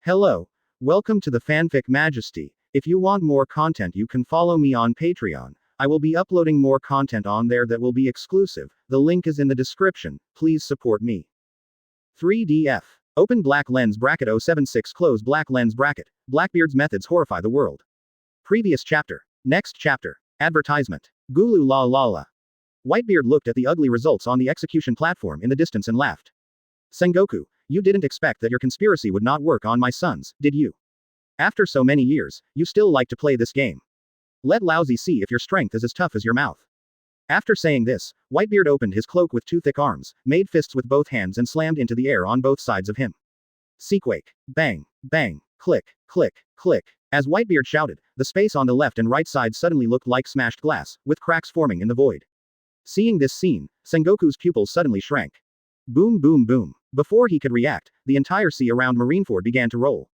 Hello. Welcome to the Fanfic Majesty. If you want more content, you can follow me on Patreon. I will be uploading more content on there that will be exclusive. The link is in the description. Please support me. 3DF. Open black lens bracket 076 close black lens bracket. Blackbeard's methods horrify the world. Previous chapter. Next chapter. Advertisement. Gulu la la la. Whitebeard looked at the ugly results on the execution platform in the distance and laughed. Sengoku, you didn't expect that your conspiracy would not work on my sons, did you? After so many years, you still like to play this game. Let Laozi see if your strength is as tough as your mouth. After saying this, Whitebeard opened his cloak with two thick arms, made fists with both hands and slammed into the air on both sides of him. Sequake. Bang. Bang. Click. Click. Click. As Whitebeard shouted, the space on the left and right side suddenly looked like smashed glass, with cracks forming in the void. Seeing this scene, Sengoku's pupils suddenly shrank. Boom boom boom. Before he could react, the entire sea around Marineford began to roll.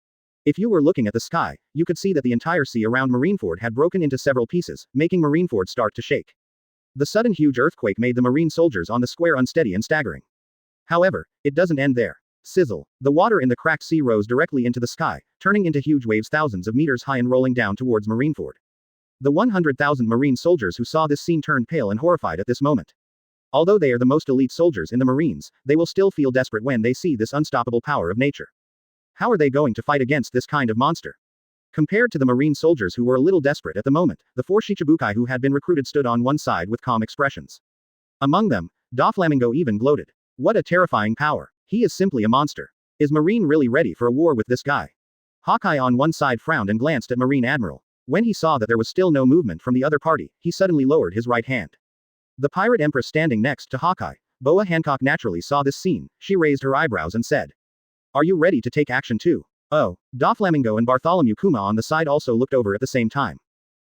If you were looking at the sky, you could see that the entire sea around Marineford had broken into several pieces, making Marineford start to shake. The sudden huge earthquake made the marine soldiers on the square unsteady and staggering. However, it doesn't end there. Sizzle. The water in the cracked sea rose directly into the sky, turning into huge waves thousands of meters high and rolling down towards Marineford. The 100,000 marine soldiers who saw this scene turned pale and horrified at this moment. Although they are the most elite soldiers in the Marines, they will still feel desperate when they see this unstoppable power of nature. How are they going to fight against this kind of monster? Compared to the Marine soldiers who were a little desperate at the moment, the 4 Shichibukai who had been recruited stood on one side with calm expressions. Among them, Doflamingo even gloated. What a terrifying power. He is simply a monster. Is Marine really ready for a war with this guy? Hawkeye on one side frowned and glanced at Marine Admiral. When he saw that there was still no movement from the other party, he suddenly lowered his right hand. The pirate empress standing next to Hawkeye, Boa Hancock naturally saw this scene. She raised her eyebrows and said, "Are you ready to take action too?" Oh, Doflamingo and Bartholomew Kuma on the side also looked over at the same time.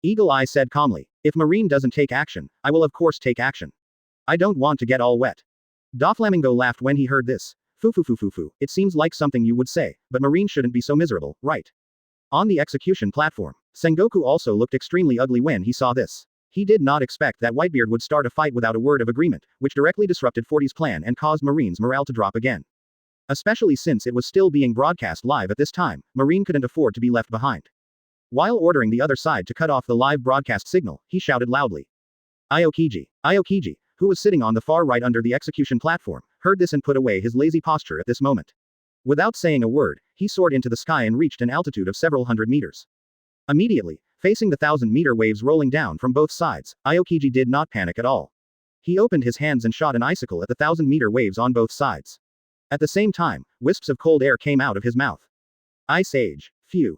Eagle Eye said calmly, "If Marine doesn't take action, I will of course take action. I don't want to get all wet." Doflamingo laughed when he heard this. Foo, it seems like something you would say, but Marine shouldn't be so miserable, right? On the execution platform, Sengoku also looked extremely ugly when he saw this. He did not expect that Whitebeard would start a fight without a word of agreement, which directly disrupted 40's plan and caused Marine's morale to drop again. Especially since it was still being broadcast live at this time, Marine couldn't afford to be left behind. While ordering the other side to cut off the live broadcast signal, he shouted loudly. Aokiji, who was sitting on the far right under the execution platform, heard this and put away his lazy posture at this moment. Without saying a word, he soared into the sky and reached an altitude of several hundred meters. Immediately, facing the 1,000-meter waves rolling down from both sides, Aokiji did not panic at all. He opened his hands and shot an icicle at the 1,000-meter waves on both sides. At the same time, wisps of cold air came out of his mouth. Ice Age. Phew.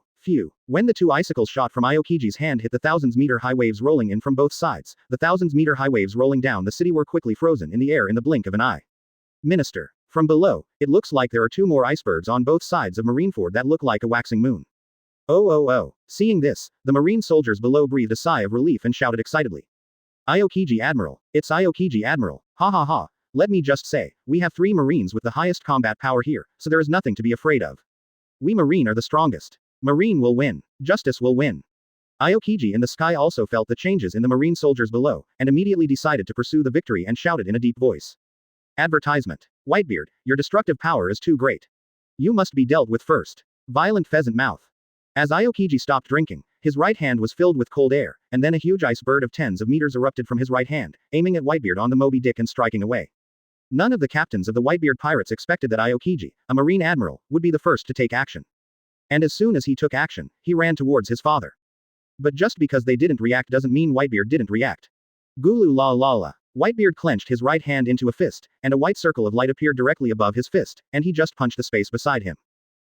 When the two icicles shot from Aokiji's hand hit the thousands-meter high waves rolling in from both sides, the thousands-meter high waves rolling down the city were quickly frozen in the air in the blink of an eye. Minister. From below, it looks like there are 2 more icebergs on both sides of Marineford that look like a waxing moon. Oh. Seeing this, the Marine soldiers below breathed a sigh of relief and shouted excitedly. Aokiji Admiral. It's Aokiji Admiral. Ha. Let me just say, we have 3 Marines with the highest combat power here, so there is nothing to be afraid of. We Marine are the strongest. Marine will win. Justice will win. Aokiji in the sky also felt the changes in the Marine soldiers below, and immediately decided to pursue the victory and shouted in a deep voice. Advertisement. Whitebeard, your destructive power is too great. You must be dealt with first. Violent pheasant mouth. As Aokiji stopped drinking, his right hand was filled with cold air, and then a huge ice bird of tens of meters erupted from his right hand, aiming at Whitebeard on the Moby Dick and striking away. None of the captains of the Whitebeard pirates expected that Aokiji, a Marine admiral, would be the first to take action. And as soon as he took action, he ran towards his father. But just because they didn't react doesn't mean Whitebeard didn't react. Gulu la la la. Whitebeard clenched his right hand into a fist, and a white circle of light appeared directly above his fist, and he just punched the space beside him.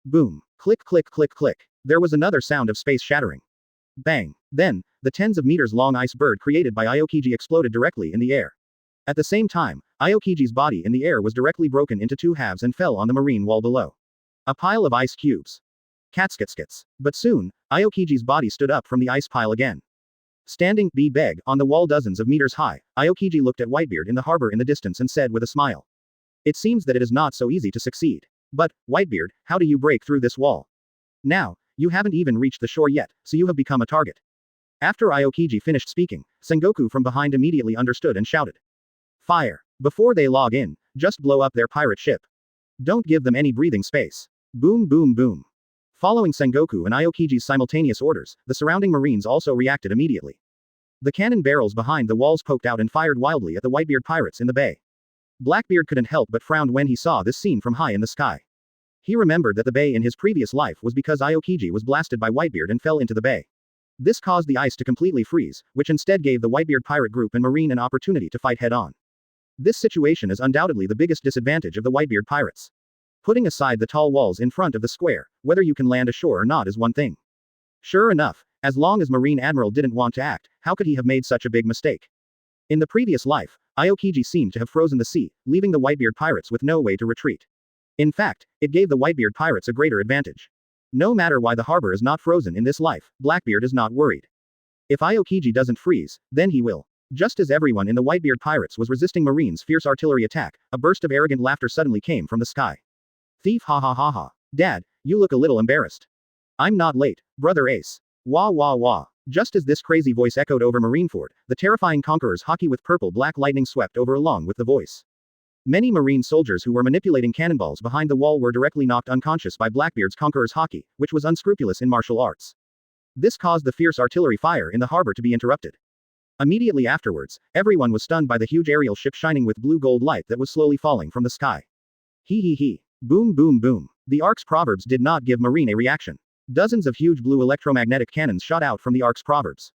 Boom. Click. There was another sound of space shattering. Bang. Then, the tens of meters long ice bird created by Aokiji exploded directly in the air. At the same time, Aokiji's body in the air was directly broken into 2 halves and fell on the marine wall below. A pile of ice cubes. Catskits. But soon, Aokiji's body stood up from the ice pile again. Standing, on the wall dozens of meters high, Aokiji looked at Whitebeard in the harbor in the distance and said with a smile. It seems that it is not so easy to succeed. But, Whitebeard, how do you break through this wall? Now, you haven't even reached the shore yet, so you have become a target. After Aokiji finished speaking, Sengoku from behind immediately understood and shouted. Fire. Before they log in, just blow up their pirate ship. Don't give them any breathing space. Boom. Following Sengoku and Aokiji's simultaneous orders, the surrounding Marines also reacted immediately. The cannon barrels behind the walls poked out and fired wildly at the Whitebeard pirates in the bay. Blackbeard couldn't help but frown when he saw this scene from high in the sky. He remembered that the bay in his previous life was because Aokiji was blasted by Whitebeard and fell into the bay. This caused the ice to completely freeze, which instead gave the Whitebeard pirate group and Marine an opportunity to fight head-on. This situation is undoubtedly the biggest disadvantage of the Whitebeard pirates. Putting aside the tall walls in front of the square, whether you can land ashore or not is one thing. Sure enough, as long as Marine Admiral didn't want to act, how could he have made such a big mistake? In the previous life, Aokiji seemed to have frozen the sea, leaving the Whitebeard pirates with no way to retreat. In fact, it gave the Whitebeard pirates a greater advantage. No matter why the harbor is not frozen in this life, Blackbeard is not worried. If Aokiji doesn't freeze, then he will. Just as everyone in the Whitebeard pirates was resisting Marine's fierce artillery attack, a burst of arrogant laughter suddenly came from the sky. Thief, ha ha ha ha. Dad, you look a little embarrassed. I'm not late, brother Ace. Wah wah wah. Just as this crazy voice echoed over Marineford, the terrifying conqueror's haki with purple-black lightning swept over along with the voice. Many Marine soldiers who were manipulating cannonballs behind the wall were directly knocked unconscious by Blackbeard's conqueror's haki, which was unscrupulous in martial arts. This caused the fierce artillery fire in the harbor to be interrupted. Immediately afterwards, everyone was stunned by the huge aerial ship shining with blue-gold light that was slowly falling from the sky. Hee hee hee. Boom boom boom. The Ark's proverbs did not give Marine a reaction. Dozens of huge blue electromagnetic cannons shot out from the Ark's proverbs.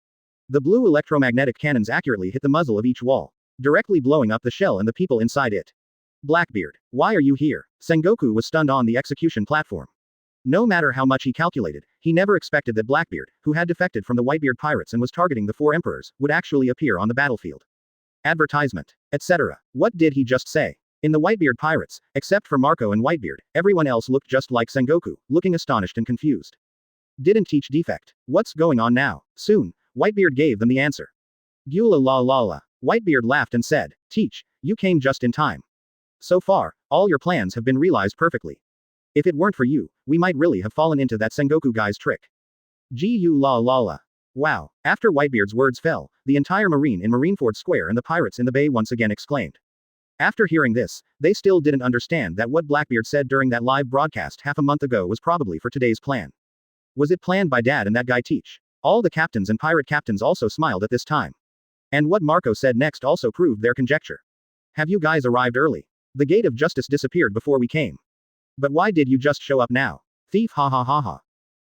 The blue electromagnetic cannons accurately hit the muzzle of each wall, directly blowing up the shell and the people inside it. Blackbeard, why are you here? Sengoku was stunned on the execution platform. No matter how much he calculated, he never expected that Blackbeard, who had defected from the Whitebeard pirates and was targeting the four emperors, would actually appear on the battlefield. Advertisement. Etc. What did he just say? In the Whitebeard pirates, except for Marco and Whitebeard, everyone else looked just like Sengoku, looking astonished and confused. Didn't teach defect. What's going on now? Soon, Whitebeard gave them the answer. Gula la la la. Whitebeard laughed and said, Teach, you came just in time. So far, all your plans have been realized perfectly. If it weren't for you, we might really have fallen into that Sengoku guy's trick. Gu la la la. Wow. After Whitebeard's words fell, the entire Marine in Marineford Square and the pirates in the bay once again exclaimed. After hearing this, they still didn't understand that what Blackbeard said during that live broadcast half a month ago was probably for today's plan. Was it planned by Dad and that guy Teach? All the captains and pirate captains also smiled at this time. And what Marco said next also proved their conjecture. Have you guys arrived early? The gate of justice disappeared before we came. But why did you just show up now? Thief, ha ha ha ha.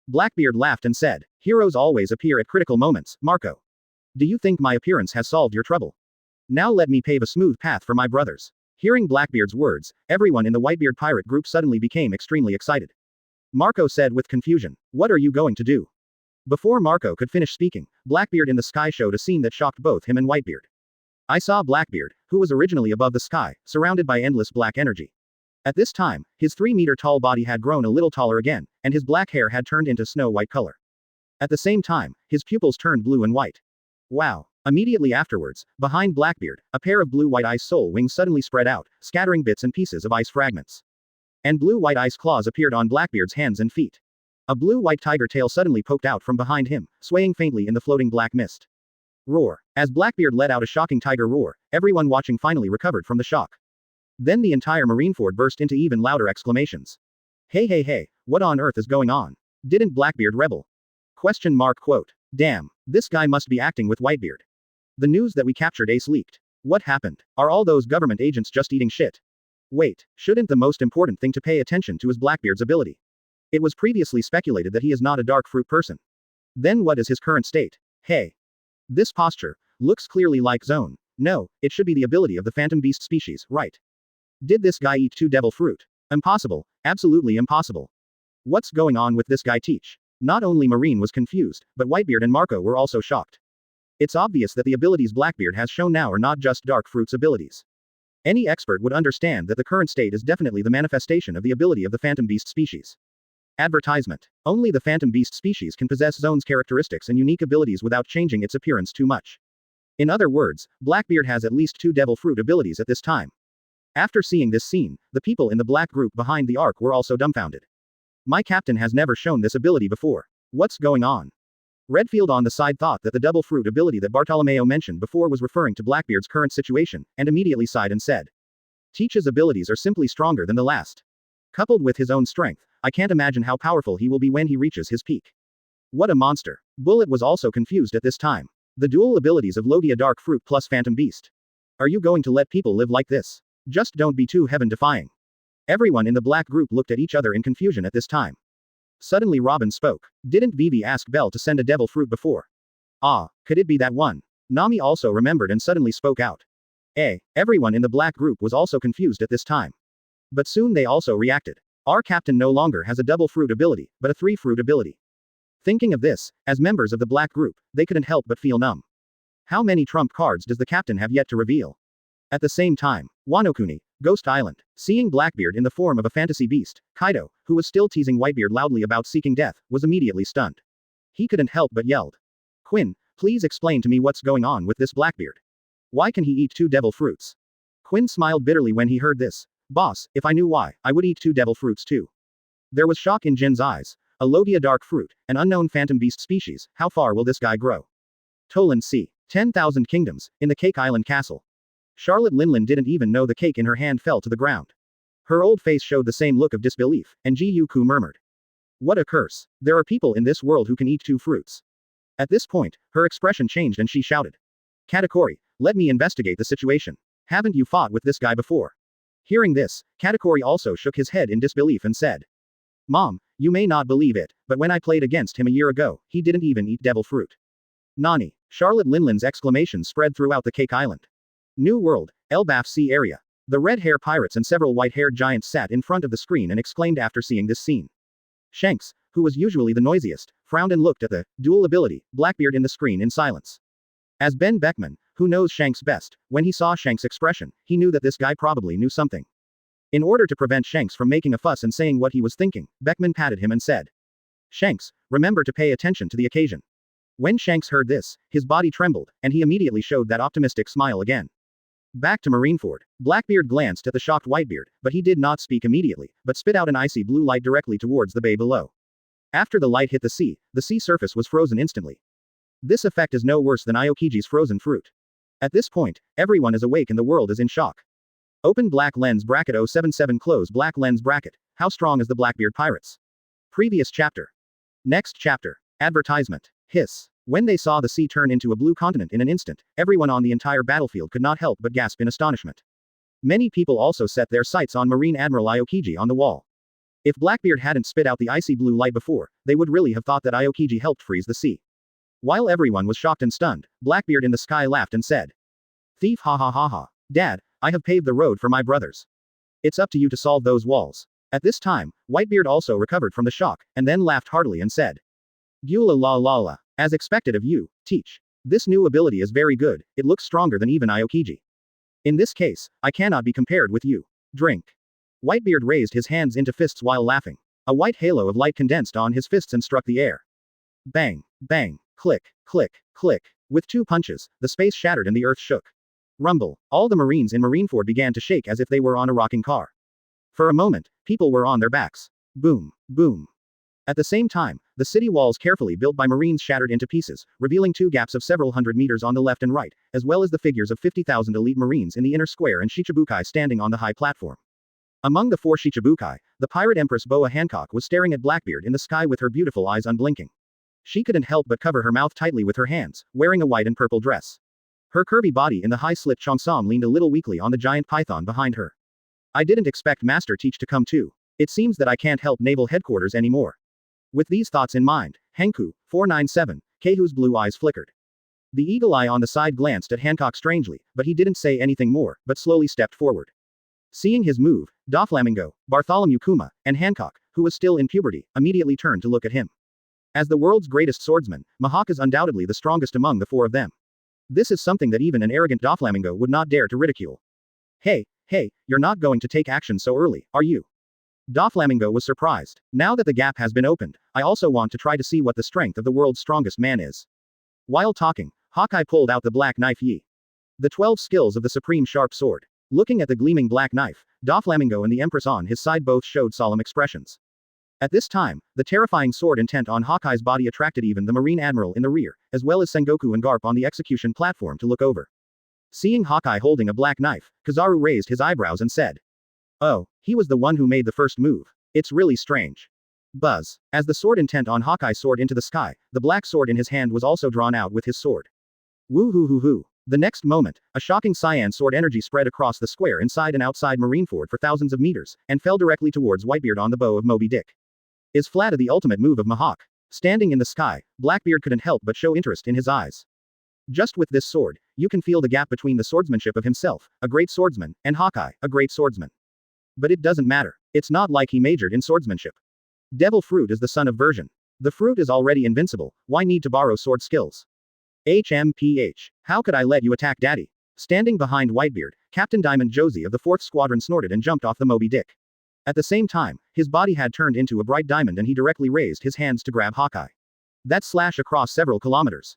Blackbeard laughed and said, Heroes always appear at critical moments, Marco. Do you think my appearance has solved your trouble? Now let me pave a smooth path for my brothers. Hearing Blackbeard's words, everyone in the Whitebeard pirate group suddenly became extremely excited. Marco said with confusion, What are you going to do? Before Marco could finish speaking, Blackbeard in the sky showed a scene that shocked both him and Whitebeard. I saw Blackbeard, who was originally above the sky, surrounded by endless black energy. At this time, his 3-meter-tall body had grown a little taller again, and his black hair had turned into snow-white color. At the same time, his pupils turned blue and white. Wow. Immediately afterwards, behind Blackbeard, a pair of blue-white ice soul wings suddenly spread out, scattering bits and pieces of ice fragments. And blue-white ice claws appeared on Blackbeard's hands and feet. A blue-white tiger tail suddenly poked out from behind him, swaying faintly in the floating black mist. Roar. As Blackbeard let out a shocking tiger roar, everyone watching finally recovered from the shock. Then the entire Marineford burst into even louder exclamations. Hey hey hey, what on earth is going on? Didn't Blackbeard rebel? Question mark quote. Damn, this guy must be acting with Whitebeard. The news that we captured Ace leaked. What happened? Are all those government agents just eating shit? Wait, shouldn't the most important thing to pay attention to is Blackbeard's ability? It was previously speculated that he is not a dark fruit person. Then what is his current state? Hey. This posture looks clearly like Zone. No, it should be the ability of the phantom beast species, right? Did this guy eat 2 devil fruit? Impossible, absolutely impossible. What's going on with this guy Teach? Not only Marine was confused, but Whitebeard and Marco were also shocked. It's obvious that the abilities Blackbeard has shown now are not just dark fruit's abilities. Any expert would understand that the current state is definitely the manifestation of the ability of the phantom beast species. Advertisement. Only the phantom beast species can possess Zone's characteristics and unique abilities without changing its appearance too much. In other words, Blackbeard has at least 2 devil fruit abilities at this time. After seeing this scene, the people in the black group behind the Ark were also dumbfounded. My captain has never shown this ability before. What's going on? Redfield on the side thought that the double fruit ability that Bartolomeo mentioned before was referring to Blackbeard's current situation, and immediately sighed and said. Teach's abilities are simply stronger than the last. Coupled with his own strength, I can't imagine how powerful he will be when he reaches his peak. What a monster. Bullet was also confused at this time. The dual abilities of Logia Dark Fruit plus Phantom Beast. Are you going to let people live like this? Just don't be too heaven-defying. Everyone in the black group looked at each other in confusion at this time. Suddenly Robin spoke. Didn't Vivi ask Belle to send a devil fruit before? Ah, could it be that one? Nami also remembered and suddenly spoke out. Everyone in the black group was also confused at this time. But soon they also reacted. Our captain no longer has a double fruit ability, but a 3-fruit ability. Thinking of this, as members of the black group, they couldn't help but feel numb. How many trump cards does the captain have yet to reveal? At the same time, Wano-kuni, Ghost Island, seeing Blackbeard in the form of a fantasy beast, Kaido, who was still teasing Whitebeard loudly about seeking death, was immediately stunned. He couldn't help but yelled. Quinn, please explain to me what's going on with this Blackbeard. Why can he eat 2 devil fruits? Quinn smiled bitterly when he heard this. Boss, if I knew why, I would eat 2 devil fruits too. There was shock in Jin's eyes. A Logia Dark Fruit, an unknown phantom beast species, how far will this guy grow? Toland C. 10,000 Kingdoms, in the Cake Island Castle. Charlotte Linlin didn't even know the cake in her hand fell to the ground. Her old face showed the same look of disbelief, and Ji Yuku murmured. What a curse. There are people in this world who can eat 2 fruits. At this point, her expression changed and she shouted. Katakuri, let me investigate the situation. Haven't you fought with this guy before? Hearing this, Katakuri also shook his head in disbelief and said. Mom, you may not believe it, but when I played against him a year ago, he didn't even eat devil fruit. Nani. Charlotte Linlin's exclamation spread throughout the Cake Island. New World, Elbaf Sea area. The red-hair pirates and several white-haired giants sat in front of the screen and exclaimed after seeing this scene. Shanks, who was usually the noisiest, frowned and looked at the dual ability, Blackbeard in the screen in silence. As Ben Beckman, who knows Shanks best, when he saw Shanks' expression, he knew that this guy probably knew something. In order to prevent Shanks from making a fuss and saying what he was thinking, Beckman patted him and said. Shanks, remember to pay attention to the occasion. When Shanks heard this, his body trembled, and he immediately showed that optimistic smile again. Back to Marineford. Blackbeard glanced at the shocked Whitebeard, but he did not speak immediately, but spit out an icy blue light directly towards the bay below. After the light hit the sea surface was frozen instantly. This effect is no worse than Aokiji's frozen fruit. At this point, everyone is awake and the world is in shock. Open black lens bracket 077 close black lens bracket. How strong is the Blackbeard pirates? Previous chapter. Next chapter. Advertisement. Hiss. When they saw the sea turn into a blue continent in an instant, everyone on the entire battlefield could not help but gasp in astonishment. Many people also set their sights on Marine Admiral Aokiji on the wall. If Blackbeard hadn't spit out the icy blue light before, they would really have thought that Aokiji helped freeze the sea. While everyone was shocked and stunned, Blackbeard in the sky laughed and said. Thief ha ha ha ha. Dad, I have paved the road for my brothers. It's up to you to solve those walls. At this time, Whitebeard also recovered from the shock, and then laughed heartily and said. Gula la la la. As expected of you, Teach. This new ability is very good, it looks stronger than even Aokiji. In this case, I cannot be compared with you. Drink. Whitebeard raised his hands into fists while laughing. A white halo of light condensed on his fists and struck the air. Bang, bang, click, click, click. With 2 punches, the space shattered and the earth shook. Rumble. All the Marines in Marineford began to shake as if they were on a rocking car. For a moment, people were on their backs. Boom, boom. At the same time, the city walls carefully built by Marines shattered into pieces, revealing 2 gaps of several hundred meters on the left and right, as well as the figures of 50,000 elite Marines in the inner square and Shichibukai standing on the high platform. Among the 4 Shichibukai, the pirate Empress Boa Hancock was staring at Blackbeard in the sky with her beautiful eyes unblinking. She couldn't help but cover her mouth tightly with her hands, wearing a white and purple dress. Her curvy body in the high-slit cheongsam leaned a little weakly on the giant python behind her. I didn't expect Master Teach to come too. It seems that I can't help naval headquarters anymore. With these thoughts in mind, Henku, 497, Keihu's blue eyes flickered. The eagle eye on the side glanced at Hancock strangely, but he didn't say anything more, but slowly stepped forward. Seeing his move, Doflamingo, Bartholomew Kuma, and Hancock, who was still in puberty, immediately turned to look at him. As the world's greatest swordsman, Mahawk is undoubtedly the strongest among the 4 of them. This is something that even an arrogant Doflamingo would not dare to ridicule. Hey, you're not going to take action so early, are you? Doflamingo was surprised. Now that the gap has been opened, I also want to try to see what the strength of the world's strongest man is. While talking, Hawkeye pulled out the black knife Yi. The 12 skills of the supreme sharp sword. Looking at the gleaming black knife, Doflamingo and the Empress on his side both showed solemn expressions. At this time, the terrifying sword intent on Hawkeye's body attracted even the Marine Admiral in the rear, as well as Sengoku and Garp on the execution platform to look over. Seeing Hawkeye holding a black knife, Kizaru raised his eyebrows and said. Oh, he was the one who made the first move. It's really strange. Buzz. As the sword intent on Hawkeye soared into the sky, the black sword in his hand was also drawn out with his sword. Woo-hoo-hoo-hoo. The next moment, a shocking cyan sword energy spread across the square inside and outside Marineford for thousands of meters, and fell directly towards Whitebeard on the bow of Moby Dick. Is flat the ultimate move of Mahawk. Standing in the sky, Blackbeard couldn't help but show interest in his eyes. Just with this sword, you can feel the gap between the swordsmanship of himself, a great swordsman, and Hawkeye, a great swordsman. But it doesn't matter. It's not like he majored in swordsmanship. Devil Fruit is the son of version. The fruit is already invincible, why need to borrow sword skills? HMPH. How could I let you attack Daddy? Standing behind Whitebeard, Captain Diamond Josie of the 4th Squadron snorted and jumped off the Moby Dick. At the same time, his body had turned into a bright diamond and he directly raised his hands to grab Hawkeye. That slash across several kilometers.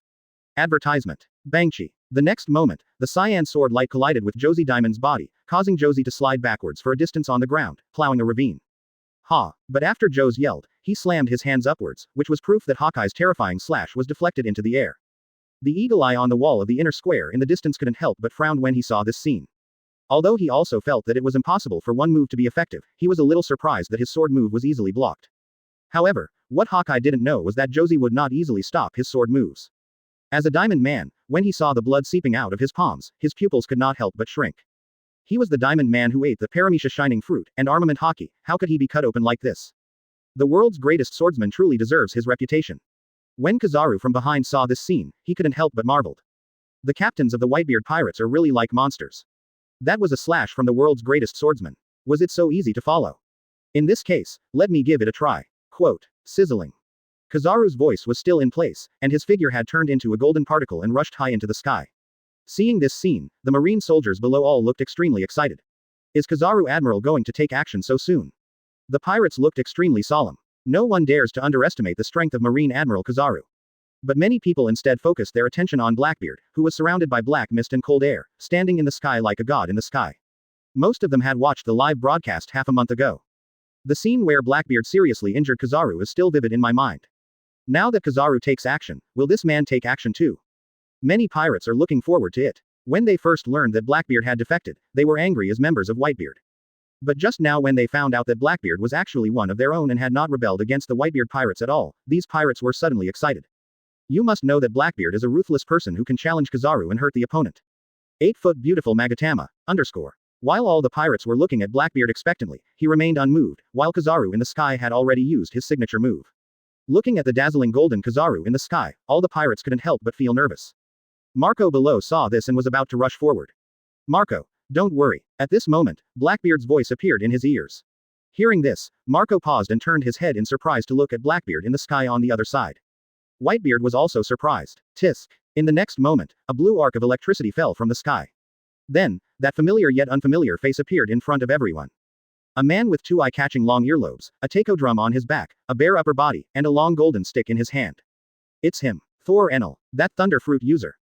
Advertisement. Bangchi. The next moment, the cyan sword light collided with Josie Diamond's body, causing Josie to slide backwards for a distance on the ground, plowing a ravine. Ha! But after Josie yelled, he slammed his hands upwards, which was proof that Hawkeye's terrifying slash was deflected into the air. The eagle eye on the wall of the inner square in the distance couldn't help but frown when he saw this scene. Although he also felt that it was impossible for one move to be effective, he was a little surprised that his sword move was easily blocked. However, what Hawkeye didn't know was that Josie would not easily stop his sword moves. As a diamond man, when he saw the blood seeping out of his palms, his pupils could not help but shrink. He was the diamond man who ate the Paramecia shining fruit and armament hockey, how could he be cut open like this? The world's greatest swordsman truly deserves his reputation. When Kizaru from behind saw this scene, he couldn't help but marveled. The captains of the Whitebeard pirates are really like monsters. That was a slash from the world's greatest swordsman. Was it so easy to follow? In this case, let me give it a try. Quote. Sizzling. Kizaru's voice was still in place, and his figure had turned into a golden particle and rushed high into the sky. Seeing this scene, the marine soldiers below all looked extremely excited. Is Kizaru Admiral going to take action so soon? The pirates looked extremely solemn. No one dares to underestimate the strength of Marine Admiral Kizaru. But many people instead focused their attention on Blackbeard, who was surrounded by black mist and cold air, standing in the sky like a god in the sky. Most of them had watched the live broadcast half a month ago. The scene where Blackbeard seriously injured Kizaru is still vivid in my mind. Now that Kizaru takes action, will this man take action too? Many pirates are looking forward to it. When they first learned that Blackbeard had defected, they were angry as members of Whitebeard. But just now when they found out that Blackbeard was actually one of their own and had not rebelled against the Whitebeard pirates at all, these pirates were suddenly excited. You must know that Blackbeard is a ruthless person who can challenge Kizaru and hurt the opponent. 8-foot beautiful Magatama, _. While all the pirates were looking at Blackbeard expectantly, he remained unmoved, while Kizaru in the sky had already used his signature move. Looking at the dazzling golden Kizaru in the sky, all the pirates couldn't help but feel nervous. Marco below saw this and was about to rush forward. Marco, don't worry. At this moment, Blackbeard's voice appeared in his ears. Hearing this, Marco paused and turned his head in surprise to look at Blackbeard in the sky on the other side. Whitebeard was also surprised. Tisk. In the next moment, a blue arc of electricity fell from the sky. Then, that familiar yet unfamiliar face appeared in front of everyone. A man with two eye-catching long earlobes, a taiko drum on his back, a bare upper body, and a long golden stick in his hand. It's him. Thor Enel, that thunder fruit user.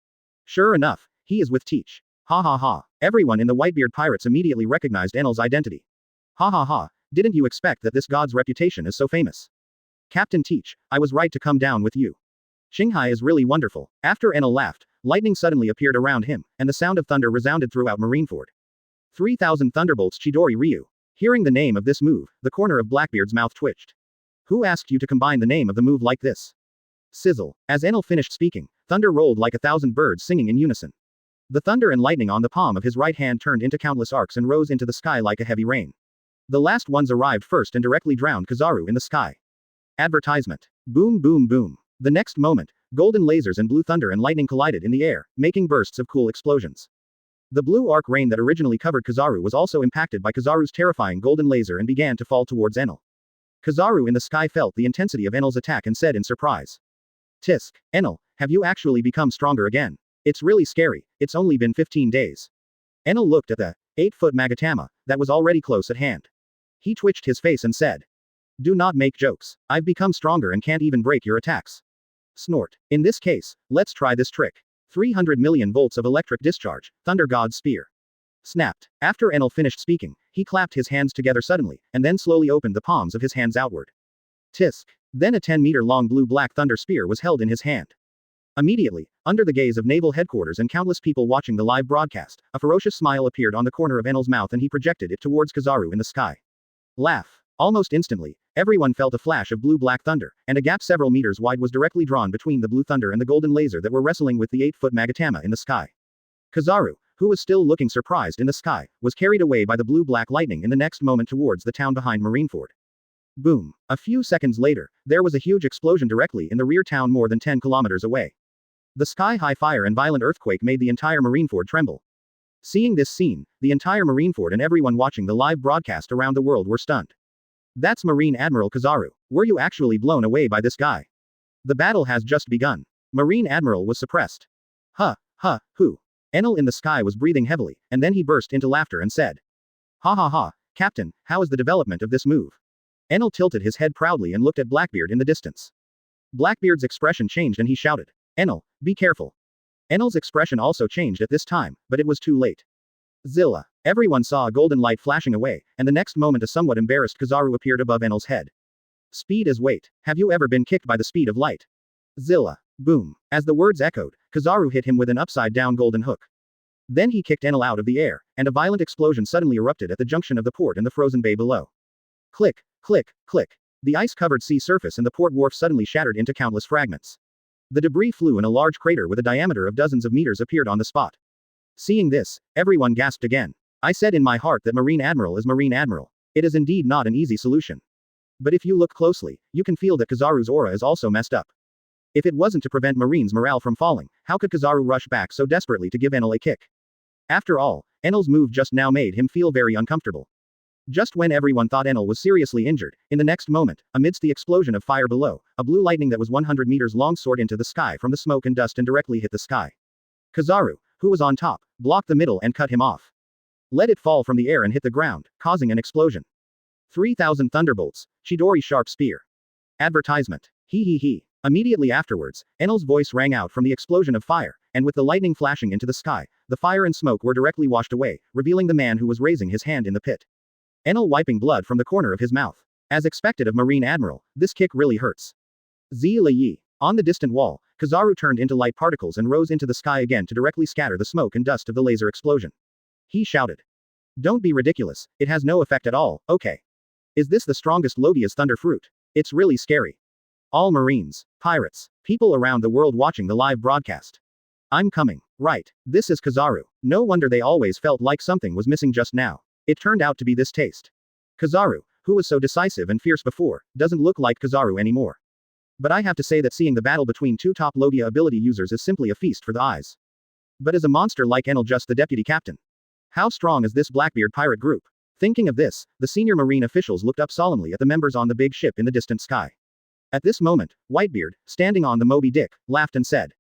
Sure enough, he is with Teach. Ha ha ha. Everyone in the Whitebeard pirates immediately recognized Enel's identity. Ha ha ha, didn't you expect that this god's reputation is so famous? Captain Teach, I was right to come down with you. Shinghai is really wonderful. After Enel laughed, lightning suddenly appeared around him, and the sound of thunder resounded throughout Marineford. 3,000 thunderbolts Chidori Ryu. Hearing the name of this move, the corner of Blackbeard's mouth twitched. Who asked you to combine the name of the move like this? Sizzle. As Enel finished speaking, thunder rolled like 1,000 birds singing in unison. The thunder and lightning on the palm of his right hand turned into countless arcs and rose into the sky like a heavy rain. The last ones arrived first and directly drowned Kizaru in the sky. Advertisement. Boom boom boom. The next moment, golden lasers and blue thunder and lightning collided in the air, making bursts of cool explosions. The blue arc rain that originally covered Kizaru was also impacted by Kizaru's terrifying golden laser and began to fall towards Enel. Kizaru in the sky felt the intensity of Enel's attack and said in surprise. Tisk. Enel, have you actually become stronger again? It's really scary, it's only been 15 days. Enel looked at the 8-foot Magatama that was already close at hand. He twitched his face and said. Do not make jokes. I've become stronger and can't even break your attacks. Snort. In this case, let's try this trick. 300 million volts of electric discharge, Thunder God's Spear. Snapped. After Enel finished speaking, he clapped his hands together suddenly, and then slowly opened the palms of his hands outward. Tisk. Then a 10-meter-long blue-black thunder spear was held in his hand. Immediately, under the gaze of naval headquarters and countless people watching the live broadcast, a ferocious smile appeared on the corner of Enel's mouth and he projected it towards Kizaru in the sky. Laugh. Almost instantly, everyone felt a flash of blue-black thunder, and a gap several meters wide was directly drawn between the blue thunder and the golden laser that were wrestling with the 8-foot Magatama in the sky. Kizaru, who was still looking surprised in the sky, was carried away by the blue-black lightning in the next moment towards the town behind Marineford. Boom. A few seconds later, there was a huge explosion directly in the rear town more than 10 kilometers away. The sky-high fire and violent earthquake made the entire Marineford tremble. Seeing this scene, the entire Marineford and everyone watching the live broadcast around the world were stunned. That's Marine Admiral Kizaru. Were you actually blown away by this guy? The battle has just begun. Marine Admiral was suppressed. Who? Enel in the sky was breathing heavily, and then he burst into laughter and said. Ha ha ha, Captain, how is the development of this move? Enel tilted his head proudly and looked at Blackbeard in the distance. Blackbeard's expression changed and he shouted. Enel, be careful. Enel's expression also changed at this time, but it was too late. Zilla. Everyone saw a golden light flashing away, and the next moment a somewhat embarrassed Kizaru appeared above Enel's head. Speed is weight. Have you ever been kicked by the speed of light? Zilla. Boom. As the words echoed, Kizaru hit him with an upside-down golden hook. Then he kicked Enel out of the air, and a violent explosion suddenly erupted at the junction of the port and the frozen bay below. Click, click, click. The ice-covered sea surface and the port wharf suddenly shattered into countless fragments. The debris flew and a large crater with a diameter of dozens of meters appeared on the spot. Seeing this, everyone gasped again. I said in my heart that Marine Admiral is Marine Admiral. It is indeed not an easy solution. But if you look closely, you can feel that Kizaru's aura is also messed up. If it wasn't to prevent Marine's morale from falling, how could Kizaru rush back so desperately to give Enel a kick? After all, Enel's move just now made him feel very uncomfortable. Just when everyone thought Enel was seriously injured, in the next moment, amidst the explosion of fire below, a blue lightning that was 100 meters long soared into the sky from the smoke and dust and directly hit the sky. Kizaru, who was on top, blocked the middle and cut him off. Let it fall from the air and hit the ground, causing an explosion. 3,000 thunderbolts, Chidori sharp spear. Advertisement. He. Immediately afterwards, Enel's voice rang out from the explosion of fire, and with the lightning flashing into the sky, the fire and smoke were directly washed away, revealing the man who was raising his hand in the pit. Enel wiping blood from the corner of his mouth. As expected of Marine Admiral, this kick really hurts. Yi. On the distant wall, Kizaru turned into light particles and rose into the sky again to directly scatter the smoke and dust of the laser explosion. He shouted. Don't be ridiculous, it has no effect at all, okay. Is this the strongest Logia's thunder fruit? It's really scary. All Marines, pirates, people around the world watching the live broadcast. I'm coming. Right. This is Kizaru. No wonder they always felt like something was missing just now. It turned out to be this taste. Kizaru, who was so decisive and fierce before, doesn't look like Kizaru anymore. But I have to say that seeing the battle between two top Logia ability users is simply a feast for the eyes. But is a monster like Enel just the deputy captain? How strong is this Blackbeard pirate group? Thinking of this, the senior marine officials looked up solemnly at the members on the big ship in the distant sky. At this moment, Whitebeard, standing on the Moby Dick, laughed and said.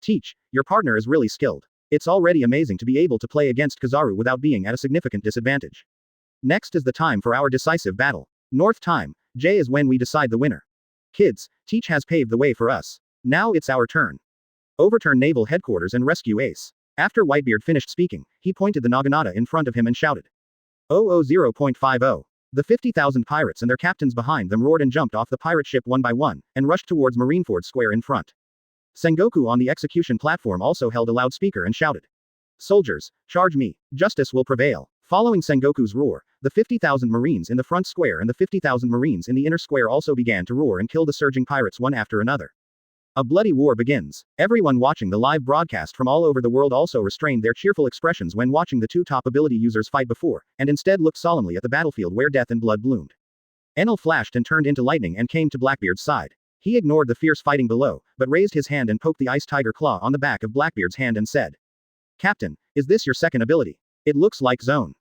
Teach, your partner is really skilled. It's already amazing to be able to play against Kizaru without being at a significant disadvantage. Next is the time for our decisive battle. North time, J is when we decide the winner. Kids, Teach has paved the way for us. Now it's our turn. Overturn naval headquarters and rescue Ace. After Whitebeard finished speaking, he pointed the naginata in front of him and shouted. 000.50. The 50,000 pirates and their captains behind them roared and jumped off the pirate ship one by one, and rushed towards Marineford Square in front. Sengoku on the execution platform also held a loudspeaker and shouted. Soldiers, charge me, justice will prevail. Following Sengoku's roar, the 50,000 Marines in the front square and the 50,000 Marines in the inner square also began to roar and kill the surging pirates one after another. A bloody war begins. Everyone watching the live broadcast from all over the world also restrained their cheerful expressions when watching the two top ability users fight before, and instead looked solemnly at the battlefield where death and blood bloomed. Enel flashed and turned into lightning and came to Blackbeard's side. He ignored the fierce fighting below, but raised his hand and poked the ice tiger claw on the back of Blackbeard's hand and said. Captain, is this your second ability? It looks like Zone.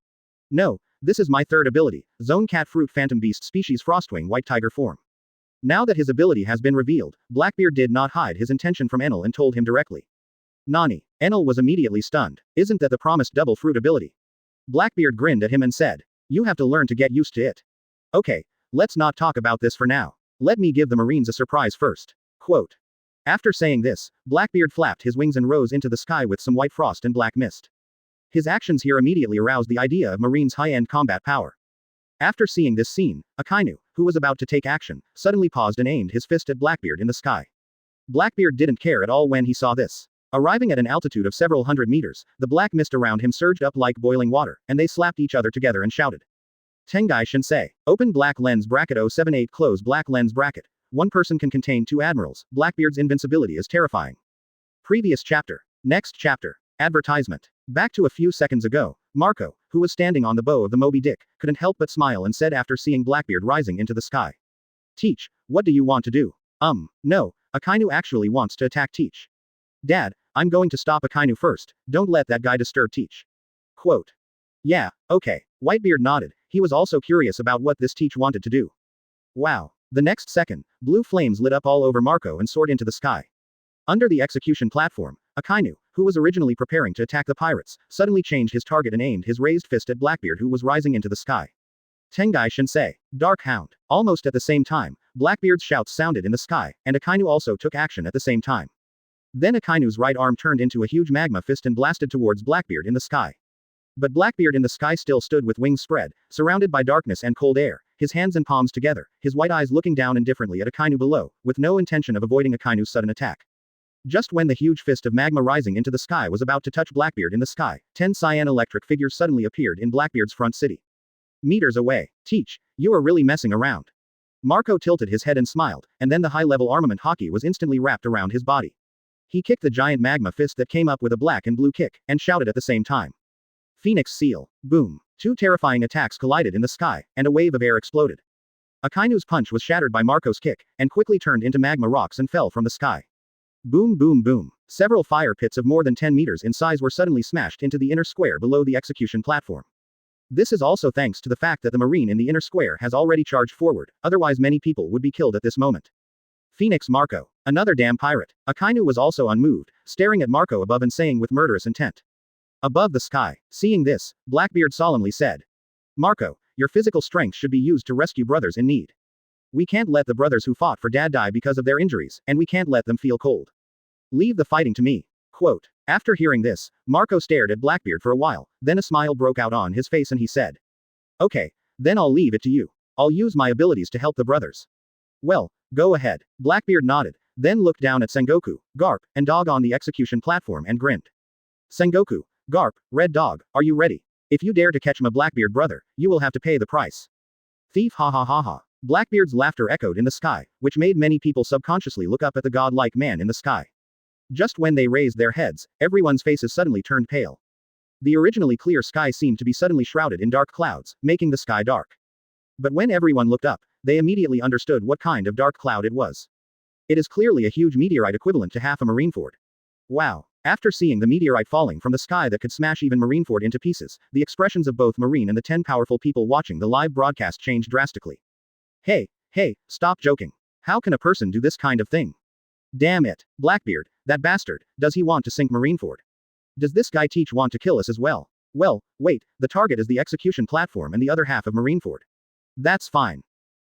No, this is my third ability, Zone Cat Fruit Phantom Beast Species Frostwing White Tiger Form. Now that his ability has been revealed, Blackbeard did not hide his intention from Enel and told him directly. Nani. Enel was immediately stunned. Isn't that the promised double fruit ability? Blackbeard grinned at him and said. You have to learn to get used to it. Okay, let's not talk about this for now. Let me give the Marines a surprise first. Quote. After saying this, Blackbeard flapped his wings and rose into the sky with some white frost and black mist. His actions here immediately aroused the idea of Marine's high-end combat power. After seeing this scene, Akainu, who was about to take action, suddenly paused and aimed his fist at Blackbeard in the sky. Blackbeard didn't care at all when he saw this. Arriving at an altitude of several hundred meters, the black mist around him surged up like boiling water, and they slapped each other together and shouted. Tengai Shinsei. Open black lens bracket 078 close black lens bracket. One person can contain two admirals. Blackbeard's invincibility is terrifying. Previous chapter. Next chapter. Advertisement. Back to a few seconds ago, Marco, who was standing on the bow of the Moby Dick, couldn't help but smile and said after seeing Blackbeard rising into the sky. Teach, what do you want to do? No, Akainu actually wants to attack Teach. Dad, I'm going to stop Akainu first, don't let that guy disturb Teach. Quote. Yeah, okay. Whitebeard nodded, he was also curious about what this Teach wanted to do. Wow. The next second, blue flames lit up all over Marco and soared into the sky. Under the execution platform, Akainu, who was originally preparing to attack the pirates, suddenly changed his target and aimed his raised fist at Blackbeard who was rising into the sky. Tengai Shinsei. Dark Hound. Almost at the same time, Blackbeard's shouts sounded in the sky, and Akainu also took action at the same time. Then Akainu's right arm turned into a huge magma fist and blasted towards Blackbeard in the sky. But Blackbeard in the sky still stood with wings spread, surrounded by darkness and cold air, his hands and palms together, his white eyes looking down indifferently at Akainu below, with no intention of avoiding Akainu's sudden attack. Just when the huge fist of magma rising into the sky was about to touch Blackbeard in the sky, 10 cyan electric figures suddenly appeared in Blackbeard's front city. Meters away. Teach, you are really messing around. Marco tilted his head and smiled, and then the high-level armament haki was instantly wrapped around his body. He kicked the giant magma fist that came up with a black and blue kick, and shouted at the same time. Phoenix Seal. Boom. Two terrifying attacks collided in the sky, and a wave of air exploded. Akainu's punch was shattered by Marco's kick, and quickly turned into magma rocks and fell from the sky. Boom boom boom. Several fire pits of more than 10 meters in size were suddenly smashed into the inner square below the execution platform. This is also thanks to the fact that the marine in the inner square has already charged forward, otherwise many people would be killed at this moment. Phoenix Marco. Another damn pirate. Akainu was also unmoved, staring at Marco above and saying with murderous intent. Above the sky. Seeing this, Blackbeard solemnly said. Marco, your physical strength should be used to rescue brothers in need. We can't let the brothers who fought for Dad die because of their injuries, and we can't let them feel cold. Leave the fighting to me. Quote. After hearing this, Marco stared at Blackbeard for a while, then a smile broke out on his face and he said. Okay, then I'll leave it to you. I'll use my abilities to help the brothers. Well, go ahead. Blackbeard nodded, then looked down at Sengoku, Garp, and Dog on the execution platform and grinned. Sengoku, Garp, Red Dog, are you ready? If you dare to catch my Blackbeard brother, you will have to pay the price. Thief ha ha ha ha. Blackbeard's laughter echoed in the sky, which made many people subconsciously look up at the godlike man in the sky. Just when they raised their heads, everyone's faces suddenly turned pale. The originally clear sky seemed to be suddenly shrouded in dark clouds, making the sky dark. But when everyone looked up, they immediately understood what kind of dark cloud it was. It is clearly a huge meteorite equivalent to half a Marineford. Wow. After seeing the meteorite falling from the sky that could smash even Marineford into pieces, the expressions of both Marine and the 10 powerful people watching the live broadcast changed drastically. Hey, stop joking. How can a person do this kind of thing? Damn it, Blackbeard, that bastard, does he want to sink Marineford? Does this guy Teach want to kill us as well? Well, wait, the target is the execution platform and the other half of Marineford. That's fine.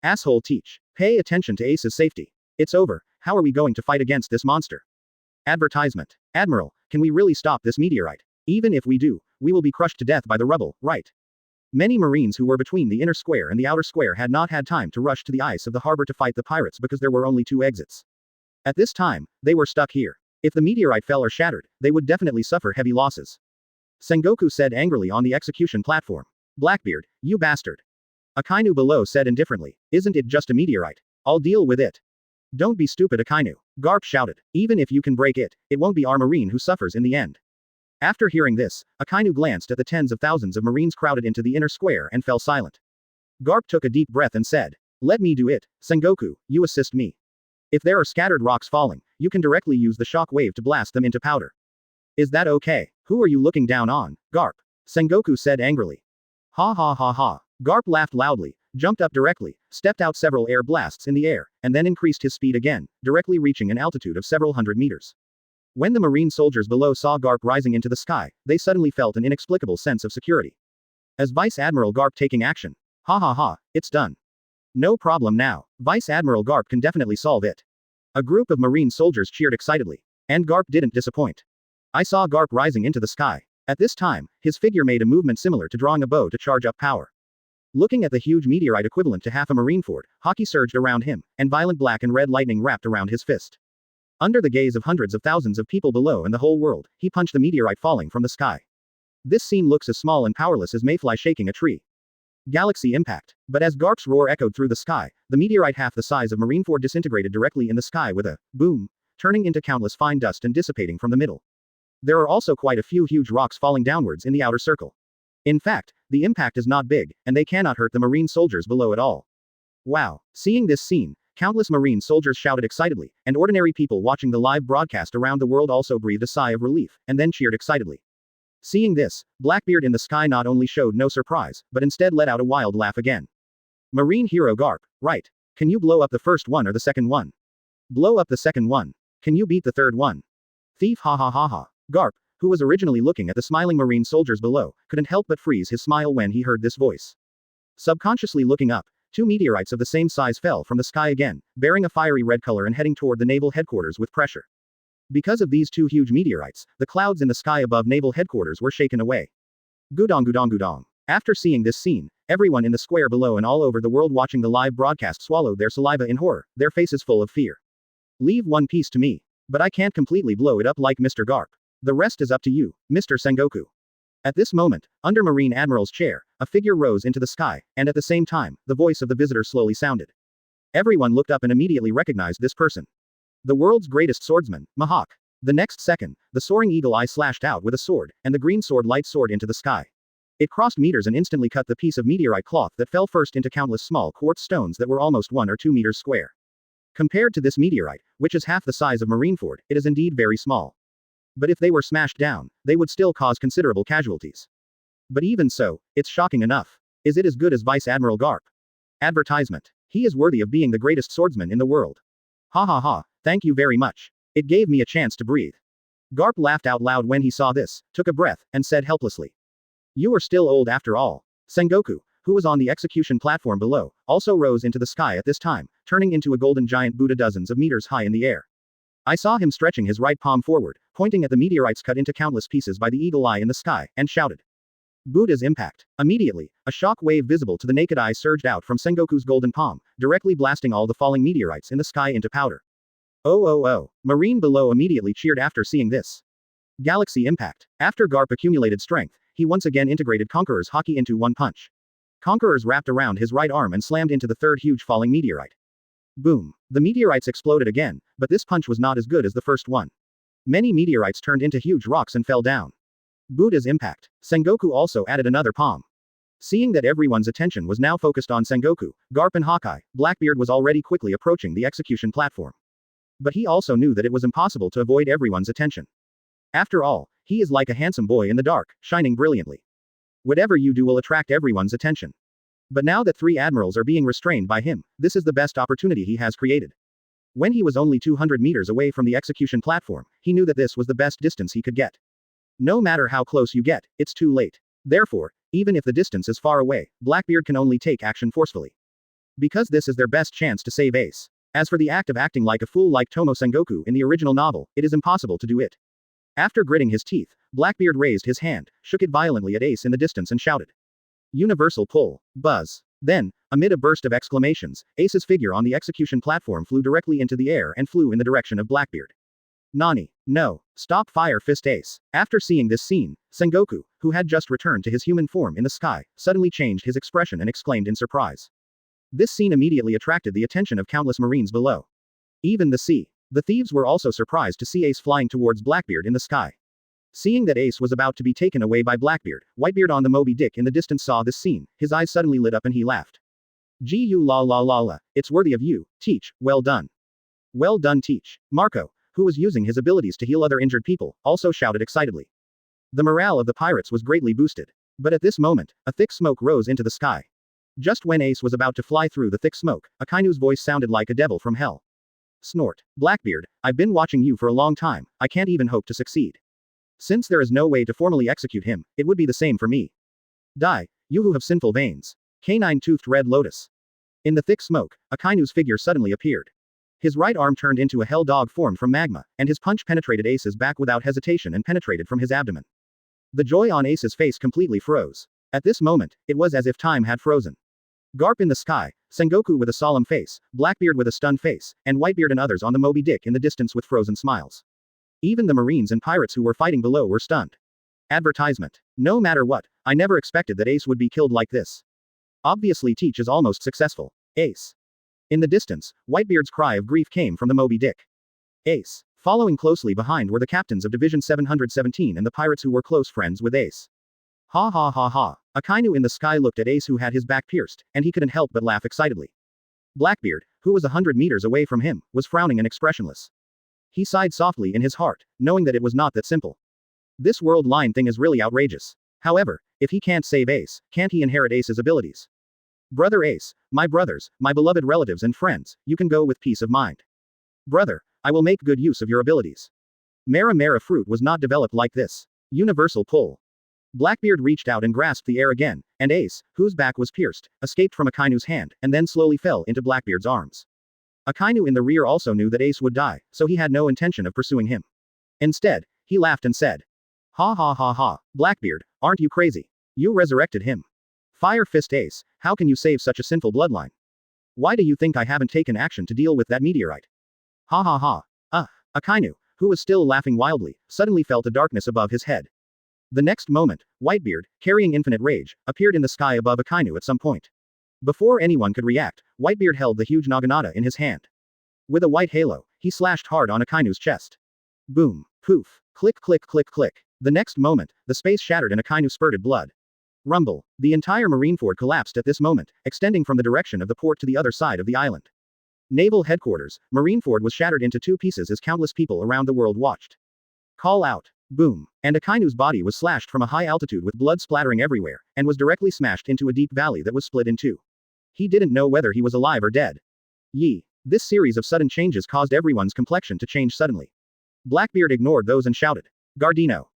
Asshole Teach, pay attention to Ace's safety. It's over, how are we going to fight against this monster? Advertisement. Admiral, can we really stop this meteorite? Even if we do, we will be crushed to death by the rubble, right? Many Marines who were between the inner square and the outer square had not had time to rush to the ice of the harbor to fight the pirates because there were only 2 exits. At this time, they were stuck here. If the meteorite fell or shattered, they would definitely suffer heavy losses. Sengoku said angrily on the execution platform. Blackbeard, you bastard. Akainu below said indifferently, isn't it just a meteorite? I'll deal with it. Don't be stupid Akainu. Garp shouted, even if you can break it, it won't be our Marine who suffers in the end. After hearing this, Akainu glanced at the tens of thousands of Marines crowded into the inner square and fell silent. Garp took a deep breath and said, let me do it, Sengoku, you assist me. If there are scattered rocks falling, you can directly use the shock wave to blast them into powder. Is that okay? Who are you looking down on, Garp? Sengoku said angrily. Ha ha ha ha. Garp laughed loudly, jumped up directly, stepped out several air blasts in the air, and then increased his speed again, directly reaching an altitude of several hundred meters. When the Marine soldiers below saw Garp rising into the sky, they suddenly felt an inexplicable sense of security. As Vice Admiral Garp taking action. Ha ha ha, it's done. No problem now. Vice Admiral Garp can definitely solve it. A group of Marine soldiers cheered excitedly. And Garp didn't disappoint. I saw Garp rising into the sky. At this time, his figure made a movement similar to drawing a bow to charge up power. Looking at the huge meteorite equivalent to half a Marineford, haki surged around him, and violent black and red lightning wrapped around his fist. Under the gaze of hundreds of thousands of people below and the whole world, he punched the meteorite falling from the sky. This scene looks as small and powerless as mayfly shaking a tree. Galaxy impact. But as Garp's roar echoed through the sky, the meteorite half the size of Marineford disintegrated directly in the sky with a boom, turning into countless fine dust and dissipating from the middle. There are also quite a few huge rocks falling downwards in the outer circle. In fact, the impact is not big, and they cannot hurt the marine soldiers below at all. Wow! Seeing this scene, countless marine soldiers shouted excitedly, and ordinary people watching the live broadcast around the world also breathed a sigh of relief, and then cheered excitedly. Seeing this, Blackbeard in the sky not only showed no surprise, but instead let out a wild laugh again. Marine hero Garp, right. Can you blow up the first one or the second one? Blow up the second one. Can you beat the third one? Thief ha ha ha ha. Garp, who was originally looking at the smiling marine soldiers below, couldn't help but freeze his smile when he heard this voice. Subconsciously looking up, two meteorites of the same size fell from the sky again, bearing a fiery red color and heading toward the naval headquarters with pressure. Because of these two huge meteorites, the clouds in the sky above naval headquarters were shaken away. Gudong gudong gudong. After seeing this scene, everyone in the square below and all over the world watching the live broadcast swallowed their saliva in horror, their faces full of fear. Leave one piece to me. But I can't completely blow it up like Mr. Garp. The rest is up to you, Mr. Sengoku. At this moment, under Marine Admiral's chair, a figure rose into the sky, and at the same time, the voice of the visitor slowly sounded. Everyone looked up and immediately recognized this person. The world's greatest swordsman, hahah. The next second, the soaring eagle eye slashed out with a sword, and the green sword light soared into the sky. It crossed meters and instantly cut the piece of meteorite cloth that fell first into countless small quartz stones that were almost 1 or 2 meters square. Compared to this meteorite, which is half the size of Marineford, it is indeed very small. But if they were smashed down, they would still cause considerable casualties. But even so, it's shocking enough. Is it as good as Vice Admiral Garp? Advertisement. He is worthy of being the greatest swordsman in the world. Ha ha ha, thank you very much. It gave me a chance to breathe. Garp laughed out loud when he saw this, took a breath, and said helplessly. You are still old after all. Sengoku, who was on the execution platform below, also rose into the sky at this time, turning into a golden giant Buddha dozens of meters high in the air. I saw him stretching his right palm forward, pointing at the meteorites cut into countless pieces by the eagle eye in the sky, and shouted. Buddha's impact. Immediately, a shock wave visible to the naked eye surged out from Sengoku's golden palm, directly blasting all the falling meteorites in the sky into powder. Oh. Marine below immediately cheered after seeing this. Galaxy impact. After Garp accumulated strength, he once again integrated Conqueror's haki into one punch. Conqueror's wrapped around his right arm and slammed into the third huge falling meteorite. Boom. The meteorites exploded again, but this punch was not as good as the first one. Many meteorites turned into huge rocks and fell down. Buddha's impact. Sengoku also added another palm. Seeing that everyone's attention was now focused on Sengoku, Garp and Hawkeye, Blackbeard was already quickly approaching the execution platform. But he also knew that it was impossible to avoid everyone's attention. After all, he is like a handsome boy in the dark, shining brilliantly. Whatever you do will attract everyone's attention. But now that 3 admirals are being restrained by him, this is the best opportunity he has created. When he was only 200 meters away from the execution platform, he knew that this was the best distance he could get. No matter how close you get, it's too late. Therefore, even if the distance is far away, Blackbeard can only take action forcefully. Because this is their best chance to save Ace. As for the act of acting like a fool like Tomo Sengoku in the original novel, it is impossible to do it. After gritting his teeth, Blackbeard raised his hand, shook it violently at Ace in the distance and shouted. Universal pull. Buzz. Then, amid a burst of exclamations, Ace's figure on the execution platform flew directly into the air and flew in the direction of Blackbeard. Nani. No. Stop fire fist Ace. After seeing this scene, Sengoku, who had just returned to his human form in the sky, suddenly changed his expression and exclaimed in surprise. This scene immediately attracted the attention of countless marines below. Even the sea. The thieves were also surprised to see Ace flying towards Blackbeard in the sky. Seeing that Ace was about to be taken away by Blackbeard, Whitebeard on the Moby Dick in the distance saw this scene, his eyes suddenly lit up and he laughed. Gu la la la la, it's worthy of you, Teach, well done. Well done Teach. Marco, who was using his abilities to heal other injured people, also shouted excitedly. The morale of the pirates was greatly boosted. But at this moment, a thick smoke rose into the sky. Just when Ace was about to fly through the thick smoke, Akainu's voice sounded like a devil from hell. Snort. Blackbeard, I've been watching you for a long time, I can't even hope to succeed. Since there is no way to formally execute him, it would be the same for me. Die, you who have sinful veins. Canine-toothed red lotus. In the thick smoke, Akainu's figure suddenly appeared. His right arm turned into a hell dog formed from magma, and his punch penetrated Ace's back without hesitation and penetrated from his abdomen. The joy on Ace's face completely froze. At this moment, it was as if time had frozen. Garp in the sky, Sengoku with a solemn face, Blackbeard with a stunned face, and Whitebeard and others on the Moby Dick in the distance with frozen smiles. Even the marines and pirates who were fighting below were stunned. Advertisement. No matter what, I never expected that Ace would be killed like this. Obviously Teach is almost successful. Ace. In the distance, Whitebeard's cry of grief came from the Moby Dick. Ace. Following closely behind were the captains of Division 717 and the pirates who were close friends with Ace. Ha ha ha ha. Akainu in the sky looked at Ace who had his back pierced, and he couldn't help but laugh excitedly. Blackbeard, who was 100 meters away from him, was frowning and expressionless. He sighed softly in his heart, knowing that it was not that simple. This world line thing is really outrageous. However, if he can't save Ace, can't he inherit Ace's abilities? Brother Ace, my brothers, my beloved relatives and friends, you can go with peace of mind. Brother, I will make good use of your abilities. Mara Mara fruit was not developed like this. Universal pull. Blackbeard reached out and grasped the air again, and Ace, whose back was pierced, escaped from Akainu's hand, and then slowly fell into Blackbeard's arms. Akainu in the rear also knew that Ace would die, so he had no intention of pursuing him. Instead, he laughed and said, "Ha ha ha ha, Blackbeard, aren't you crazy? You resurrected him. Fire Fist Ace, how can you save such a sinful bloodline? Why do you think I haven't taken action to deal with that meteorite?" Ha ha ha. Akainu, who was still laughing wildly, suddenly felt a darkness above his head. The next moment, Whitebeard, carrying infinite rage, appeared in the sky above Akainu at some point. Before anyone could react, Whitebeard held the huge naginata in his hand. With a white halo, he slashed hard on Akainu's chest. Boom, poof, click click click click. The next moment, the space shattered and Akainu spurted blood. Rumble. The entire Marineford collapsed at this moment, extending from the direction of the port to the other side of the island. Naval headquarters, Marineford was shattered into two pieces as countless people around the world watched. Call out. Boom. And Akainu's body was slashed from a high altitude with blood splattering everywhere, and was directly smashed into a deep valley that was split in two. He didn't know whether he was alive or dead. Yee. This series of sudden changes caused everyone's complexion to change suddenly. Blackbeard ignored those and shouted, "Gardino!"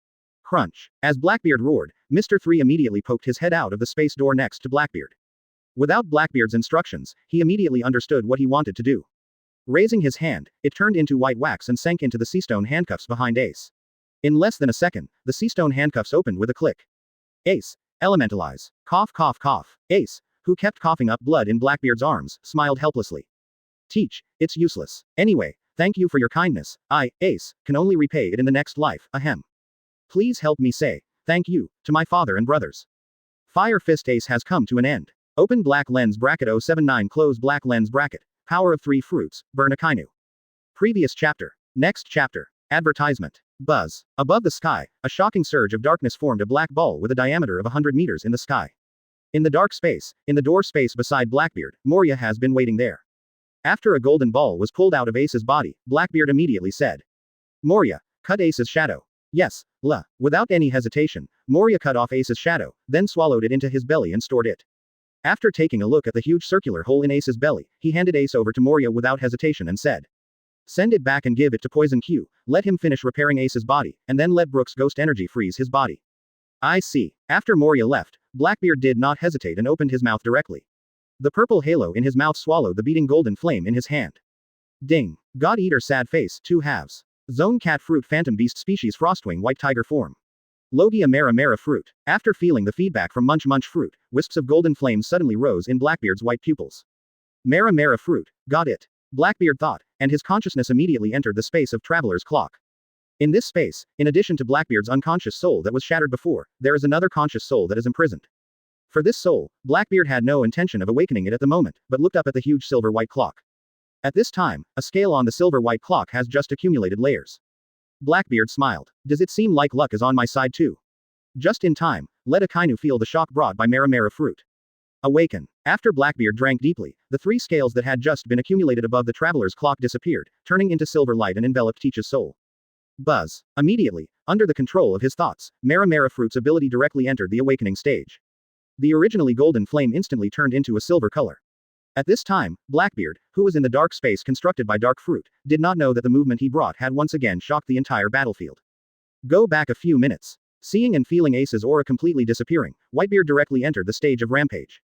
Crunch. As Blackbeard roared, Mr. 3 immediately poked his head out of the space door next to Blackbeard. Without Blackbeard's instructions, he immediately understood what he wanted to do. Raising his hand, it turned into white wax and sank into the seastone handcuffs behind Ace. In less than a second, the seastone handcuffs opened with a click. Ace. Elementalize. Cough cough cough. Ace, who kept coughing up blood in Blackbeard's arms, smiled helplessly. Teach, it's useless. Anyway, thank you for your kindness. I, Ace, can only repay it in the next life, ahem. Please help me say, thank you, to my father and brothers. Fire Fist Ace has come to an end. Open black lens bracket 079 close black lens bracket. Power of 3 fruits, burn Akainu. Previous chapter. Next chapter. Advertisement. Buzz. Above the sky, a shocking surge of darkness formed a black ball with a diameter of 100 meters in the sky. In the dark space, in the door space beside Blackbeard, Moria has been waiting there. After a golden ball was pulled out of Ace's body, Blackbeard immediately said, "Moria, cut Ace's shadow." Yes, la. Without any hesitation, Moria cut off Ace's shadow, then swallowed it into his belly and stored it. After taking a look at the huge circular hole in Ace's belly, he handed Ace over to Moria without hesitation and said, "Send it back and give it to Poison Q, let him finish repairing Ace's body, and then let Brooks' ghost energy freeze his body." I see. After Moria left, Blackbeard did not hesitate and opened his mouth directly. The purple halo in his mouth swallowed the beating golden flame in his hand. Ding. God Eater Sad Face 2 halves. Zone Cat Fruit Phantom Beast Species Frostwing White Tiger Form. Logia Mara Mara Fruit. After feeling the feedback from Munch Munch Fruit, wisps of golden flames suddenly rose in Blackbeard's white pupils. Mara Mara Fruit. Got it. Blackbeard thought, and his consciousness immediately entered the space of Traveler's Clock. In this space, in addition to Blackbeard's unconscious soul that was shattered before, there is another conscious soul that is imprisoned. For this soul, Blackbeard had no intention of awakening it at the moment, but looked up at the huge silver white clock. At this time, a scale on the silver white clock has just accumulated layers. Blackbeard smiled. Does it seem like luck is on my side too? Just in time, let Akainu feel the shock brought by Mara Mara Fruit. Awaken. After Blackbeard drank deeply, the 3 scales that had just been accumulated above the Traveler's Clock disappeared, turning into silver light and enveloped Teach's soul. Buzz. Immediately, under the control of his thoughts, Mara Mara Fruit's ability directly entered the awakening stage. The originally golden flame instantly turned into a silver color. At this time, Blackbeard, who was in the dark space constructed by Dark Fruit, did not know that the movement he brought had once again shocked the entire battlefield. Go back a few minutes. Seeing and feeling Ace's aura completely disappearing, Whitebeard directly entered the stage of Rampage.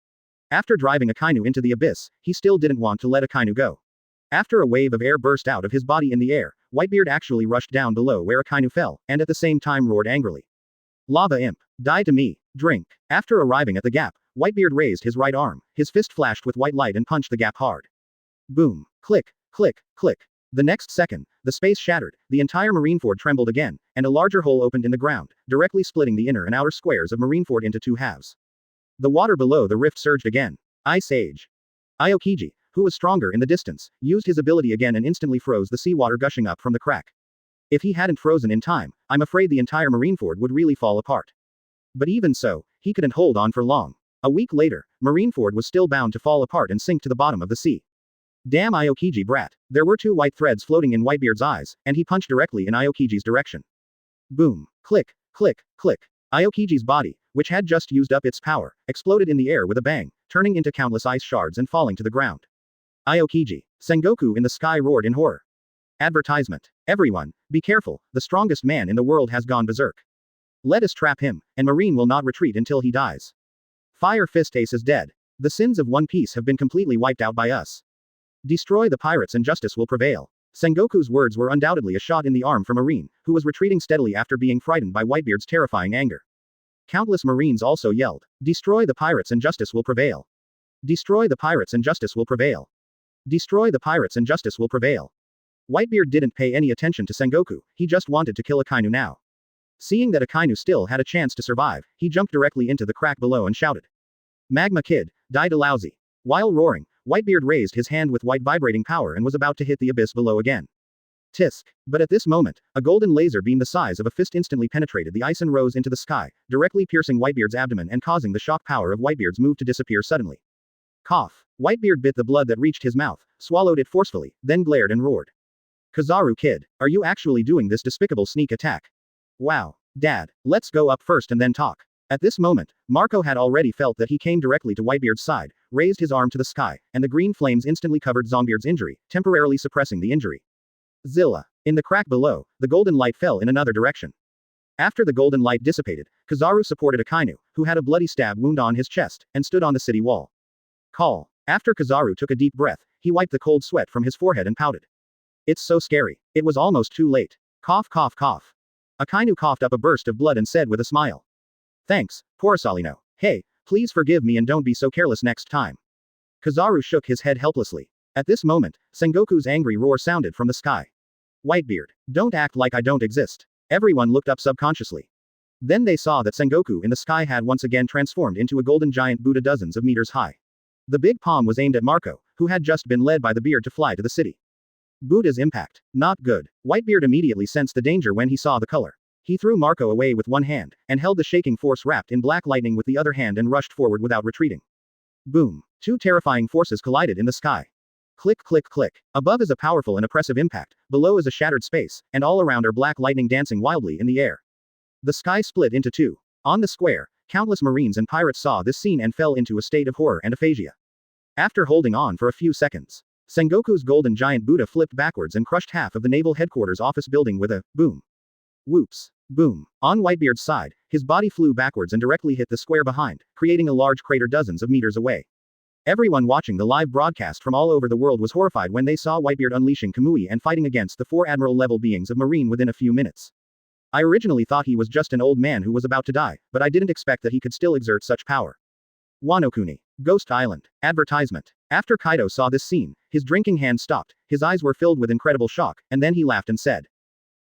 After driving Akainu into the abyss, he still didn't want to let Akainu go. After a wave of air burst out of his body in the air, Whitebeard actually rushed down below where Akainu fell, and at the same time roared angrily. Lava Imp. Die to me. Drink. After arriving at the gap, Whitebeard raised his right arm, his fist flashed with white light and punched the gap hard. Boom. Click, click, click. The next second, the space shattered, the entire Marineford trembled again, and a larger hole opened in the ground, directly splitting the inner and outer squares of Marineford into 2 halves. The water below the rift surged again. Ice Age. Aokiji, who was stronger in the distance, used his ability again and instantly froze the seawater gushing up from the crack. If he hadn't frozen in time, I'm afraid the entire Marineford would really fall apart. But even so, he couldn't hold on for long. A week later, Marineford was still bound to fall apart and sink to the bottom of the sea. Damn Aokiji brat. There were 2 white threads floating in Whitebeard's eyes, and he punched directly in Aokiji's direction. Boom. Click, click, click. Aokiji's body, which had just used up its power, exploded in the air with a bang, turning into countless ice shards and falling to the ground. Aokiji. Sengoku in the sky roared in horror. Advertisement. Everyone, be careful, the strongest man in the world has gone berserk. Let us trap him, and Marine will not retreat until he dies. Fire Fist Ace is dead. The sins of One Piece have been completely wiped out by us. Destroy the pirates and justice will prevail. Sengoku's words were undoubtedly a shot in the arm for Marine, who was retreating steadily after being frightened by Whitebeard's terrifying anger. Countless Marines also yelled, "Destroy the pirates and justice will prevail. Destroy the pirates and justice will prevail. Destroy the pirates and justice will prevail." Whitebeard didn't pay any attention to Sengoku, he just wanted to kill Akainu now. Seeing that Akainu still had a chance to survive, he jumped directly into the crack below and shouted, "Magma Kid, die to Laozi." While roaring, Whitebeard raised his hand with white vibrating power and was about to hit the abyss below again. Tisk. But at this moment, a golden laser beam the size of a fist instantly penetrated the ice and rose into the sky, directly piercing Whitebeard's abdomen and causing the shock power of Whitebeard's move to disappear suddenly. Cough. Whitebeard bit the blood that reached his mouth, swallowed it forcefully, then glared and roared. "Kizaru kid, are you actually doing this despicable sneak attack? Wow. Dad, let's go up first and then talk." At this moment, Marco had already felt that he came directly to Whitebeard's side, raised his arm to the sky, and the green flames instantly covered Zongbeard's injury, temporarily suppressing the injury. Zilla. In the crack below, the golden light fell in another direction. After the golden light dissipated, Kizaru supported Akainu, who had a bloody stab wound on his chest, and stood on the city wall. Call. After Kizaru took a deep breath, he wiped the cold sweat from his forehead and pouted. "It's so scary. It was almost too late." Cough cough cough. Akainu coughed up a burst of blood and said with a smile. "Thanks, Porosalino. Hey, please forgive me and don't be so careless next time." Kizaru shook his head helplessly. At this moment, Sengoku's angry roar sounded from the sky. "Whitebeard, don't act like I don't exist." Everyone looked up subconsciously. Then they saw that Sengoku in the sky had once again transformed into a golden giant Buddha dozens of meters high. The big palm was aimed at Marco, who had just been led by the beard to fly to the city. Buddha's impact. Not good. Whitebeard immediately sensed the danger when he saw the color. He threw Marco away with one hand, and held the shaking force wrapped in black lightning with the other hand and rushed forward without retreating. Boom. 2 terrifying forces collided in the sky. Click click click. Above is a powerful and oppressive impact, below is a shattered space, and all around are black lightning dancing wildly in the air. The sky split into 2. On the square, countless Marines and pirates saw this scene and fell into a state of horror and aphasia. After holding on for a few seconds, Sengoku's golden giant Buddha flipped backwards and crushed half of the naval headquarters office building with a boom. Whoops. Boom. On Whitebeard's side, his body flew backwards and directly hit the square behind, creating a large crater dozens of meters away. Everyone watching the live broadcast from all over the world was horrified when they saw Whitebeard unleashing Kamui and fighting against the 4 admiral-level beings of Marine within a few minutes. I originally thought he was just an old man who was about to die, but I didn't expect that he could still exert such power. Wano-kuni. Ghost Island. Advertisement. After Kaido saw this scene, his drinking hand stopped, his eyes were filled with incredible shock, and then he laughed and said,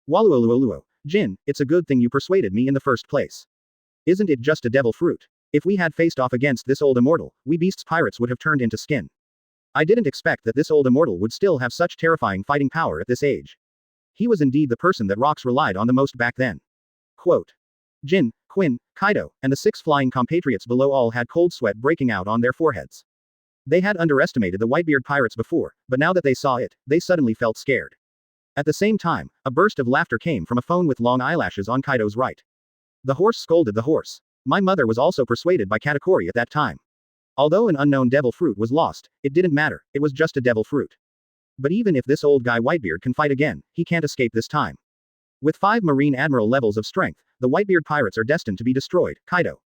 "Waluoluoluo, Jin, it's a good thing you persuaded me in the first place. Isn't it just a devil fruit? If we had faced off against this old immortal, we beasts pirates would have turned into skin. I didn't expect that this old immortal would still have such terrifying fighting power at this age. He was indeed the person that rocks relied on the most back then." Quote. Jin, Quinn, Kaido, and the 6 flying compatriots below all had cold sweat breaking out on their foreheads. They had underestimated the Whitebeard pirates before, but now that they saw it, they suddenly felt scared. At the same time, a burst of laughter came from a phone with long eyelashes on Kaido's right. The horse scolded the horse. My mother was also persuaded by Katakuri at that time. Although an unknown devil fruit was lost, it didn't matter, it was just a devil fruit. But even if this old guy Whitebeard can fight again, he can't escape this time. With 5 Marine Admiral levels of strength, the Whitebeard pirates are destined to be destroyed, Kaido.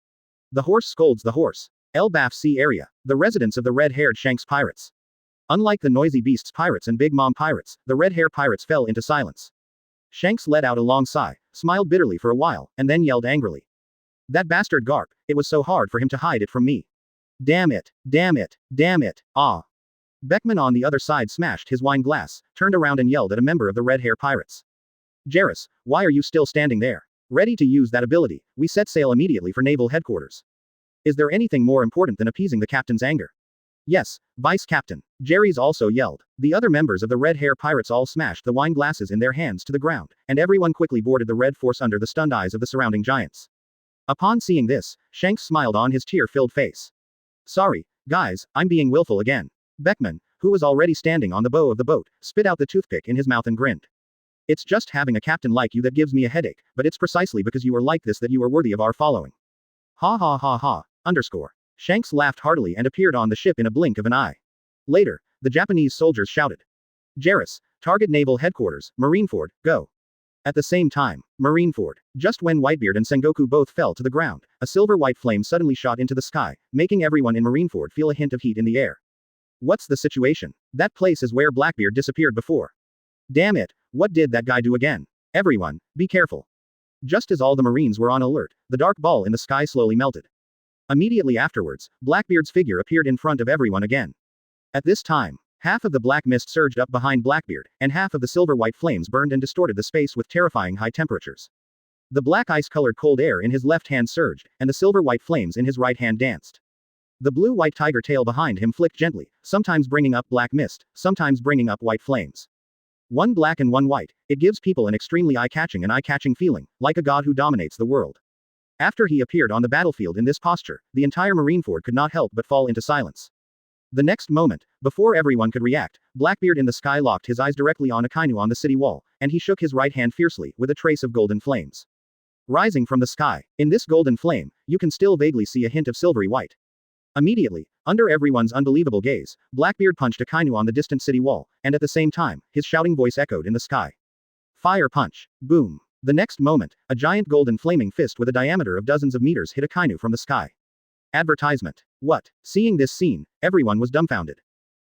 The horse scolds the horse. Elbaf Sea area, the residence of the red-haired Shanks pirates. Unlike the noisy beasts pirates and Big Mom pirates, the red-hair pirates fell into silence. Shanks let out a long sigh, smiled bitterly for a while, and then yelled angrily. That bastard Garp, it was so hard for him to hide it from me. Damn it, damn it, damn it, ah. Beckman on the other side smashed his wine glass, turned around and yelled at a member of the red-hair pirates. Jairus, why are you still standing there? Ready to use that ability, we set sail immediately for naval headquarters. Is there anything more important than appeasing the captain's anger? Yes, Vice Captain. Jerry's also yelled. The other members of the Red Hair Pirates all smashed the wine glasses in their hands to the ground, and everyone quickly boarded the Red Force under the stunned eyes of the surrounding giants. Upon seeing this, Shanks smiled on his tear-filled face. Sorry, guys, I'm being willful again. Beckman, who was already standing on the bow of the boat, spit out the toothpick in his mouth and grinned. It's just having a captain like you that gives me a headache, but it's precisely because you are like this that you are worthy of our following. Ha ha ha ha, underscore. Shanks laughed heartily and appeared on the ship in a blink of an eye. Later, the Japanese soldiers shouted. Jarrus, target naval headquarters, Marineford, go. At the same time, Marineford, just when Whitebeard and Sengoku both fell to the ground, a silver-white flame suddenly shot into the sky, making everyone in Marineford feel a hint of heat in the air. What's the situation? That place is where Blackbeard disappeared before. Damn it, what did that guy do again? Everyone, be careful. Just as all the Marines were on alert, the dark ball in the sky slowly melted. Immediately afterwards, Blackbeard's figure appeared in front of everyone again. At this time, half of the black mist surged up behind Blackbeard, and half of the silver-white flames burned and distorted the space with terrifying high temperatures. The black ice-colored cold air in his left hand surged, and the silver-white flames in his right hand danced. The blue-white tiger tail behind him flicked gently, sometimes bringing up black mist, sometimes bringing up white flames. One black and one white, it gives people an extremely eye-catching feeling, like a god who dominates the world. After he appeared on the battlefield in this posture, the entire Marineford could not help but fall into silence. The next moment, before everyone could react, Blackbeard in the sky locked his eyes directly on Akainu on the city wall, and he shook his right hand fiercely, with a trace of golden flames rising from the sky. In this golden flame, you can still vaguely see a hint of silvery white. Immediately, under everyone's unbelievable gaze, Blackbeard punched Akainu on the distant city wall, and at the same time, his shouting voice echoed in the sky. Fire punch. Boom. The next moment, a giant golden flaming fist with a diameter of dozens of meters hit Akainu from the sky. Advertisement. What? Seeing this scene, everyone was dumbfounded.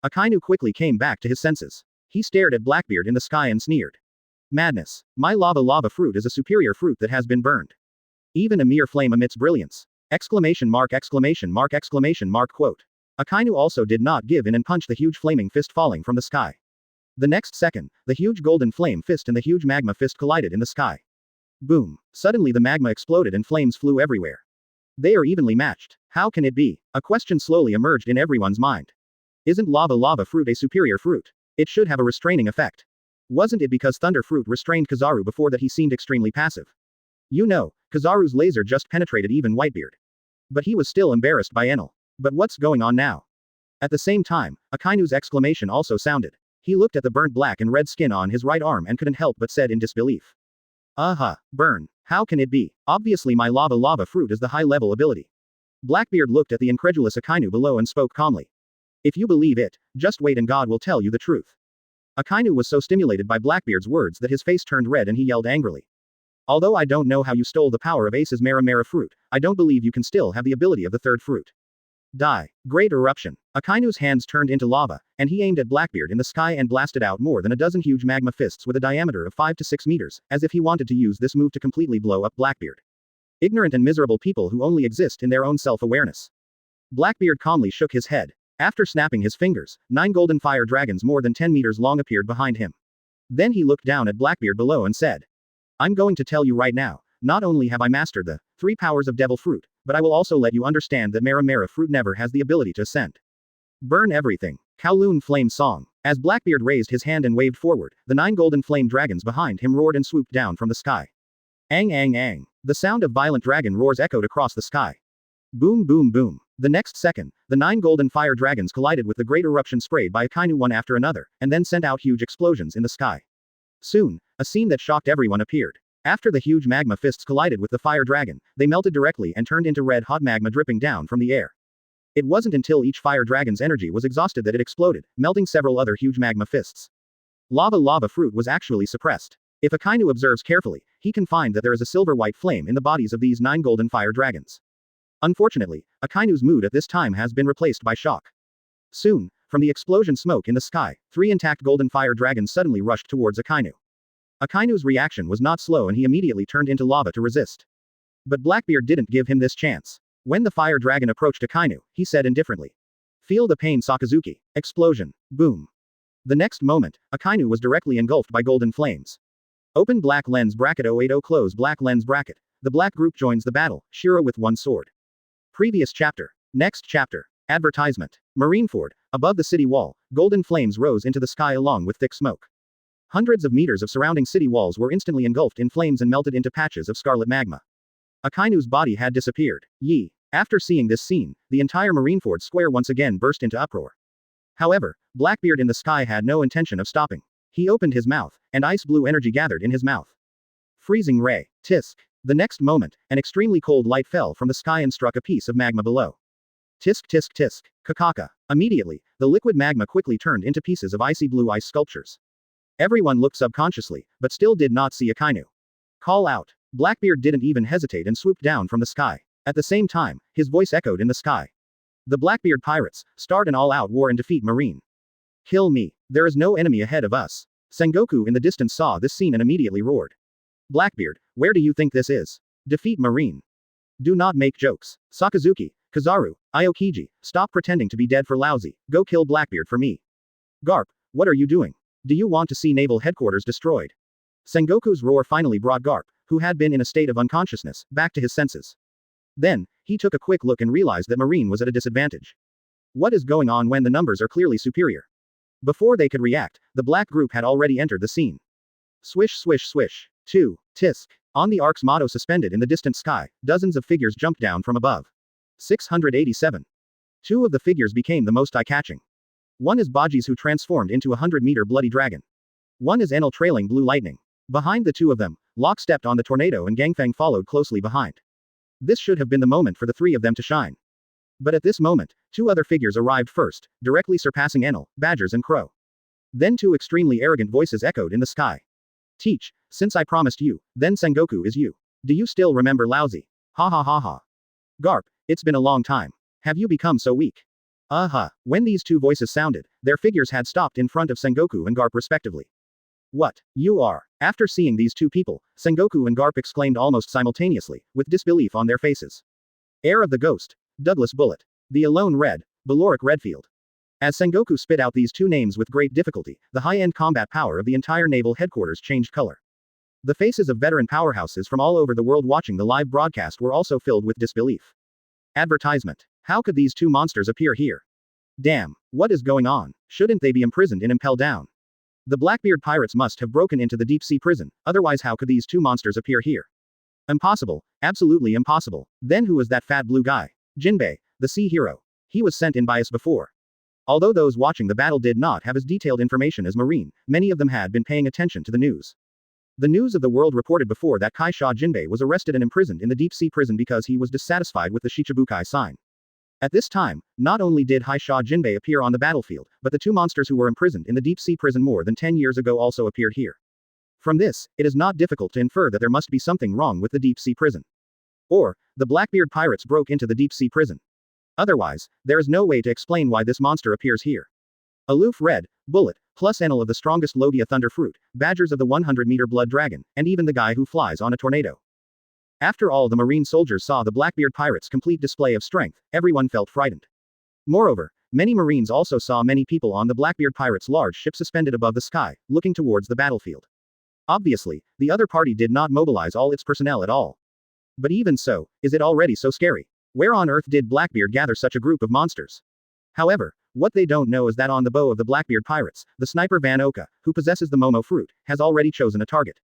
Akainu quickly came back to his senses. He stared at Blackbeard in the sky and sneered. Madness. My lava fruit is a superior fruit that has been burned. Even a mere flame emits brilliance. Exclamation mark quote. Akainu also did not give in and punched the huge flaming fist falling from the sky. The next second, the huge golden flame fist and the huge magma fist collided in the sky. Boom. Suddenly the magma exploded and flames flew everywhere. They are evenly matched. How can it be? A question slowly emerged in everyone's mind. Isn't lava fruit a superior fruit? It should have a restraining effect. Wasn't it because thunder fruit restrained Kizaru before that he seemed extremely passive? You know, Kizaru's laser just penetrated even Whitebeard. But he was still embarrassed by Enel. But what's going on now? At the same time, Akainu's exclamation also sounded. He looked at the burnt black and red skin on his right arm and couldn't help but said in disbelief. Burn. How can it be? Obviously my lava fruit is the high-level ability. Blackbeard looked at the incredulous Akainu below and spoke calmly. If you believe it, just wait and God will tell you the truth. Akainu was so stimulated by Blackbeard's words that his face turned red and he yelled angrily. Although I don't know how you stole the power of Ace's Mera fruit, I don't believe you can still have the ability of the third fruit. Die. Great eruption. Akainu's hands turned into lava, and he aimed at Blackbeard in the sky and blasted out more than a dozen huge magma fists with a diameter of 5 to 6 meters, as if he wanted to use this move to completely blow up Blackbeard. Ignorant and miserable people who only exist in their own self-awareness. Blackbeard calmly shook his head. After snapping his fingers, 9 golden fire dragons more than 10 meters long appeared behind him. Then he looked down at Blackbeard below and said, I'm going to tell you right now, not only have I mastered the 3 powers of devil fruit, but I will also let you understand that Mera fruit never has the ability to ascend. Burn everything. Kowloon Flame Song. As Blackbeard raised his hand and waved forward, the 9 golden flame dragons behind him roared and swooped down from the sky. Ang ang ang. The sound of violent dragon roars echoed across the sky. Boom boom boom. The next second, the 9 golden fire dragons collided with the great eruption sprayed by Akainu one after another, and then sent out huge explosions in the sky. Soon, a scene that shocked everyone appeared. After the huge magma fists collided with the fire dragon, they melted directly and turned into red-hot magma dripping down from the air. It wasn't until each fire dragon's energy was exhausted that it exploded, melting several other huge magma fists. Lava fruit was actually suppressed. If Akainu observes carefully, he can find that there is a silver-white flame in the bodies of these 9 golden fire dragons. Unfortunately, Akainu's mood at this time has been replaced by shock. Soon, from the explosion smoke in the sky, 3 intact golden fire dragons suddenly rushed towards Akainu. Akainu's reaction was not slow and he immediately turned into lava to resist. But Blackbeard didn't give him this chance. When the fire dragon approached Akainu, he said indifferently. Feel the pain, Sakazuki. Explosion. Boom. The next moment, Akainu was directly engulfed by golden flames. Open black lens bracket 080 close black lens bracket. The black group joins the battle, Shiro with 1 sword. Previous chapter. Next chapter. Advertisement. Marineford. Above the city wall, golden flames rose into the sky along with thick smoke. Hundreds of meters of surrounding city walls were instantly engulfed in flames and melted into patches of scarlet magma. Akainu's body had disappeared. Yi. After seeing this scene, the entire Marineford square once again burst into uproar. However, Blackbeard in the sky had no intention of stopping. He opened his mouth, and ice blue energy gathered in his mouth. Freezing ray. Tisk. The next moment, an extremely cold light fell from the sky and struck a piece of magma below. Tisk tisk tisk. Kakaka. Immediately, the liquid magma quickly turned into pieces of icy blue ice sculptures. Everyone looked subconsciously, but still did not see Akainu. Call out. Blackbeard didn't even hesitate and swooped down from the sky. At the same time, his voice echoed in the sky. The Blackbeard pirates start an all-out war and defeat Marine. Kill me. There is no enemy ahead of us. Sengoku in the distance saw this scene and immediately roared. Blackbeard, where do you think this is? Defeat Marine. Do not make jokes. Sakazuki, Kizaru, Aokiji, stop pretending to be dead for Laozi. Go kill Blackbeard for me. Garp, what are you doing? Do you want to see naval headquarters destroyed? Sengoku's roar finally brought Garp, who had been in a state of unconsciousness, back to his senses. Then, he took a quick look and realized that Marine was at a disadvantage. What is going on when the numbers are clearly superior? Before they could react, the black group had already entered the scene. Swish swish swish. 2. Tisk. On the ark's motto suspended in the distant sky, dozens of figures jumped down from above. 687. Two of the figures became the most eye-catching. One is Baji's, who transformed into a 100-meter bloody dragon. One is Enel trailing blue lightning. Behind the two of them, Locke stepped on the tornado and Gangfeng followed closely behind. This should have been the moment for the three of them to shine. But at this moment, two other figures arrived first, directly surpassing Enel, Badgers and Crow. Then two extremely arrogant voices echoed in the sky. Teach, since I promised you, then Sengoku is you. Do you still remember Laozi? Ha ha ha ha. Garp, it's been a long time. Have you become so weak? When these two voices sounded, their figures had stopped in front of Sengoku and Garp respectively. What? You are? After seeing these two people, Sengoku and Garp exclaimed almost simultaneously, with disbelief on their faces. Heir of the Ghost, Douglas Bullet. The Alone Red, Baloric Redfield. As Sengoku spit out these two names with great difficulty, the high-end combat power of the entire naval headquarters changed color. The faces of veteran powerhouses from all over the world watching the live broadcast were also filled with disbelief. Advertisement. How could these two monsters appear here? Damn, what is going on? Shouldn't they be imprisoned in Impel Down? The Blackbeard pirates must have broken into the deep-sea prison, otherwise how could these two monsters appear here? Impossible, absolutely impossible. Then who is that fat blue guy? Jinbei, the sea hero. He was sent in by us before. Although those watching the battle did not have as detailed information as Marine, many of them had been paying attention to the news. The news of the world reported before that Kaisha Jinbei was arrested and imprisoned in the deep-sea prison because he was dissatisfied with the Shichibukai sign. At this time, not only did Kaisha Jinbei appear on the battlefield, but the two monsters who were imprisoned in the deep-sea prison more than 10 years ago also appeared here. From this, it is not difficult to infer that there must be something wrong with the deep-sea prison. Or, the Blackbeard pirates broke into the deep-sea prison. Otherwise, there is no way to explain why this monster appears here. Aloof Red, Bullet, plus Enel of the strongest Logia Thunder Fruit, Badgers of the 100-meter Blood Dragon, and even the guy who flies on a tornado. After all the Marine soldiers saw the Blackbeard pirates' complete display of strength, everyone felt frightened. Moreover, many Marines also saw many people on the Blackbeard pirates' large ship suspended above the sky, looking towards the battlefield. Obviously, the other party did not mobilize all its personnel at all. But even so, is it already so scary? Where on earth did Blackbeard gather such a group of monsters? However, what they don't know is that on the bow of the Blackbeard pirates, the sniper Van Oka, who possesses the Momo fruit, has already chosen a target.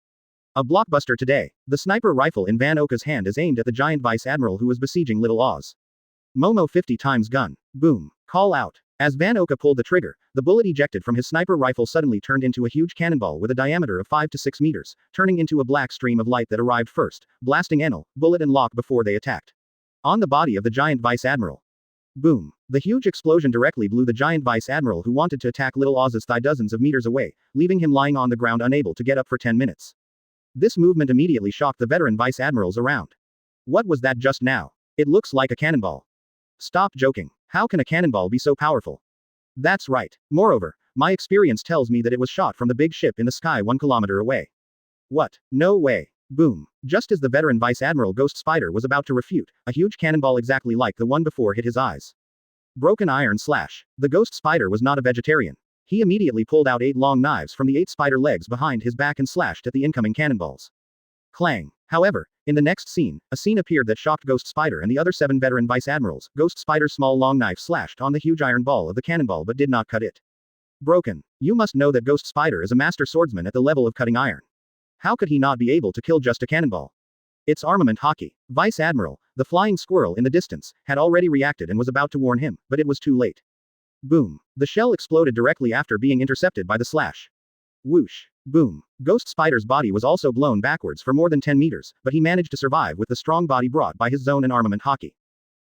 A blockbuster today, the sniper rifle in Van Oka's hand is aimed at the giant vice admiral who is besieging Little Oz. Momo 50 times gun. Boom. Call out. As Van Oka pulled the trigger, the bullet ejected from his sniper rifle suddenly turned into a huge cannonball with a diameter of 5 to 6 meters, turning into a black stream of light that arrived first, blasting Enel, Bullet and Locke before they attacked. On the body of the giant vice admiral. Boom. The huge explosion directly blew the giant vice admiral who wanted to attack Little Oz's thigh dozens of meters away, leaving him lying on the ground unable to get up for 10 minutes. This movement immediately shocked the veteran vice admirals around. What was that just now? It looks like a cannonball. Stop joking. How can a cannonball be so powerful? That's right. Moreover, my experience tells me that it was shot from the big ship in the sky 1 kilometer away. What? No way. Boom. Just as the veteran Vice Admiral Ghost Spider was about to refute, a huge cannonball exactly like the one before hit his eyes. Broken iron slash. The Ghost Spider was not a vegetarian. He immediately pulled out 8 long knives from the 8 spider legs behind his back and slashed at the incoming cannonballs. Clang. However, in the next scene, a scene appeared that shocked Ghost Spider and the other 7 veteran vice admirals. Ghost Spider's small long knife slashed on the huge iron ball of the cannonball but did not cut it. Broken. You must know that Ghost Spider is a master swordsman at the level of cutting iron. How could he not be able to kill just a cannonball? It's armament hockey. Vice Admiral, the flying squirrel in the distance, had already reacted and was about to warn him, but it was too late. Boom. The shell exploded directly after being intercepted by the slash. Whoosh. Boom. Ghost Spider's body was also blown backwards for more than 10 meters, but he managed to survive with the strong body brought by his zone and armament hockey.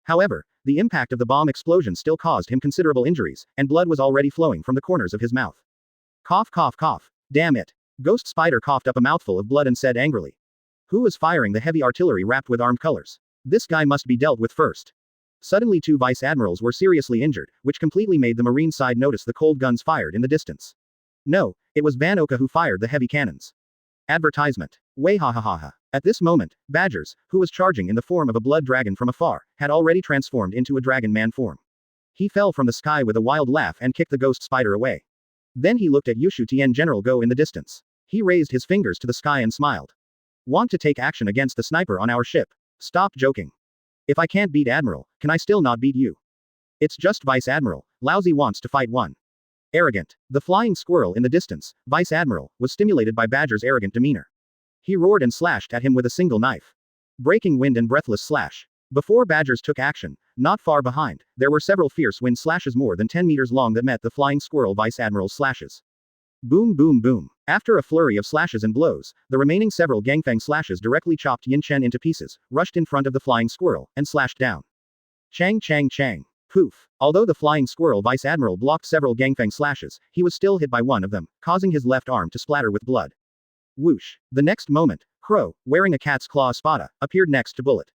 However, the impact of the bomb explosion still caused him considerable injuries, and blood was already flowing from the corners of his mouth. Cough cough cough. Damn it. Ghost Spider coughed up a mouthful of blood and said angrily. Who was firing the heavy artillery wrapped with armed colors? This guy must be dealt with first. Suddenly 2 vice admirals were seriously injured, which completely made the marine side notice the cold guns fired in the distance. No, it was Van Oka who fired the heavy cannons. Advertisement. Way hahah. At this moment, Badgers, who was charging in the form of a blood dragon from afar, had already transformed into a dragon man form. He fell from the sky with a wild laugh and kicked the Ghost Spider away. Then he looked at Yushu Tien General Go in the distance. He raised his fingers to the sky and smiled. Want to take action against the sniper on our ship? Stop joking. If I can't beat Admiral, can I still not beat you? It's just Vice Admiral. Laozi wants to fight one. Arrogant. The flying squirrel in the distance, Vice Admiral, was stimulated by Badger's arrogant demeanor. He roared and slashed at him with a single knife. Breaking wind and breathless slash. Before Badgers took action, not far behind, there were several fierce wind slashes more than 10 meters long that met the flying squirrel Vice Admiral's slashes. Boom boom boom. After a flurry of slashes and blows, the remaining several Gangfang slashes directly chopped Yin Chen into pieces, rushed in front of the flying squirrel, and slashed down. Chang chang chang. Poof. Although the flying squirrel Vice Admiral blocked several Gangfang slashes, he was still hit by one of them, causing his left arm to splatter with blood. Whoosh. The next moment, Crow, wearing a cat's claw espada, appeared next to Bullet.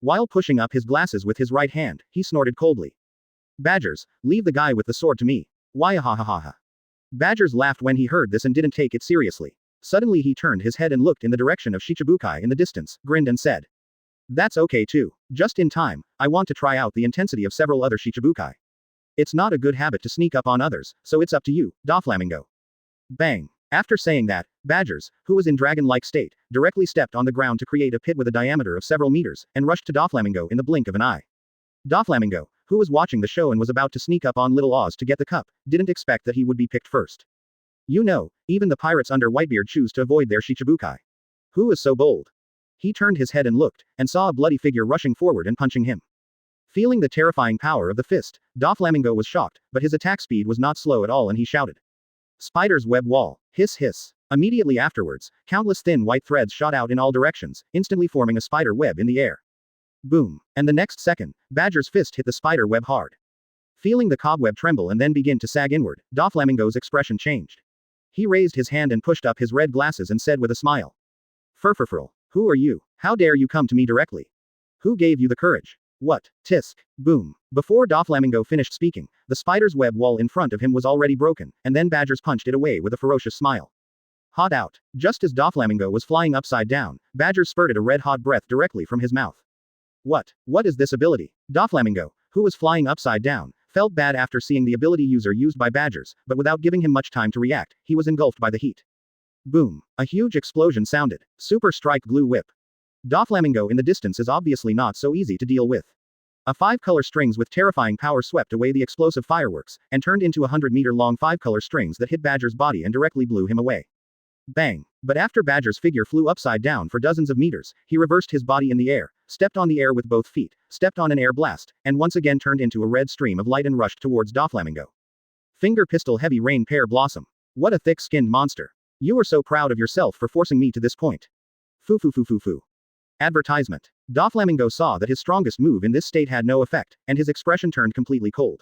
While pushing up his glasses with his right hand, he snorted coldly. Badgers, leave the guy with the sword to me. Why ha ha ha ha. Badgers laughed when he heard this and didn't take it seriously. Suddenly he turned his head and looked in the direction of Shichibukai in the distance, grinned and said. That's okay too. Just in time, I want to try out the intensity of several other Shichibukai. It's not a good habit to sneak up on others, so it's up to you, Doflamingo. Bang. After saying that, Badgers, who was in dragon-like state, directly stepped on the ground to create a pit with a diameter of several meters, and rushed to Doflamingo in the blink of an eye. Doflamingo, who was watching the show and was about to sneak up on Little Oz to get the cup, didn't expect that he would be picked first. You know, even the pirates under Whitebeard choose to avoid their Shichibukai. Who is so bold? He turned his head and looked, and saw a bloody figure rushing forward and punching him. Feeling the terrifying power of the fist, Doflamingo was shocked, but his attack speed was not slow at all and he shouted. Spider's web wall. Hiss hiss. Immediately afterwards, countless thin white threads shot out in all directions, instantly forming a spider web in the air. Boom. And the next second, Badger's fist hit the spider web hard. Feeling the cobweb tremble and then begin to sag inward, Doflamingo's expression changed. He raised his hand and pushed up his red glasses and said with a smile. Furfurfurl. Who are you? How dare you come to me directly? Who gave you the courage? What? Tisk. Boom. Before Doflamingo finished speaking, the spider's web wall in front of him was already broken, and then Badgers punched it away with a ferocious smile. Hot out. Just as Doflamingo was flying upside down, Badgers spurted a red-hot breath directly from his mouth. What is this ability? Doflamingo, who was flying upside down, felt bad after seeing the ability user used by Badgers, but without giving him much time to react, he was engulfed by the heat. Boom. A huge explosion sounded. Super Strike Glue Whip. Doflamingo in the distance is obviously not so easy to deal with. A 5-color strings with terrifying power swept away the explosive fireworks, and turned into 100-meter-long 5-color strings that hit Badger's body and directly blew him away. Bang. But after Badger's figure flew upside down for dozens of meters, he reversed his body in the air, stepped on the air with both feet, stepped on an air blast, and once again turned into a red stream of light and rushed towards Doflamingo. Finger Pistol Heavy Rain Pear Blossom. What a thick-skinned monster. You are so proud of yourself for forcing me to this point. Foo foo foo foo foo. Advertisement. Doflamingo saw that his strongest move in this state had no effect, and his expression turned completely cold.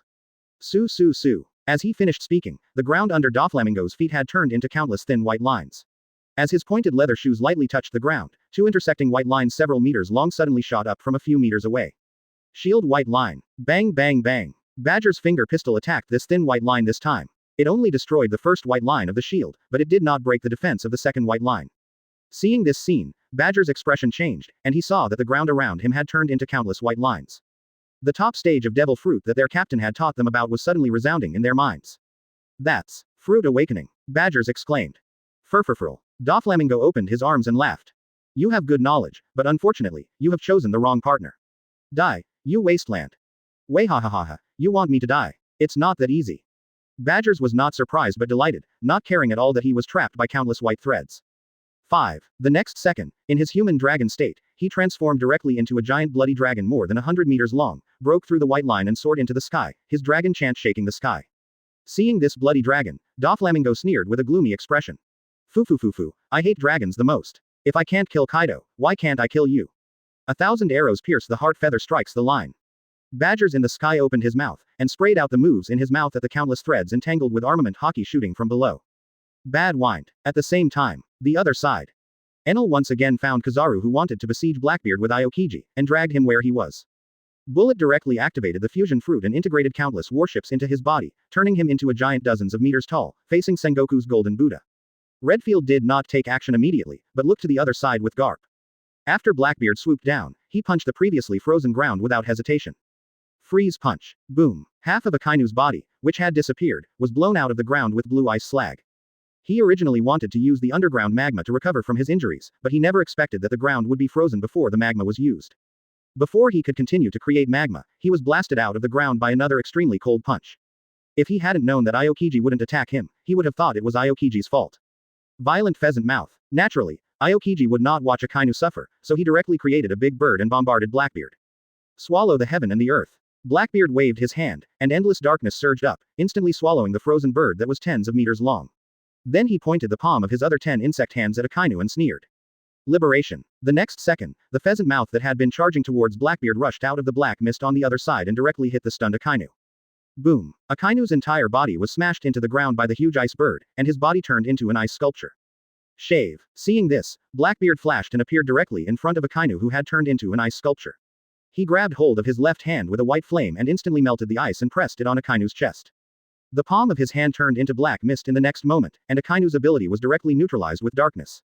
Sue sue sue. As he finished speaking, the ground under Doflamingo's feet had turned into countless thin white lines. As his pointed leather shoes lightly touched the ground, 2 intersecting white lines several meters long suddenly shot up from a few meters away. Shield white line. Bang bang bang. Badger's finger pistol attacked this thin white line this time. It only destroyed the first white line of the shield, but it did not break the defense of the second white line. Seeing this scene, Badger's expression changed, and he saw that the ground around him had turned into countless white lines. The top stage of devil fruit that their captain had taught them about was suddenly resounding in their minds. That's fruit awakening, Badgers exclaimed. Furfurfurl. Doflamingo opened his arms and laughed. You have good knowledge, but unfortunately, you have chosen the wrong partner. Die, you wasteland. Way ha ha ha ha, you want me to die. It's not that easy. Badgers was not surprised but delighted, not caring at all that he was trapped by countless white threads. 5. The next second, in his human dragon state, he transformed directly into a giant bloody dragon more than 100 meters long, broke through the white line and soared into the sky, his dragon chant shaking the sky. Seeing this bloody dragon, Doflamingo sneered with a gloomy expression. Foo foo foo foo, I hate dragons the most. If I can't kill Kaido, why can't I kill you? 1,000 arrows pierce the heart, feather strikes the line. Badgers in the sky opened his mouth, and sprayed out the moves in his mouth at the countless threads entangled with armament haki shooting from below. Bad whined. At the same time, the other side. Enel once again found Kizaru, who wanted to besiege Blackbeard with Aokiji, and dragged him where he was. Bullet directly activated the fusion fruit and integrated countless warships into his body, turning him into a giant dozens of meters tall, facing Sengoku's golden Buddha. Redfield did not take action immediately, but looked to the other side with Garp. After Blackbeard swooped down, he punched the previously frozen ground without hesitation. Freeze punch. Boom. Half of Akainu's body, which had disappeared, was blown out of the ground with blue ice slag. He originally wanted to use the underground magma to recover from his injuries, but he never expected that the ground would be frozen before the magma was used. Before he could continue to create magma, he was blasted out of the ground by another extremely cold punch. If he hadn't known that Aokiji wouldn't attack him, he would have thought it was Aokiji's fault. Violent pheasant mouth. Naturally, Aokiji would not watch Akainu suffer, so he directly created a big bird and bombarded Blackbeard. Swallow the heaven and the earth. Blackbeard waved his hand, and endless darkness surged up, instantly swallowing the frozen bird that was tens of meters long. Then he pointed the palm of his other 10 insect hands at Akainu and sneered. Liberation. The next second, the pheasant mouth that had been charging towards Blackbeard rushed out of the black mist on the other side and directly hit the stunned Akainu. Boom. Akainu's entire body was smashed into the ground by the huge ice bird, and his body turned into an ice sculpture. Shave. Seeing this, Blackbeard flashed and appeared directly in front of Akainu, who had turned into an ice sculpture. He grabbed hold of his left hand with a white flame and instantly melted the ice and pressed it on Akainu's chest. The palm of his hand turned into black mist in the next moment, and Akainu's ability was directly neutralized with darkness.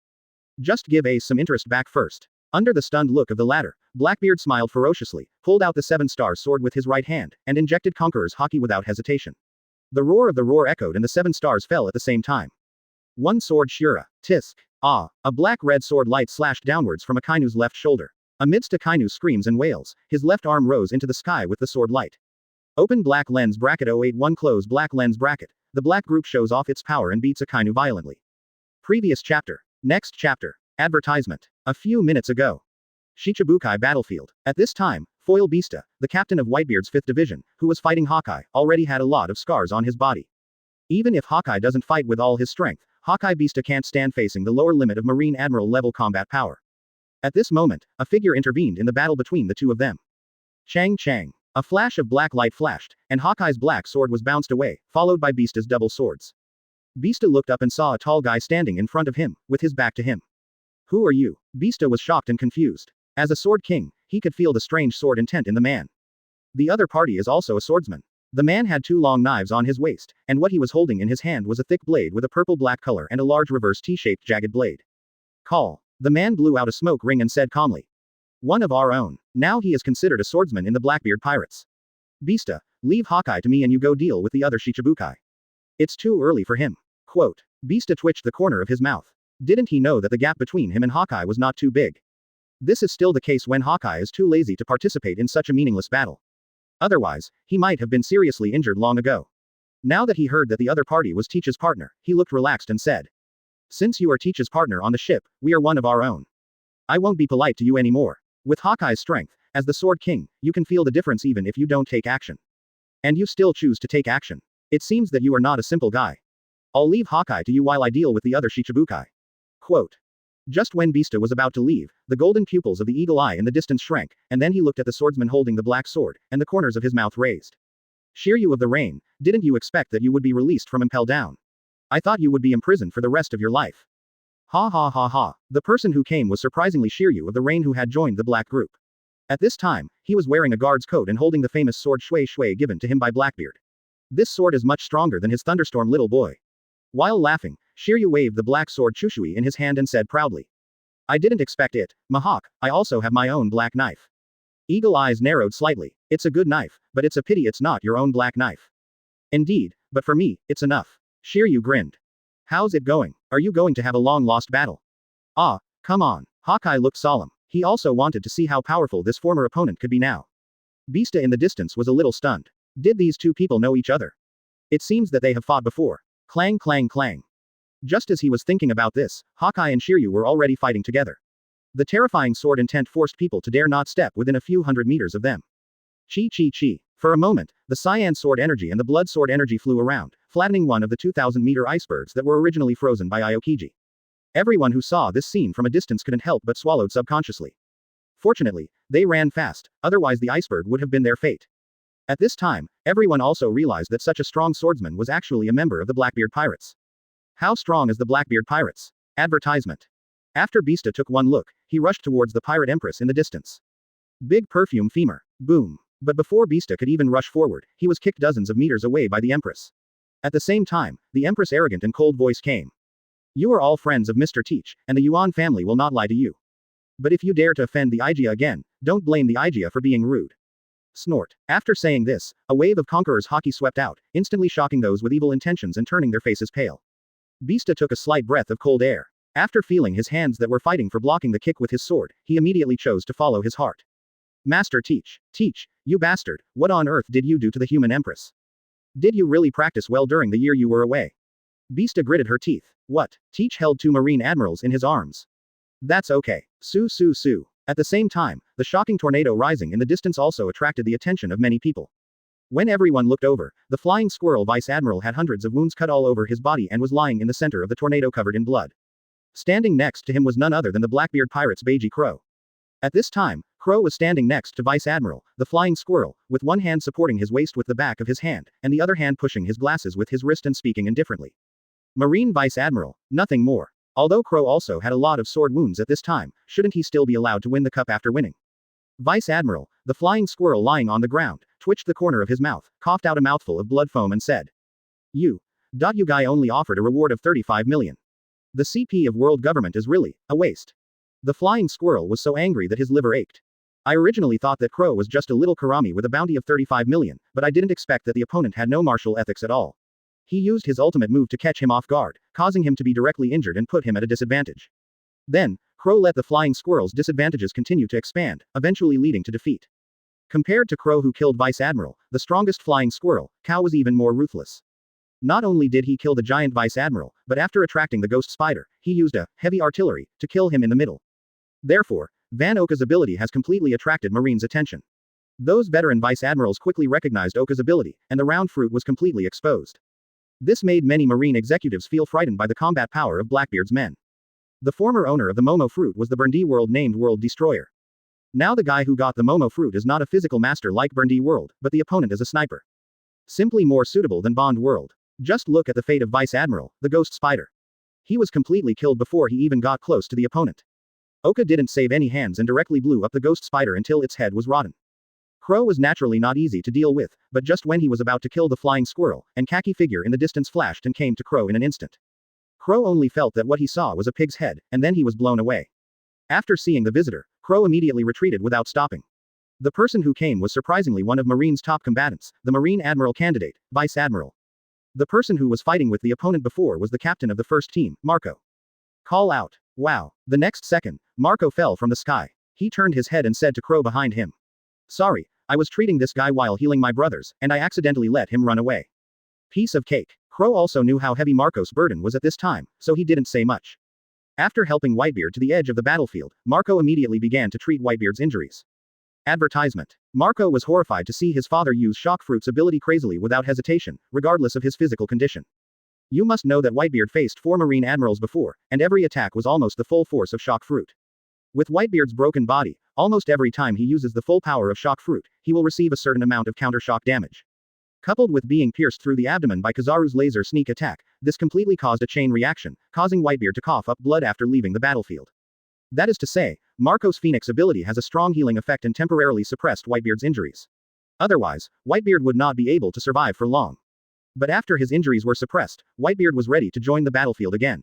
Just give Ace some interest back first. Under the stunned look of the latter, Blackbeard smiled ferociously, pulled out the 7-star sword with his right hand, and injected Conqueror's haki without hesitation. The roar of the roar echoed and the 7 stars fell at the same time. One sword Shura. Tisk. Ah. A black-red sword light slashed downwards from Akainu's left shoulder. Amidst Akainu's screams and wails, his left arm rose into the sky with the sword light. Open black lens bracket 081 close black lens bracket. The black group shows off its power and beats Akainu violently. Previous chapter. Next chapter. Advertisement. A few minutes ago. Shichibukai battlefield. At this time, Foil Beasta, the captain of Whitebeard's 5th division, who was fighting Hawkeye, already had a lot of scars on his body. Even if Hawkeye doesn't fight with all his strength, Hawkeye Beasta can't stand facing the lower limit of Marine Admiral level combat power. At this moment, a figure intervened in the battle between the two of them. Chang Chang. A flash of black light flashed, and Hawkeye's black sword was bounced away, followed by Beasta's double swords. Beasta looked up and saw a tall guy standing in front of him, with his back to him. Who are you? Beasta was shocked and confused. As a sword king, he could feel the strange sword intent in the man. The other party is also a swordsman. The man had 2 long knives on his waist, and what he was holding in his hand was a thick blade with a purple-black color and a large reverse T-shaped jagged blade. Call. The man blew out a smoke ring and said calmly. One of our own. Now he is considered a swordsman in the Blackbeard pirates. Beasta, leave Hawkeye to me and you go deal with the other Shichibukai. It's too early for him. Quote. Beasta twitched the corner of his mouth. Didn't he know that the gap between him and Hawkeye was not too big? This is still the case when Hawkeye is too lazy to participate in such a meaningless battle. Otherwise, he might have been seriously injured long ago. Now that he heard that the other party was Teach's partner, he looked relaxed and said. Since you are Teach's partner on the ship, we are one of our own. I won't be polite to you anymore. With Hawkeye's strength, as the Sword King, you can feel the difference even if you don't take action. And you still choose to take action. It seems that you are not a simple guy. I'll leave Hawkeye to you while I deal with the other Shichibukai. Quote. Just when Beasta was about to leave, the golden pupils of the eagle eye in the distance shrank, and then he looked at the swordsman holding the black sword, and the corners of his mouth raised. Shiryu of the Rain, didn't you expect that you would be released from Impel Down? I thought you would be imprisoned for the rest of your life. Ha ha ha ha. The person who came was surprisingly Shiryu of the Rain, who had joined the black group. At this time, he was wearing a guard's coat and holding the famous sword Shui Shui given to him by Blackbeard. This sword is much stronger than his thunderstorm little boy. While laughing, Shiryu waved the black sword Chushui in his hand and said proudly. I didn't expect it, Mahawk, I also have my own black knife. Eagle eyes narrowed slightly. It's a good knife, but it's a pity it's not your own black knife. Indeed, but for me, it's enough. Shiryu grinned. How's it going? Are you going to have a long-lost battle? Ah, come on, Hawkeye looked solemn. He also wanted to see how powerful this former opponent could be now. Beasta in the distance was a little stunned. Did these two people know each other? It seems that they have fought before. Clang clang clang. Just as he was thinking about this, Hawkeye and Shiryu were already fighting together. The terrifying sword intent forced people to dare not step within a few hundred meters of them. Chi chi chi. For a moment, the cyan sword energy and the blood sword energy flew around, flattening one of the 2,000-meter icebergs that were originally frozen by Aokiji. Everyone who saw this scene from a distance couldn't help but swallowed subconsciously. Fortunately, they ran fast, otherwise the iceberg would have been their fate. At this time, everyone also realized that such a strong swordsman was actually a member of the Blackbeard pirates. How strong is the Blackbeard pirates? Advertisement. After Beasta took one look, he rushed towards the pirate empress in the distance. Big perfume femur. Boom. But before Beasta could even rush forward, he was kicked dozens of meters away by the empress. At the same time, the empress' arrogant and cold voice came. You are all friends of Mr. Teach, and the Yuan family will not lie to you. But if you dare to offend the Igia again, don't blame the Igia for being rude. Snort. After saying this, a wave of conquerors' haki swept out, instantly shocking those with evil intentions and turning their faces pale. Beasta took a slight breath of cold air. After feeling his hands that were fighting for blocking the kick with his sword, he immediately chose to follow his heart. Master Teach. Teach, you bastard, what on earth did you do to the human empress? Did you really practice well during the year you were away? Beasta gritted her teeth. What? Teach held two marine admirals in his arms. That's okay. Sue sue sue. At the same time, the shocking tornado rising in the distance also attracted the attention of many people. When everyone looked over, the flying squirrel vice admiral had hundreds of wounds cut all over his body and was lying in the center of the tornado covered in blood. Standing next to him was none other than the Blackbeard pirate's Beiji Crow. At this time, Crow was standing next to Vice Admiral, the flying squirrel, with one hand supporting his waist with the back of his hand, and the other hand pushing his glasses with his wrist and speaking indifferently. Marine Vice Admiral, nothing more. Although Crow also had a lot of sword wounds at this time, shouldn't he still be allowed to win the cup after winning? Vice Admiral, the flying squirrel lying on the ground, twitched the corner of his mouth, coughed out a mouthful of blood foam and said. You guy only offered a reward of 35 million. The CP of world government is really a waste. The flying squirrel was so angry that his liver ached. I originally thought that Crow was just a little karami with a bounty of 35 million, but I didn't expect that the opponent had no martial ethics at all. He used his ultimate move to catch him off guard, causing him to be directly injured and put him at a disadvantage. Then, Crow let the flying squirrel's disadvantages continue to expand, eventually leading to defeat. Compared to Crow who killed Vice Admiral, the strongest flying squirrel, Cow was even more ruthless. Not only did he kill the giant Vice Admiral, but after attracting the ghost spider, he used a heavy artillery to kill him in the middle. Therefore, Van Oka's ability has completely attracted Marine's attention. Those veteran Vice Admirals quickly recognized Oka's ability, and the round fruit was completely exposed. This made many Marine executives feel frightened by the combat power of Blackbeard's men. The former owner of the Momo fruit was the Burndy World named World Destroyer. Now the guy who got the Momo fruit is not a physical master like Burndy World, but the opponent is a sniper. Simply more suitable than Bond World. Just look at the fate of Vice Admiral, the Ghost Spider. He was completely killed before he even got close to the opponent. Oka didn't save any hands and directly blew up the Ghost Spider until its head was rotten. Crow was naturally not easy to deal with, but just when he was about to kill the flying squirrel, an khaki figure in the distance flashed and came to Crow in an instant. Crow only felt that what he saw was a pig's head, and then he was blown away. After seeing the visitor, Crow immediately retreated without stopping. The person who came was surprisingly one of Marine's top combatants, the Marine Admiral candidate, Vice Admiral. The person who was fighting with the opponent before was the captain of the first team, Marco. Call out. Wow. The next second, Marco fell from the sky. He turned his head and said to Crow behind him. Sorry, I was treating this guy while healing my brothers, and I accidentally let him run away. Piece of cake. Crow also knew how heavy Marco's burden was at this time, so he didn't say much. After helping Whitebeard to the edge of the battlefield, Marco immediately began to treat Whitebeard's injuries. Advertisement. Marco was horrified to see his father use Shock Fruit's ability crazily without hesitation, regardless of his physical condition. You must know that Whitebeard faced 4 Marine Admirals before, and every attack was almost the full force of Shock Fruit. With Whitebeard's broken body, almost every time he uses the full power of Shock Fruit, he will receive a certain amount of counter-shock damage. Coupled with being pierced through the abdomen by Kizaru's laser sneak attack, this completely caused a chain reaction, causing Whitebeard to cough up blood after leaving the battlefield. That is to say, Marco's Phoenix ability has a strong healing effect and temporarily suppressed Whitebeard's injuries. Otherwise, Whitebeard would not be able to survive for long. But after his injuries were suppressed, Whitebeard was ready to join the battlefield again.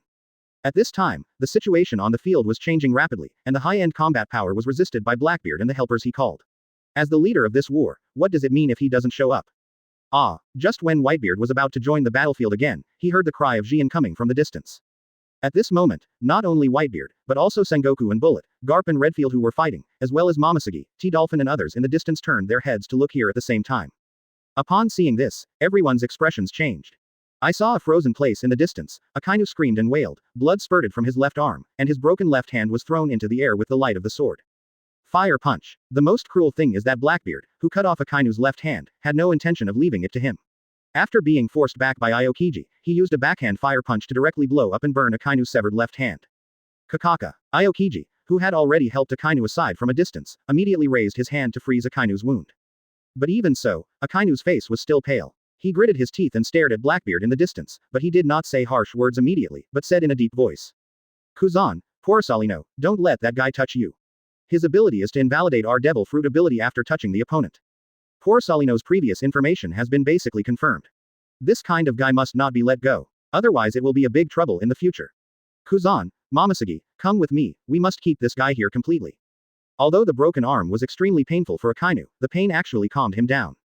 At this time, the situation on the field was changing rapidly, and the high-end combat power was resisted by Blackbeard and the helpers he called. As the leader of this war, what does it mean if he doesn't show up? Just when Whitebeard was about to join the battlefield again, he heard the cry of Jian coming from the distance. At this moment, not only Whitebeard, but also Sengoku and Bullet, Garp and Redfield who were fighting, as well as Momosuke, T-Dolphin and others in the distance turned their heads to look here at the same time. Upon seeing this, everyone's expressions changed. I saw a frozen place in the distance, Akainu screamed and wailed, blood spurted from his left arm, and his broken left hand was thrown into the air with the light of the sword. Fire punch. The most cruel thing is that Blackbeard, who cut off Akainu's left hand, had no intention of leaving it to him. After being forced back by Aokiji, he used a backhand fire punch to directly blow up and burn Akainu's severed left hand. Kakaka. Aokiji, who had already helped Akainu aside from a distance, immediately raised his hand to freeze Akainu's wound. But even so, Akainu's face was still pale. He gritted his teeth and stared at Blackbeard in the distance, but he did not say harsh words immediately, but said in a deep voice. Kuzan, Porcelino, don't let that guy touch you. His ability is to invalidate our Devil Fruit ability after touching the opponent. Porcelino's previous information has been basically confirmed. This kind of guy must not be let go. Otherwise it will be a big trouble in the future. Kuzan, Momosuke, come with me, we must keep this guy here completely. Although the broken arm was extremely painful for Akainu, the pain actually calmed him down.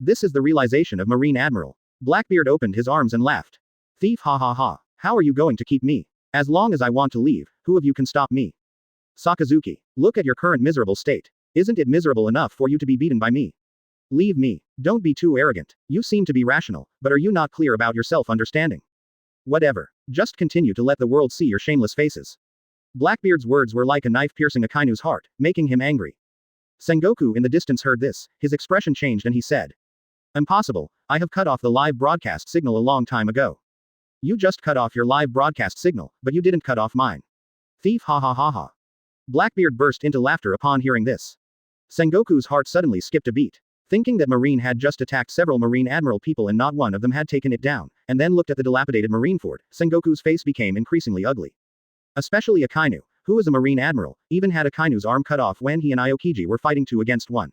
This is the realization of Marine Admiral. Blackbeard opened his arms and laughed. Thief, ha ha ha. How are you going to keep me? As long as I want to leave, who of you can stop me? Sakazuki, look at your current miserable state. Isn't it miserable enough for you to be beaten by me? Leave me. Don't be too arrogant. You seem to be rational, but are you not clear about your self-understanding? Whatever. Just continue to let the world see your shameless faces. Blackbeard's words were like a knife piercing Akainu's heart, making him angry. Sengoku in the distance heard this, his expression changed and he said. Impossible, I have cut off the live broadcast signal a long time ago. You just cut off your live broadcast signal, but you didn't cut off mine. Thief, ha ha ha ha. Blackbeard burst into laughter upon hearing this. Sengoku's heart suddenly skipped a beat. Thinking that Marine had just attacked several Marine Admiral people and not one of them had taken it down, and then looked at the dilapidated Marineford, Sengoku's face became increasingly ugly. Especially Akainu, who was a Marine Admiral, even had Akainu's arm cut off when he and Aokiji were fighting 2 against 1.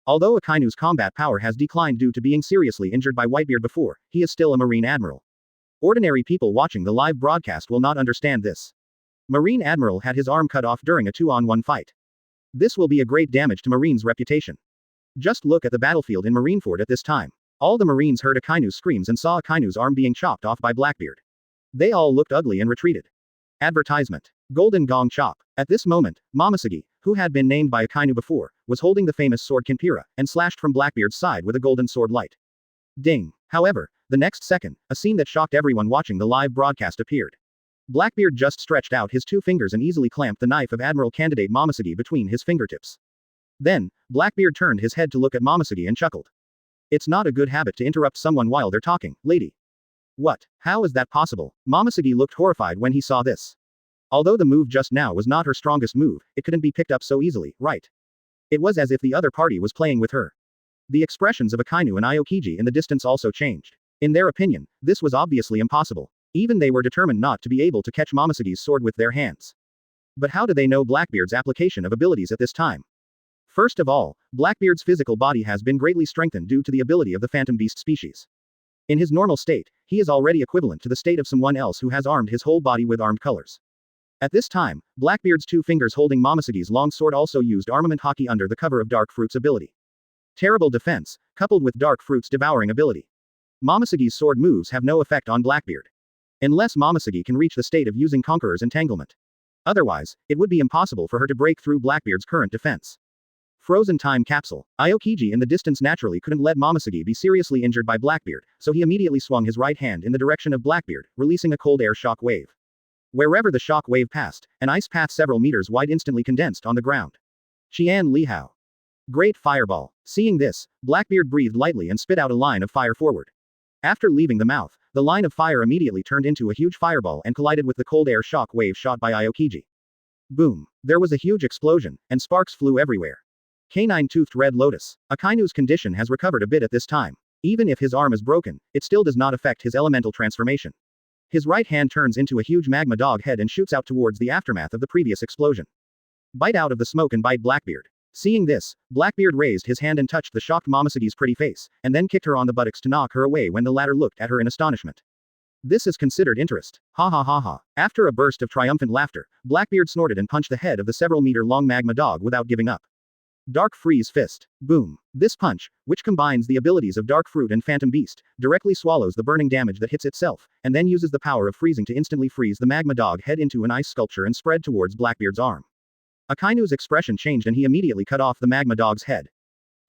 Although Akainu's combat power has declined due to being seriously injured by Whitebeard before, he is still a Marine Admiral. Ordinary people watching the live broadcast will not understand this. Marine Admiral had his arm cut off during a 2-on-1 fight. This will be a great damage to Marine's reputation. Just look at the battlefield in Marineford at this time. All the Marines heard Akainu's screams and saw Akainu's arm being chopped off by Blackbeard. They all looked ugly and retreated. Advertisement. Golden Gong Chop. At this moment, Momosuke, who had been named by Akainu before, was holding the famous sword Kinpira, and slashed from Blackbeard's side with a golden sword light. Ding. However, the next second, a scene that shocked everyone watching the live broadcast appeared. Blackbeard just stretched out his 2 fingers and easily clamped the knife of Admiral Candidate Momosuke between his fingertips. Then, Blackbeard turned his head to look at Momosuke and chuckled. It's not a good habit to interrupt someone while they're talking, lady. What? How is that possible? Momosuke looked horrified when he saw this. Although the move just now was not her strongest move, it couldn't be picked up so easily, right? It was as if the other party was playing with her. The expressions of Akainu and Aokiji in the distance also changed. In their opinion, this was obviously impossible. Even they were determined not to be able to catch Momosuke's sword with their hands. But how did they know Blackbeard's application of abilities at this time? First of all, Blackbeard's physical body has been greatly strengthened due to the ability of the Phantom Beast species. In his normal state, he is already equivalent to the state of someone else who has armed his whole body with armed colors. At this time, Blackbeard's 2 fingers holding Momosuke's long sword also used armament haki under the cover of Dark Fruit's ability. Terrible defense, coupled with Dark Fruit's devouring ability. Momosuke's sword moves have no effect on Blackbeard. Unless Momosuke can reach the state of using Conqueror's entanglement. Otherwise, it would be impossible for her to break through Blackbeard's current defense. Frozen time capsule. Aokiji in the distance naturally couldn't let Momosuke be seriously injured by Blackbeard, so he immediately swung his right hand in the direction of Blackbeard, releasing a cold air shock wave. Wherever the shock wave passed, an ice path several meters wide instantly condensed on the ground. Qian Lihao. Great fireball. Seeing this, Blackbeard breathed lightly and spit out a line of fire forward. After leaving the mouth, the line of fire immediately turned into a huge fireball and collided with the cold air shock wave shot by Aokiji. Boom. There was a huge explosion, and sparks flew everywhere. Canine-toothed red lotus. Akainu's condition has recovered a bit at this time. Even if his arm is broken, it still does not affect his elemental transformation. His right hand turns into a huge magma dog head and shoots out towards the aftermath of the previous explosion. Bite out of the smoke and bite Blackbeard. Seeing this, Blackbeard raised his hand and touched the shocked Momosuke's pretty face, and then kicked her on the buttocks to knock her away when the latter looked at her in astonishment. This is considered interest. Ha ha ha ha. After a burst of triumphant laughter, Blackbeard snorted and punched the head of the several meter long magma dog without giving up. Dark Freeze Fist. Boom. This punch, which combines the abilities of Dark Fruit and Phantom Beast, directly swallows the burning damage that hits itself, and then uses the power of freezing to instantly freeze the magma dog head into an ice sculpture and spread towards Blackbeard's arm. Akainu's expression changed and he immediately cut off the magma dog's head.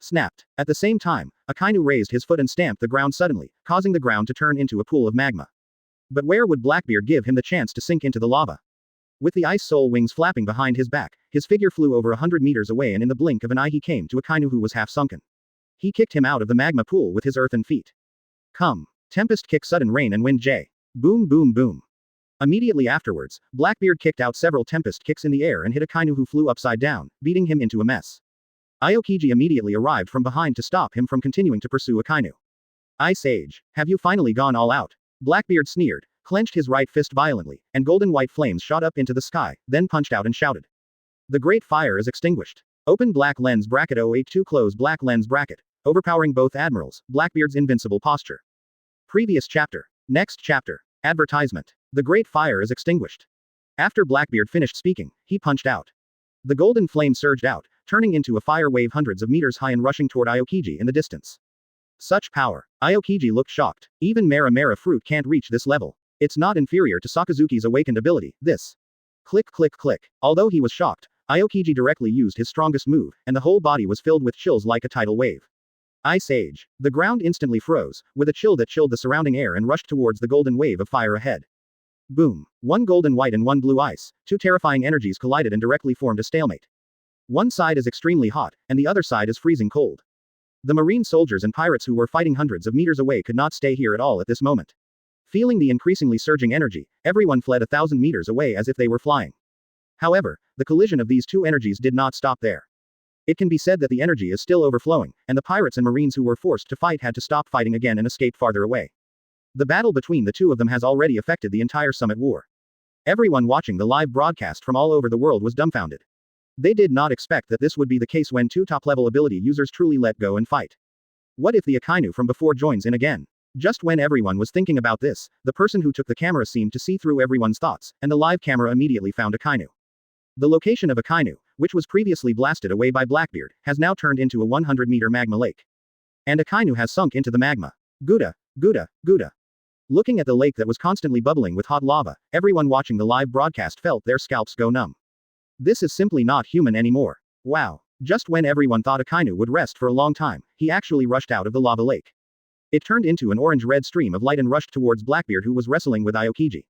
Snapped. At the same time, Akainu raised his foot and stamped the ground suddenly, causing the ground to turn into a pool of magma. But where would Blackbeard give him the chance to sink into the lava? With the ice soul wings flapping behind his back, his figure flew over 100 meters away and in the blink of an eye he came to Akainu who was half sunken. He kicked him out of the magma pool with his earthen feet. Come. Tempest kick sudden rain and wind J. Boom boom boom. Immediately afterwards, Blackbeard kicked out several tempest kicks in the air and hit Akainu who flew upside down, beating him into a mess. Aokiji immediately arrived from behind to stop him from continuing to pursue Akainu. Ice Age. Have you finally gone all out? Blackbeard sneered, clenched his right fist violently, and golden white flames shot up into the sky, then punched out and shouted. The great fire is extinguished. Open black lens bracket 082 close black lens bracket, overpowering both admirals, Blackbeard's invincible posture. Previous chapter. Next chapter. Advertisement. The great fire is extinguished. After Blackbeard finished speaking, he punched out. The golden flame surged out, turning into a fire wave hundreds of meters high and rushing toward Aokiji in the distance. Such power. Aokiji looked shocked. Even Mera Mera fruit can't reach this level. It's not inferior to Sakazuki's awakened ability, this. Click click click. Although he was shocked, Aokiji directly used his strongest move, and the whole body was filled with chills like a tidal wave. Ice Age. The ground instantly froze, with a chill that chilled the surrounding air and rushed towards the golden wave of fire ahead. Boom. One golden white and one blue ice, two terrifying energies collided and directly formed a stalemate. One side is extremely hot, and the other side is freezing cold. The marine soldiers and pirates who were fighting hundreds of meters away could not stay here at all at this moment. Feeling the increasingly surging energy, everyone fled 1,000 meters away as if they were flying. However, the collision of these two energies did not stop there. It can be said that the energy is still overflowing, and the pirates and marines who were forced to fight had to stop fighting again and escape farther away. The battle between the two of them has already affected the entire Summit War. Everyone watching the live broadcast from all over the world was dumbfounded. They did not expect that this would be the case when two top-level ability users truly let go and fight. What if the Akainu from before joins in again? Just when everyone was thinking about this, the person who took the camera seemed to see through everyone's thoughts, and the live camera immediately found Akainu. The location of Akainu, which was previously blasted away by Blackbeard, has now turned into a 100-meter magma lake. And Akainu has sunk into the magma. Gouda, Gouda, Gouda. Looking at the lake that was constantly bubbling with hot lava, everyone watching the live broadcast felt their scalps go numb. This is simply not human anymore. Wow. Just when everyone thought Akainu would rest for a long time, he actually rushed out of the lava lake. It turned into an orange-red stream of light and rushed towards Blackbeard who was wrestling with Aokiji.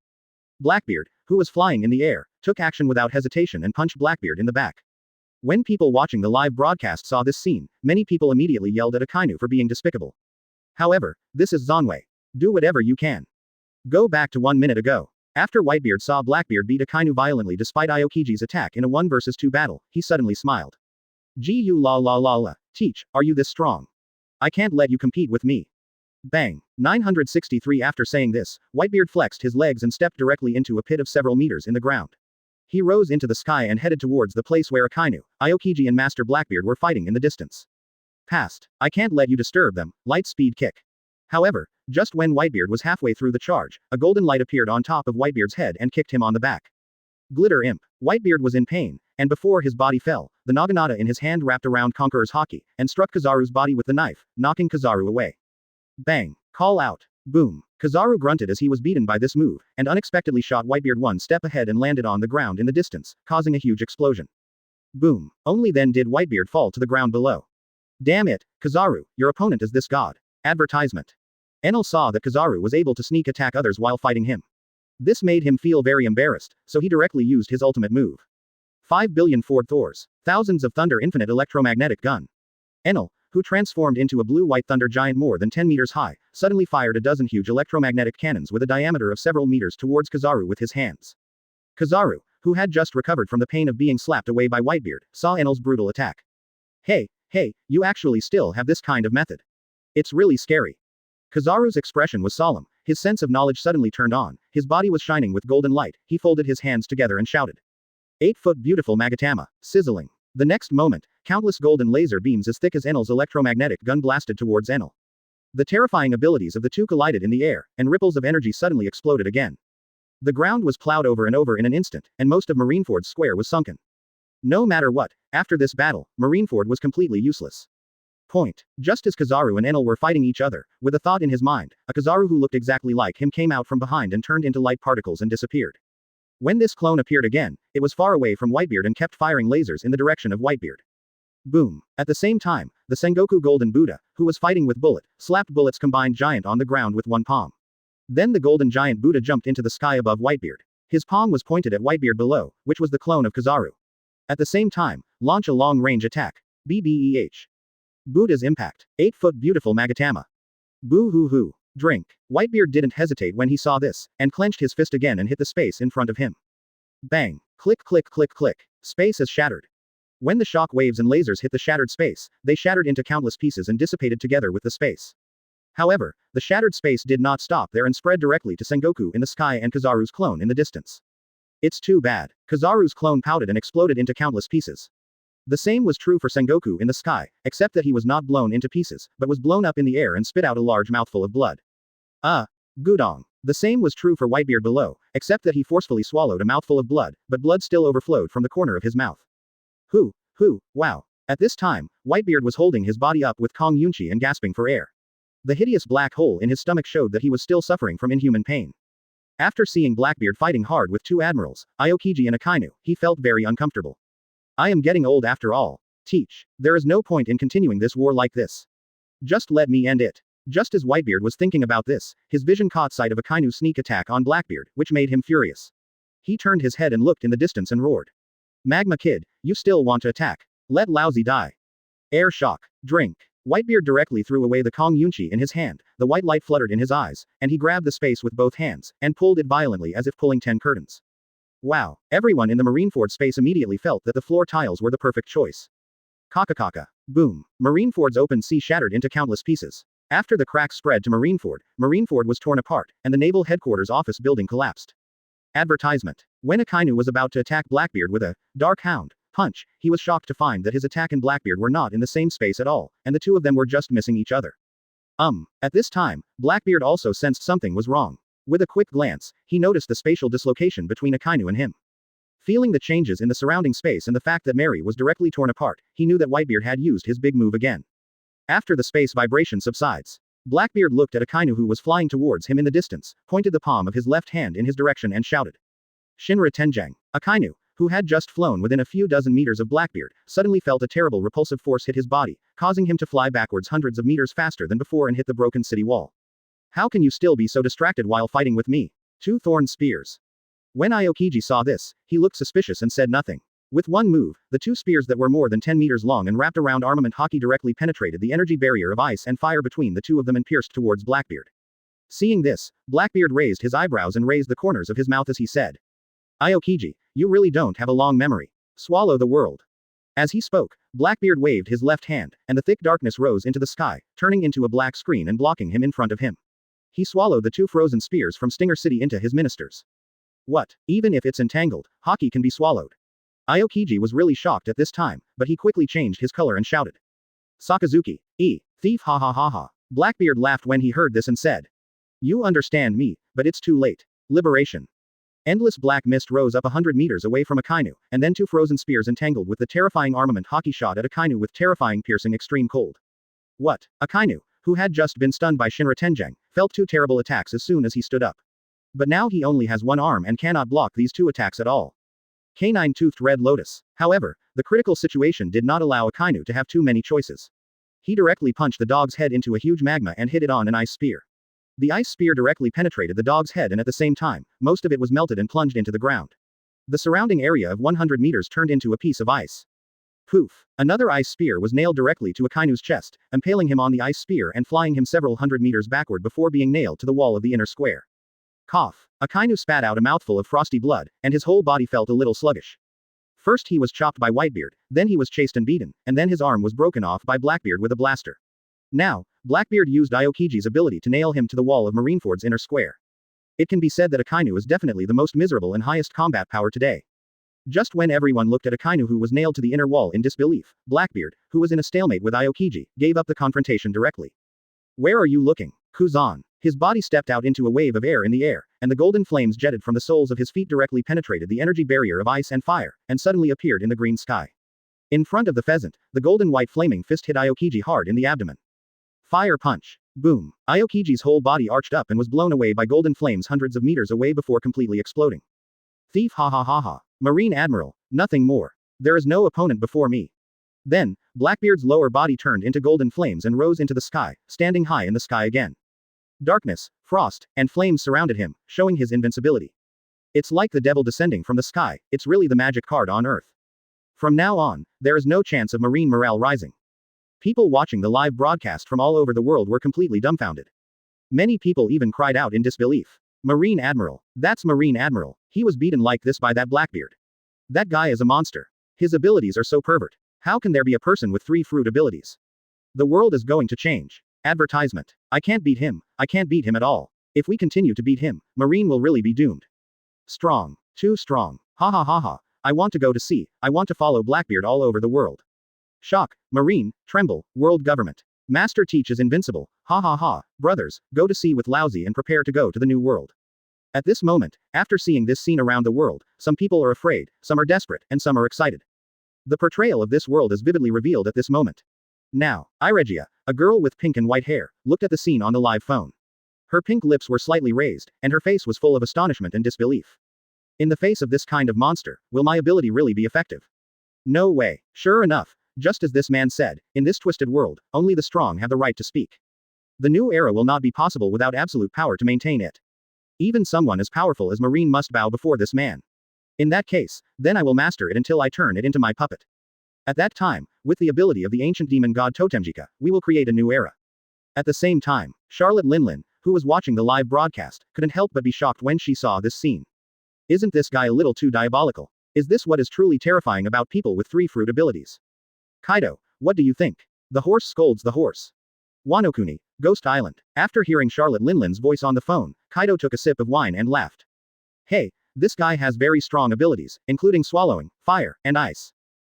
Blackbeard, who was flying in the air, took action without hesitation and punched Blackbeard in the back. When people watching the live broadcast saw this scene, many people immediately yelled at Akainu for being despicable. However, this is Zanwei. Do whatever you can. Go back to 1 minute ago. After Whitebeard saw Blackbeard beat Akainu violently despite Aokiji's attack in a 1 versus 2 battle, he suddenly smiled. Gu la la la la. Teach, are you this strong? I can't let you compete with me. Bang. 963 After saying this, Whitebeard flexed his legs and stepped directly into a pit of several meters in the ground. He rose into the sky and headed towards the place where Akainu, Aokiji and Master Blackbeard were fighting in the distance. Past. I can't let you disturb them. Light speed kick. However, just when Whitebeard was halfway through the charge, a golden light appeared on top of Whitebeard's head and kicked him on the back. Glitter Imp. Whitebeard was in pain, and before his body fell, the naginata in his hand wrapped around Conqueror's haki, and struck Kizaru's body with the knife, knocking Kizaru away. Bang. Call out. Boom. Kizaru grunted as he was beaten by this move, and unexpectedly shot Whitebeard 1 step ahead and landed on the ground in the distance, causing a huge explosion. Boom. Only then did Whitebeard fall to the ground below. Damn it, Kizaru, your opponent is this god. Advertisement. Enel saw that Kizaru was able to sneak attack others while fighting him. This made him feel very embarrassed, so he directly used his ultimate move. 5 billion Ford Thors. Thousands of Thunder Infinite Electromagnetic Gun. Enel, who transformed into a blue-white thunder giant more than 10 meters high, suddenly fired a dozen huge electromagnetic cannons with a diameter of several meters towards Kizaru with his hands. Kizaru, who had just recovered from the pain of being slapped away by Whitebeard, saw Enel's brutal attack. Hey, you actually still have this kind of method. It's really scary. Kizaru's expression was solemn, his sense of knowledge suddenly turned on, his body was shining with golden light, he folded his hands together and shouted. 8-foot beautiful Magatama, sizzling. The next moment, countless golden laser beams as thick as Enel's electromagnetic gun blasted towards Enel. The terrifying abilities of the two collided in the air, and ripples of energy suddenly exploded again. The ground was plowed over and over in an instant, and most of Marineford's square was sunken. No matter what, After this battle, Marineford was completely useless. Point. Just as Kizaru and Enel were fighting each other, with a thought in his mind, a Kizaru who looked exactly like him came out from behind and turned into light particles and disappeared. When this clone appeared again, it was far away from Whitebeard and kept firing lasers in the direction of Whitebeard. Boom. At the same time, the Sengoku Golden Buddha, who was fighting with Bullet, slapped Bullet's combined giant on the ground with one palm. Then the Golden Giant Buddha jumped into the sky above Whitebeard. His palm was pointed at Whitebeard below, which was the clone of Kizaru. At the same time, launch a long-range attack. BBEH. Buddha's impact. 8-foot beautiful Magatama. Boo hoo hoo. Drink. Whitebeard didn't hesitate when he saw this, and clenched his fist again and hit the space in front of him. Bang. Click click click click. Space is shattered. When the shock waves and lasers hit the shattered space, they shattered into countless pieces and dissipated together with the space. However, the shattered space did not stop there and spread directly to Sengoku in the sky and Kizaru's clone in the distance. It's too bad. Kizaru's clone pouted and exploded into countless pieces. The same was true for Sengoku in the sky, except that he was not blown into pieces, but was blown up in the air and spit out a large mouthful of blood. Gudong. The same was true for Whitebeard below, except that he forcefully swallowed a mouthful of blood, but blood still overflowed from the corner of his mouth. Wow. At this time, Whitebeard was holding his body up with Kong Yunchi and gasping for air. The hideous black hole in his stomach showed that he was still suffering from inhuman pain. After seeing Blackbeard fighting hard with two admirals, Aokiji and Akainu, he felt very uncomfortable. I am getting old after all. Teach. There is no point in continuing this war like this. Just let me end it. Just as Whitebeard was thinking about this, his vision caught sight of Akainu's sneak attack on Blackbeard, which made him furious. He turned his head and looked in the distance and roared. Magma Kid, you still want to attack? Let Laozi die. Air shock. Drink. Whitebeard directly threw away the Kong Yunchi in his hand, the white light fluttered in his eyes, and he grabbed the space with both hands, and pulled it violently as if pulling 10 curtains. Wow. Everyone in the Marineford space immediately felt that the floor tiles were the perfect choice. Kakakaka. Boom. Marineford's open sea shattered into countless pieces. After the cracks spread to Marineford was torn apart, and the naval headquarters office building collapsed. Advertisement. When Akainu was about to attack Blackbeard with a Dark Hound punch, he was shocked to find that his attack and Blackbeard were not in the same space at all, and the two of them were just missing each other. At this time, Blackbeard also sensed something was wrong. With a quick glance, he noticed the spatial dislocation between Akainu and him. Feeling the changes in the surrounding space and the fact that Mary was directly torn apart, he knew that Whitebeard had used his big move again. After the space vibration subsides, Blackbeard looked at Akainu who was flying towards him in the distance, pointed the palm of his left hand in his direction and shouted. Shinra Tenjang. Akainu, who had just flown within a few dozen meters of Blackbeard, suddenly felt a terrible repulsive force hit his body, causing him to fly backwards hundreds of meters faster than before and hit the broken city wall. How can you still be so distracted while fighting with me? 2 thorn spears. When Aokiji saw this, he looked suspicious and said nothing. With one move, the 2 spears that were more than 10 meters long and wrapped around armament haki directly penetrated the energy barrier of ice and fire between the 2 of them and pierced towards Blackbeard. Seeing this, Blackbeard raised his eyebrows and raised the corners of his mouth as he said. Aokiji, you really don't have a long memory. Swallow the world. As he spoke, Blackbeard waved his left hand, and the thick darkness rose into the sky, turning into a black screen and blocking him in front of him. He swallowed the 2 frozen spears from Stinger City into his ministers. What? Even if it's entangled, haki can be swallowed. Aokiji was really shocked at this time, but he quickly changed his color and shouted. Sakazuki, thief ha ha ha ha. Blackbeard laughed when he heard this and said. You understand me, but it's too late. Liberation. Endless black mist rose up 100 meters away from Akainu, and then 2 frozen spears entangled with the terrifying armament haki shot at Akainu with terrifying piercing extreme cold. What? Akainu, who had just been stunned by Shinra Tenjang, felt 2 terrible attacks as soon as he stood up. But now he only has 1 arm and cannot block these 2 attacks at all. Canine-toothed red lotus. However, the critical situation did not allow Akainu to have too many choices. He directly punched the dog's head into a huge magma and hit it on an ice spear. The ice spear directly penetrated the dog's head and at the same time, most of it was melted and plunged into the ground. The surrounding area of 100 meters turned into a piece of ice. Poof! Another ice spear was nailed directly to Akainu's chest, impaling him on the ice spear and flying him several hundred meters backward before being nailed to the wall of the inner square. Cough! Akainu spat out a mouthful of frosty blood, and his whole body felt a little sluggish. First he was chopped by Whitebeard, then he was chased and beaten, and then his arm was broken off by Blackbeard with a blaster. Now, Blackbeard used Aokiji's ability to nail him to the wall of Marineford's inner square. It can be said that Akainu is definitely the most miserable and highest combat power today. Just when everyone looked at Akainu who was nailed to the inner wall in disbelief, Blackbeard, who was in a stalemate with Aokiji, gave up the confrontation directly. Where are you looking? Kuzan. His body stepped out into a wave of air in the air, and the golden flames jetted from the soles of his feet directly penetrated the energy barrier of ice and fire, and suddenly appeared in the green sky. In front of the pheasant, the golden white flaming fist hit Aokiji hard in the abdomen. Fire punch. Boom. Aokiji's whole body arched up and was blown away by golden flames hundreds of meters away before completely exploding. Thief, ha ha ha ha. Marine Admiral. Nothing more. There is no opponent before me. Then, Blackbeard's lower body turned into golden flames and rose into the sky, standing high in the sky again. Darkness, frost, and flames surrounded him, showing his invincibility. It's like the devil descending from the sky, it's really the magic card on Earth. From now on, there is no chance of marine morale rising. People watching the live broadcast from all over the world were completely dumbfounded. Many people even cried out in disbelief. Marine Admiral. That's Marine Admiral. He was beaten like this by that Blackbeard. That guy is a monster. His abilities are so pervert. How can there be a person with 3 fruit abilities? The world is going to change. Advertisement. I can't beat him. I can't beat him at all. If we continue to beat him, Marine will really be doomed. Strong. Too strong. Ha ha ha ha. I want to go to sea. I want to follow Blackbeard all over the world. Shock. Marine. Tremble. World government. Master Teach is invincible. Ha ha ha. Brothers, go to sea with Laozi and prepare to go to the new world. At this moment, after seeing this scene around the world, some people are afraid, some are desperate, and some are excited. The portrayal of this world is vividly revealed at this moment. Now, Iregia, a girl with pink and white hair, looked at the scene on the live phone. Her pink lips were slightly raised, and her face was full of astonishment and disbelief. In the face of this kind of monster, will my ability really be effective? No way. Sure enough, just as this man said, in this twisted world, only the strong have the right to speak. The new era will not be possible without absolute power to maintain it. Even someone as powerful as Marine must bow before this man. In that case, then I will master it until I turn it into my puppet. At that time, with the ability of the ancient demon god Totemjika, we will create a new era. At the same time, Charlotte Linlin, who was watching the live broadcast, couldn't help but be shocked when she saw this scene. Isn't this guy a little too diabolical? Is this what is truly terrifying about people with 3 fruit abilities? Kaido, what do you think? The horse scolds the horse. Wanokuni, Ghost Island. After hearing Charlotte Linlin's voice on the phone, Kaido took a sip of wine and laughed. Hey, this guy has very strong abilities, including swallowing, fire, and ice.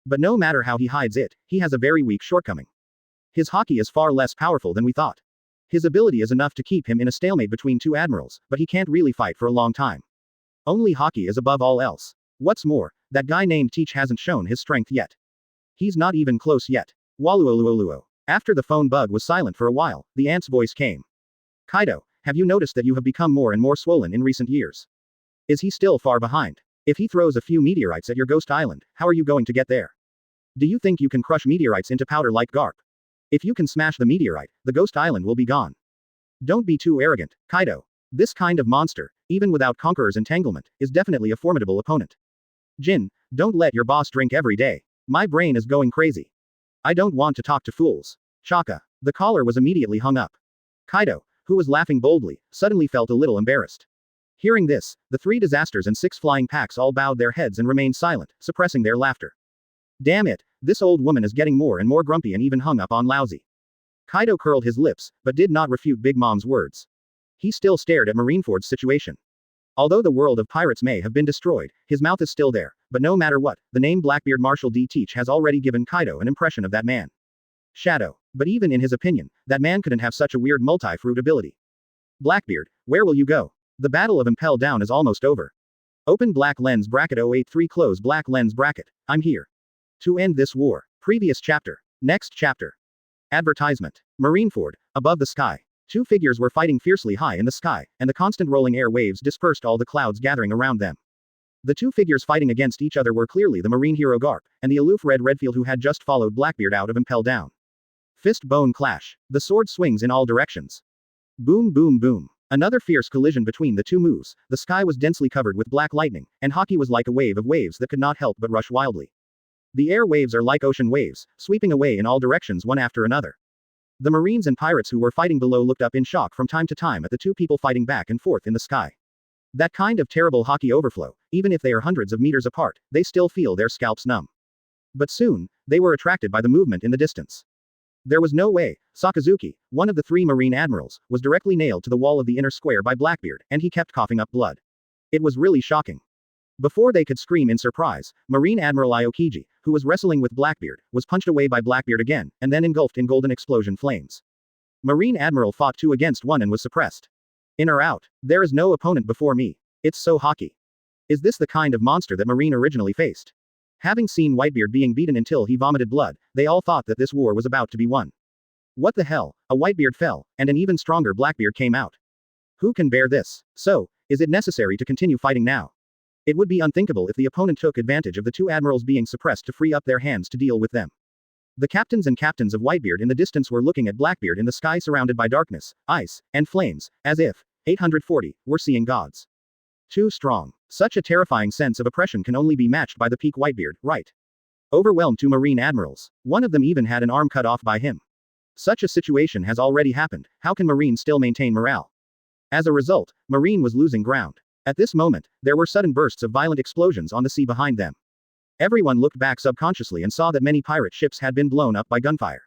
But no matter how he hides it, he has a very weak shortcoming. His haki is far less powerful than we thought. His ability is enough to keep him in a stalemate between 2 admirals, but he can't really fight for a long time. Only haki is above all else. What's more, that guy named Teach hasn't shown his strength yet. He's not even close yet. Waluoluoluo. After the phone bug was silent for a while, the ant's voice came. Kaido, have you noticed that you have become more and more swollen in recent years? Is he still far behind? If he throws a few meteorites at your ghost island, how are you going to get there? Do you think you can crush meteorites into powder like Garp? If you can smash the meteorite, the ghost island will be gone. Don't be too arrogant, Kaido. This kind of monster, even without Conqueror's entanglement, is definitely a formidable opponent. Jin, don't let your boss drink every day. My brain is going crazy. I don't want to talk to fools. Chaka. The caller was immediately hung up. Kaido, who was laughing boldly, suddenly felt a little embarrassed. Hearing this, the 3 disasters and 6 flying packs all bowed their heads and remained silent, suppressing their laughter. Damn it, this old woman is getting more and more grumpy and even hung up on Laozi. Kaido curled his lips, but did not refute Big Mom's words. He still stared at Marineford's situation. Although the world of pirates may have been destroyed, his mouth is still there, but no matter what, the name Blackbeard Marshal D. Teach has already given Kaido an impression of that man. Shadow. But even in his opinion, that man couldn't have such a weird multi-fruit ability. Blackbeard, where will you go? The battle of Impel Down is almost over. Open black lens bracket 083 close black lens bracket. I'm here. To end this war. Previous chapter. Next chapter. Advertisement. Marineford, above the sky. 2 figures were fighting fiercely high in the sky, and the constant rolling air waves dispersed all the clouds gathering around them. The 2 figures fighting against each other were clearly the marine hero Garp, and the aloof Red Redfield who had just followed Blackbeard out of Impel Down. Fist bone clash. The sword swings in all directions. Boom boom boom. Another fierce collision between the 2 moves. The sky was densely covered with black lightning, and haki was like a wave of waves that could not help but rush wildly. The air waves are like ocean waves, sweeping away in all directions one after another. The Marines and pirates who were fighting below looked up in shock from time to time at the 2 people fighting back and forth in the sky. That kind of terrible haki overflow, even if they are hundreds of meters apart, they still feel their scalps numb. But soon, they were attracted by the movement in the distance. There was no way. Sakazuki, one of the 3 marine admirals, was directly nailed to the wall of the inner square by Blackbeard, and he kept coughing up blood. It was really shocking. Before they could scream in surprise, Marine Admiral Aokiji, who was wrestling with Blackbeard, was punched away by Blackbeard again, and then engulfed in golden explosion flames. Marine Admiral fought 2 against 1 and was suppressed. In or out, there is no opponent before me. It's so haki. Is this the kind of monster that Marine originally faced? Having seen Whitebeard being beaten until he vomited blood, they all thought that this war was about to be won. What the hell? A Whitebeard fell, and an even stronger Blackbeard came out. Who can bear this? So, is it necessary to continue fighting now? It would be unthinkable if the opponent took advantage of the two admirals being suppressed to free up their hands to deal with them. The captains and captains of Whitebeard in the distance were looking at Blackbeard in the sky surrounded by darkness, ice, and flames, as if, 840, were seeing gods. Too strong. Such a terrifying sense of oppression can only be matched by the peak Whitebeard, right? Overwhelmed two marine admirals. One of them even had an arm cut off by him. Such a situation has already happened, how can Marine still maintain morale? As a result, Marine was losing ground. At this moment, there were sudden bursts of violent explosions on the sea behind them. Everyone looked back subconsciously and saw that many pirate ships had been blown up by gunfire.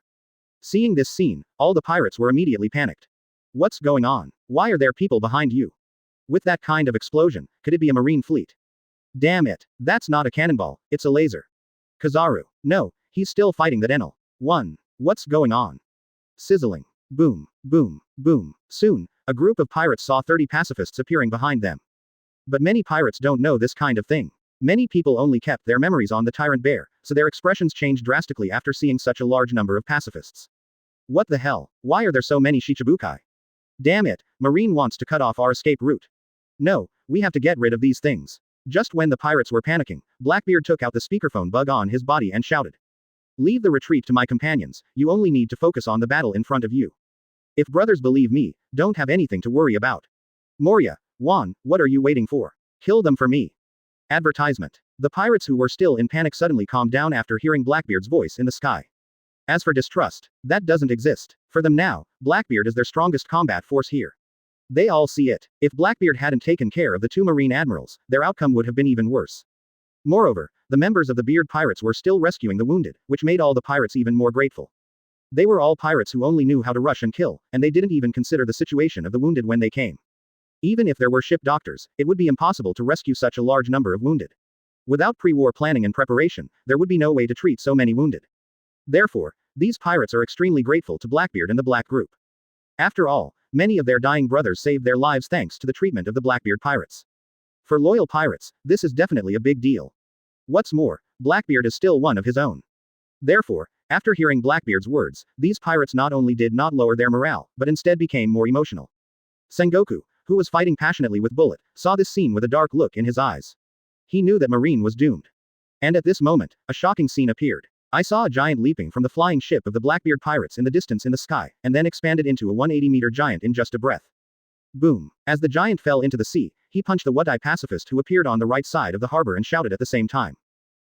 Seeing this scene, all the pirates were immediately panicked. What's going on? Why are there people behind you? With that kind of explosion, could it be a marine fleet? Damn it, that's not a cannonball, it's a laser. Kizaru. No, he's still fighting that Enel. 1. What's going on? Sizzling. Boom, boom, boom. Soon, a group of pirates saw 30 pacifists appearing behind them. But many pirates don't know this kind of thing. Many people only kept their memories on the tyrant bear, so their expressions changed drastically after seeing such a large number of pacifists. What the hell? Why are there so many Shichibukai? Damn it, Marine wants to cut off our escape route. No, we have to get rid of these things. Just when the pirates were panicking, Blackbeard took out the speakerphone bug on his body and shouted. Leave the retreat to my companions, you only need to focus on the battle in front of you. If brothers believe me, don't have anything to worry about. Moria, Juan, what are you waiting for? Kill them for me. Advertisement. The pirates who were still in panic suddenly calmed down after hearing Blackbeard's voice in the sky. As for distrust, that doesn't exist. For them now, Blackbeard is their strongest combat force here. They all see it. If Blackbeard hadn't taken care of the two marine admirals, their outcome would have been even worse. Moreover, the members of the Beard Pirates were still rescuing the wounded, which made all the pirates even more grateful. They were all pirates who only knew how to rush and kill, and they didn't even consider the situation of the wounded when they came. Even if there were ship doctors, it would be impossible to rescue such a large number of wounded. Without pre-war planning and preparation, there would be no way to treat so many wounded. Therefore, these pirates are extremely grateful to Blackbeard and the Black Group. After all, many of their dying brothers saved their lives thanks to the treatment of the Blackbeard pirates. For loyal pirates, this is definitely a big deal. What's more, Blackbeard is still one of his own. Therefore, after hearing Blackbeard's words, these pirates not only did not lower their morale, but instead became more emotional. Sengoku, who was fighting passionately with Bullet, saw this scene with a dark look in his eyes. He knew that Marine was doomed. And at this moment, a shocking scene appeared. I saw a giant leaping from the flying ship of the Blackbeard pirates in the distance in the sky, and then expanded into a 180-meter giant in just a breath. Boom. As the giant fell into the sea, he punched the Wadai pacifist who appeared on the right side of the harbor and shouted at the same time.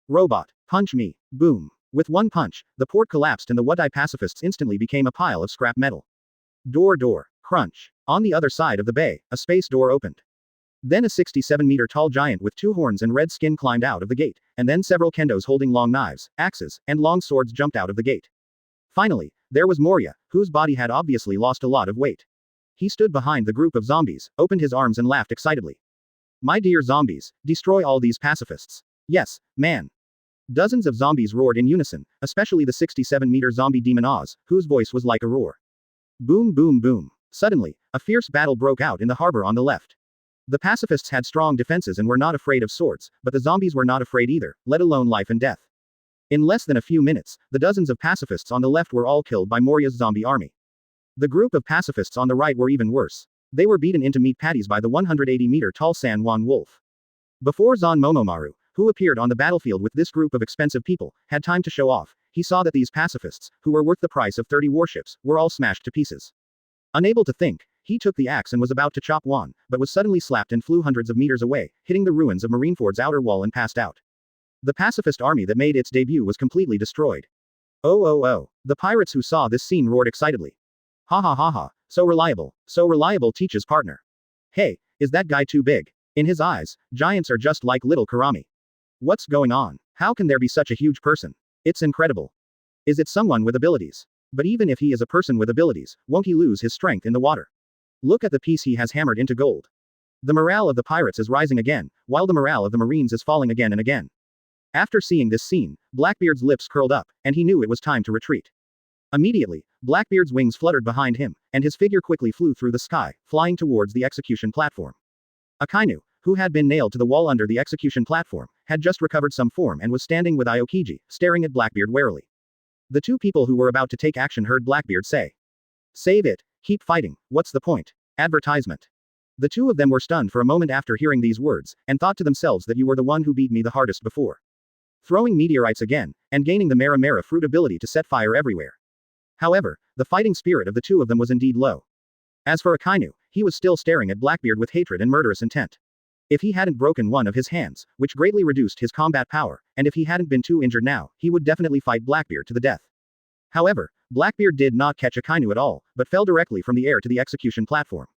Robot, punch me. Boom. With one punch, the port collapsed and the Wadai pacifists instantly became a pile of scrap metal. Door. Crunch. On the other side of the bay, a space door opened. Then a 67-meter tall giant with two horns and red skin climbed out of the gate, and then several kendos holding long knives, axes, and long swords jumped out of the gate. Finally, there was Moria, whose body had obviously lost a lot of weight. He stood behind the group of zombies, opened his arms and laughed excitedly. My dear zombies, destroy all these pacifists. Yes, man. Dozens of zombies roared in unison, especially the 67-meter zombie demon Oz, whose voice was like a roar. Boom boom boom. Suddenly, a fierce battle broke out in the harbor on the left. The pacifists had strong defenses and were not afraid of swords, but the zombies were not afraid either, let alone life and death. In less than a few minutes, the dozens of pacifists on the left were all killed by Moria's zombie army. The group of pacifists on the right were even worse. They were beaten into meat patties by the 180-meter tall San Juan wolf. Before Zan Momomaru, who appeared on the battlefield with this group of expensive people, had time to show off, he saw that these pacifists, who were worth the price of 30 warships, were all smashed to pieces. Unable to think, he took the axe and was about to chop Juan, but was suddenly slapped and flew hundreds of meters away, hitting the ruins of Marineford's outer wall and passed out. The pacifist army that made its debut was completely destroyed. Oh. The pirates who saw this scene roared excitedly. Ha ha ha ha, so reliable teaches partner. Hey, is that guy too big? In his eyes, giants are just like little Karami. What's going on? How can there be such a huge person? It's incredible. Is it someone with abilities? But even if he is a person with abilities, won't he lose his strength in the water? Look at the piece he has hammered into gold. The morale of the pirates is rising again, while the morale of the Marines is falling again and again. After seeing this scene, Blackbeard's lips curled up, and he knew it was time to retreat. Immediately, Blackbeard's wings fluttered behind him, and his figure quickly flew through the sky, flying towards the execution platform. Akainu, who had been nailed to the wall under the execution platform, had just recovered some form and was standing with Aokiji, staring at Blackbeard warily. The two people who were about to take action heard Blackbeard say, "Save it, keep fighting, what's the point?" Advertisement. The two of them were stunned for a moment after hearing these words, and thought to themselves that you were the one who beat me the hardest before. Throwing meteorites again, and gaining the Mara fruit ability to set fire everywhere. However, the fighting spirit of the two of them was indeed low. As for Akainu, he was still staring at Blackbeard with hatred and murderous intent. If he hadn't broken one of his hands, which greatly reduced his combat power, and if he hadn't been too injured now, he would definitely fight Blackbeard to the death. However, Blackbeard did not catch Akainu at all, but fell directly from the air to the execution platform.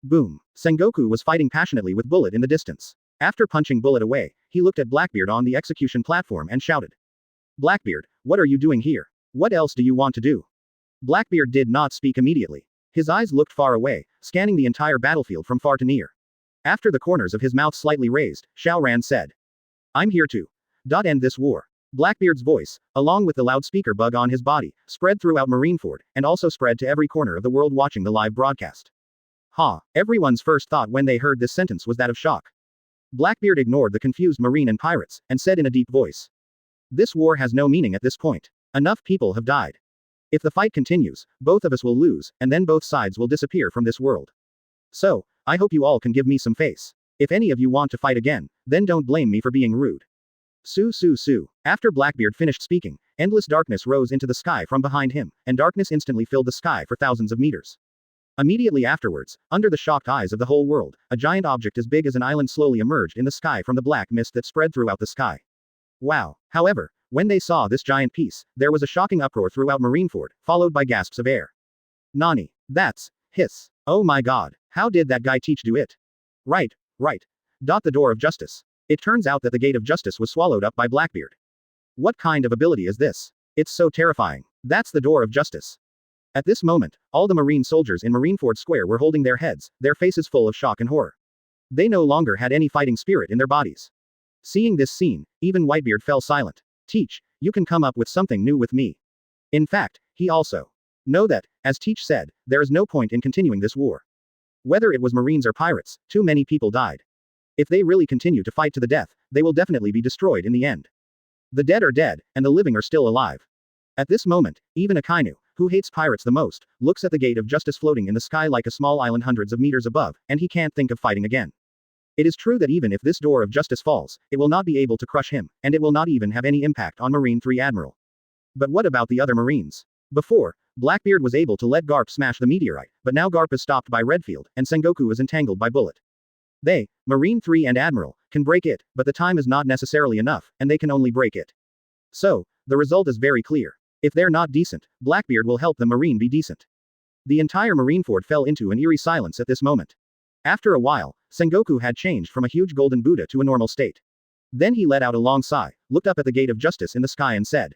Boom. Sengoku was fighting passionately with Bullet in the distance. After punching Bullet away, he looked at Blackbeard on the execution platform and shouted, "Blackbeard, what are you doing here? What else do you want to do?" Blackbeard did not speak immediately. His eyes looked far away, scanning the entire battlefield from far to near. After the corners of his mouth slightly raised, Xiaoran said, "I'm here to end this war." Blackbeard's voice, along with the loudspeaker bug on his body, spread throughout Marineford, and also spread to every corner of the world watching the live broadcast. Everyone's first thought when they heard this sentence was that of shock. Blackbeard ignored the confused Marine and pirates, and said in a deep voice, "This war has no meaning at this point. Enough people have died. If the fight continues, both of us will lose, and then both sides will disappear from this world. So, I hope you all can give me some face. If any of you want to fight again, then don't blame me for being rude." Su. After Blackbeard finished speaking, endless darkness rose into the sky from behind him, and darkness instantly filled the sky for thousands of meters. Immediately afterwards, under the shocked eyes of the whole world, a giant object as big as an island slowly emerged in the sky from the black mist that spread throughout the sky. Wow. However, when they saw this giant piece, there was a shocking uproar throughout Marineford, followed by gasps of air. "Nani? That's hiss. Oh my god, how did that guy teach do it?" Right. The door of justice. It turns out that the gate of justice was swallowed up by Blackbeard. What kind of ability is this? It's so terrifying. That's the door of justice. At this moment, all the Marine soldiers in Marineford Square were holding their heads, their faces full of shock and horror. They no longer had any fighting spirit in their bodies. Seeing this scene, even Whitebeard fell silent. "Teach, you can come up with something new with me." In fact, he also know that, as Teach said, there is no point in continuing this war. Whether it was Marines or pirates, too many people died. If they really continue to fight to the death, they will definitely be destroyed in the end. The dead are dead, and the living are still alive. At this moment, even Akainu, who hates pirates the most, looks at the gate of justice floating in the sky like a small island hundreds of meters above, and he can't think of fighting again. It is true that even if this door of justice falls, it will not be able to crush him, and it will not even have any impact on Marine 3 Admiral. But what about the other Marines? Before, Blackbeard was able to let Garp smash the meteorite, but now Garp is stopped by Redfield, and Sengoku is entangled by Bullet. They, Marine 3 and Admiral, can break it, but the time is not necessarily enough, and they can only break it. So, the result is very clear. If they're not decent, Blackbeard will help the Marine be decent. The entire Marineford fell into an eerie silence at this moment. After a while, Sengoku had changed from a huge golden Buddha to a normal state. Then he let out a long sigh, looked up at the gate of justice in the sky and said,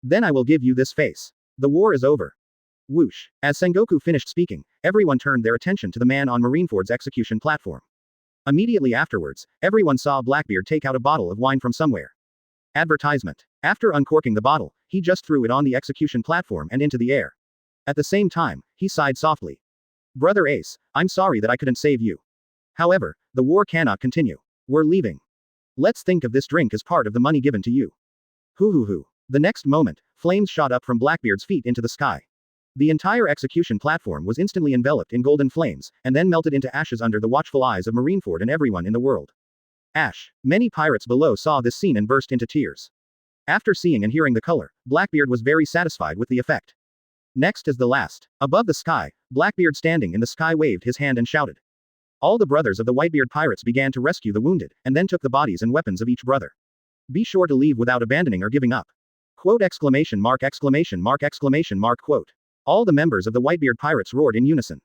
"Then I will give you this face. The war is over." Whoosh. As Sengoku finished speaking, everyone turned their attention to the man on Marineford's execution platform. Immediately afterwards, everyone saw Blackbeard take out a bottle of wine from somewhere. Advertisement. After uncorking the bottle, he just threw it on the execution platform and into the air. At the same time, he sighed softly. "Brother Ace, I'm sorry that I couldn't save you. However, the war cannot continue. We're leaving. Let's think of this drink as part of the money given to you." Hoo. The next moment, flames shot up from Blackbeard's feet into the sky. The entire execution platform was instantly enveloped in golden flames, and then melted into ashes under the watchful eyes of Marineford and everyone in the world. Ash. Many pirates below saw this scene and burst into tears. After seeing and hearing the color, Blackbeard was very satisfied with the effect. Next is the last. Above the sky, Blackbeard standing in the sky waved his hand and shouted. All the brothers of the Whitebeard pirates began to rescue the wounded, and then took the bodies and weapons of each brother. Be sure to leave without abandoning or giving up. Quote exclamation mark. Quote. All the members of the Whitebeard pirates roared in unison.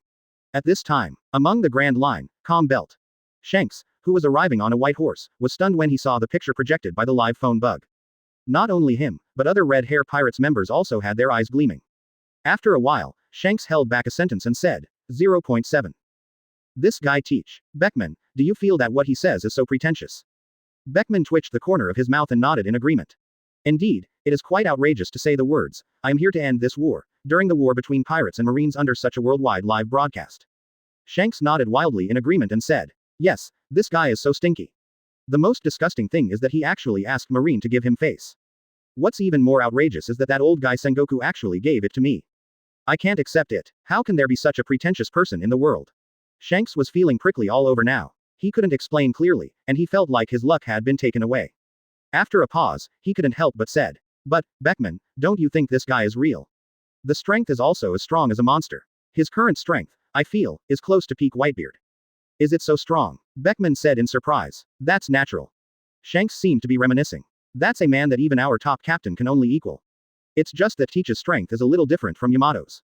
At this time, among the Grand Line, Calm Belt. Shanks, who was arriving on a white horse, was stunned when he saw the picture projected by the live phone bug. Not only him, but other Red Hair Pirates members also had their eyes gleaming. After a while, Shanks held back a sentence and said, 0.7. This guy Teach. Beckman, do you feel that what he says is so pretentious? Beckman twitched the corner of his mouth and nodded in agreement. Indeed, it is quite outrageous to say the words, "I am here to end this war," during the war between pirates and Marines under such a worldwide live broadcast. Shanks nodded wildly in agreement and said, "Yes, this guy is so stinky." The most disgusting thing is that he actually asked Marine to give him face. What's even more outrageous is that that old guy Sengoku actually gave it to me. I can't accept it. How can there be such a pretentious person in the world? Shanks was feeling prickly all over now. He couldn't explain clearly, and he felt like his luck had been taken away. After a pause, he couldn't help but said, "But, Beckman, don't you think this guy is real? The strength is also as strong as a monster. His current strength, I feel, is close to peak Whitebeard." "Is it so strong?" Beckman said in surprise. "That's natural." Shanks seemed to be reminiscing. "That's a man that even our top captain can only equal. It's just that Teach's strength is a little different from Yamato's.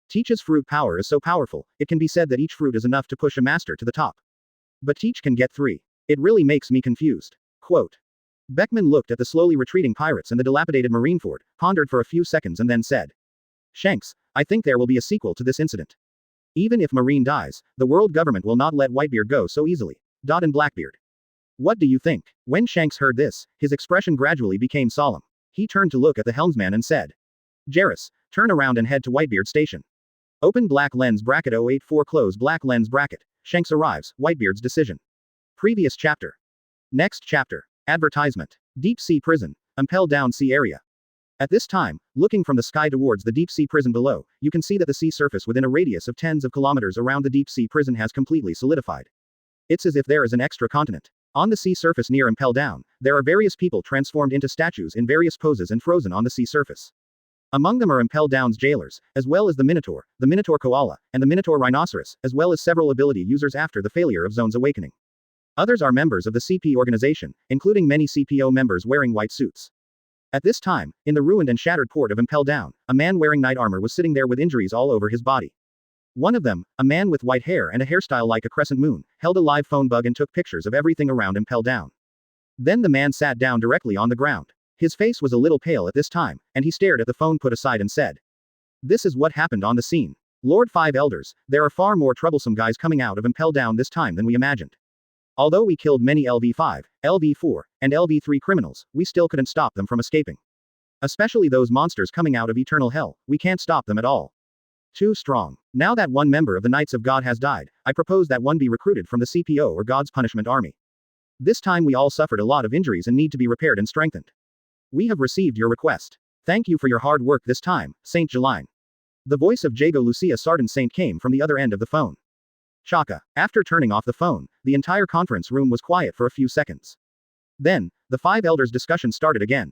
Teach's fruit power is so powerful, it can be said that each fruit is enough to push a master to the top. But Teach can get 3. It really makes me confused." Quote. Beckman looked at the slowly retreating pirates and the dilapidated Marineford, pondered for a few seconds and then said, "Shanks, I think there will be a sequel to this incident. Even if Marine dies, the world government will not let Whitebeard go so easily. And Blackbeard. What do you think?" When Shanks heard this, his expression gradually became solemn. He turned to look at the helmsman and said, "Jarrus, turn around and head to Whitebeard Station. Open black lens bracket 084 close black lens bracket. Shanks arrives, Whitebeard's decision." Previous chapter. Next chapter. Advertisement. Deep Sea Prison, Impel Down Sea Area. At this time, looking from the sky towards the deep sea prison below, you can see that the sea surface within a radius of tens of kilometers around the deep sea prison has completely solidified. It's as if there is an extra continent. On the sea surface near Impel Down, there are various people transformed into statues in various poses and frozen on the sea surface. Among them are Impel Down's jailers, as well as the Minotaur Koala, and the Minotaur Rhinoceros, as well as several ability users after the failure of Zone's awakening. Others are members of the CP organization, including many CPO members wearing white suits. At this time, in the ruined and shattered port of Impel Down, a man wearing knight armor was sitting there with injuries all over his body. One of them, a man with white hair and a hairstyle like a crescent moon, held a live phone bug and took pictures of everything around Impel Down. Then the man sat down directly on the ground. His face was a little pale at this time, and he stared at the phone put aside and said, "This is what happened on the scene. Lord Five Elders, there are far more troublesome guys coming out of Impel Down this time than we imagined. Although we killed many LV5, LV4, and LV3 criminals, we still couldn't stop them from escaping. Especially those monsters coming out of eternal hell, we can't stop them at all. Too strong. Now that one member of the Knights of God has died, I propose that one be recruited from the CPO or God's Punishment Army. This time we all suffered a lot of injuries and need to be repaired and strengthened. We have received your request. Thank you for your hard work this time, Saint Jeline." The voice of Jago Lucia Sardin Saint came from the other end of the phone. Chaka. After turning off the phone, the entire conference room was quiet for a few seconds. Then, the Five Elders' discussion started again.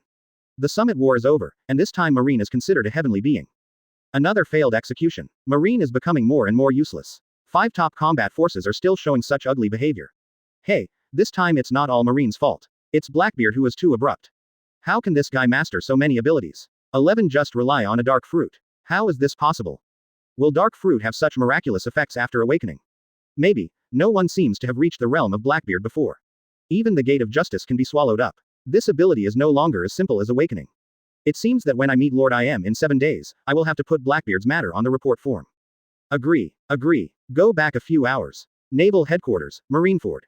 The summit war is over, and this time Marine is considered a heavenly being. Another failed execution. Marine is becoming more and more useless. 5 top combat forces are still showing such ugly behavior. Hey, this time it's not all Marine's fault. It's Blackbeard who is too abrupt. How can this guy master so many abilities? 11 just rely on a dark fruit. How is this possible? Will dark fruit have such miraculous effects after awakening? Maybe. No one seems to have reached the realm of Blackbeard before. Even the gate of justice can be swallowed up. This ability is no longer as simple as awakening. It seems that when I meet Lord I Am in 7 days, I will have to put Blackbeard's matter on the report form. Agree. Go back a few hours. Naval Headquarters, Marineford.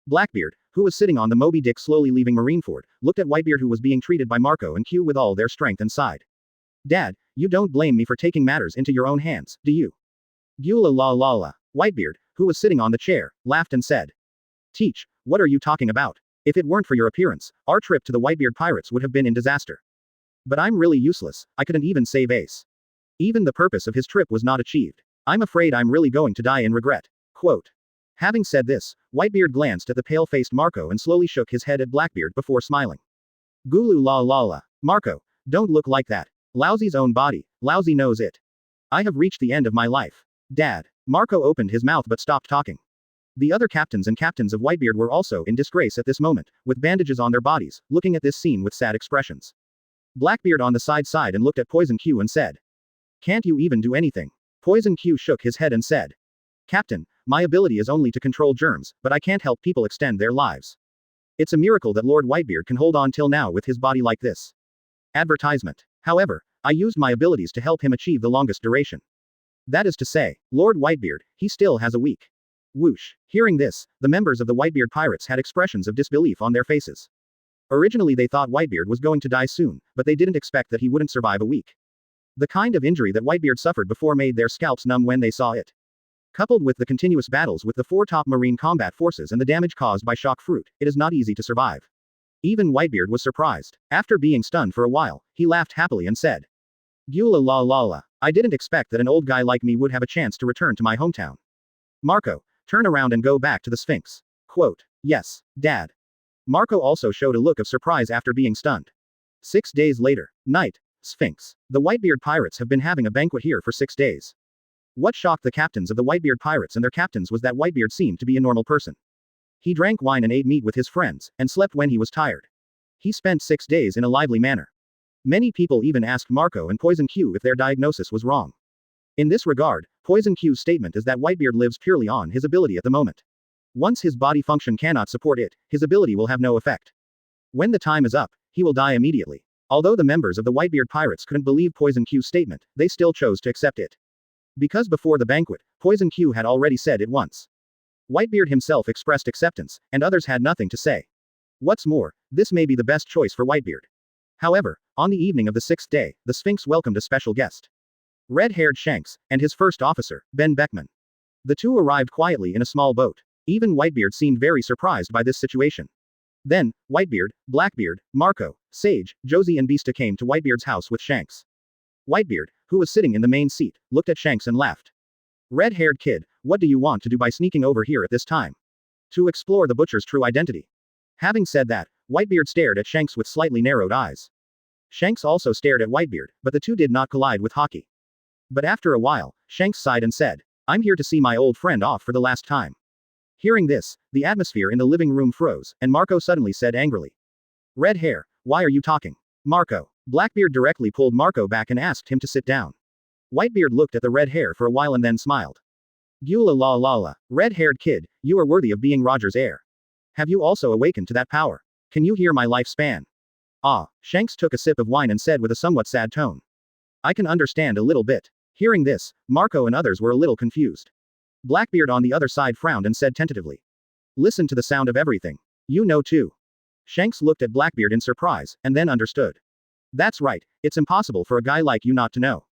Blackbeard, who was sitting on the Moby Dick slowly leaving Marineford, looked at Whitebeard who was being treated by Marco and Q with all their strength and sighed. "Dad, you don't blame me for taking matters into your own hands, do you?" Gula la la la. Whitebeard, who was sitting on the chair, laughed and said, "Teach, what are you talking about? If it weren't for your appearance, our trip to the Whitebeard pirates would have been in disaster. But I'm really useless, I couldn't even save Ace. Even the purpose of his trip was not achieved. I'm afraid I'm really going to die in regret." Quote. Having said this, Whitebeard glanced at the pale-faced Marco and slowly shook his head at Blackbeard before smiling. "Gulu la la la. Marco, don't look like that. Laozi's own body, Laozi knows it. I have reached the end of my life. Dad." Marco opened his mouth but stopped talking. The other captains and captains of Whitebeard were also in disgrace at this moment, with bandages on their bodies, looking at this scene with sad expressions. Blackbeard on the side sighed and looked at Poison Q and said, "Can't you even do anything?" Poison Q shook his head and said, "Captain, my ability is only to control germs, but I can't help people extend their lives. It's a miracle that Lord Whitebeard can hold on till now with his body like this." Advertisement. However, I used my abilities to help him achieve the longest duration. That is to say, Lord Whitebeard, he still has a weak. Whoosh. Hearing this, the members of the Whitebeard pirates had expressions of disbelief on their faces. Originally they thought Whitebeard was going to die soon, but they didn't expect that he wouldn't survive a week. The kind of injury that Whitebeard suffered before made their scalps numb when they saw it. Coupled with the continuous battles with the 4 top marine combat forces and the damage caused by shock fruit, it is not easy to survive. Even Whitebeard was surprised. After being stunned for a while, he laughed happily and said, "Gula la la la. I didn't expect that an old guy like me would have a chance to return to my hometown. Marco, turn around and go back to the Sphinx." Quote, "Yes, Dad." Marco also showed a look of surprise after being stunned. 6 days later. Night. Sphinx. The Whitebeard pirates have been having a banquet here for 6 days. What shocked the captains of the Whitebeard pirates and their captains was that Whitebeard seemed to be a normal person. He drank wine and ate meat with his friends, and slept when he was tired. He spent 6 days in a lively manner. Many people even asked Marco and Poison Q if their diagnosis was wrong. In this regard, Poison Q's statement is that Whitebeard lives purely on his ability at the moment. Once his body function cannot support it, his ability will have no effect. When the time is up, he will die immediately. Although the members of the Whitebeard pirates couldn't believe Poison Q's statement, they still chose to accept it. Because before the banquet, Poison Q had already said it once. Whitebeard himself expressed acceptance, and others had nothing to say. What's more, this may be the best choice for Whitebeard. However, on the evening of the 6th day, the Sphinx welcomed a special guest. Red-haired Shanks, and his first officer, Ben Beckman. The two arrived quietly in a small boat. Even Whitebeard seemed very surprised by this situation. Then, Whitebeard, Blackbeard, Marco, Sage, Josie and Beasta came to Whitebeard's house with Shanks. Whitebeard, who was sitting in the main seat, looked at Shanks and laughed. "Red-haired kid, what do you want to do by sneaking over here at this time?" "To explore the butcher's true identity." Having said that, Whitebeard stared at Shanks with slightly narrowed eyes. Shanks also stared at Whitebeard, but the two did not collide with hockey. But after a while, Shanks sighed and said, "I'm here to see my old friend off for the last time." Hearing this, the atmosphere in the living room froze, and Marco suddenly said angrily, "Red hair, why are you talking?" "Marco." Blackbeard directly pulled Marco back and asked him to sit down. Whitebeard looked at the red hair for a while and then smiled. "Gula la la la. Red-haired kid, you are worthy of being Roger's heir. Have you also awakened to that power? Can you hear my lifespan?" "Ah." Shanks took a sip of wine and said with a somewhat sad tone, "I can understand a little bit." Hearing this, Marco and others were a little confused. Blackbeard on the other side frowned and said tentatively, "Listen to the sound of everything. You know too." Shanks looked at Blackbeard in surprise, and then understood. "That's right, it's impossible for a guy like you not to know."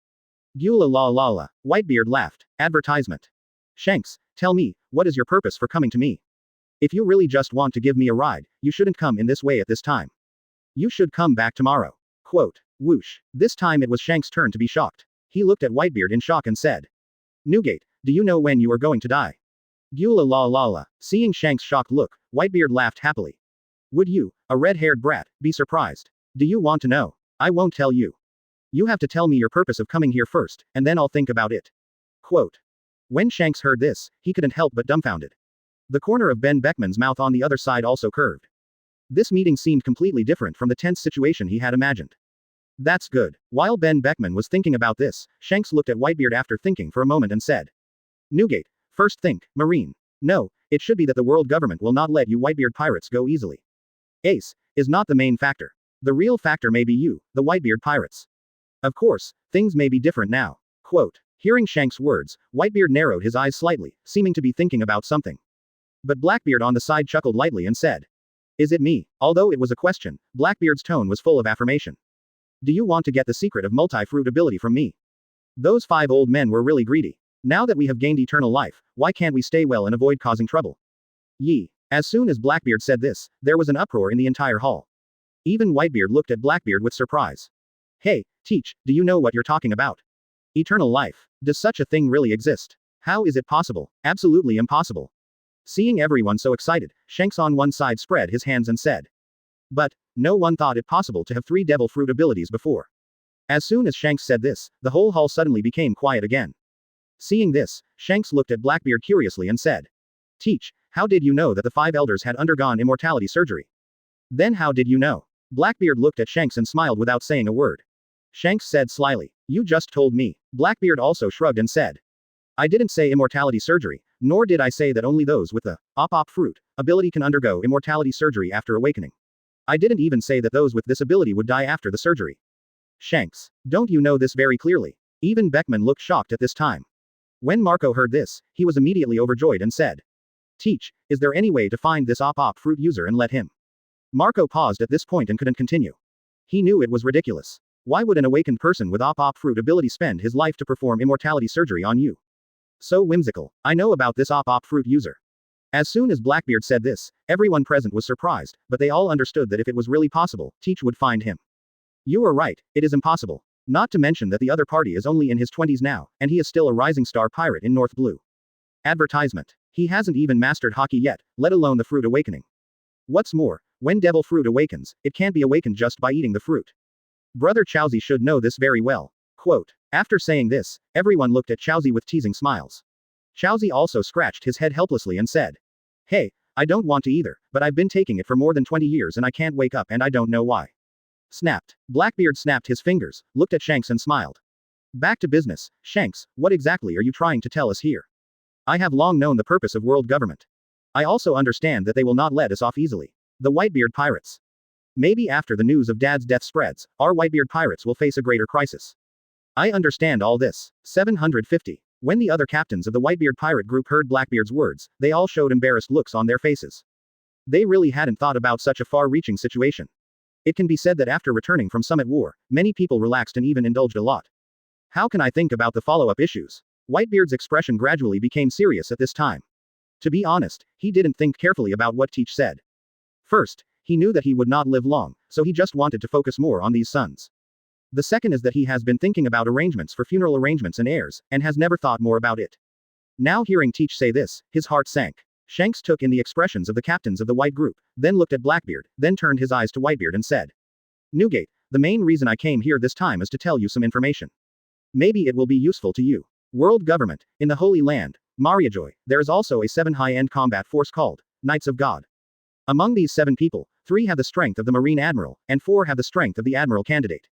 "Gula la la la." Whitebeard laughed. Advertisement. "Shanks, tell me, what is your purpose for coming to me? If you really just want to give me a ride, you shouldn't come in this way at this time. You should come back tomorrow." Quote. Whoosh. This time it was Shanks' turn to be shocked. He looked at Whitebeard in shock and said, "Newgate, do you know when you are going to die?" "Gula la la la." Seeing Shanks' shocked look, Whitebeard laughed happily. "Would you, a red-haired brat, be surprised? Do you want to know? I won't tell you. You have to tell me your purpose of coming here first, and then I'll think about it." Quote. When Shanks heard this, he couldn't help but dumbfounded. The corner of Ben Beckman's mouth on the other side also curved. This meeting seemed completely different from the tense situation he had imagined. "That's good." While Ben Beckman was thinking about this, Shanks looked at Whitebeard after thinking for a moment and said, "Newgate, first think, Marine. No, it should be that the world government will not let you Whitebeard pirates go easily. Ace is not the main factor. The real factor may be you, the Whitebeard pirates. Of course, things may be different now." Quote. Hearing Shanks' words, Whitebeard narrowed his eyes slightly, seeming to be thinking about something. But Blackbeard on the side chuckled lightly and said, "Is it me?" Although it was a question, Blackbeard's tone was full of affirmation. "Do you want to get the secret of multi-fruit ability from me? Those 5 old men were really greedy. Now that we have gained eternal life, why can't we stay well and avoid causing trouble? Yee." As soon as Blackbeard said this, there was an uproar in the entire hall. Even Whitebeard looked at Blackbeard with surprise. "Hey, Teach, do you know what you're talking about? Eternal life. Does such a thing really exist? How is it possible? Absolutely impossible." Seeing everyone so excited, Shanks on one side spread his hands and said, "But, no one thought it possible to have 3 devil fruit abilities before." As soon as Shanks said this, the whole hall suddenly became quiet again. Seeing this, Shanks looked at Blackbeard curiously and said, "Teach, how did you know that the 5 elders had undergone immortality surgery? Then how did you know?" Blackbeard looked at Shanks and smiled without saying a word. Shanks said slyly, "You just told me." Blackbeard also shrugged and said, "I didn't say immortality surgery, nor did I say that only those with the op fruit ability can undergo immortality surgery after awakening. I didn't even say that those with this ability would die after the surgery." Shanks, don't you know this very clearly? Even Beckman looked shocked at this time. When Marco heard this, he was immediately overjoyed and said, "Teach, is there any way to find this op fruit user and let him?" Marco paused at this point and couldn't continue. He knew it was ridiculous. Why would an awakened person with op fruit ability spend his life to perform immortality surgery on you? So whimsical. I know about this op fruit user. As soon as Blackbeard said this, everyone present was surprised, but they all understood that if it was really possible, Teach would find him. You are right, it is impossible. Not to mention that the other party is only in his 20s now, and he is still a rising star pirate in North Blue. Advertisement. He hasn't even mastered hockey yet, let alone the fruit awakening. What's more, when devil fruit awakens, it can't be awakened just by eating the fruit. Brother Chowzi should know this very well. Quote. After saying this, everyone looked at Chowzi with teasing smiles. Chowzi also scratched his head helplessly and said, "Hey, I don't want to either, but I've been taking it for more than 20 years and I can't wake up and I don't know why." Snapped. Blackbeard snapped his fingers, looked at Shanks and smiled. Back to business. Shanks, what exactly are you trying to tell us here? I have long known the purpose of world government. I also understand that they will not let us off easily. The Whitebeard pirates. Maybe after the news of Dad's death spreads, our Whitebeard pirates will face a greater crisis. I understand all this. 750. When the other captains of the Whitebeard pirate group heard Blackbeard's words, they all showed embarrassed looks on their faces. They really hadn't thought about such a far-reaching situation. It can be said that after returning from Summit War, many people relaxed and even indulged a lot. How can I think about the follow-up issues? Whitebeard's expression gradually became serious at this time. To be honest, he didn't think carefully about what Teach said. First, he knew that he would not live long, so he just wanted to focus more on these sons. The second is that he has been thinking about arrangements for funeral arrangements and heirs, and has never thought more about it. Now hearing Teach say this, his heart sank. Shanks took in the expressions of the captains of the White group, then looked at Blackbeard, then turned his eyes to Whitebeard and said, "Newgate, the main reason I came here this time is to tell you some information. Maybe it will be useful to you. World government, in the Holy Land, Mariajoy, there is also a 7 high-end combat force called Knights of God. Among these 7 people, 3 have the strength of the Marine Admiral, and 4 have the strength of the Admiral candidate.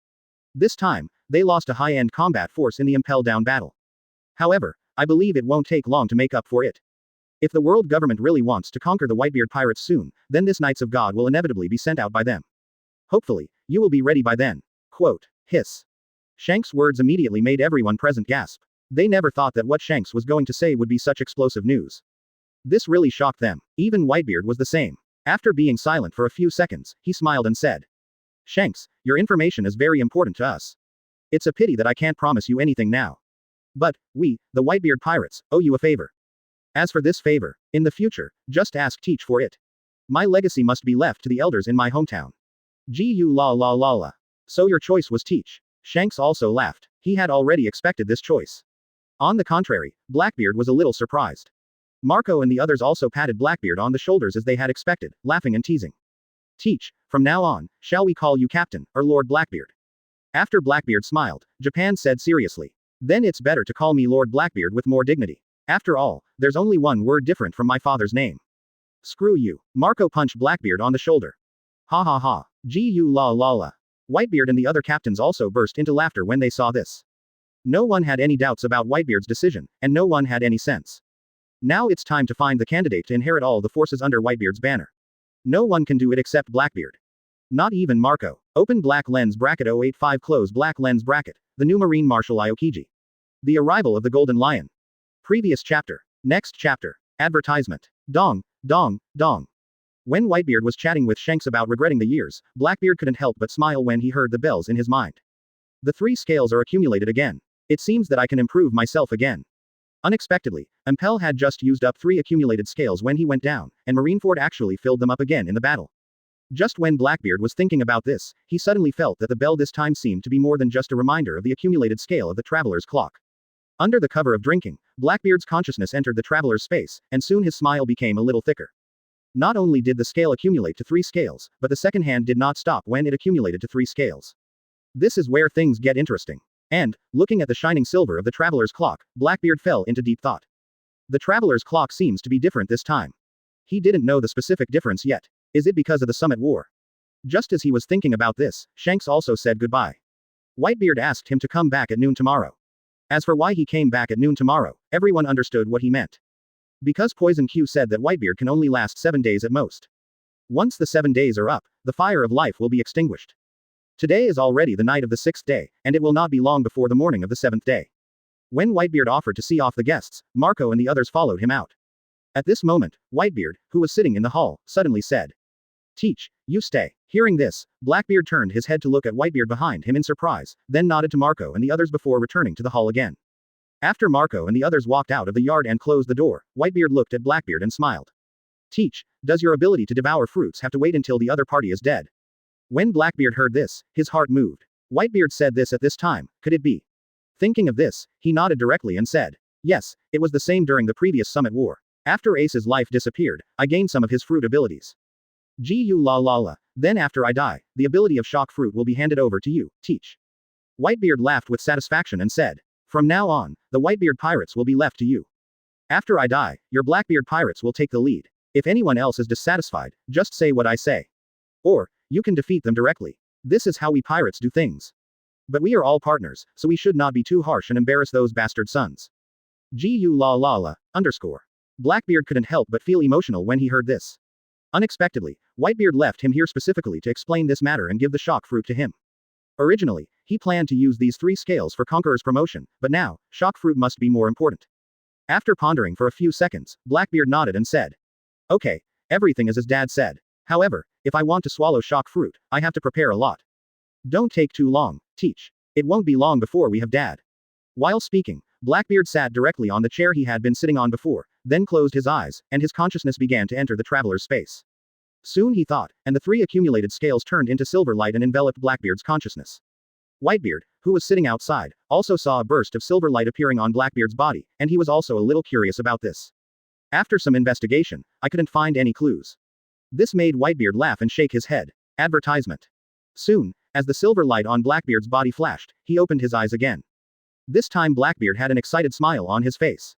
This time, they lost a high-end combat force in the Impel Down battle. However, I believe it won't take long to make up for it. If the world government really wants to conquer the Whitebeard pirates soon, then this Knights of God will inevitably be sent out by them. Hopefully, you will be ready by then." Quote. Hiss. Shanks' words immediately made everyone present gasp. They never thought that what Shanks was going to say would be such explosive news. This really shocked them. Even Whitebeard was the same. After being silent for a few seconds, he smiled and said, "Shanks, your information is very important to us. It's a pity that I can't promise you anything now. But, we, the Whitebeard pirates, owe you a favor. As for this favor, in the future, just ask Teach for it. My legacy must be left to the elders in my hometown." Gu la la la la. So your choice was Teach. Shanks also laughed. He had already expected this choice. On the contrary, Blackbeard was a little surprised. Marco and the others also patted Blackbeard on the shoulders as they had expected, laughing and teasing. "Teach, from now on, shall we call you Captain, or Lord Blackbeard?" After Blackbeard smiled, Japan said seriously, "Then it's better to call me Lord Blackbeard with more dignity. After all, there's only one word different from my father's name." "Screw you." Marco punched Blackbeard on the shoulder. "Ha ha ha. Gu la la la." Whitebeard and the other captains also burst into laughter when they saw this. No one had any doubts about Whitebeard's decision, and no one had any sense. Now it's time to find the candidate to inherit all the forces under Whitebeard's banner. No one can do it except Blackbeard. Not even Marco. Open black lens bracket 085 close black lens bracket. The new Marine Marshal Aokiji. The arrival of the Golden Lion. Previous chapter. Next chapter. Advertisement. Dong, dong, dong. When Whitebeard was chatting with Shanks about regretting the years, Blackbeard couldn't help but smile when he heard the bells in his mind. The 3 scales are accumulated again. It seems that I can improve myself again. Unexpectedly, Impel had just used up 3 accumulated scales when he went down, and Marineford actually filled them up again in the battle. Just when Blackbeard was thinking about this, he suddenly felt that the bell this time seemed to be more than just a reminder of the accumulated scale of the traveler's clock. Under the cover of drinking, Blackbeard's consciousness entered the traveler's space, and soon his smile became a little thicker. Not only did the scale accumulate to 3 scales, but the second hand did not stop when it accumulated to 3 scales. This is where things get interesting. And, looking at the shining silver of the traveler's clock, Blackbeard fell into deep thought. The traveler's clock seems to be different this time. He didn't know the specific difference yet. Is it because of the Summit War? Just as he was thinking about this, Shanks also said goodbye. Whitebeard asked him to come back at noon tomorrow. As for why he came back at noon tomorrow, everyone understood what he meant. Because Poison Q said that Whitebeard can only last 7 days at most. Once the 7 days are up, the fire of life will be extinguished. Today is already the night of the 6th day, and it will not be long before the morning of the 7th day. When Whitebeard offered to see off the guests, Marco and the others followed him out. At this moment, Whitebeard, who was sitting in the hall, suddenly said, "Teach, you stay." Hearing this, Blackbeard turned his head to look at Whitebeard behind him in surprise, then nodded to Marco and the others before returning to the hall again. After Marco and the others walked out of the yard and closed the door, Whitebeard looked at Blackbeard and smiled. Teach, does your ability to devour fruits have to wait until the other party is dead? When Blackbeard heard this, his heart moved. Whitebeard said this at this time, could it be? Thinking of this, he nodded directly and said, yes, it was the same during the previous summit war. After Ace's life disappeared, I gained some of his fruit abilities. Gu la la la. Then after I die, the ability of shock fruit will be handed over to you, Teach. Whitebeard laughed with satisfaction and said, from now on, the Whitebeard pirates will be left to you. After I die, your Blackbeard pirates will take the lead. If anyone else is dissatisfied, just say what I say. Or, you can defeat them directly. This is how we pirates do things. But we are all partners, so we should not be too harsh and embarrass those bastard sons. Gu la la la, underscore. Blackbeard couldn't help but feel emotional when he heard this. Unexpectedly, Whitebeard left him here specifically to explain this matter and give the shock fruit to him. Originally, he planned to use these 3 scales for Conqueror's promotion, but now, shock fruit must be more important. After pondering for a few seconds, Blackbeard nodded and said, okay, everything is as Dad said. However, if I want to swallow shock fruit, I have to prepare a lot. Don't take too long, Teach. It won't be long before we have Dad. While speaking, Blackbeard sat directly on the chair he had been sitting on before, then closed his eyes, and his consciousness began to enter the traveler's space. Soon he thought, and the 3 accumulated scales turned into silver light and enveloped Blackbeard's consciousness. Whitebeard, who was sitting outside, also saw a burst of silver light appearing on Blackbeard's body, and he was also a little curious about this. After some investigation, I couldn't find any clues. This made Whitebeard laugh and shake his head. Advertisement. Soon, as the silver light on Blackbeard's body flashed, he opened his eyes again. This time Blackbeard had an excited smile on his face.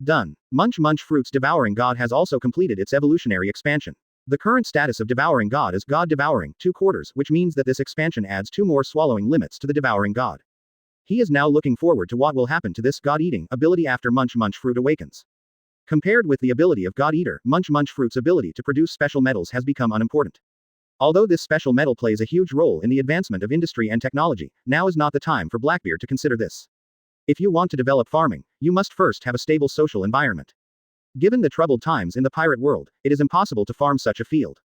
Done. Munch Munch Fruits Devouring God has also completed its evolutionary expansion. The current status of Devouring God is God Devouring 2/4, which means that this expansion adds 2 more swallowing limits to the Devouring God. He is now looking forward to what will happen to this God-eating ability after Munch Munch Fruit awakens. Compared with the ability of God Eater, Munch Munch Fruit's ability to produce special metals has become unimportant. Although this special metal plays a huge role in the advancement of industry and technology, now is not the time for Blackbeard to consider this. If you want to develop farming, you must first have a stable social environment. Given the troubled times in the pirate world, it is impossible to farm such a field.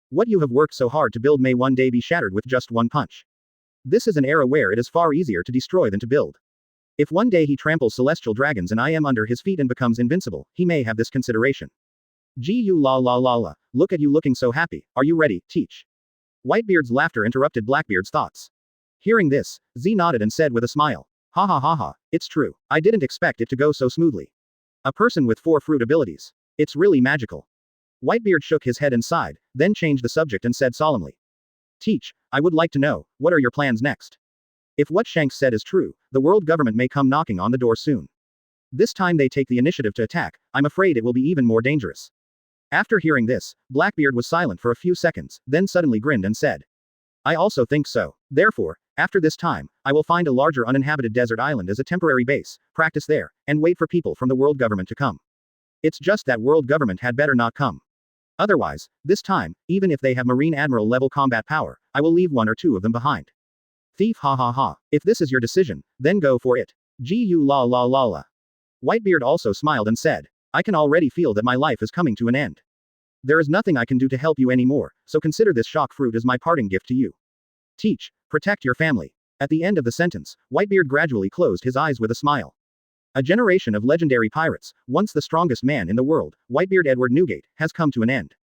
What you have worked so hard to build may one day be shattered with just one punch. This is an era where it is far easier to destroy than to build. If one day he tramples celestial dragons and I am under his feet and becomes invincible, he may have this consideration. Gu la la la la, look at you looking so happy, are you ready, Teach? Whitebeard's laughter interrupted Blackbeard's thoughts. Hearing this, Z nodded and said with a smile, ha ha ha ha, it's true, I didn't expect it to go so smoothly. A person with 4 fruit abilities. It's really magical. Whitebeard shook his head and sighed, then changed the subject and said solemnly. Teach, I would like to know, what are your plans next? If what Shanks said is true, the world government may come knocking on the door soon. This time they take the initiative to attack, I'm afraid it will be even more dangerous. After hearing this, Blackbeard was silent for a few seconds, then suddenly grinned and said. I also think so. Therefore, after this time, I will find a larger uninhabited desert island as a temporary base, practice there, and wait for people from the world government to come. It's just that world government had better not come. Otherwise, this time, even if they have Marine Admiral level combat power, I will leave 1 or 2 of them behind. Thief ha ha ha. If this is your decision, then go for it. Gu la la la la. Whitebeard also smiled and said, I can already feel that my life is coming to an end. There is nothing I can do to help you anymore, so consider this shock fruit as my parting gift to you. Teach, protect your family. At the end of the sentence, Whitebeard gradually closed his eyes with a smile. A generation of legendary pirates, once the strongest man in the world, Whitebeard Edward Newgate, has come to an end.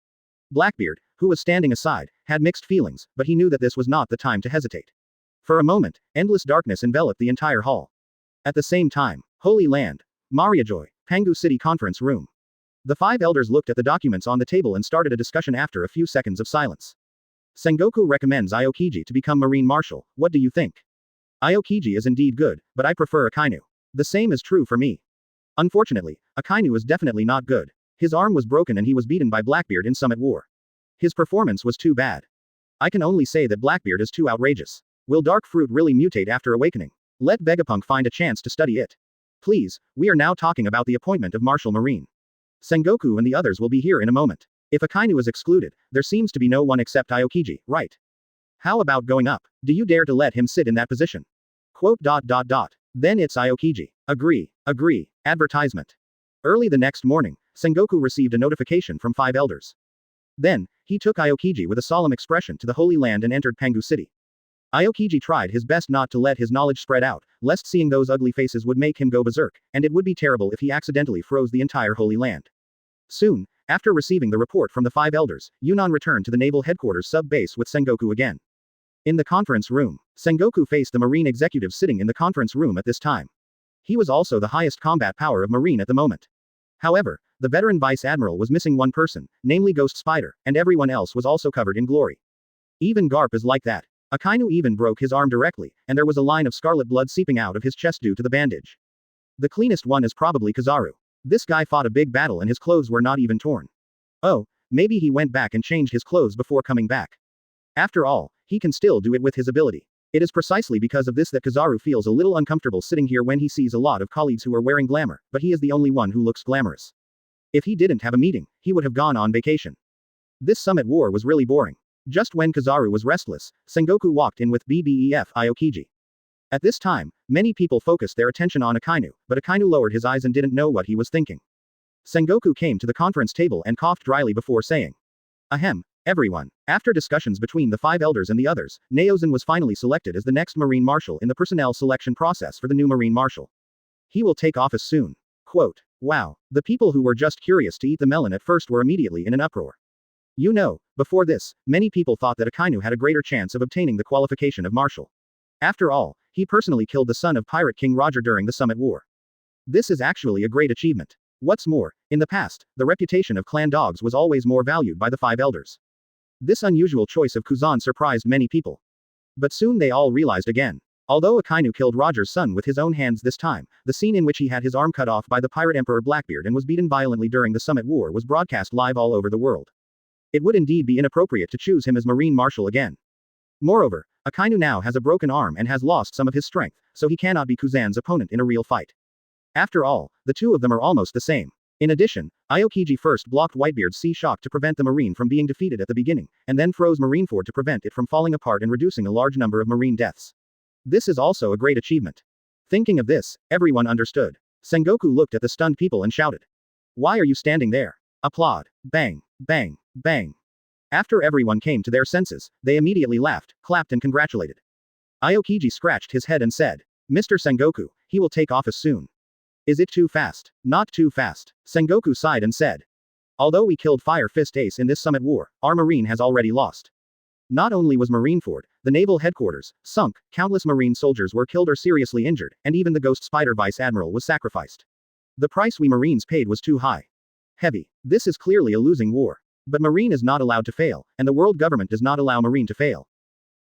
Blackbeard, who was standing aside, had mixed feelings, but he knew that this was not the time to hesitate. For a moment, endless darkness enveloped the entire hall. At the same time, Holy Land, Mariajoy, Pangu City Conference Room. The 5 elders looked at the documents on the table and started a discussion after a few seconds of silence. Sengoku recommends Aokiji to become Marine Marshal, what do you think? Aokiji is indeed good, but I prefer Akainu. The same is true for me. Unfortunately, Akainu is definitely not good. His arm was broken and he was beaten by Blackbeard in Summit War. His performance was too bad. I can only say that Blackbeard is too outrageous. Will Dark Fruit really mutate after awakening? Let Vegapunk find a chance to study it. Please, we are now talking about the appointment of Marshal Marine. Sengoku and the others will be here in a moment. If Akainu is excluded, there seems to be no one except Aokiji, right? How about going up? Do you dare to let him sit in that position? Quote. Then it's Aokiji. Agree. Advertisement. Early the next morning, Sengoku received a notification from 5 elders. Then, he took Aokiji with a solemn expression to the Holy Land and entered Pangu City. Aokiji tried his best not to let his knowledge spread out, lest seeing those ugly faces would make him go berserk, and it would be terrible if he accidentally froze the entire Holy Land. Soon, after receiving the report from the 5 elders, Yunnan returned to the naval headquarters sub-base with Sengoku again. In the conference room, Sengoku faced the Marine executive sitting in the conference room at this time. He was also the highest combat power of Marine at the moment. However, the veteran Vice Admiral was missing one person, namely Ghost Spider, and everyone else was also covered in glory. Even Garp is like that. Akainu even broke his arm directly, and there was a line of scarlet blood seeping out of his chest due to the bandage. The cleanest one is probably Kizaru. This guy fought a big battle and his clothes were not even torn. Oh, maybe he went back and changed his clothes before coming back. After all, he can still do it with his ability. It is precisely because of this that Kizaru feels a little uncomfortable sitting here when he sees a lot of colleagues who are wearing glamour, but he is the only one who looks glamorous. If he didn't have a meeting, he would have gone on vacation. This summit war was really boring. Just when Kizaru was restless, Sengoku walked in with BBEF Aokiji. At this time, many people focused their attention on Akainu, but Akainu lowered his eyes and didn't know what he was thinking. Sengoku came to the conference table and coughed dryly before saying, "Ahem, everyone." After discussions between the 5 elders and the others, Naozan was finally selected as the next Marine Marshal in the personnel selection process for the new Marine Marshal. He will take office soon. Quote, "Wow, the people who were just curious to eat the melon at first were immediately in an uproar. You know, before this, many people thought that Akainu had a greater chance of obtaining the qualification of Marshal. After all, he personally killed the son of Pirate King Roger during the Summit War. This is actually a great achievement. What's more, in the past, the reputation of clan dogs was always more valued by the 5 elders. This unusual choice of Kuzan surprised many people. But soon they all realized again. Although Akainu killed Roger's son with his own hands this time, the scene in which he had his arm cut off by the pirate emperor Blackbeard and was beaten violently during the Summit War was broadcast live all over the world. It would indeed be inappropriate to choose him as Marine Marshal again. Moreover, Akainu now has a broken arm and has lost some of his strength, so he cannot be Kuzan's opponent in a real fight. After all, the two of them are almost the same. In addition, Aokiji first blocked Whitebeard's sea shock to prevent the Marine from being defeated at the beginning, and then froze Marineford to prevent it from falling apart and reducing a large number of Marine deaths. This is also a great achievement. Thinking of this, everyone understood. Sengoku looked at the stunned people and shouted, "Why are you standing there? Applaud." Bang, bang, bang. After everyone came to their senses, they immediately laughed, clapped and congratulated. Aokiji scratched his head and said, "Mr. Sengoku, he will take office soon. Is it too fast?" "Not too fast." Sengoku sighed and said, "Although we killed Fire Fist Ace in this Summit War, our Marine has already lost. Not only was Marineford, the naval headquarters, sunk, countless Marine soldiers were killed or seriously injured, and even the Ghost Spider Vice Admiral was sacrificed. The price we Marines paid was too high. Heavy. This is clearly a losing war. But Marine is not allowed to fail, and the world government does not allow Marine to fail.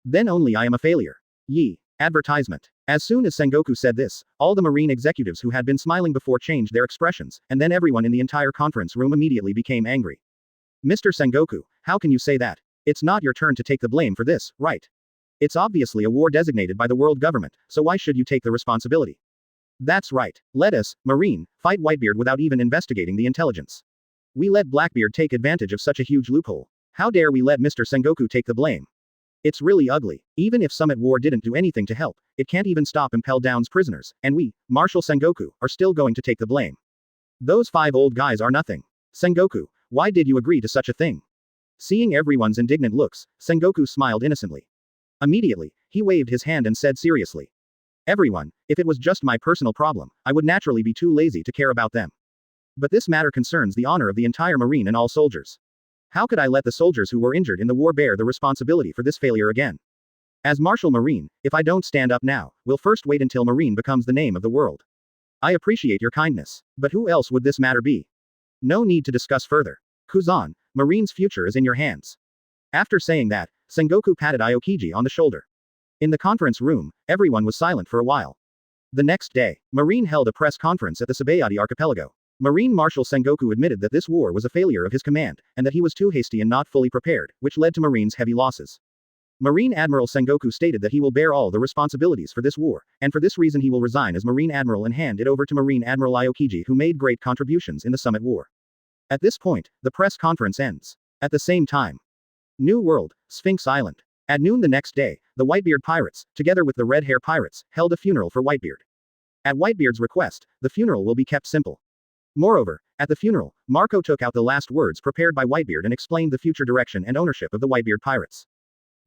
Then only I am a failure. Yi. Advertisement." As soon as Sengoku said this, all the Marine executives who had been smiling before changed their expressions, and then everyone in the entire conference room immediately became angry. "Mr. Sengoku, how can you say that? It's not your turn to take the blame for this, right? It's obviously a war designated by the world government, so why should you take the responsibility? That's right. Let us, Marine, fight Whitebeard without even investigating the intelligence. We let Blackbeard take advantage of such a huge loophole. How dare we let Mr. Sengoku take the blame? It's really ugly. Even if Summit War didn't do anything to help, it can't even stop Impel Down's prisoners, and we, Marshal Sengoku, are still going to take the blame. Those 5 old guys are nothing. Sengoku, why did you agree to such a thing?" Seeing everyone's indignant looks, Sengoku smiled innocently. Immediately, he waved his hand and said seriously, "Everyone, if it was just my personal problem, I would naturally be too lazy to care about them. But this matter concerns the honor of the entire Marine and all soldiers. How could I let the soldiers who were injured in the war bear the responsibility for this failure again? As Marshal Marine, if I don't stand up now, we'll first wait until Marine becomes the name of the world. I appreciate your kindness. But who else would this matter be? No need to discuss further. Kuzan, Marine's future is in your hands." After saying that, Sengoku patted Aokiji on the shoulder. In the conference room, everyone was silent for a while. The next day, Marine held a press conference at the Sabayati archipelago. Marine Marshal Sengoku admitted that this war was a failure of his command, and that he was too hasty and not fully prepared, which led to Marine's heavy losses. Marine Admiral Sengoku stated that he will bear all the responsibilities for this war, and for this reason he will resign as Marine Admiral and hand it over to Marine Admiral Aokiji, who made great contributions in the Summit War. At this point, the press conference ends. At the same time, New World, Sphinx Island. At noon the next day, the Whitebeard pirates, together with the Red Hair pirates, held a funeral for Whitebeard. At Whitebeard's request, the funeral will be kept simple. Moreover, at the funeral, Marco took out the last words prepared by Whitebeard and explained the future direction and ownership of the Whitebeard pirates.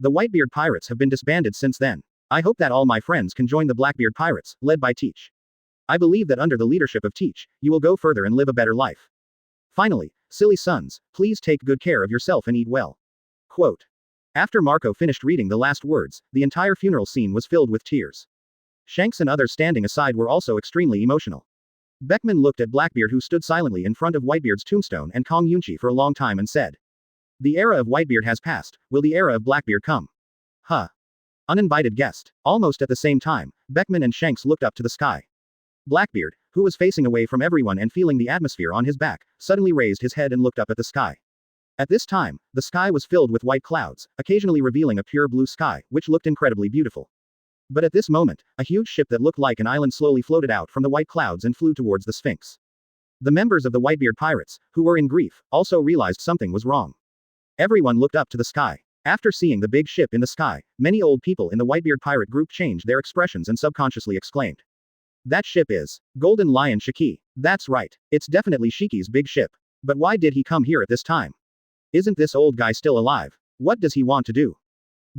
The Whitebeard pirates have been disbanded since then. I hope that all my friends can join the Blackbeard pirates, led by Teach. I believe that under the leadership of Teach, you will go further and live a better life. Finally, silly sons, please take good care of yourself and eat well. Quote. After Marco finished reading the last words, the entire funeral scene was filled with tears. Shanks and others standing aside were also extremely emotional. Beckman looked at Blackbeard, who stood silently in front of Whitebeard's tombstone, and Kong Yunchi for a long time and said, "The era of Whitebeard has passed, will the era of Blackbeard come?" Huh. Uninvited guest. Almost at the same time, Beckman and Shanks looked up to the sky. Blackbeard, who was facing away from everyone and feeling the atmosphere on his back, suddenly raised his head and looked up at the sky. At this time, the sky was filled with white clouds, occasionally revealing a pure blue sky, which looked incredibly beautiful. But at this moment, a huge ship that looked like an island slowly floated out from the white clouds and flew towards the Sphinx. The members of the Whitebeard pirates, who were in grief, also realized something was wrong. Everyone looked up to the sky. After seeing the big ship in the sky, many old people in the Whitebeard pirate group changed their expressions and subconsciously exclaimed, "That ship is Golden Lion Shiki. That's right. It's definitely Shiki's big ship. But why did he come here at this time? Isn't this old guy still alive? What does he want to do?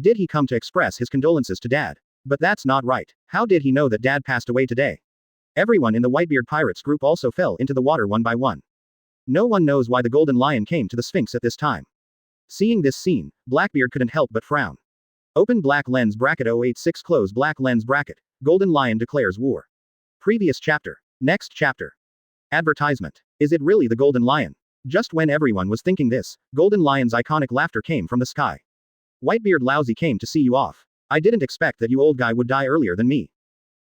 Did he come to express his condolences to Dad? But that's not right. How did he know that Dad passed away today?" Everyone in the Whitebeard pirates group also fell into the water one by one. No one knows why the Golden Lion came to the Sphinx at this time. Seeing this scene, Blackbeard couldn't help but frown. Open black lens bracket 086 close black lens bracket. Golden Lion declares war. Previous chapter. Next chapter. Advertisement. Is it really the Golden Lion? Just when everyone was thinking this, Golden Lion's iconic laughter came from the sky. "Whitebeard Laozi came to see you off. I didn't expect that you old guy would die earlier than me.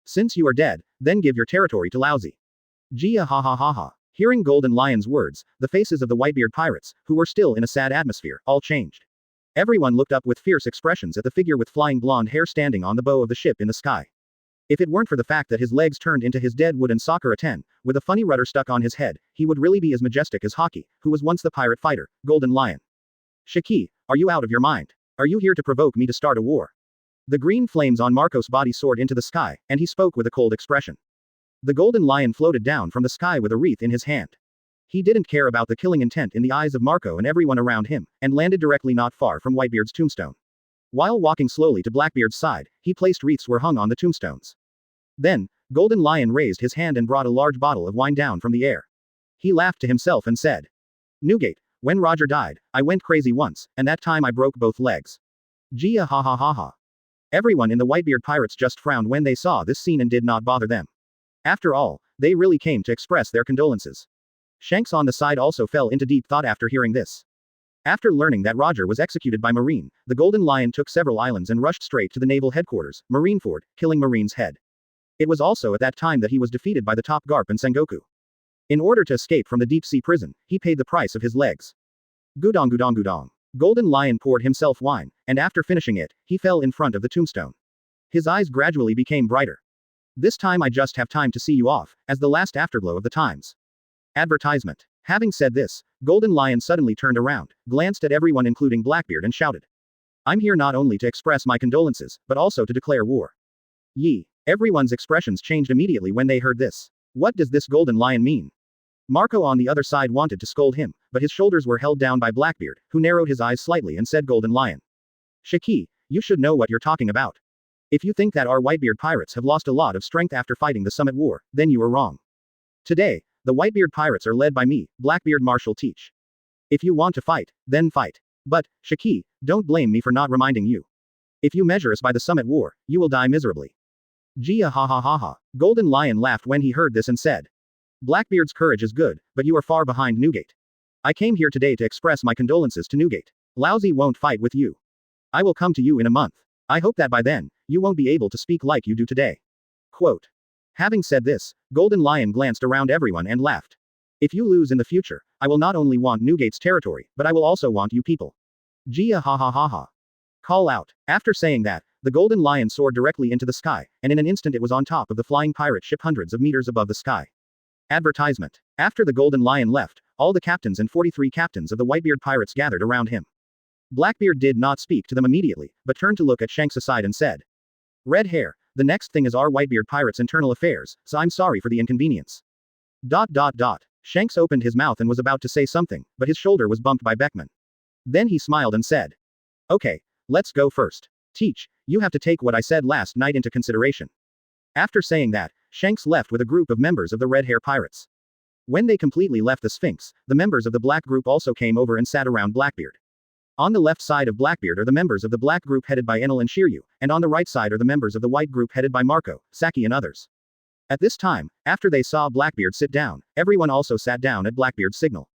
Since you are dead, then give your territory to Laozi." Gia ha ha ha ha. Hearing Golden Lion's words, the faces of the Whitebeard pirates, who were still in a sad atmosphere, all changed. Everyone looked up with fierce expressions at the figure with flying blonde hair standing on the bow of the ship in the sky. If it weren't for the fact that his legs turned into his dead wooden Sakura 10, with a funny rudder stuck on his head, he would really be as majestic as Haki, who was once the pirate fighter, Golden Lion. "Shiki, are you out of your mind? Are you here to provoke me to start a war?" The green flames on Marco's body soared into the sky, and he spoke with a cold expression. The Golden Lion floated down from the sky with a wreath in his hand. He didn't care about the killing intent in the eyes of Marco and everyone around him, and landed directly not far from Whitebeard's tombstone. While walking slowly to Blackbeard's side, he placed wreaths were hung on the tombstones. Then, Golden Lion raised his hand and brought a large bottle of wine down from the air. He laughed to himself and said, "Newgate, when Roger died, I went crazy once, and that time I broke both legs." Gia ha ha ha ha. Everyone in the Whitebeard pirates just frowned when they saw this scene and did not bother them. After all, they really came to express their condolences. Shanks on the side also fell into deep thought after hearing this. After learning that Roger was executed by Marine, the Golden Lion took several islands and rushed straight to the naval headquarters, Marineford, killing Marine's head. It was also at that time that he was defeated by the top Garp and Sengoku. In order to escape from the deep-sea prison, he paid the price of his legs. Gudong gudong gudong. Golden Lion poured himself wine, and after finishing it, he fell in front of the tombstone. His eyes gradually became brighter. "This time I just have time to see you off, as the last afterglow of the times." Advertisement. Having said this, Golden Lion suddenly turned around, glanced at everyone including Blackbeard and shouted, "I'm here not only to express my condolences, but also to declare war." Yee. Everyone's expressions changed immediately when they heard this. What does this Golden Lion mean? Marco on the other side wanted to scold him, but his shoulders were held down by Blackbeard, who narrowed his eyes slightly and said, "Golden Lion. Shiki, you should know what you're talking about. If you think that our Whitebeard pirates have lost a lot of strength after fighting the Summit War, then you are wrong. Today, the Whitebeard pirates are led by me, Blackbeard Marshal Teach. If you want to fight, then fight. But, Shiki, don't blame me for not reminding you. If you measure us by the Summit War, you will die miserably." Gia ha ha ha ha. Golden Lion laughed when he heard this and said, "Blackbeard's courage is good, but you are far behind Newgate. I came here today to express my condolences to Newgate. Laozi won't fight with you. I will come to you in a month. I hope that by then, you won't be able to speak like you do today." Quote. Having said this, Golden Lion glanced around everyone and laughed. "If you lose in the future, I will not only want Newgate's territory, but I will also want you people." Gia ha ha ha ha. Call out. After saying that, the Golden Lion soared directly into the sky, and in an instant it was on top of the flying pirate ship hundreds of meters above the sky. Advertisement. After the Golden Lion left, all the captains and 43 captains of the Whitebeard pirates gathered around him. Blackbeard did not speak to them immediately, but turned to look at Shanks aside and said, "Red hair, the next thing is our Whitebeard pirates' internal affairs, so I'm sorry for the inconvenience." Shanks opened his mouth and was about to say something, but his shoulder was bumped by Beckman. Then he smiled and said, "Okay, Let's go first. Teach, you have to take what I said last night into consideration. After saying that, Shanks left with a group of members of the Red Hair Pirates. When they completely left the Sphinx, the members of the Black group also came over and sat around Blackbeard. On the left side of Blackbeard are the members of the Black group headed by Enel and Shiryu, and on the right side are the members of the White group headed by Marco, Saki and others. At this time, after they saw Blackbeard sit down, everyone also sat down at Blackbeard's signal.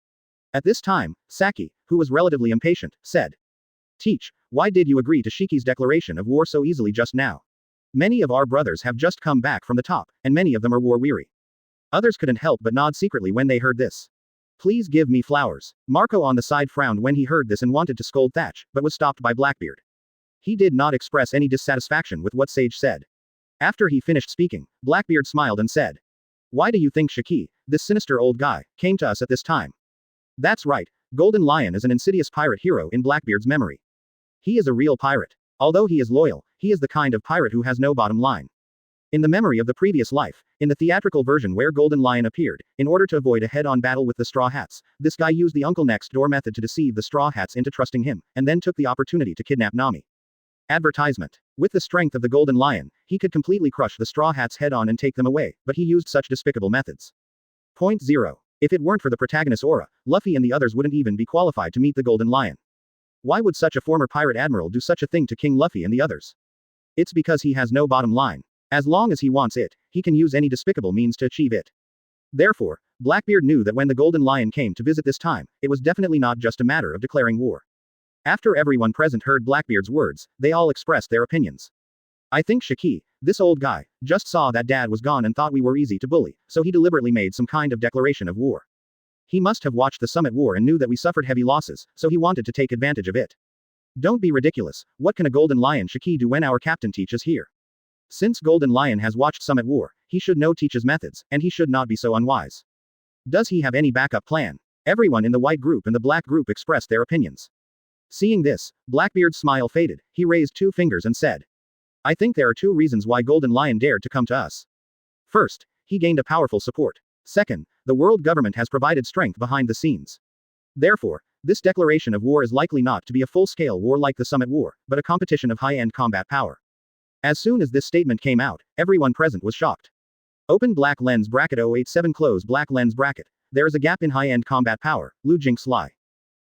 At this time, Saki, who was relatively impatient, said, Teach, why did you agree to Shiki's declaration of war so easily just now? Many of our brothers have just come back from the top, and many of them are war-weary. Others couldn't help but nod secretly when they heard this. Please give me flowers. Marco on the side frowned when he heard this and wanted to scold Thatch, but was stopped by Blackbeard. He did not express any dissatisfaction with what Sage said. After he finished speaking, Blackbeard smiled and said, Why do you think Shiki, this sinister old guy, came to us at this time? That's right, Golden Lion is an insidious pirate hero in Blackbeard's memory. He is a real pirate. Although he is loyal, he is the kind of pirate who has no bottom line. In the memory of the previous life, in the theatrical version where Golden Lion appeared, in order to avoid a head-on battle with the Straw Hats, this guy used the Uncle Next Door method to deceive the Straw Hats into trusting him, and then took the opportunity to kidnap Nami. Advertisement. With the strength of the Golden Lion, he could completely crush the Straw Hats head-on and take them away, but he used such despicable methods. Point 0. If it weren't for the protagonist's aura, Luffy and the others wouldn't even be qualified to meet the Golden Lion. Why would such a former pirate admiral do such a thing to King Luffy and the others? It's because he has no bottom line. As long as he wants it, he can use any despicable means to achieve it. Therefore, Blackbeard knew that when the Golden Lion came to visit this time, it was definitely not just a matter of declaring war. After everyone present heard Blackbeard's words, they all expressed their opinions. I think Shiki, this old guy, just saw that Dad was gone and thought we were easy to bully, so he deliberately made some kind of declaration of war. He must have watched the Summit War and knew that we suffered heavy losses, so he wanted to take advantage of it. Don't be ridiculous, what can a Golden Lion Shiki do when our captain Teach is here? Since Golden Lion has watched Summit War, he should know Teach's methods, and he should not be so unwise. Does he have any backup plan? Everyone in the White group and the Black group expressed their opinions. Seeing this, Blackbeard's smile faded, he raised 2 fingers and said, I think there are 2 reasons why Golden Lion dared to come to us. First, he gained a powerful support. Second, the world government has provided strength behind the scenes. Therefore, this declaration of war is likely not to be a full-scale war like the Summit War, but a competition of high-end combat power. As soon as this statement came out, everyone present was shocked. Open black lens bracket 087 close black lens bracket. There is a gap in high-end combat power, Lu Jinx lie.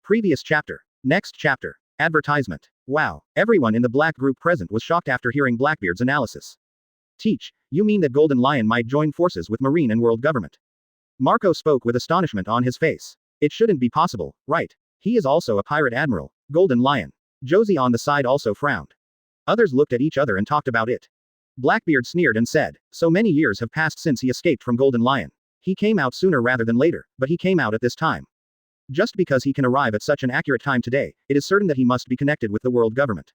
Previous chapter. Next chapter. Advertisement. Wow, everyone in the Black group present was shocked after hearing Blackbeard's analysis. Teach, you mean that Golden Lion might join forces with Marine and world government? Marco spoke with astonishment on his face. It shouldn't be possible, right? He is also a pirate admiral, Golden Lion. Josie on the side also frowned. Others looked at each other and talked about it. Blackbeard sneered and said, so many years have passed since he escaped from Golden Lion. He came out sooner rather than later, but he came out at this time. Just because he can arrive at such an accurate time today, it is certain that he must be connected with the world government.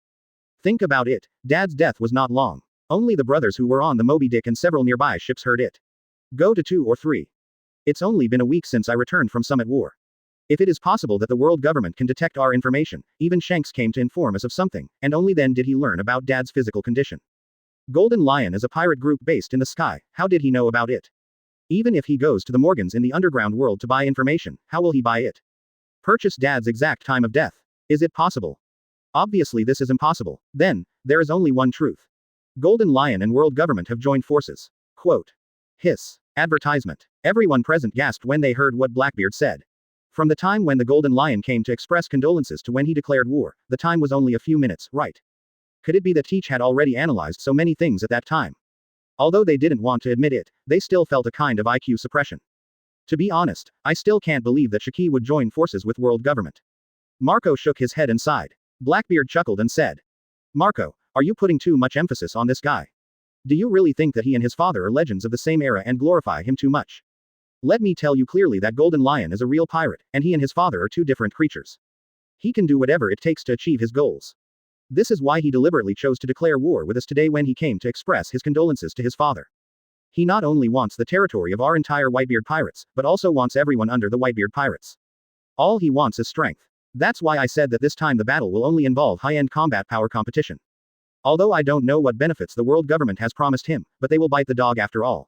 Think about it, Dad's death was not long. Only the brothers who were on the Moby Dick and several nearby ships heard it. Go to 2 or 3. It's only been a week since I returned from Summit War. If it is possible that the world government can detect our information, even Shanks came to inform us of something, and only then did he learn about Dad's physical condition. Golden Lion is a pirate group based in the sky, how did he know about it? Even if he goes to the Morgans in the underground world to buy information, how will he buy it? Purchase Dad's exact time of death. Is it possible? Obviously this is impossible. Then, there is only one truth. Golden Lion and world government have joined forces. Quote. Hiss. Advertisement. Everyone present gasped when they heard what Blackbeard said. From the time when the Golden Lion came to express condolences to when he declared war, the time was only a few minutes, right? Could it be that Teach had already analyzed so many things at that time? Although they didn't want to admit it, they still felt a kind of IQ suppression. To be honest, I still can't believe that Shiki would join forces with world government. Marco shook his head and sighed. Blackbeard chuckled and said, Marco, are you putting too much emphasis on this guy? Do you really think that he and his father are legends of the same era and glorify him too much? Let me tell you clearly that Golden Lion is a real pirate, and he and his father are 2 different creatures. He can do whatever it takes to achieve his goals. This is why he deliberately chose to declare war with us today when he came to express his condolences to his father. He not only wants the territory of our entire Whitebeard pirates, but also wants everyone under the Whitebeard pirates. All he wants is strength. That's why I said that this time the battle will only involve high-end combat power competition. Although I don't know what benefits the world government has promised him, but they will bite the dog after all.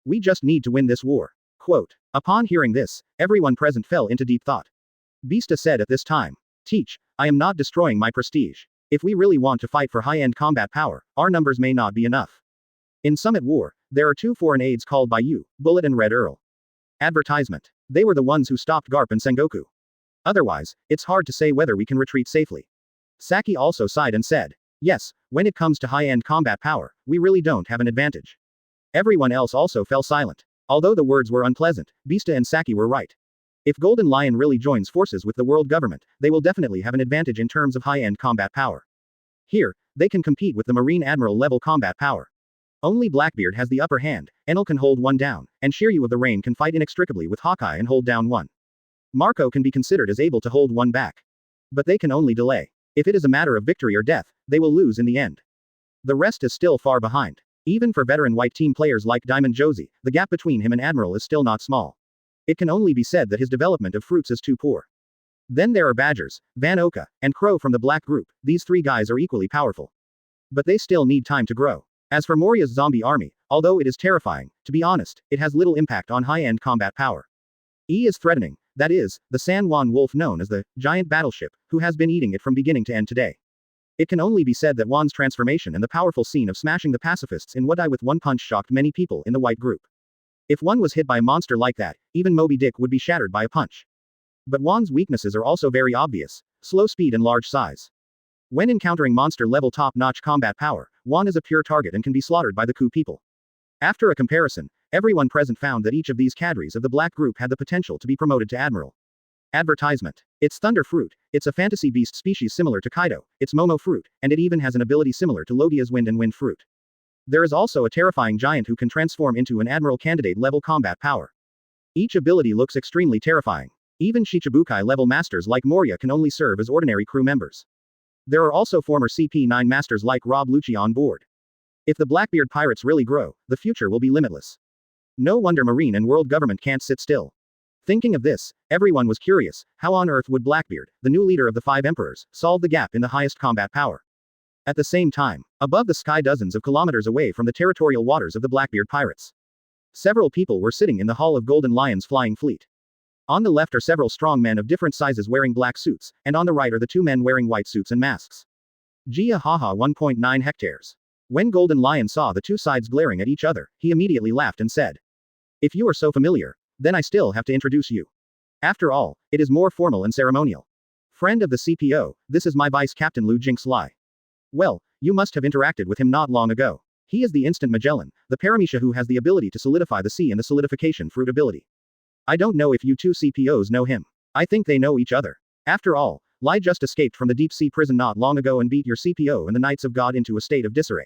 We just need to win this war. Quote. Upon hearing this, everyone present fell into deep thought. Beasta said at this time, Teach, I am not destroying my prestige. If we really want to fight for high-end combat power, our numbers may not be enough. In Summit War, there are 2 foreign aides called by you, Bullet and Red Earl. Advertisement. They were the ones who stopped Garp and Sengoku. Otherwise, it's hard to say whether we can retreat safely. Saki also sighed and said, yes, when it comes to high-end combat power, we really don't have an advantage. Everyone else also fell silent. Although the words were unpleasant, Beasta and Saki were right. If Golden Lion really joins forces with the world government, they will definitely have an advantage in terms of high-end combat power. Here, they can compete with the Marine Admiral level combat power. Only Blackbeard has the upper hand, Enel can hold one down, and Shiryu of the Rain can fight inextricably with Hawkeye and hold down one. Marco can be considered as able to hold one back. But they can only delay. If it is a matter of victory or death, they will lose in the end. The rest is still far behind. Even for veteran white team players like Diamond Josie, the gap between him and Admiral is still not small. It can only be said that his development of fruits is too poor. Then there are Badgers, Van Oka, and Crow from the Black Group. These 3 guys are equally powerful. But they still need time to grow. As for Moria's zombie army, although it is terrifying, to be honest, it has little impact on high-end combat power. E is threatening, that is, the San Juan wolf known as the giant battleship, who has been eating it from beginning to end today. It can only be said that Juan's transformation and the powerful scene of smashing the pacifists in Wadai with one punch shocked many people in the white group. If one was hit by a monster like that, even Moby Dick would be shattered by a punch. But Juan's weaknesses are also very obvious: slow speed and large size. When encountering monster-level top-notch combat power, Juan is a pure target and can be slaughtered by the Ku people. After a comparison, everyone present found that each of these cadres of the Black Group had the potential to be promoted to Admiral. Advertisement. It's Thunder Fruit, it's a fantasy beast species similar to Kaido, it's Momo Fruit, and it even has an ability similar to Logia's Wind and Wind Fruit. There is also a terrifying giant who can transform into an Admiral candidate level combat power. Each ability looks extremely terrifying. Even Shichibukai level masters like Moria can only serve as ordinary crew members. There are also former CP9 masters like Rob Lucci on board. If the Blackbeard pirates really grow, the future will be limitless. No wonder Marine and world government can't sit still. Thinking of this, everyone was curious, how on earth would Blackbeard, the new leader of the 5 emperors, solve the gap in the highest combat power? At the same time, above the sky dozens of kilometers away from the territorial waters of the Blackbeard pirates, several people were sitting in the Hall of Golden Lion's flying fleet. On the left are several strong men of different sizes wearing black suits, and on the right are the 2 men wearing white suits and masks. Hahah 1.9 hectares. When Golden Lion saw the 2 sides glaring at each other, he immediately laughed and said, if you are so familiar, then I still have to introduce you. After all, it is more formal and ceremonial. Friend of the CPO, this is my Vice Captain Lu Jinx Lai. Well, you must have interacted with him not long ago. He is the Instant Magellan, the Paramecia who has the ability to solidify the sea and the solidification fruit ability. I don't know if you 2 CPOs know him. I think they know each other. After all, Lai just escaped from the deep sea prison not long ago and beat your CPO and the Knights of God into a state of disarray.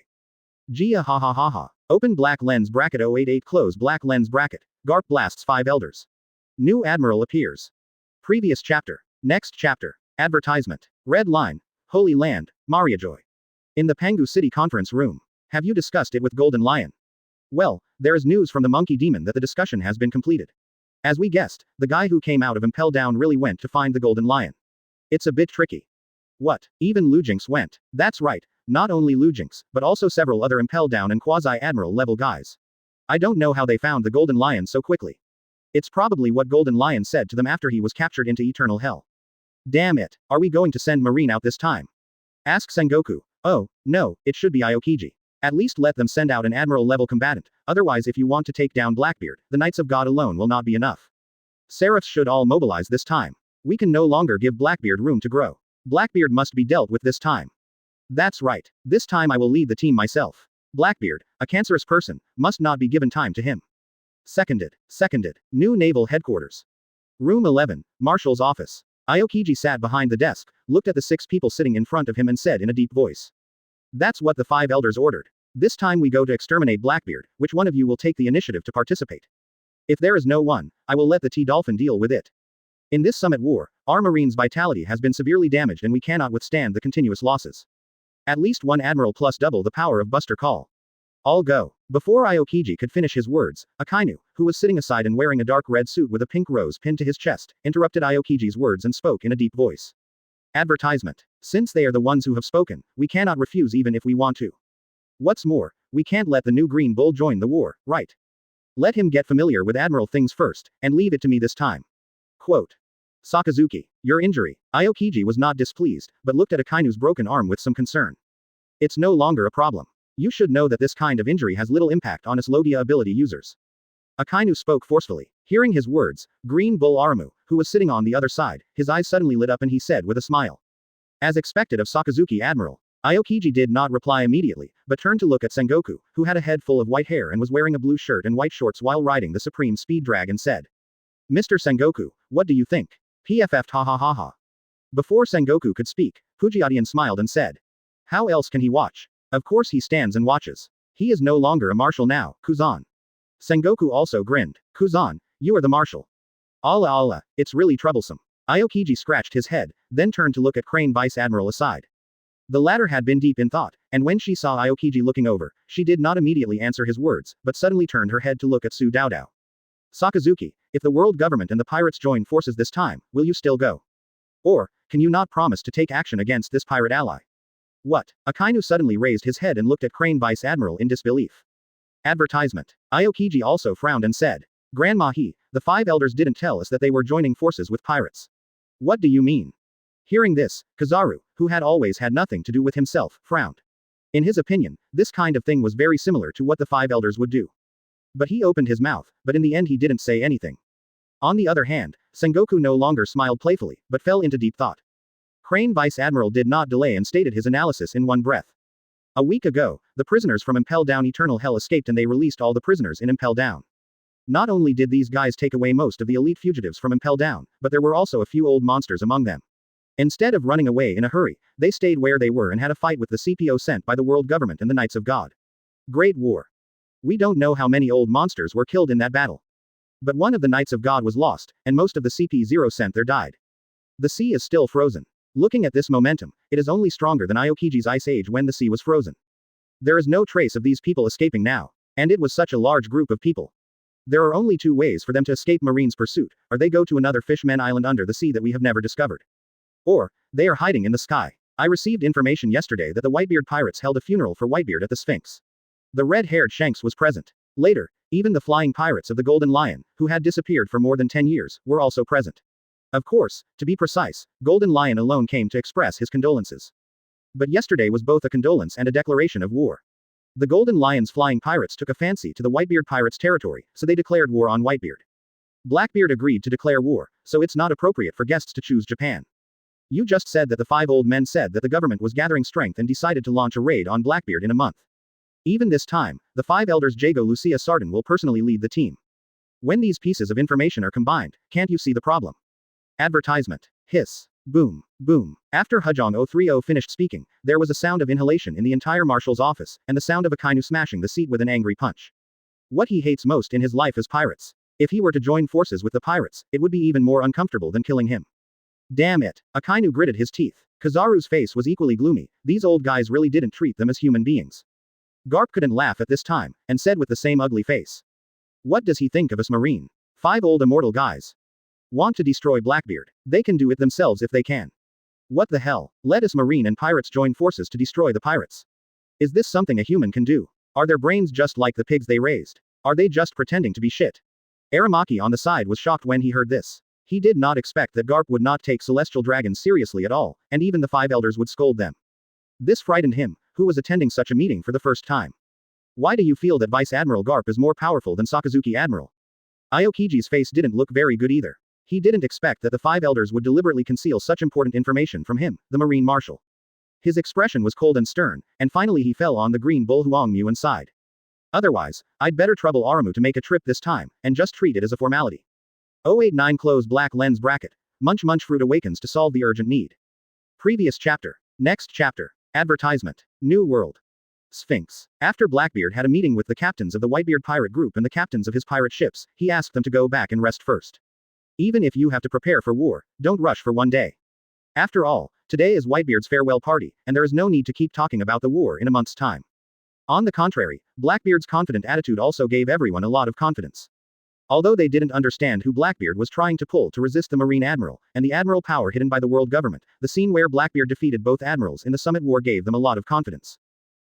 Hahah. Open black lens bracket 088 close black lens bracket. Garp blasts 5 elders. New Admiral appears. Previous chapter. Next chapter. Advertisement. Red line. Holy Land, Mariajoy. In the Pangu City conference room. Have you discussed it with Golden Lion? Well, there is news from the Monkey Demon that the discussion has been completed. As we guessed, the guy who came out of Impel Down really went to find the Golden Lion. It's a bit tricky. What, even Lujinx went? That's right, not only Lujinx, but also several other Impel Down and Quasi-Admiral level guys. I don't know how they found the Golden Lion so quickly. It's probably what Golden Lion said to them after he was captured into eternal hell. Damn it, are we going to send Marine out this time? Ask Sengoku. Oh, no, it should be Aokiji. At least let them send out an Admiral-level combatant, otherwise if you want to take down Blackbeard, the Knights of God alone will not be enough. Seraphs should all mobilize this time. We can no longer give Blackbeard room to grow. Blackbeard must be dealt with this time. That's right, this time I will lead the team myself. Blackbeard, a cancerous person, must not be given time to him. Seconded. New Naval Headquarters. Room 11, Marshal's office. Aokiji sat behind the desk, looked at the 6 people sitting in front of him and said in a deep voice. That's what the 5 elders ordered. This time we go to exterminate Blackbeard, which one of you will take the initiative to participate? If there is no one, I will let the T-Dolphin deal with it. In this summit war, our Marine's vitality has been severely damaged and we cannot withstand the continuous losses. At least one Admiral plus double the power of Buster Call. All go. Before Aokiji could finish his words, Akainu, who was sitting aside and wearing a dark red suit with a pink rose pinned to his chest, interrupted Aokiji's words and spoke in a deep voice. Advertisement. Since they are the ones who have spoken, we cannot refuse even if we want to. What's more, we can't let the new Green Bull join the war, right? Let him get familiar with Admiral things first, and leave it to me this time. Quote. Sakazuki, your injury. Aokiji was not displeased, but looked at Akainu's broken arm with some concern. It's no longer a problem. You should know that this kind of injury has little impact on its Logia ability users. Akainu spoke forcefully. Hearing his words, Green Bull Aramu, who was sitting on the other side, his eyes suddenly lit up and he said with a smile. As expected of Sakazuki Admiral. Aokiji did not reply immediately, but turned to look at Sengoku, who had a head full of white hair and was wearing a blue shirt and white shorts while riding the Supreme Speed Dragon said. Mr. Sengoku, what do you think? PFF'd ha ha ha ha. Before Sengoku could speak, Fujiadian smiled and said. How else can he watch? Of course he stands and watches. He is no longer a marshal now, Kuzan. Sengoku also grinned. Kuzan, you are the marshal. Allah Allah, it's really troublesome. Aokiji scratched his head, then turned to look at Crane Vice Admiral aside. The latter had been deep in thought, and when she saw Aokiji looking over, she did not immediately answer his words, but suddenly turned her head to look at Su Daodao. Sakazuki, if the world government and the pirates join forces this time, will you still go? Or, can you not promise to take action against this pirate ally? What? Akainu suddenly raised his head and looked at Crane Vice Admiral in disbelief. Advertisement. Aokiji also frowned and said. Grandma the 5 elders didn't tell us that they were joining forces with pirates. What do you mean? Hearing this, Kizaru, who had always had nothing to do with himself, frowned. In his opinion, this kind of thing was very similar to what the 5 elders would do. But he opened his mouth, but in the end he didn't say anything. On the other hand, Sengoku no longer smiled playfully, but fell into deep thought. Crane Vice Admiral did not delay and stated his analysis in one breath. A week ago, the prisoners from Impel Down Eternal Hell escaped and they released all the prisoners in Impel Down. Not only did these guys take away most of the elite fugitives from Impel Down, but there were also a few old monsters among them. Instead of running away in a hurry, they stayed where they were and had a fight with the CPO sent by the world government and the Knights of God. Great War. We don't know how many old monsters were killed in that battle. But one of the Knights of God was lost, and most of the CP0 sent there died. The sea is still frozen. Looking at this momentum, it is only stronger than Aokiji's Ice Age when the sea was frozen. There is no trace of these people escaping now, and it was such a large group of people. There are only 2 ways for them to escape Marine's pursuit, or they go to another Fishman island under the sea that we have never discovered. Or, they are hiding in the sky. I received information yesterday that the Whitebeard pirates held a funeral for Whitebeard at the Sphinx. The red-haired Shanks was present. Later, even the flying pirates of the Golden Lion, who had disappeared for more than 10 years, were also present. Of course, to be precise, Golden Lion alone came to express his condolences. But yesterday was both a condolence and a declaration of war. The Golden Lion's flying pirates took a fancy to the Whitebeard pirates' territory, so they declared war on Whitebeard. Blackbeard agreed to declare war, so it's not appropriate for guests to choose Japan. You just said that the 5 old men said that the government was gathering strength and decided to launch a raid on Blackbeard in a month. Even this time, the 5 elders Jago Lucia Sarden will personally lead the team. When these pieces of information are combined, can't you see the problem? Advertisement. Hiss. Boom. Boom. After Hujong 030 finished speaking, there was a sound of inhalation in the entire marshal's office, and the sound of Akainu smashing the seat with an angry punch. What he hates most in his life is pirates. If he were to join forces with the pirates, it would be even more uncomfortable than killing him. Damn it. Akainu gritted his teeth. Kizaru's face was equally gloomy. These old guys really didn't treat them as human beings. Garp couldn't laugh at this time, and said with the same ugly face. What does he think of us Marine? 5 old immortal guys. Want to destroy Blackbeard. They can do it themselves if they can. What the hell? Let us Marine and pirates join forces to destroy the pirates. Is this something a human can do? Are their brains just like the pigs they raised? Are they just pretending to be shit? Aramaki on the side was shocked when he heard this. He did not expect that Garp would not take celestial dragons seriously at all, and even the 5 elders would scold them. This frightened him, who was attending such a meeting for the first time. Why do you feel that Vice Admiral Garp is more powerful than Sakazuki Admiral? Aokiji's face didn't look very good either. He didn't expect that the 5 elders would deliberately conceal such important information from him, the Marine Marshal. His expression was cold and stern, and finally he fell on the green bull Huangmu and sighed. Otherwise, I'd better trouble Aramu to make a trip this time, and just treat it as a formality. 089 Close black lens bracket. Munch Munch Fruit awakens to solve the urgent need. Previous chapter. Next chapter. Advertisement. New World. Sphinx. After Blackbeard had a meeting with the captains of the Whitebeard pirate group and the captains of his pirate ships, he asked them to go back and rest first. Even if you have to prepare for war, don't rush for one day. After all, today is Whitebeard's farewell party, and there is no need to keep talking about the war in a month's time. On the contrary, Blackbeard's confident attitude also gave everyone a lot of confidence. Although they didn't understand who Blackbeard was trying to pull to resist the Marine Admiral, and the Admiral power hidden by the world government, the scene where Blackbeard defeated both admirals in the Summit War gave them a lot of confidence.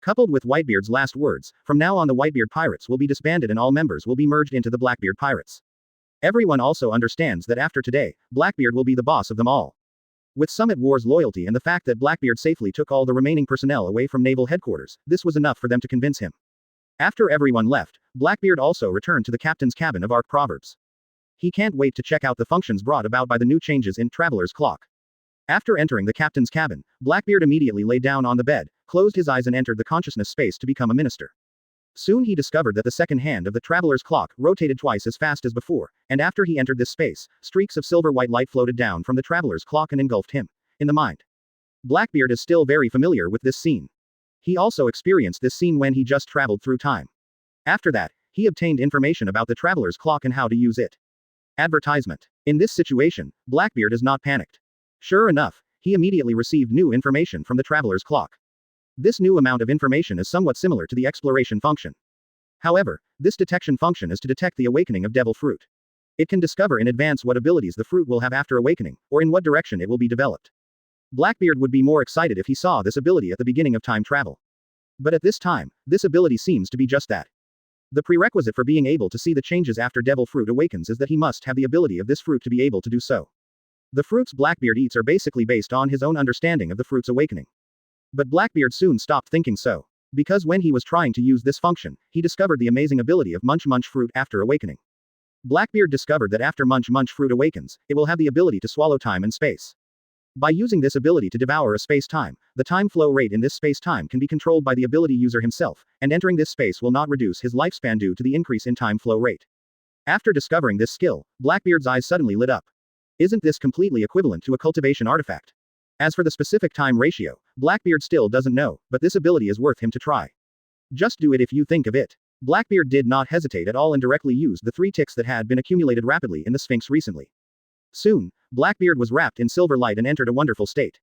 Coupled with Whitebeard's last words, from now on the Whitebeard pirates will be disbanded and all members will be merged into the Blackbeard pirates. Everyone also understands that after today, Blackbeard will be the boss of them all. With Summit War's loyalty and the fact that Blackbeard safely took all the remaining personnel away from naval headquarters, this was enough for them to convince him. After everyone left, Blackbeard also returned to the captain's cabin of Arc Proverbs. He can't wait to check out the functions brought about by the new changes in Traveler's Clock. After entering the captain's cabin, Blackbeard immediately lay down on the bed, closed his eyes and entered the consciousness space to become a minister. Soon he discovered that the second hand of the Traveler's Clock rotated twice as fast as before, and after he entered this space, streaks of silver-white light floated down from the Traveler's Clock and engulfed him. In the mind. Blackbeard is still very familiar with this scene. He also experienced this scene when he just traveled through time. After that, he obtained information about the Traveler's Clock and how to use it. Advertisement. In this situation, Blackbeard is not panicked. Sure enough, he immediately received new information from the Traveler's Clock. This new amount of information is somewhat similar to the exploration function. However, this detection function is to detect the awakening of Devil Fruit. It can discover in advance what abilities the fruit will have after awakening, or in what direction it will be developed. Blackbeard would be more excited if he saw this ability at the beginning of time travel. But at this time, this ability seems to be just that. The prerequisite for being able to see the changes after Devil Fruit awakens is that he must have the ability of this fruit to be able to do so. The fruits Blackbeard eats are basically based on his own understanding of the fruit's awakening. But Blackbeard soon stopped thinking so. Because when he was trying to use this function, he discovered the amazing ability of Munch Munch Fruit after awakening. Blackbeard discovered that after Munch Munch Fruit awakens, it will have the ability to swallow time and space. By using this ability to devour a space-time, the time flow rate in this space-time can be controlled by the ability user himself, and entering this space will not reduce his lifespan due to the increase in time flow rate. After discovering this skill, Blackbeard's eyes suddenly lit up. Isn't this completely equivalent to a cultivation artifact? As for the specific time ratio, Blackbeard still doesn't know, but this ability is worth him to try. Just do it if you think of it. Blackbeard did not hesitate at all and directly used the 3 ticks that had been accumulated rapidly in the Sphinx recently. Soon, Blackbeard was wrapped in silver light and entered a wonderful state.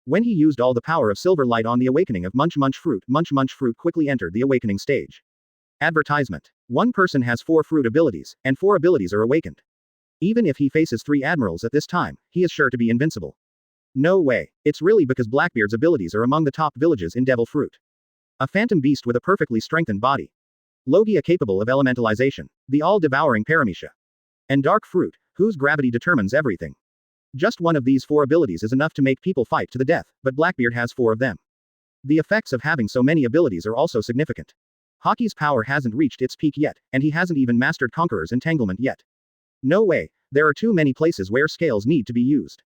When he used all the power of silver light on the awakening of Munch Munch Fruit quickly entered the awakening stage. Advertisement. One person has 4 fruit abilities, and 4 abilities are awakened. Even if he faces 3 admirals at this time, he is sure to be invincible. No way. It's really because Blackbeard's abilities are among the top villages in Devil Fruit. A phantom beast with a perfectly strengthened body. Logia capable of elementalization. The all-devouring Paramecia. And Dark Fruit, whose gravity determines everything. Just one of these 4 abilities is enough to make people fight to the death, but Blackbeard has 4 of them. The effects of having so many abilities are also significant. Hockey's power hasn't reached its peak yet, and he hasn't even mastered Conqueror's entanglement yet. No way, there are too many places where scales need to be used.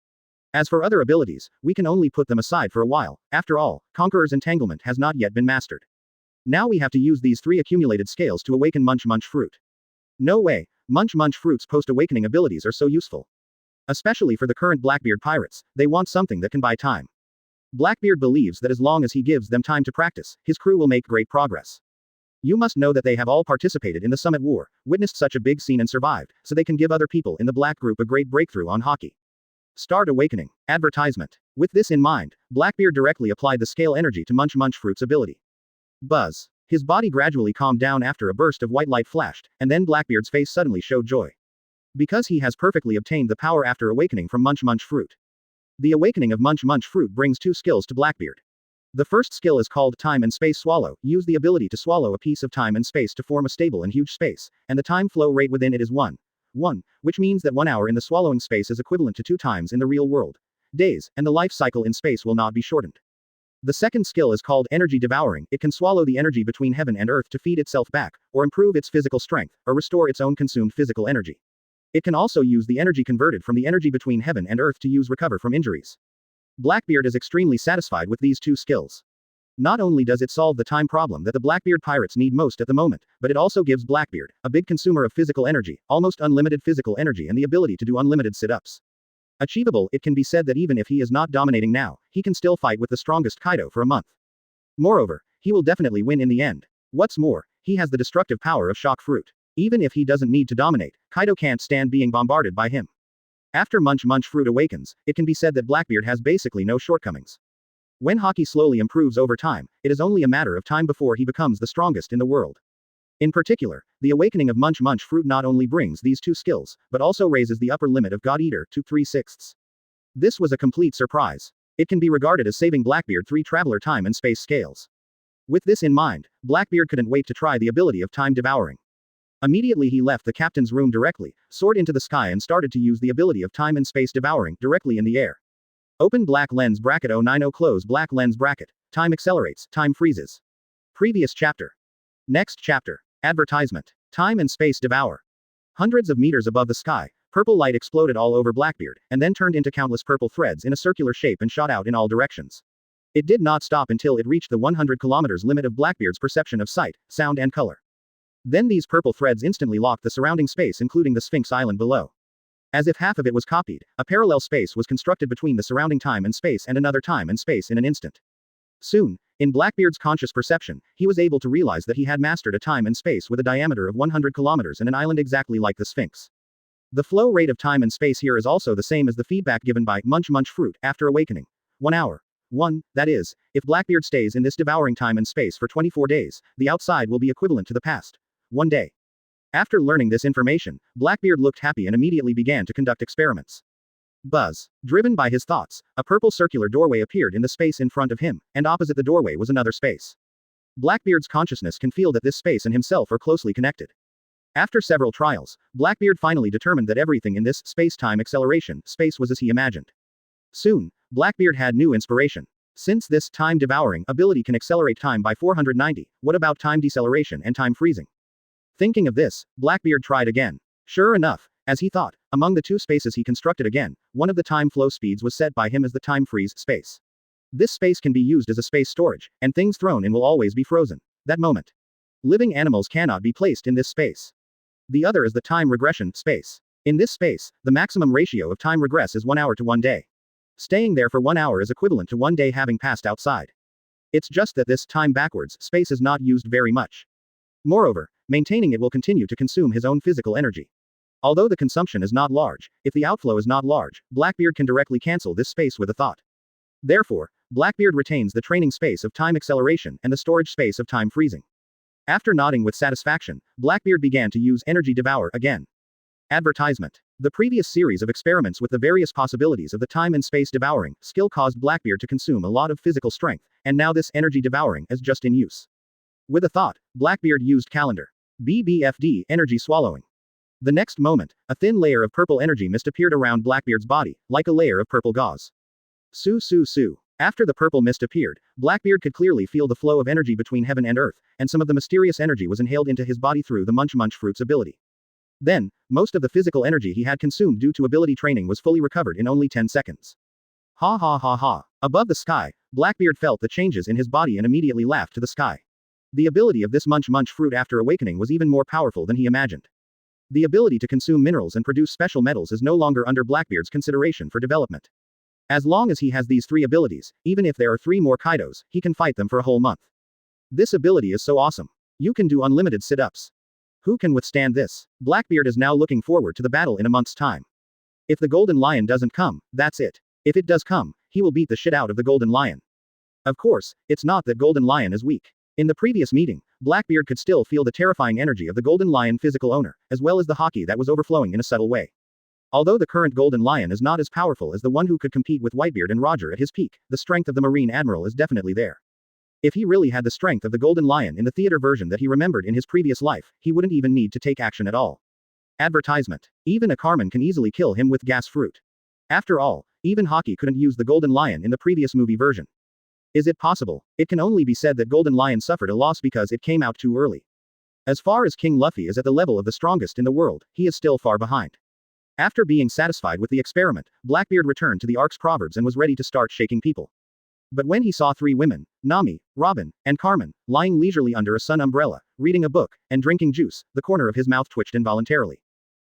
As for other abilities, we can only put them aside for a while. After all, Conqueror's entanglement has not yet been mastered. Now we have to use these 3 accumulated scales to awaken Munch Munch Fruit. No way, Munch Munch Fruit's post-awakening abilities are so useful. Especially for the current Blackbeard pirates, they want something that can buy time. Blackbeard believes that as long as he gives them time to practice, his crew will make great progress. You must know that they have all participated in the Summit War, witnessed such a big scene and survived, so they can give other people in the Black Group a great breakthrough on hockey. Start awakening. Advertisement. With this in mind, Blackbeard directly applied the scale energy to Munch Munch Fruit's ability. Buzz. His body gradually calmed down after a burst of white light flashed, and then Blackbeard's face suddenly showed joy. Because he has perfectly obtained the power after awakening from Munch Munch Fruit. The awakening of Munch Munch Fruit brings 2 skills to Blackbeard. The first skill is called Time and Space Swallow. Use the ability to swallow a piece of time and space to form a stable and huge space, and the time flow rate within it is 1, which means that 1 hour in the swallowing space is equivalent to 2 times in the real world. Days, and the life cycle in space will not be shortened. The second skill is called Energy Devouring. It can swallow the energy between heaven and earth to feed itself back, or improve its physical strength, or restore its own consumed physical energy. It can also use the energy converted from the energy between heaven and earth to use recover from injuries. Blackbeard is extremely satisfied with these 2 skills. Not only does it solve the time problem that the Blackbeard pirates need most at the moment, but it also gives Blackbeard, a big consumer of physical energy, almost unlimited physical energy and the ability to do unlimited sit-ups. Achievable, it can be said that even if he is not dominating now, he can still fight with the strongest Kaido for a month. Moreover, he will definitely win in the end. What's more, he has the destructive power of Shock Fruit. Even if he doesn't need to dominate, Kaido can't stand being bombarded by him. After Munch Munch Fruit awakens, it can be said that Blackbeard has basically no shortcomings. When hockey slowly improves over time, it is only a matter of time before he becomes the strongest in the world. In particular, the awakening of Munch Munch Fruit not only brings these 2 skills, but also raises the upper limit of God Eater to 3/6. This was a complete surprise. It can be regarded as saving Blackbeard 3 traveler time and space scales. With this in mind, Blackbeard couldn't wait to try the ability of time devouring. Immediately he left the captain's room directly, soared into the sky and started to use the ability of time and space devouring directly in the air. Open black lens bracket 090 close black lens bracket. Time accelerates, time freezes. Previous chapter. Next chapter. Advertisement. Time and space devour. Hundreds of meters above the sky, purple light exploded all over Blackbeard, and then turned into countless purple threads in a circular shape and shot out in all directions. It did not stop until it reached the 100 kilometers limit of Blackbeard's perception of sight, sound and color. Then these purple threads instantly locked the surrounding space including the Sphinx Island below. As if half of it was copied, a parallel space was constructed between the surrounding time and space and another time and space in an instant. Soon, in Blackbeard's conscious perception, he was able to realize that he had mastered a time and space with a diameter of 100 kilometers and an island exactly like the Sphinx. The flow rate of time and space here is also the same as the feedback given by Munch Munch Fruit after awakening. 1 hour. 1, that is, if Blackbeard stays in this devouring time and space for 24 days, the outside will be equivalent to the past. 1 day. After learning this information, Blackbeard looked happy and immediately began to conduct experiments. Buzz. Driven by his thoughts, a purple circular doorway appeared in the space in front of him, and opposite the doorway was another space. Blackbeard's consciousness can feel that this space and himself are closely connected. After several trials, Blackbeard finally determined that everything in this space-time acceleration space was as he imagined. Soon, Blackbeard had new inspiration. Since this time-devouring ability can accelerate time by 490, what about time deceleration and time freezing? Thinking of this, Blackbeard tried again. Sure enough, as he thought, among the two spaces he constructed again, one of the time flow speeds was set by him as the time freeze space. This space can be used as a space storage, and things thrown in will always be frozen. That moment. Living animals cannot be placed in this space. The other is the time regression space. In this space, the maximum ratio of time regress is 1 hour to 1 day. Staying there for 1 hour is equivalent to 1 day having passed outside. It's just that this time backwards space is not used very much. Moreover, maintaining it will continue to consume his own physical energy. Although the consumption is not large, if the outflow is not large, Blackbeard can directly cancel this space with a thought. Therefore, Blackbeard retains the training space of time acceleration and the storage space of time freezing. After nodding with satisfaction, Blackbeard began to use energy devour again. Advertisement. The previous series of experiments with the various possibilities of the time and space devouring skill caused Blackbeard to consume a lot of physical strength, and now this energy devouring is just in use. With a thought, Blackbeard used calendar. BBFD energy swallowing. The next moment, a thin layer of purple energy mist appeared around Blackbeard's body, like a layer of purple gauze. Su. After the purple mist appeared, Blackbeard could clearly feel the flow of energy between heaven and earth, and some of the mysterious energy was inhaled into his body through the Munch Munch Fruit's ability. Then, most of the physical energy he had consumed due to ability training was fully recovered in only 10 seconds. Ha ha ha ha. Above the sky, Blackbeard felt the changes in his body and immediately laughed to the sky. The ability of this Munch Munch Fruit after awakening was even more powerful than he imagined. The ability to consume minerals and produce special metals is no longer under Blackbeard's consideration for development. As long as he has these 3 abilities, even if there are 3 more Kaidos, he can fight them for a whole month. This ability is so awesome. You can do unlimited sit-ups. Who can withstand this? Blackbeard is now looking forward to the battle in a month's time. If the Golden Lion doesn't come, that's it. If it does come, he will beat the shit out of the Golden Lion. Of course, it's not that Golden Lion is weak. In the previous meeting, Blackbeard could still feel the terrifying energy of the Golden Lion physical owner, as well as the haki that was overflowing in a subtle way. Although the current Golden Lion is not as powerful as the one who could compete with Whitebeard and Roger at his peak, the strength of the Marine Admiral is definitely there. If he really had the strength of the Golden Lion in the theater version that he remembered in his previous life, he wouldn't even need to take action at all. Advertisement. Even a Carmen can easily kill him with gas fruit. After all, even Haki couldn't use the Golden Lion in the previous movie version. Is it possible? It can only be said that Golden Lion suffered a loss because it came out too early. As far as King Luffy is at the level of the strongest in the world, he is still far behind. After being satisfied with the experiment, Blackbeard returned to the Ark's proverbs and was ready to start shaking people. But when he saw 3 women, Nami, Robin, and Carmen, lying leisurely under a sun umbrella, reading a book, and drinking juice, the corner of his mouth twitched involuntarily.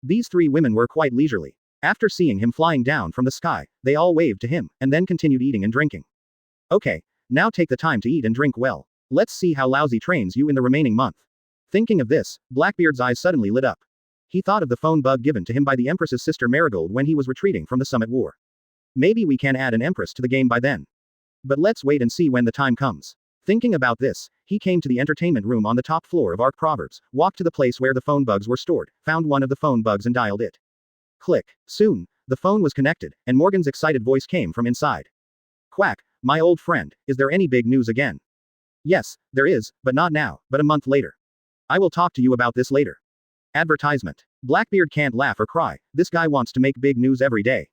These 3 women were quite leisurely. After seeing him flying down from the sky, they all waved to him, and then continued eating and drinking. Okay, now take the time to eat and drink well. Let's see how Laozi trains you in the remaining month. Thinking of this, Blackbeard's eyes suddenly lit up. He thought of the phone bug given to him by the Empress's sister Marigold when he was retreating from the Summit War. Maybe we can add an Empress to the game by then. But let's wait and see when the time comes. Thinking about this, he came to the entertainment room on the top floor of Ark Proverbs, walked to the place where the phone bugs were stored, found one of the phone bugs and dialed it. Click. Soon, the phone was connected, and Morgan's excited voice came from inside. Quack, my old friend, is there any big news again? Yes, there is, but not now, but a month later. I will talk to you about this later. Advertisement. Blackbeard can't laugh or cry, this guy wants to make big news every day.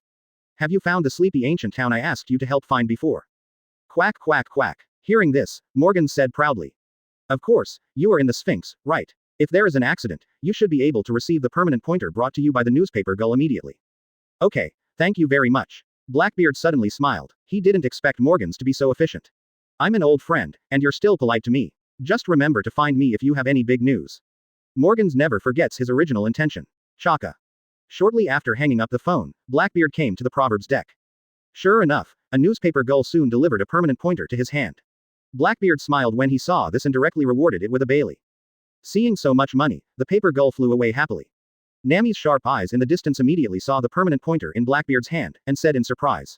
Have you found the sleepy ancient town I asked you to help find before? Quack quack quack. Hearing this, Morgan said proudly. Of course, you are in the Sphinx, right? If there is an accident, you should be able to receive the permanent pointer brought to you by the newspaper gull immediately. Okay, thank you very much. Blackbeard suddenly smiled. He didn't expect Morgans to be so efficient. I'm an old friend, and you're still polite to me. Just remember to find me if you have any big news. Morgans never forgets his original intention. Chaka. Shortly after hanging up the phone, Blackbeard came to the Proverbs deck. Sure enough, a newspaper gull soon delivered a permanent pointer to his hand. Blackbeard smiled when he saw this and directly rewarded it with a Bailey. Seeing so much money, the paper gull flew away happily. Nami's sharp eyes in the distance immediately saw the permanent pointer in Blackbeard's hand, and said in surprise.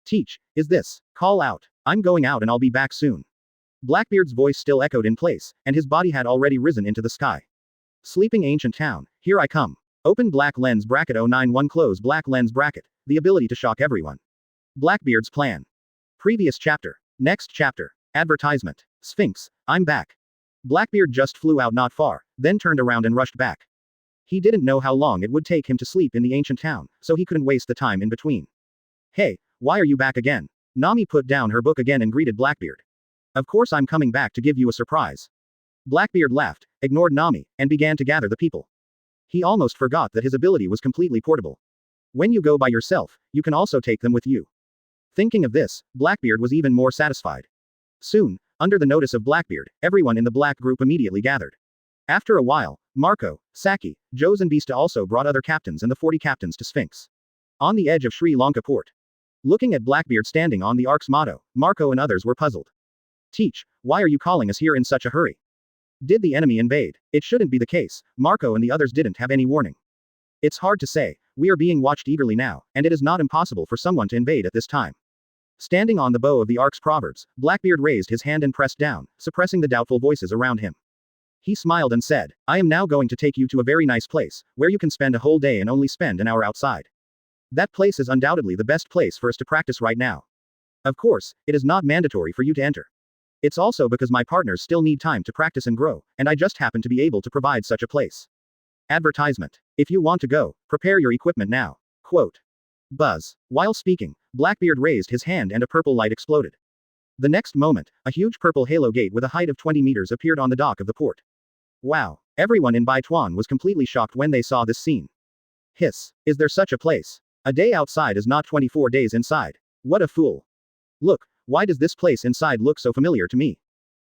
Teach, is this? Call out. I'm going out and I'll be back soon. Blackbeard's voice still echoed in place, and his body had already risen into the sky. Sleeping ancient town, here I come. Open black lens bracket 091 close black lens bracket, the ability to shock everyone. Blackbeard's plan. Previous chapter. Next chapter. Advertisement. Sphinx, I'm back. Blackbeard just flew out not far, then turned around and rushed back. He didn't know how long it would take him to sleep in the ancient town, so he couldn't waste the time in between. Hey, why are you back again? Nami put down her book again and greeted Blackbeard. Of course I'm coming back to give you a surprise. Blackbeard laughed, ignored Nami, and began to gather the people. He almost forgot that his ability was completely portable. When you go by yourself, you can also take them with you. Thinking of this, Blackbeard was even more satisfied. Soon, under the notice of Blackbeard, everyone in the black group immediately gathered. After a while, Marco, Saki, Jose and Beasta also brought other captains and the 40 captains to Sphinx. On the edge of Sri Lanka port. Looking at Blackbeard standing on the Ark's motto, Marco and others were puzzled. Teach, why are you calling us here in such a hurry? Did the enemy invade? It shouldn't be the case, Marco and the others didn't have any warning. It's hard to say, we are being watched eagerly now, and it is not impossible for someone to invade at this time. Standing on the bow of the Ark's proverbs, Blackbeard raised his hand and pressed down, suppressing the doubtful voices around him. He smiled and said, I am now going to take you to a very nice place, where you can spend a whole day and only spend an hour outside. That place is undoubtedly the best place for us to practice right now. Of course, it is not mandatory for you to enter. It's also because my partners still need time to practice and grow, and I just happen to be able to provide such a place. Advertisement. If you want to go, prepare your equipment now. Quote. Buzz. While speaking, Blackbeard raised his hand and a purple light exploded. The next moment, a huge purple halo gate with a height of 20 meters appeared on the dock of the port. Wow. Everyone in Baituan was completely shocked when they saw this scene. Hiss. Is there such a place? A day outside is not 24 days inside. What a fool. Look, why does this place inside look so familiar to me?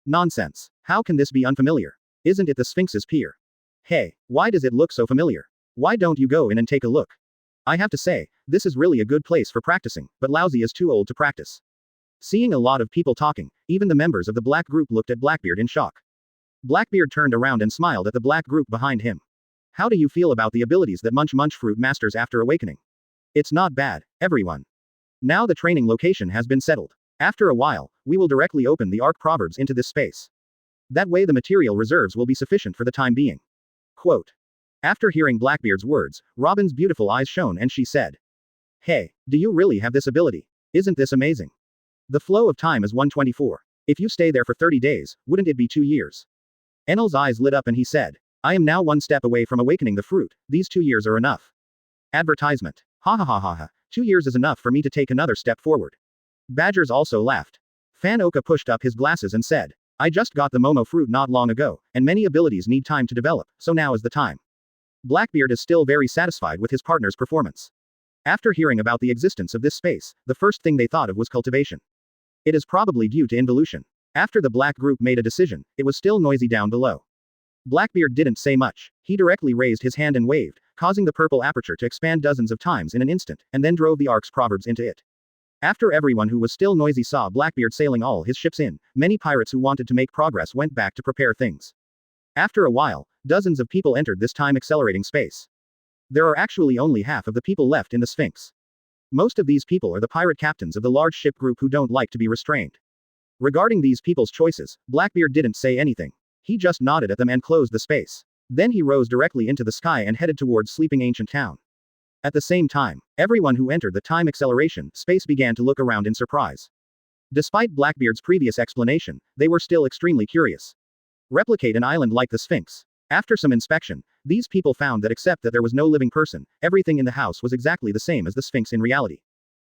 Nonsense. How can this be unfamiliar? Isn't it the Sphinx's pier? Hey, why does it look so familiar? Why don't you go in and take a look? I have to say, this is really a good place for practicing, but Laozi is too old to practice. Seeing a lot of people talking, even the members of the black group looked at Blackbeard in shock. Blackbeard turned around and smiled at the black group behind him. How do you feel about the abilities that Munch Fruit masters after awakening? It's not bad, everyone. Now the training location has been settled. After a while, we will directly open the Ark Proverbs into this space. That way the material reserves will be sufficient for the time being. Quote. After hearing Blackbeard's words, Robin's beautiful eyes shone and she said. Hey, do you really have this ability? Isn't this amazing? The flow of time is 124. If you stay there for 30 days, wouldn't it be 2 years? Enel's eyes lit up and he said. I am now one step away from awakening the fruit, these 2 years are enough. Advertisement. Ha ha ha ha ha, 2 years is enough for me to take another step forward. Badgers also laughed. Fan Oka pushed up his glasses and said. I just got the Momo fruit not long ago, and many abilities need time to develop, so now is the time. Blackbeard is still very satisfied with his partner's performance. After hearing about the existence of this space, the first thing they thought of was cultivation. It is probably due to involution. After the black group made a decision, it was still noisy down below. Blackbeard didn't say much. He directly raised his hand and waved, causing the purple aperture to expand dozens of times in an instant, and then drove the Ark's proverbs into it. After everyone who was still noisy saw Blackbeard sailing all his ships in, many pirates who wanted to make progress went back to prepare things. After a while, dozens of people entered this time-accelerating space. There are actually only half of the people left in the Sphinx. Most of these people are the pirate captains of the large ship group who don't like to be restrained. Regarding these people's choices, Blackbeard didn't say anything. He just nodded at them and closed the space. Then he rose directly into the sky and headed towards sleeping ancient town. At the same time, everyone who entered the time acceleration space began to look around in surprise. Despite Blackbeard's previous explanation, they were still extremely curious. Replicate an island like the Sphinx. After some inspection, these people found that except that there was no living person, everything in the house was exactly the same as the Sphinx in reality.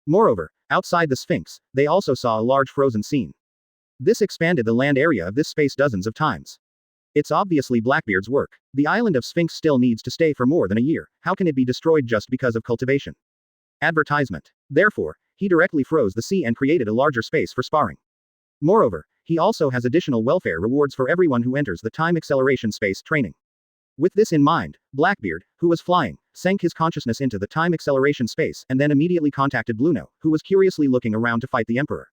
Moreover, outside the Sphinx, they also saw a large frozen scene. This expanded the land area of this space dozens of times. It's obviously Blackbeard's work. The island of Sphinx still needs to stay for more than a year. How can it be destroyed just because of cultivation? Advertisement. Therefore, he directly froze the sea and created a larger space for sparring. Moreover, he also has additional welfare rewards for everyone who enters the time acceleration space training. With this in mind, Blackbeard, who was flying, sank his consciousness into the time acceleration space and then immediately contacted Bluno, who was curiously looking around to fight the Emperor.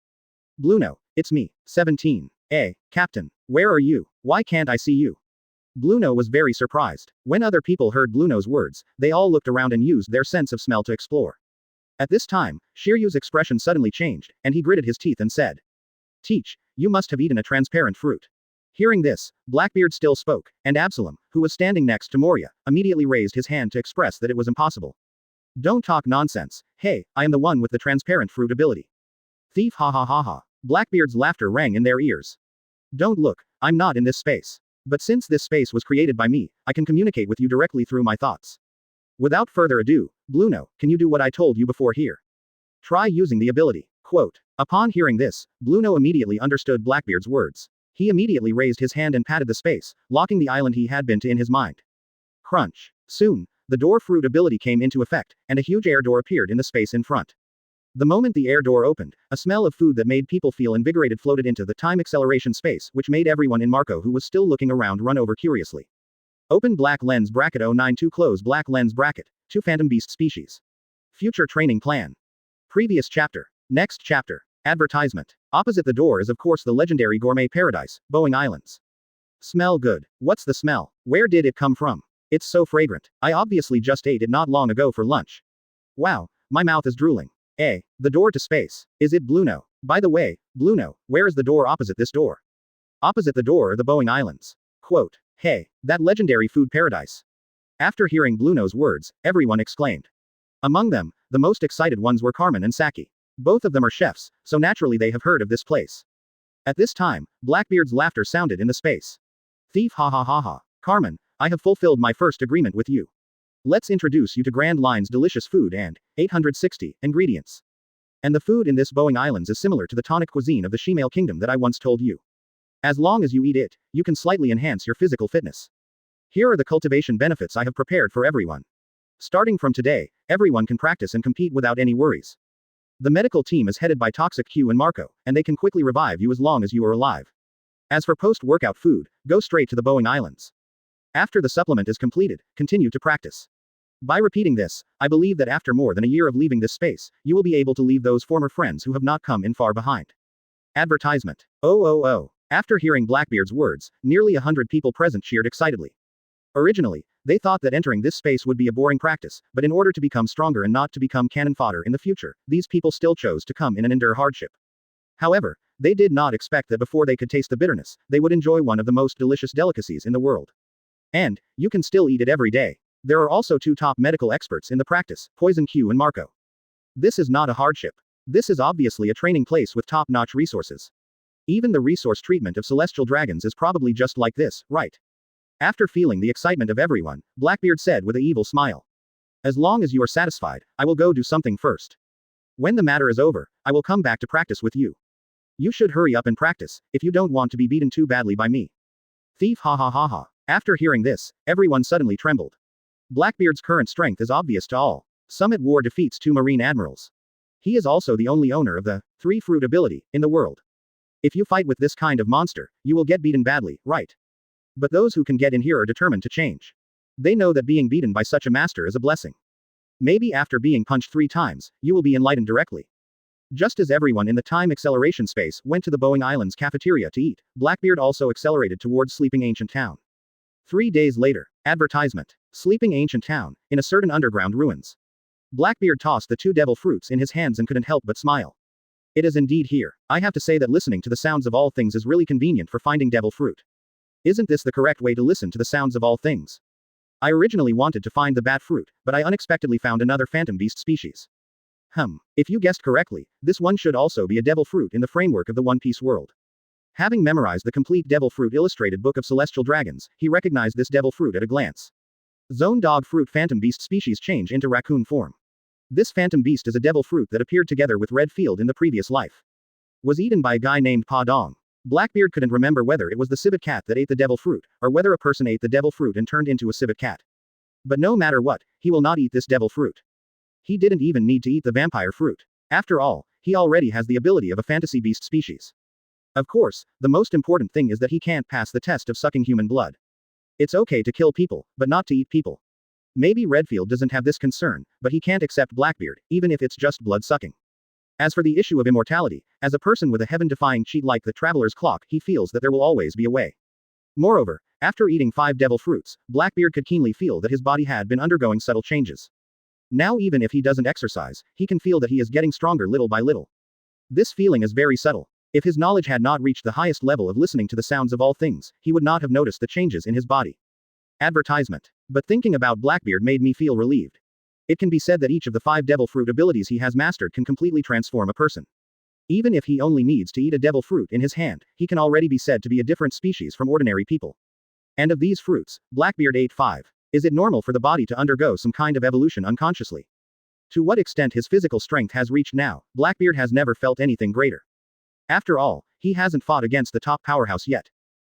Bluno, it's me, 17. Captain, where are you? Why can't I see you? Bluno was very surprised. When other people heard Bluno's words, they all looked around and used their sense of smell to explore. At this time, Shiryu's expression suddenly changed, and he gritted his teeth and said, Teach, you must have eaten a transparent fruit. Hearing this, Blackbeard still spoke, and Absalom, who was standing next to Moria, immediately raised his hand to express that it was impossible. Don't talk nonsense. Hey, I am the one with the transparent fruit ability. Thief, ha ha ha ha. Blackbeard's laughter rang in their ears. Don't look, I'm not in this space. But since this space was created by me, I can communicate with you directly through my thoughts. Without further ado, Bluno, can you do what I told you before here? Try using the ability. Quote. Upon hearing this, Bluno immediately understood Blackbeard's words. He immediately raised his hand and patted the space, locking the island he had been to in his mind. Crunch. Soon, the door fruit ability came into effect, and a huge air door appeared in the space in front. The moment the air door opened, a smell of food that made people feel invigorated floated into the time acceleration space, which made everyone in Marco who was still looking around run over curiously. Open black lens bracket 092 close black lens bracket, 2 phantom beast species. Future training plan. Previous chapter. Next chapter. Advertisement. Opposite the door is of course the legendary gourmet paradise, Boeing Islands. Smell good. What's the smell? Where did it come from? It's so fragrant. I obviously just ate it not long ago for lunch. Wow, my mouth is drooling. The door to space. Is it Bluno? By the way, Bluno, where is the door opposite this door? Opposite the door are the Boeing Islands. Quote. Hey, that legendary food paradise. After hearing Bluno's words, everyone exclaimed. Among them, the most excited ones were Carmen and Saki. Both of them are chefs, so naturally they have heard of this place. At this time, Blackbeard's laughter sounded in the space. Thief, ha ha ha ha. Carmen, I have fulfilled my first agreement with you. Let's introduce you to Grand Line's delicious food and 860 ingredients. And the food in this Boeing Islands is similar to the tonic cuisine of the Shemale Kingdom that I once told you. As long as you eat it, you can slightly enhance your physical fitness. Here are the cultivation benefits I have prepared for everyone. Starting from today, everyone can practice and compete without any worries. The medical team is headed by Toxic Q and Marco, and they can quickly revive you as long as you are alive. As for post-workout food, go straight to the Boeing Islands. After the supplement is completed, continue to practice. By repeating this, I believe that after more than a year of leaving this space, you will be able to leave those former friends who have not come in far behind. Advertisement. Oh. After hearing Blackbeard's words, nearly 100 people present cheered excitedly. Originally, they thought that entering this space would be a boring practice, but in order to become stronger and not to become cannon fodder in the future, these people still chose to come in and endure hardship. However, they did not expect that before they could taste the bitterness, they would enjoy one of the most delicious delicacies in the world. And, you can still eat it every day. There are also 2 top medical experts in the practice, Poison Q and Marco. This is not a hardship. This is obviously a training place with top-notch resources. Even the resource treatment of celestial dragons is probably just like this, right? After feeling the excitement of everyone, Blackbeard said with an evil smile. As long as you are satisfied, I will go do something first. When the matter is over, I will come back to practice with you. You should hurry up and practice, if you don't want to be beaten too badly by me. Thief, ha ha ha ha. After hearing this, everyone suddenly trembled. Blackbeard's current strength is obvious to all. Summit War defeats 2 Marine Admirals. He is also the only owner of the 3 fruit ability in the world. If you fight with this kind of monster, you will get beaten badly, right? But those who can get in here are determined to change. They know that being beaten by such a master is a blessing. Maybe after being punched 3 times, you will be enlightened directly. Just as everyone in the time acceleration space went to the Boeing Islands cafeteria to eat, Blackbeard also accelerated towards Sleeping Ancient Town. 3 days later. Advertisement. Sleeping Ancient Town, in a certain underground ruins. Blackbeard tossed the 2 devil fruits in his hands and couldn't help but smile. It is indeed here. I have to say that listening to the sounds of all things is really convenient for finding devil fruit. Isn't this the correct way to listen to the sounds of all things? I originally wanted to find the bat fruit, but I unexpectedly found another phantom beast species. If you guessed correctly, this one should also be a devil fruit in the framework of the One Piece world. Having memorized the complete Devil Fruit illustrated book of celestial dragons, he recognized this devil fruit at a glance. Zone dog fruit phantom beast species change into raccoon form. This phantom beast is a devil fruit that appeared together with Redfield in the previous life. Was eaten by a guy named Pa Dong. Blackbeard couldn't remember whether it was the civet cat that ate the devil fruit, or whether a person ate the devil fruit and turned into a civet cat. But no matter what, he will not eat this devil fruit. He didn't even need to eat the vampire fruit. After all, he already has the ability of a fantasy beast species. Of course, the most important thing is that he can't pass the test of sucking human blood. It's okay to kill people, but not to eat people. Maybe Redfield doesn't have this concern, but he can't accept Blackbeard, even if it's just blood sucking. As for the issue of immortality, as a person with a heaven-defying cheat like the Traveler's Clock, he feels that there will always be a way. Moreover, after eating 5 devil fruits, Blackbeard could keenly feel that his body had been undergoing subtle changes. Now even if he doesn't exercise, he can feel that he is getting stronger little by little. This feeling is very subtle. If his knowledge had not reached the highest level of listening to the sounds of all things, he would not have noticed the changes in his body. Advertisement. But thinking about Blackbeard made me feel relieved. It can be said that each of the 5 devil fruit abilities he has mastered can completely transform a person. Even if he only needs to eat a devil fruit in his hand, he can already be said to be a different species from ordinary people. And of these fruits, Blackbeard ate 5. Is it normal for the body to undergo some kind of evolution unconsciously? To what extent his physical strength has reached now, Blackbeard has never felt anything greater. After all, he hasn't fought against the top powerhouse yet.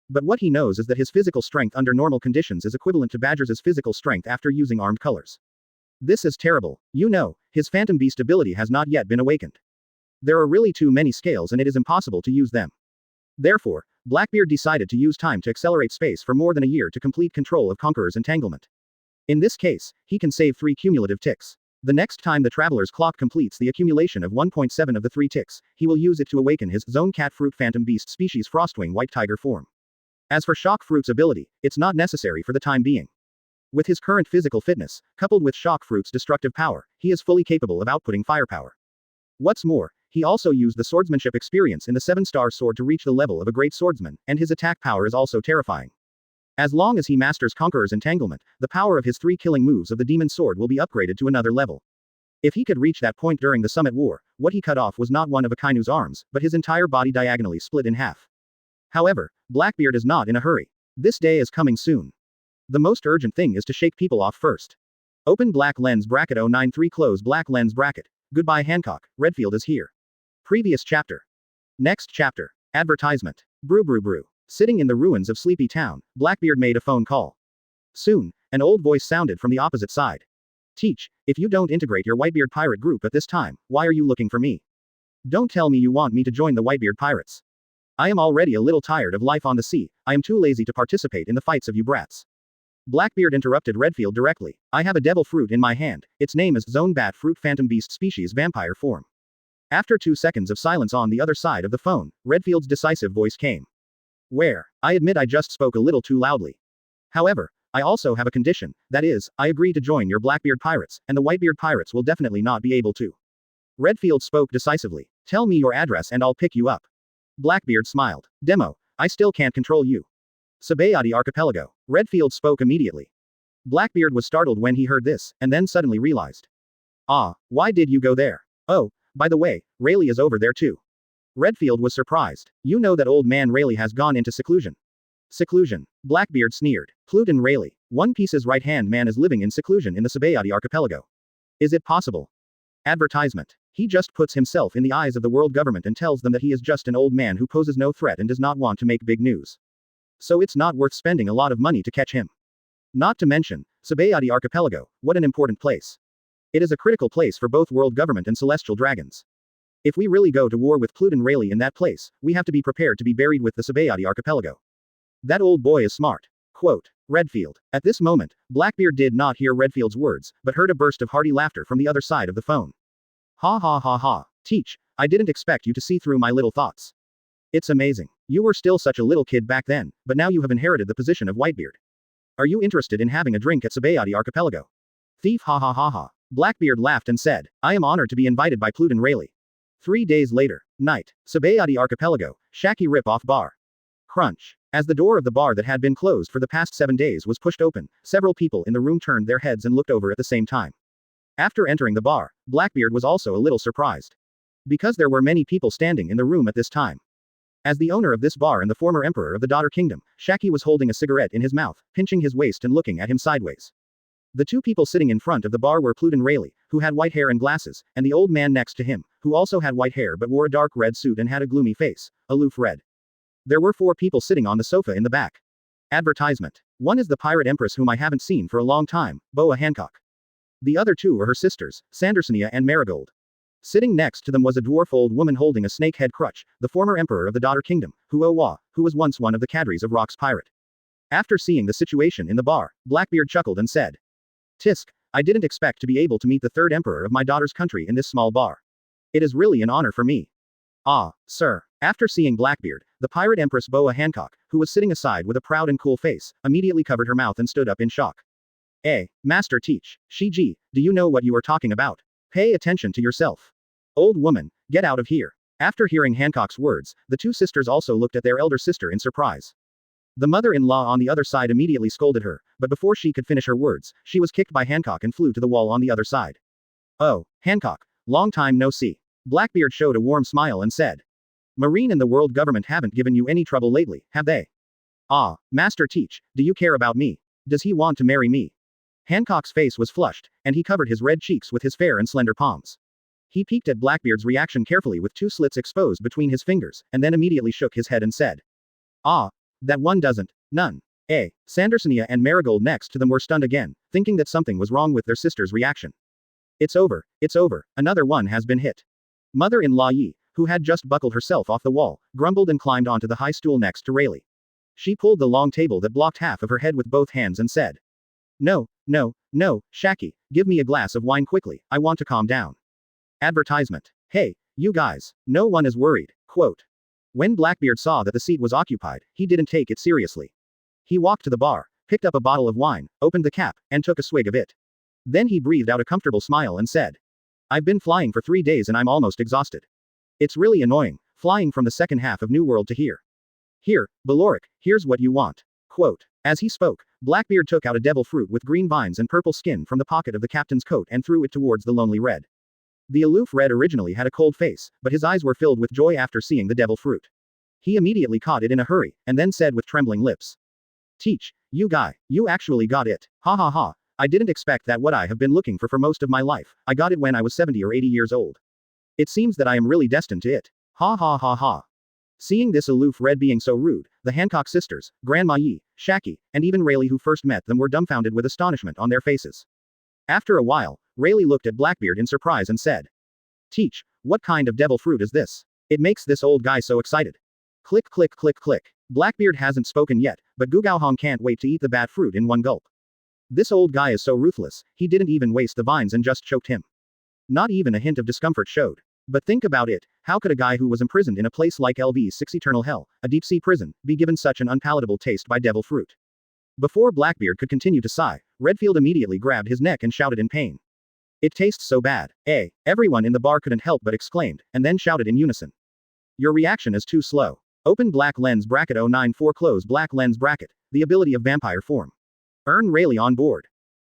But what he knows is that his physical strength under normal conditions is equivalent to Badger's physical strength after using armed colors. This is terrible. You know, his Phantom Beast ability has not yet been awakened. There are really too many scales and it is impossible to use them. Therefore, Blackbeard decided to use time to accelerate space for more than a year to complete control of Conqueror's entanglement. In this case, he can save 3 cumulative ticks. The next time the Traveler's Clock completes the accumulation of 1.7 of the 3 ticks, he will use it to awaken his Zone Cat Fruit Phantom Beast species Frostwing White Tiger form. As for Shock Fruit's ability, it's not necessary for the time being. With his current physical fitness, coupled with Shock Fruit's destructive power, he is fully capable of outputting firepower. What's more, he also used the swordsmanship experience in the 7-star sword to reach the level of a great swordsman, and his attack power is also terrifying. As long as he masters Conqueror's entanglement, the power of his 3 killing moves of the demon sword will be upgraded to another level. If he could reach that point during the Summit War, what he cut off was not one of Akainu's arms, but his entire body diagonally split in half. However, Blackbeard is not in a hurry. This day is coming soon. The most urgent thing is to shake people off first. Open black lens bracket 093 close black lens bracket. Goodbye Hancock, Redfield is here. Previous chapter. Next chapter. Advertisement. Brew brew brew. Sitting in the ruins of Sleepy Town, Blackbeard made a phone call. Soon, an old voice sounded from the opposite side. Teach, if you don't integrate your Whitebeard pirate group at this time, why are you looking for me? Don't tell me you want me to join the Whitebeard pirates. I am already a little tired of life on the sea, I am too lazy to participate in the fights of you brats. Blackbeard interrupted Redfield directly. I have a devil fruit in my hand, its name is Zone Bat Fruit Phantom Beast species vampire form. After 2 seconds of silence on the other side of the phone, Redfield's decisive voice came. Where? I admit I just spoke a little too loudly. However, I also have a condition, that is, I agree to join your Blackbeard pirates, and the Whitebeard pirates will definitely not be able to. Redfield spoke decisively. Tell me your address and I'll pick you up. Blackbeard smiled. Demo, I still can't control you. Sabayati Archipelago. Redfield spoke immediately. Blackbeard was startled when he heard this, and then suddenly realized. Ah, why did you go there? Oh, by the way, Rayleigh is over there too. Redfield was surprised. You know that old man Rayleigh has gone into seclusion. Seclusion. Blackbeard sneered. Pluton Rayleigh, One Piece's right-hand man is living in seclusion in the Sabayati Archipelago. Is it possible? Advertisement. He just puts himself in the eyes of the world government and tells them that he is just an old man who poses no threat and does not want to make big news. So it's not worth spending a lot of money to catch him. Not to mention, Sabayati Archipelago, what an important place. It is a critical place for both world government and celestial dragons. If we really go to war with Pluton Rayleigh in that place, we have to be prepared to be buried with the Sabayati Archipelago. That old boy is smart. Quote. Redfield. At this moment, Blackbeard did not hear Redfield's words, but heard a burst of hearty laughter from the other side of the phone. Ha ha ha ha. Teach, I didn't expect you to see through my little thoughts. It's amazing. You were still such a little kid back then, but now you have inherited the position of Whitebeard. Are you interested in having a drink at Sabayati Archipelago? Thief ha ha ha ha. Blackbeard laughed and said, I am honored to be invited by Pluton Rayleigh. 3 days later. Night. Sabayati Archipelago, Shaky Rip-Off Bar. Crunch. As the door of the bar that had been closed for the past 7 days was pushed open, several people in the room turned their heads and looked over at the same time. After entering the bar, Blackbeard was also a little surprised. Because there were many people standing in the room at this time. As the owner of this bar and the former emperor of the Daughter Kingdom, Shaki was holding a cigarette in his mouth, pinching his waist and looking at him sideways. The two people sitting in front of the bar were Pluton Rayleigh, who had white hair and glasses, and the old man next to him, who also had white hair but wore a dark red suit and had a gloomy face, aloof red. There were 4 people sitting on the sofa in the back. Advertisement. One is the pirate empress whom I haven't seen for a long time, Boa Hancock. The other 2 are her sisters, Sandersonia and Marigold. Sitting next to them was a dwarf old woman holding a snake-head crutch, the former emperor of the Daughter Kingdom, Huowa, who was once one of the cadres of Rock's pirate. After seeing the situation in the bar, Blackbeard chuckled and said, "Tisk, I didn't expect to be able to meet the 3rd emperor of my daughter's country in this small bar. It is really an honor for me." "Ah, sir." After seeing Blackbeard, the pirate empress Boa Hancock, who was sitting aside with a proud and cool face, immediately covered her mouth and stood up in shock. Master Teach, Shiji, do you know what you are talking about? Pay attention to yourself. Old woman, get out of here. After hearing Hancock's words, the 2 sisters also looked at their elder sister in surprise. The mother-in-law on the other side immediately scolded her, but before she could finish her words, she was kicked by Hancock and flew to the wall on the other side. "Oh, Hancock, long time no see." Blackbeard showed a warm smile and said, "Marine and the world government haven't given you any trouble lately, have they?" "Ah, Master Teach, do you care about me? Does he want to marry me?" Hancock's face was flushed, and he covered his red cheeks with his fair and slender palms. He peeked at Blackbeard's reaction carefully with 2 slits exposed between his fingers, and then immediately shook his head and said, "Ah, that one doesn't. None." Sandersonia and Marigold next to them were stunned again, thinking that something was wrong with their sister's reaction. It's over, another one has been hit." Mother-in-law Yi, who had just buckled herself off the wall, grumbled and climbed onto the high stool next to Rayleigh. She pulled the long table that blocked half of her head with both hands and said, No, Shaki, give me a glass of wine quickly, I want to calm down." Advertisement. "Hey, you guys, no one is worried." Quote. When Blackbeard saw that the seat was occupied, he didn't take it seriously. He walked to the bar, picked up a bottle of wine, opened the cap, and took a swig of it. Then he breathed out a comfortable smile and said, "I've been flying for 3 days and I'm almost exhausted. It's really annoying, flying from the second half of New World to here. Here, Beloric, here's what you want." Quote. As he spoke, Blackbeard took out a devil fruit with green vines and purple skin from the pocket of the captain's coat and threw it towards the lonely red. The aloof red originally had a cold face, but his eyes were filled with joy after seeing the devil fruit. He immediately caught it in a hurry, and then said with trembling lips, "Teach, you guy, you actually got it. Ha ha ha, I didn't expect that what I have been looking for most of my life, I got it when I was 70 or 80 years old. It seems that I am really destined to it. Ha ha ha ha." Seeing this aloof red being so rude, the Hancock sisters, Grandma Yi, Shaki, and even Rayleigh who first met them were dumbfounded with astonishment on their faces. After a while, Rayleigh looked at Blackbeard in surprise and said, "Teach, what kind of devil fruit is this? It makes this old guy so excited." Click click click click. Blackbeard hasn't spoken yet, but Gugao can't wait to eat the bad fruit in one gulp. This old guy is so ruthless, he didn't even waste the vines and just choked him. Not even a hint of discomfort showed. But think about it, how could a guy who was imprisoned in a place like LV6 Eternal Hell, a deep-sea prison, be given such an unpalatable taste by devil fruit? Before Blackbeard could continue to sigh, Redfield immediately grabbed his neck and shouted in pain. "It tastes so bad." Everyone in the bar couldn't help but exclaimed, and then shouted in unison. "Your reaction is too slow. Open black lens bracket 094 close black lens bracket, the ability of vampire form. Earn Rayleigh on board."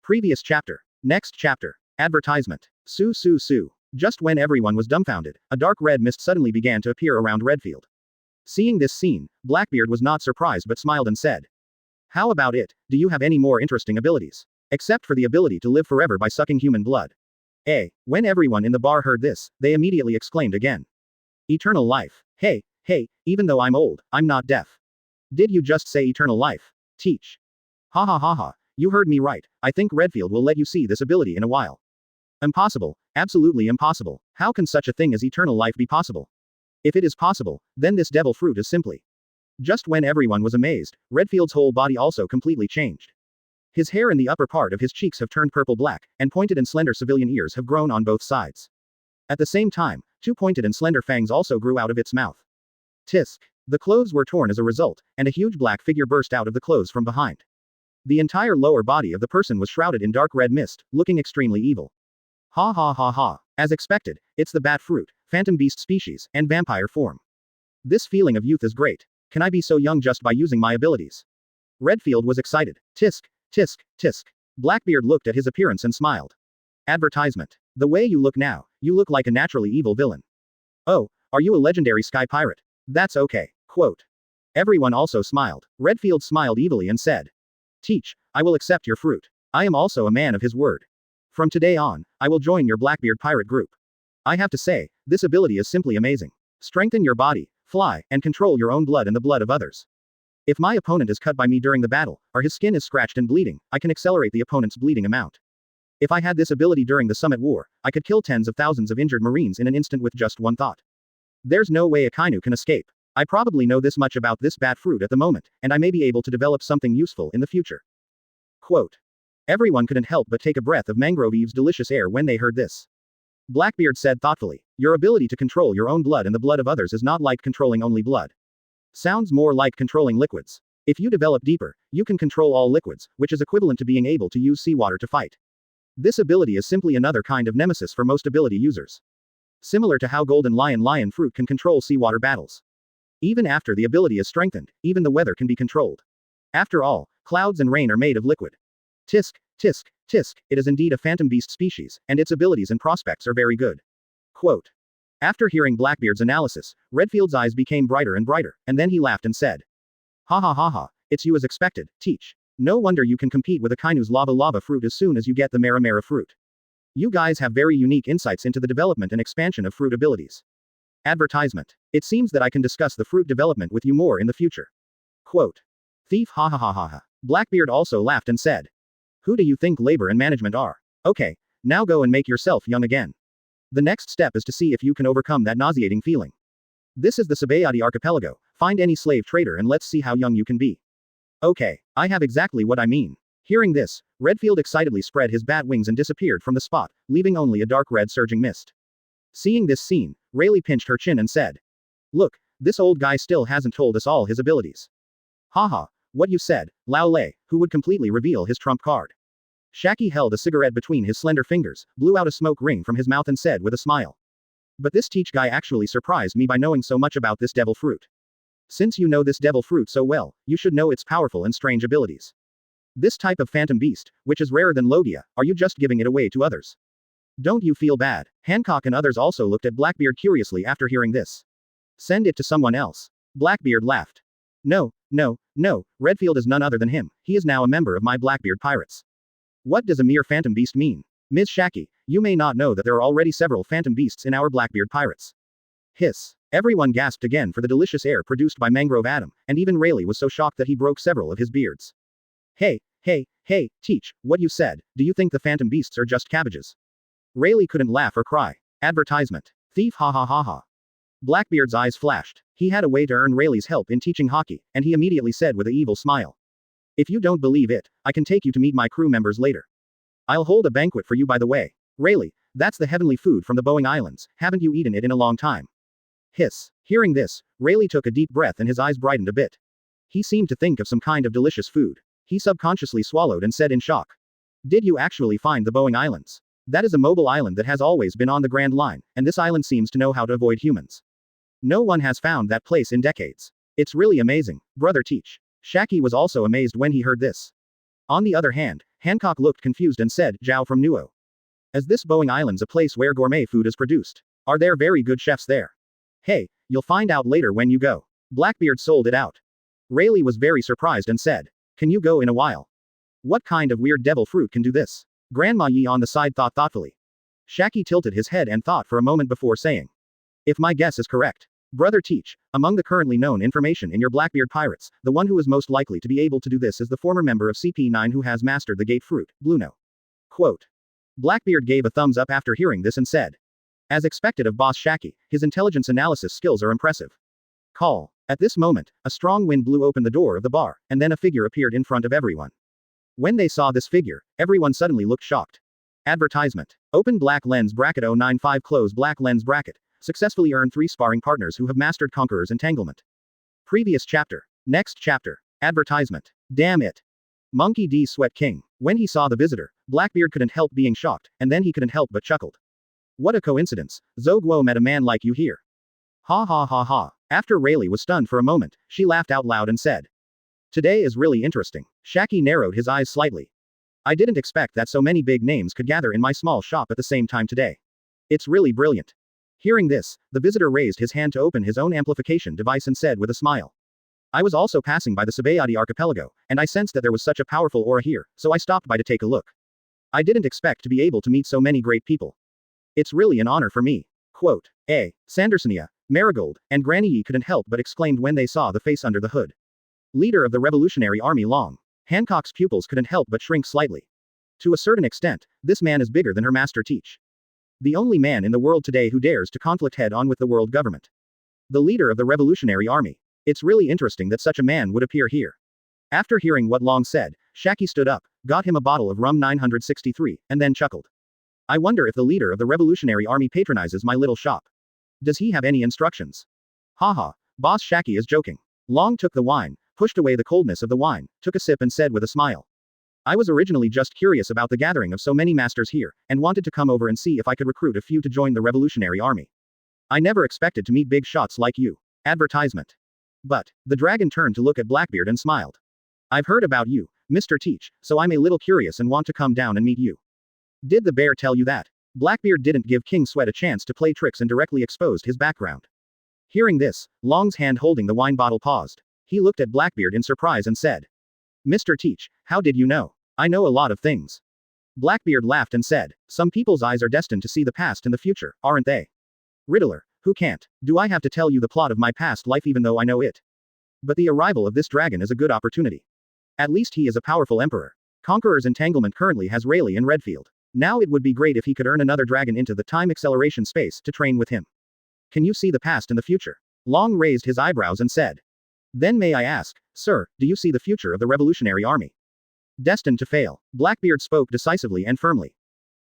Previous chapter. Next chapter. Advertisement. Sue. Just when everyone was dumbfounded, a dark red mist suddenly began to appear around Redfield. Seeing this scene, Blackbeard was not surprised but smiled and said, "How about it, do you have any more interesting abilities? Except for the ability to live forever by sucking human blood." When everyone in the bar heard this, they immediately exclaimed again. "Eternal life. Hey, even though I'm old, I'm not deaf. Did you just say eternal life? Teach." "Ha ha ha ha, you heard me right, I think Redfield will let you see this ability in a while." "Impossible, absolutely impossible. How can such a thing as eternal life be possible? If it is possible, then this devil fruit is simply." Just when everyone was amazed, Redfield's whole body also completely changed. His hair in the upper part of his cheeks have turned purple-black, and pointed and slender civilian ears have grown on both sides. At the same time, 2 pointed and slender fangs also grew out of its mouth. Tisk. The clothes were torn as a result, and a huge black figure burst out of the clothes from behind. The entire lower body of the person was shrouded in dark red mist, looking extremely evil. Ha ha ha ha. As expected, it's the bat fruit, phantom beast species, and vampire form. This feeling of youth is great. Can I be so young just by using my abilities? Redfield was excited. Tisk. Blackbeard looked at his appearance and smiled. Advertisement. The way you look now, you look like a naturally evil villain. Oh, are you a legendary sky pirate? That's okay. Quote. Everyone also smiled. Redfield smiled evilly and said, Teach, I will accept your fruit. I am also a man of his word. From today on, I will join your Blackbeard pirate group. I have to say, this ability is simply amazing. Strengthen your body, fly, and control your own blood and the blood of others. If my opponent is cut by me during the battle, or his skin is scratched and bleeding, I can accelerate the opponent's bleeding amount. If I had this ability during the Summit War, I could kill tens of thousands of injured Marines in an instant with just one thought. There's no way a Kainu can escape. I probably know this much about this bat fruit at the moment, and I may be able to develop something useful in the future. Quote. Everyone couldn't help but take a breath of Mangrove Eve's delicious air when they heard this. Blackbeard said thoughtfully, your ability to control your own blood and the blood of others is not like controlling only blood. Sounds more like controlling liquids. If you develop deeper, you can control all liquids, which is equivalent to being able to use seawater to fight. This ability is simply another kind of nemesis for most ability users. Similar to how Golden Lion fruit can control seawater battles. Even after the ability is strengthened, even the weather can be controlled. After all, clouds and rain are made of liquid. Tisk, tisk, tisk, it is indeed a phantom beast species, and its abilities and prospects are very good. Quote. After hearing Blackbeard's analysis, Redfield's eyes became brighter and brighter, and then he laughed and said, Ha ha ha ha, it's you as expected, Teach. No wonder you can compete with a Kainu's lava fruit as soon as you get the Mara fruit. You guys have very unique insights into the development and expansion of fruit abilities. Advertisement. It seems that I can discuss the fruit development with you more in the future. Quote. Thief ha ha ha ha ha. Blackbeard also laughed and said. Who do you think labor and management are? Okay, now go and make yourself young again. The next step is to see if you can overcome that nauseating feeling. This is the Sabayati archipelago, find any slave trader and let's see how young you can be. Okay, I have exactly what I mean. Hearing this, Redfield excitedly spread his bat wings and disappeared from the spot, leaving only a dark red surging mist. Seeing this scene, Rayleigh pinched her chin and said. Look, this old guy still hasn't told us all his abilities. Haha, what you said, Lao Lei, who would completely reveal his trump card. Shaki held a cigarette between his slender fingers, blew out a smoke ring from his mouth and said with a smile. But this Teach guy actually surprised me by knowing so much about this devil fruit. Since you know this devil fruit so well, you should know its powerful and strange abilities. This type of phantom beast, which is rarer than Logia, are you just giving it away to others? Don't you feel bad? Hancock and others also looked at Blackbeard curiously after hearing this. Send it to someone else. Blackbeard laughed. No, Redfield is none other than him, he is now a member of my Blackbeard pirates. What does a mere phantom beast mean? Ms. Shaki, you may not know that there are already several phantom beasts in our Blackbeard pirates. Hiss. Everyone gasped again for the delicious air produced by Mangrove Adam, and even Rayleigh was so shocked that he broke several of his beards. Hey, Teach, what you said, do you think the phantom beasts are just cabbages? Rayleigh couldn't laugh or cry. Advertisement. Thief ha ha ha ha. Blackbeard's eyes flashed. He had a way to earn Rayleigh's help in teaching hockey, and he immediately said with an evil smile. If you don't believe it, I can take you to meet my crew members later. I'll hold a banquet for you by the way. Rayleigh, that's the heavenly food from the Boeing Islands, haven't you eaten it in a long time? Hiss. Hearing this, Rayleigh took a deep breath and his eyes brightened a bit. He seemed to think of some kind of delicious food. He subconsciously swallowed and said in shock. Did you actually find the Boeing Islands? That is a mobile island that has always been on the Grand Line, and this island seems to know how to avoid humans. No one has found that place in decades. It's really amazing, Brother Teach. Shaki was also amazed when he heard this. On the other hand, Hancock looked confused and said, Zhao from Nuo. Is this Boeing Islands a place where gourmet food is produced? Are there very good chefs there? Hey, you'll find out later when you go. Blackbeard sold it out. Rayleigh was very surprised and said, can you go in a while? What kind of weird devil fruit can do this? Grandma Yi on the side thought thoughtfully. Shaki tilted his head and thought for a moment before saying. If my guess is correct, Brother Teach, among the currently known information in your Blackbeard pirates, the one who is most likely to be able to do this is the former member of CP9 who has mastered the gate fruit, Bluno. Quote. Blackbeard gave a thumbs up after hearing this and said. As expected of Boss Shaki, his intelligence analysis skills are impressive. Call. At this moment, a strong wind blew open the door of the bar, and then a figure appeared in front of everyone. When they saw this figure, everyone suddenly looked shocked. Advertisement. Open black lens bracket 095 close black lens bracket. Successfully earn 3 sparring partners who have mastered Conqueror's Entanglement. Previous chapter. Next chapter. Advertisement. Damn it. Monkey D. Sweat King. When he saw the visitor, Blackbeard couldn't help being shocked, and then he couldn't help but chuckled. What a coincidence, Zogwo met a man like you here. Ha ha ha ha. After Rayleigh was stunned for a moment, she laughed out loud and said. Today is really interesting. Shaki narrowed his eyes slightly. I didn't expect that so many big names could gather in my small shop at the same time today. It's really brilliant. Hearing this, the visitor raised his hand to open his own amplification device and said with a smile. I was also passing by the Sabayati archipelago, and I sensed that there was such a powerful aura here, so I stopped by to take a look. I didn't expect to be able to meet so many great people. It's really an honor for me. Quote. Sandersonia, Marigold, and Granny Yi couldn't help but exclaimed when they saw the face under the hood. Leader of the Revolutionary Army Long. Hancock's pupils couldn't help but shrink slightly. To a certain extent, this man is bigger than her master Teach. The only man in the world today who dares to conflict head-on with the world government. The leader of the Revolutionary Army. It's really interesting that such a man would appear here. After hearing what Long said, Shaki stood up, got him a bottle of rum 963, and then chuckled. I wonder if the leader of the Revolutionary Army patronizes my little shop. Does he have any instructions? Haha, boss Shaki is joking. Long took the wine, pushed away the coldness of the wine, took a sip and said with a smile. I was originally just curious about the gathering of so many masters here, and wanted to come over and see if I could recruit a few to join the Revolutionary Army. I never expected to meet big shots like you. Advertisement. But, the dragon turned to look at Blackbeard and smiled. I've heard about you, Mr. Teach, so I'm a little curious and want to come down and meet you. Did the bear tell you that? Blackbeard didn't give King Sweat a chance to play tricks and directly exposed his background. Hearing this, Long's hand holding the wine bottle paused. He looked at Blackbeard in surprise and said. Mr. Teach, how did you know? I know a lot of things. Blackbeard laughed and said, some people's eyes are destined to see the past and the future, aren't they? Riddler, who can't? Do I have to tell you the plot of my past life even though I know it? But the arrival of this dragon is a good opportunity. At least he is a powerful emperor. Conqueror's Entanglement currently has Rayleigh and Redfield. Now it would be great if he could earn another dragon into the time acceleration space to train with him. Can you see the past and the future? Long raised his eyebrows and said. Then may I ask, sir, do you see the future of the Revolutionary Army? Destined to fail. Blackbeard spoke decisively and firmly.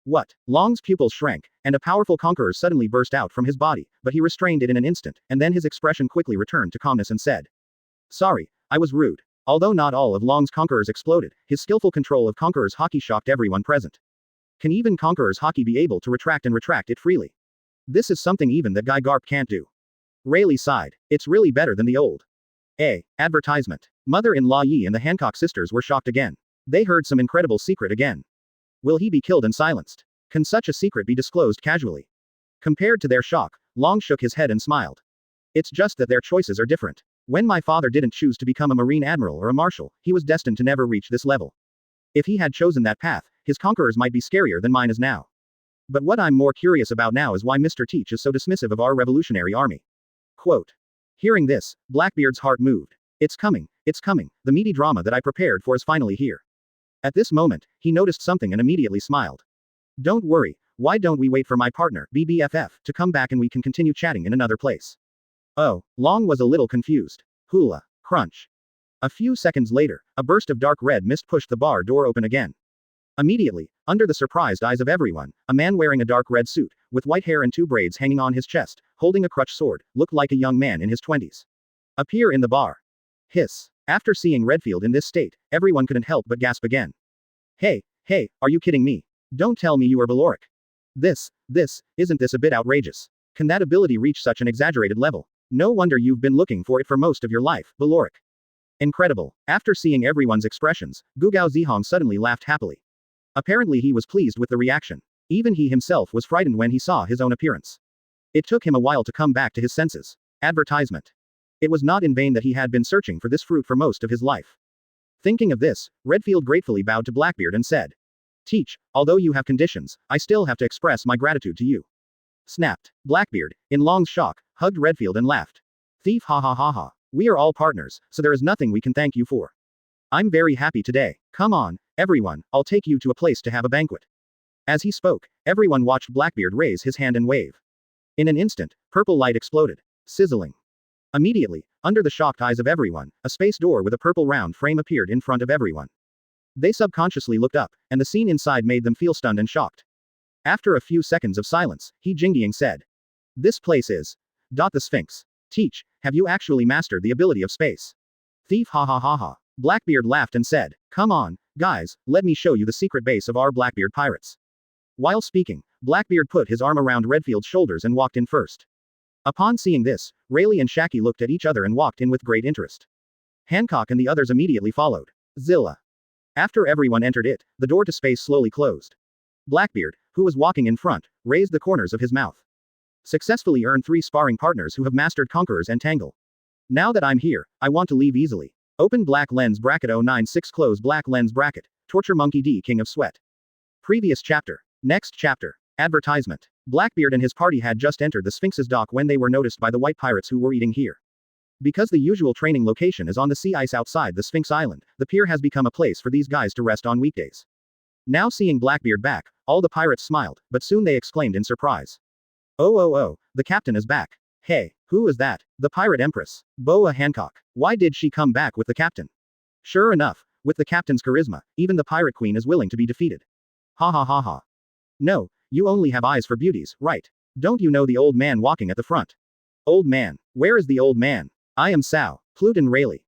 What? Long's pupils shrank, and a powerful conqueror suddenly burst out from his body, but he restrained it in an instant, and then his expression quickly returned to calmness and said. Sorry, I was rude. Although not all of Long's conquerors exploded, his skillful control of Conqueror's haki shocked everyone present. Can even Conqueror's haki be able to retract it freely? This is something even that Guy Garp can't do. Rayleigh sighed. It's really better than the old. Advertisement. Mother-in-law Yi and the Hancock sisters were shocked again. They heard some incredible secret again. Will he be killed and silenced? Can such a secret be disclosed casually? Compared to their shock, Long shook his head and smiled. It's just that their choices are different. When my father didn't choose to become a Marine Admiral or a Marshal, he was destined to never reach this level. If he had chosen that path, his conquerors might be scarier than mine is now. But what I'm more curious about now is why Mr. Teach is so dismissive of our Revolutionary Army. Quote. Hearing this, Blackbeard's heart moved. It's coming, the meaty drama that I prepared for is finally here. At this moment, he noticed something and immediately smiled. Don't worry, why don't we wait for my partner, BBFF, to come back and we can continue chatting in another place. Oh, Long was a little confused. Hula. Crunch. A few seconds later, a burst of dark red mist pushed the bar door open again. Immediately, under the surprised eyes of everyone, a man wearing a dark red suit, with white hair and two braids hanging on his chest, holding a crutch sword, looked like a young man in his 20s. Appear in the bar. Hiss. After seeing Redfield in this state, everyone couldn't help but gasp again. Hey, are you kidding me? Don't tell me you are Valoric. Isn't this a bit outrageous? Can that ability reach such an exaggerated level? No wonder you've been looking for it for most of your life, Valoric. Incredible. After seeing everyone's expressions, Gugao Zihong suddenly laughed happily. Apparently he was pleased with the reaction. Even he himself was frightened when he saw his own appearance. It took him a while to come back to his senses. Advertisement. It was not in vain that he had been searching for this fruit for most of his life. Thinking of this, Redfield gratefully bowed to Blackbeard and said. Teach, although you have conditions, I still have to express my gratitude to you. Snapped. Blackbeard, in Long's shock, hugged Redfield and laughed. Thief ha ha ha ha. We are all partners, so there is nothing we can thank you for. I'm very happy today. Come on, everyone, I'll take you to a place to have a banquet. As he spoke, everyone watched Blackbeard raise his hand and wave. In an instant, purple light exploded. Sizzling. Immediately, under the shocked eyes of everyone, a space door with a purple round frame appeared in front of everyone. They subconsciously looked up, and the scene inside made them feel stunned and shocked. After a few seconds of silence, He Jingdiang said. This place is. The Sphinx. Teach, have you actually mastered the ability of space? Thief ha ha ha ha. Blackbeard laughed and said, come on, guys, let me show you the secret base of our Blackbeard pirates. While speaking, Blackbeard put his arm around Redfield's shoulders and walked in first. Upon seeing this, Rayleigh and Shaki looked at each other and walked in with great interest. Hancock and the others immediately followed. Zilla. After everyone entered it, the door to space slowly closed. Blackbeard, who was walking in front, raised the corners of his mouth. Successfully earned 3 sparring partners who have mastered Conquerors and Tangle. Now that I'm here, I want to leave easily. Open black lens bracket 096 close black lens bracket. Torture Monkey D King of Sweat. Previous chapter. Next chapter. Advertisement. Blackbeard and his party had just entered the Sphinx's dock when they were noticed by the white pirates who were eating here. Because the usual training location is on the sea ice outside the Sphinx Island, the pier has become a place for these guys to rest on weekdays. Now seeing Blackbeard back, all the pirates smiled, but soon they exclaimed in surprise. Oh, the captain is back. Hey, who is that? The pirate empress, Boa Hancock. Why did she come back with the captain? Sure enough, with the captain's charisma, even the pirate queen is willing to be defeated. Ha ha ha ha. No, you only have eyes for beauties, right? Don't you know the old man walking at the front? Old man, where is the old man? I am Sao, Pluton Rayleigh.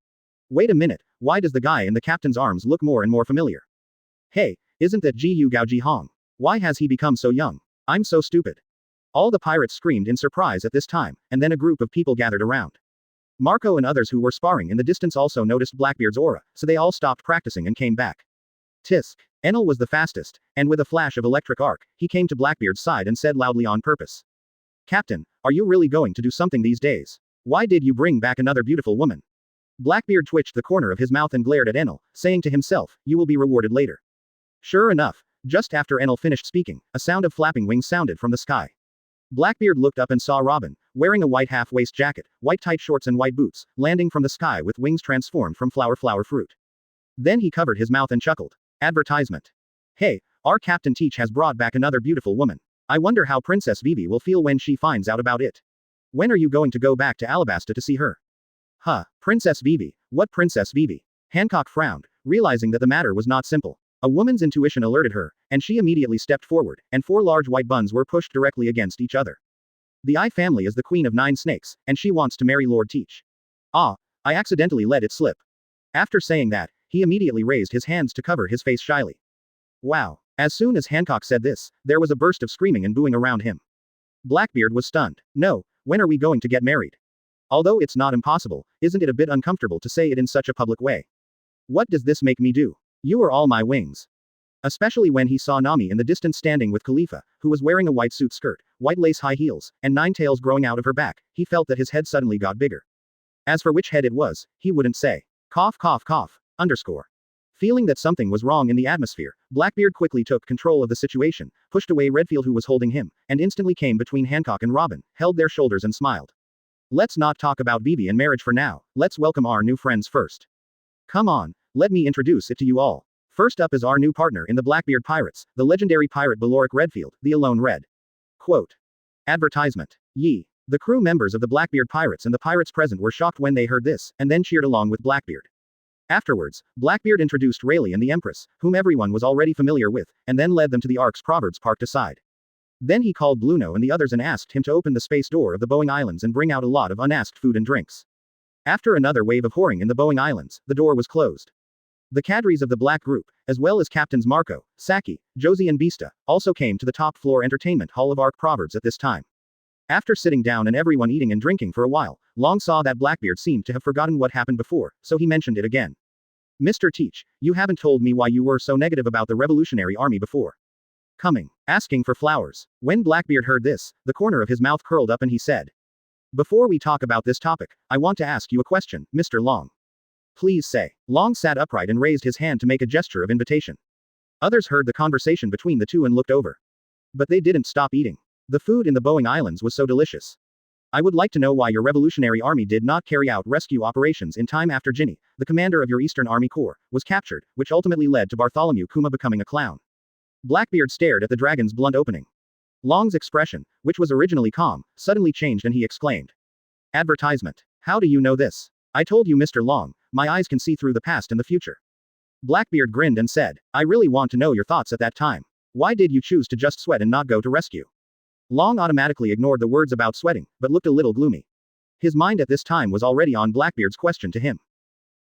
Wait a minute, why does the guy in the captain's arms look more and more familiar? Hey, isn't that Ji Yu Gao Ji Hong? Why has he become so young? I'm so stupid. All the pirates screamed in surprise at this time, and then a group of people gathered around. Marco and others who were sparring in the distance also noticed Blackbeard's aura, so they all stopped practicing and came back. Tisk. Enel was the fastest, and with a flash of electric arc, he came to Blackbeard's side and said loudly on purpose. Captain, are you really going to do something these days? Why did you bring back another beautiful woman? Blackbeard twitched the corner of his mouth and glared at Enel, saying to himself, you will be rewarded later. Sure enough, just after Enel finished speaking, a sound of flapping wings sounded from the sky. Blackbeard looked up and saw Robin, wearing a white half-waist jacket, white tight shorts and white boots, landing from the sky with wings transformed from flower fruit. Then he covered his mouth and chuckled. Advertisement. Hey, our Captain Teach has brought back another beautiful woman. I wonder how Princess Vivi will feel when she finds out about it. When are you going to go back to Alabasta to see her? Huh, Princess Vivi, what Princess Vivi? Hancock frowned, realizing that the matter was not simple. A woman's intuition alerted her, and she immediately stepped forward, and 4 large white buns were pushed directly against each other. The Eye family is the queen of 9 snakes, and she wants to marry Lord Teach. Ah, I accidentally let it slip. After saying that, he immediately raised his hands to cover his face shyly. Wow. As soon as Hancock said this, there was a burst of screaming and booing around him. Blackbeard was stunned. No, when are we going to get married? Although it's not impossible, isn't it a bit uncomfortable to say it in such a public way? What does this make me do? You are all my wings. Especially when he saw Nami in the distance standing with Khalifa, who was wearing a white suit skirt, white lace high heels, and 9 tails growing out of her back, he felt that his head suddenly got bigger. As for which head it was, he wouldn't say. Cough cough cough. Feeling that something was wrong in the atmosphere, Blackbeard quickly took control of the situation, pushed away Redfield who was holding him, and instantly came between Hancock and Robin, held their shoulders and smiled. Let's not talk about Vivi and marriage for now, let's welcome our new friends first. Come on, let me introduce it to you all. First up is our new partner in the Blackbeard Pirates, the legendary pirate Beloric Redfield, the Alone Red. Quote. Advertisement. Ye. The crew members of the Blackbeard Pirates and the pirates present were shocked when they heard this, and then cheered along with Blackbeard. Afterwards, Blackbeard introduced Rayleigh and the Empress, whom everyone was already familiar with, and then led them to the Ark's Proverbs parked aside. Then he called Bluno and the others and asked him to open the space door of the Boeing Islands and bring out a lot of unasked food and drinks. After another wave of whoring in the Boeing Islands, the door was closed. The cadres of the Black Group, as well as Captains Marco, Saki, Josie and Bista, also came to the top floor entertainment hall of Ark Proverbs at this time. After sitting down and everyone eating and drinking for a while, Long saw that Blackbeard seemed to have forgotten what happened before, so he mentioned it again. Mr. Teach, you haven't told me why you were so negative about the Revolutionary Army before. Asking for flowers. When Blackbeard heard this, the corner of his mouth curled up and he said. Before we talk about this topic, I want to ask you a question, Mr. Long. Please say. Long sat upright and raised his hand to make a gesture of invitation. Others heard the conversation between the two and looked over. But they didn't stop eating. The food in the Boeing Islands was so delicious. I would like to know why your Revolutionary Army did not carry out rescue operations in time after Ginny, the commander of your Eastern Army Corps, was captured, which ultimately led to Bartholomew Kuma becoming a clown. Blackbeard stared at the dragon's blunt opening. Long's expression, which was originally calm, suddenly changed and he exclaimed. Advertisement. How do you know this? I told you, Mr. Long, my eyes can see through the past and the future. Blackbeard grinned and said, I really want to know your thoughts at that time. Why did you choose to just sweat and not go to rescue? Long automatically ignored the words about sweating, but looked a little gloomy. His mind at this time was already on Blackbeard's question to him.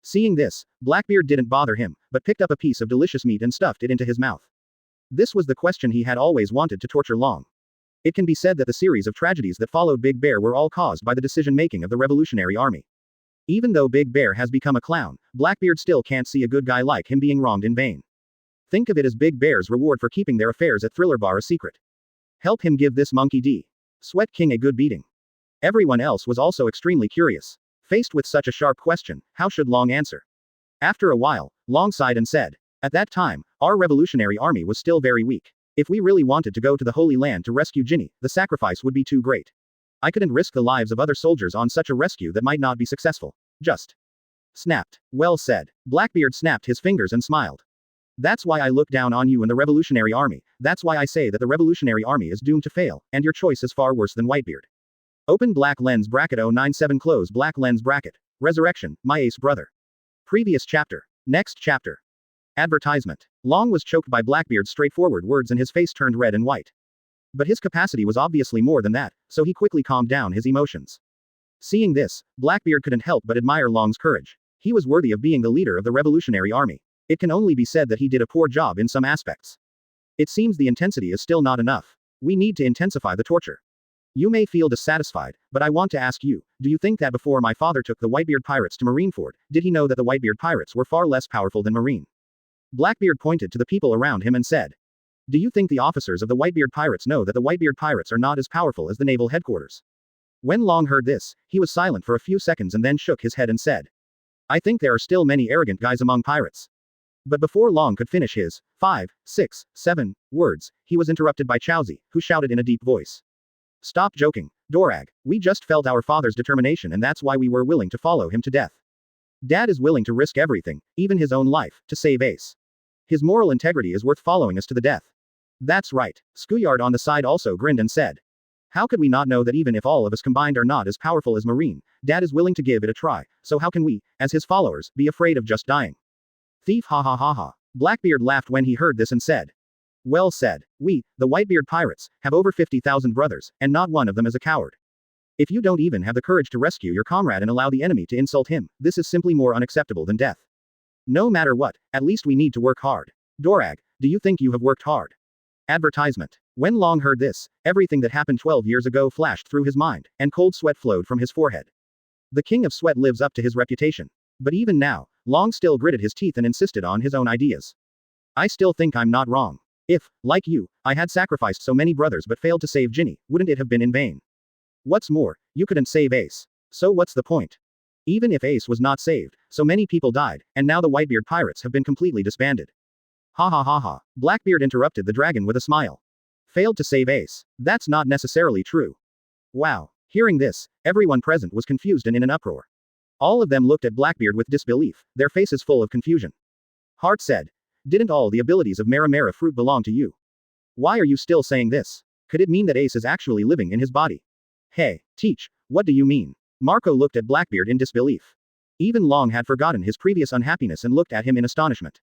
Seeing this, Blackbeard didn't bother him, but picked up a piece of delicious meat and stuffed it into his mouth. This was the question he had always wanted to torture Long. It can be said that the series of tragedies that followed Big Bear were all caused by the decision-making of the Revolutionary Army. Even though Big Bear has become a clown, Blackbeard still can't see a good guy like him being wronged in vain. Think of it as Big Bear's reward for keeping their affairs at Thriller Bar a secret. Help him give this monkey D. Sweat King a good beating. Everyone else was also extremely curious. Faced with such a sharp question, how should Long answer? After a while, Long sighed and said, "At that time, our revolutionary army was still very weak. If we really wanted to go to the Holy Land to rescue Jinny, the sacrifice would be too great. I couldn't risk the lives of other soldiers on such a rescue that might not be successful. Just snapped. Well said." Blackbeard snapped his fingers and smiled. "That's why I look down on you and the Revolutionary Army. That's why I say that the Revolutionary Army is doomed to fail, and your choice is far worse than Whitebeard. Open black lens bracket 097 close black lens bracket. Resurrection, my ace brother." Previous chapter. Next chapter. Advertisement. Long was choked by Blackbeard's straightforward words and his face turned red and white. But his capacity was obviously more than that, so he quickly calmed down his emotions. Seeing this, Blackbeard couldn't help but admire Long's courage. He was worthy of being the leader of the Revolutionary Army. It can only be said that he did a poor job in some aspects. It seems the intensity is still not enough. We need to intensify the torture. You may feel dissatisfied, but I want to ask you, do you think that before my father took the Whitebeard pirates to Marineford, did he know that the Whitebeard pirates were far less powerful than Marine? Blackbeard pointed to the people around him and said, "Do you think the officers of the Whitebeard pirates know that the Whitebeard pirates are not as powerful as the naval headquarters?" When Long heard this, he was silent for a few seconds and then shook his head and said, "I think there are still many arrogant guys among pirates." But before Long could finish his 5, 6, 7 words, he was interrupted by Laozi, who shouted in a deep voice, "Stop joking, Dorag. We just felt our father's determination and that's why we were willing to follow him to death. Dad is willing to risk everything, even his own life, to save Ace. His moral integrity is worth following us to the death." "That's right." Schoolyard on the side also grinned and said, "How could we not know that even if all of us combined are not as powerful as Marine, Dad is willing to give it a try, so how can we, as his followers, be afraid of just dying?" Thief ha ha ha ha. Blackbeard laughed when he heard this and said, "Well said. We, the Whitebeard pirates, have over 50,000 brothers, and not one of them is a coward. If you don't even have the courage to rescue your comrade and allow the enemy to insult him, this is simply more unacceptable than death. No matter what, at least we need to work hard. Dorag, do you think you have worked hard?" Advertisement. When Long heard this, everything that happened 12 years ago flashed through his mind, and cold sweat flowed from his forehead. The King of Sweat lives up to his reputation. But even now, Long still gritted his teeth and insisted on his own ideas. "I still think I'm not wrong. If, like you, I had sacrificed so many brothers but failed to save Jinny, wouldn't it have been in vain? What's more, you couldn't save Ace. So what's the point? Even if Ace was not saved, so many people died, and now the Whitebeard pirates have been completely disbanded." "Ha ha ha ha." Blackbeard interrupted the dragon with a smile. "Failed to save Ace. That's not necessarily true." Wow. Hearing this, everyone present was confused and in an uproar. All of them looked at Blackbeard with disbelief, their faces full of confusion. Hart said, "Didn't all the abilities of Mara fruit belong to you? Why are you still saying this? Could it mean that Ace is actually living in his body?" "Hey, Teach, what do you mean?" Marco looked at Blackbeard in disbelief. Even Long had forgotten his previous unhappiness and looked at him in astonishment.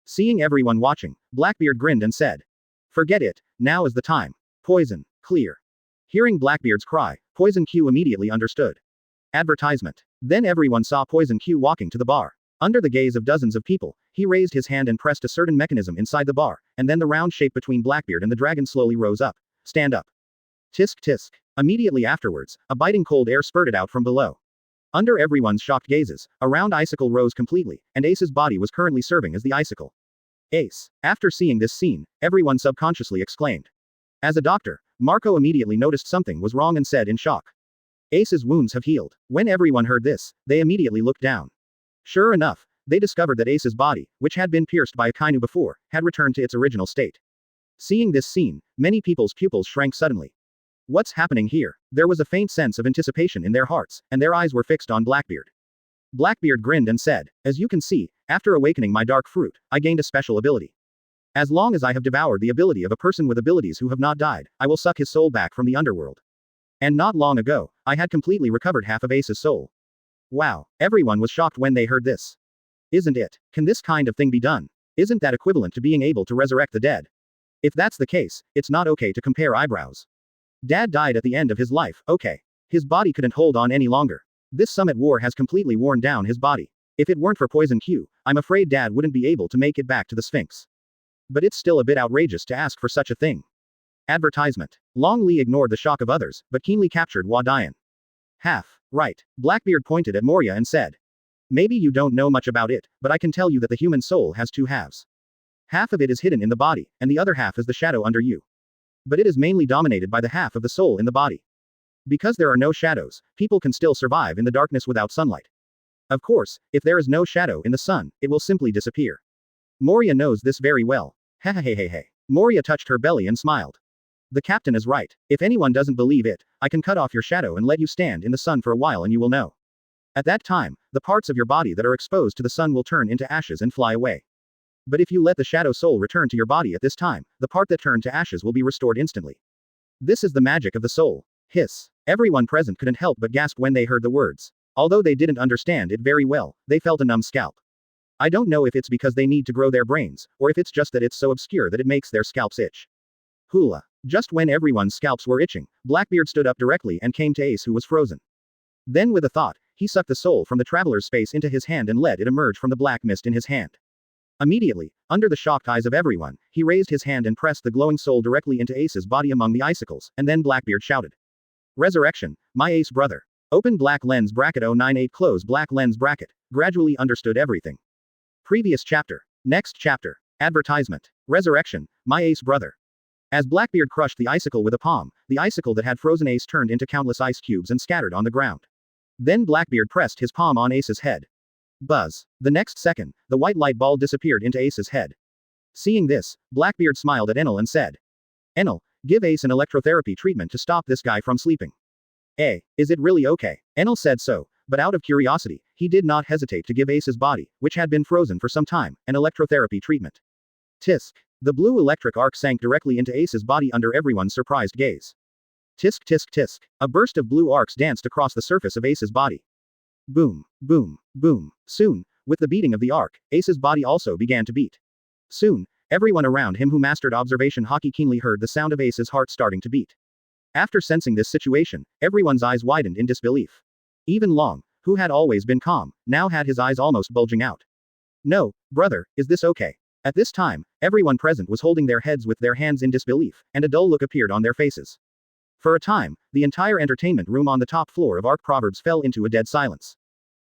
Seeing everyone watching, Blackbeard grinned and said, "Forget it, now is the time. Poison, clear." Hearing Blackbeard's cry, Poison Q immediately understood. Advertisement. Then everyone saw Poison Q walking to the bar. Under the gaze of dozens of people, he raised his hand and pressed a certain mechanism inside the bar, and then the round shape between Blackbeard and the dragon slowly rose up. "Stand up." Tisk tisk. Immediately afterwards, a biting cold air spurted out from below. Under everyone's shocked gazes, a round icicle rose completely, and Ace's body was currently serving as the icicle. Ace. After seeing this scene, everyone subconsciously exclaimed. As a doctor, Marco immediately noticed something was wrong and said in shock, "Ace's wounds have healed." When everyone heard this, they immediately looked down. Sure enough, they discovered that Ace's body, which had been pierced by a kainu before, had returned to its original state. Seeing this scene, many people's pupils shrank suddenly. What's happening here? There was a faint sense of anticipation in their hearts, and their eyes were fixed on Blackbeard. Blackbeard grinned and said, "As you can see, after awakening my dark fruit, I gained a special ability. As long as I have devoured the ability of a person with abilities who have not died, I will suck his soul back from the underworld. And not long ago, I had completely recovered half of Ace's soul." Wow, everyone was shocked when they heard this. Isn't it? Can this kind of thing be done? Isn't that equivalent to being able to resurrect the dead? If that's the case, it's not okay to compare eyebrows. Dad died at the end of his life, okay. His body couldn't hold on any longer. This summit war has completely worn down his body. If it weren't for Poison Q, I'm afraid Dad wouldn't be able to make it back to the Sphinx. But it's still a bit outrageous to ask for such a thing. Advertisement. Long Li ignored the shock of others, but keenly captured Hua Dian. Half. Right. Blackbeard pointed at Moria and said. Maybe you don't know much about it, but I can tell you that the human soul has two halves. Half of it is hidden in the body, and the other half is the shadow under you. But it is mainly dominated by the half of the soul in the body. Because there are no shadows, people can still survive in the darkness without sunlight. Of course, if there is no shadow in the sun, it will simply disappear. Moria knows this very well. Hehehehe. Moria touched her belly and smiled. The captain is right. If anyone doesn't believe it, I can cut off your shadow and let you stand in the sun for a while and you will know. At that time, the parts of your body that are exposed to the sun will turn into ashes and fly away. But if you let the shadow soul return to your body at this time, the part that turned to ashes will be restored instantly. This is the magic of the soul. Hiss. Everyone present couldn't help but gasp when they heard the words. Although they didn't understand it very well, they felt a numb scalp. I don't know if it's because they need to grow their brains, or if it's just that it's so obscure that it makes their scalps itch. Hula. Just when everyone's scalps were itching, Blackbeard stood up directly and came to Ace, who was frozen. Then with a thought, he sucked the soul from the traveler's space into his hand and let it emerge from the black mist in his hand. Immediately, under the shocked eyes of everyone, he raised his hand and pressed the glowing soul directly into Ace's body among the icicles, and then Blackbeard shouted. Resurrection, my Ace brother. Open black lens bracket 098 close black lens bracket. Gradually understood everything. Previous chapter. Next chapter. Advertisement. Resurrection, my Ace brother. As Blackbeard crushed the icicle with a palm, the icicle that had frozen Ace turned into countless ice cubes and scattered on the ground. Then Blackbeard pressed his palm on Ace's head. Buzz. The next second, the white light ball disappeared into Ace's head. Seeing this, Blackbeard smiled at Enel and said, Enel, give Ace an electrotherapy treatment to stop this guy from sleeping. Is it really okay? Enel said so, but out of curiosity, he did not hesitate to give Ace's body, which had been frozen for some time, an electrotherapy treatment. Tisk. The blue electric arc sank directly into Ace's body under everyone's surprised gaze. Tisk tisk tisk. A burst of blue arcs danced across the surface of Ace's body. Boom, boom, boom. Soon, with the beating of the arc, Ace's body also began to beat. Soon, everyone around him who mastered observation hockey keenly heard the sound of Ace's heart starting to beat. After sensing this situation, everyone's eyes widened in disbelief. Even Long, who had always been calm, now had his eyes almost bulging out. No, brother, is this okay? At this time, everyone present was holding their heads with their hands in disbelief, and a dull look appeared on their faces. For a time, the entire entertainment room on the top floor of Arc Proverbs fell into a dead silence.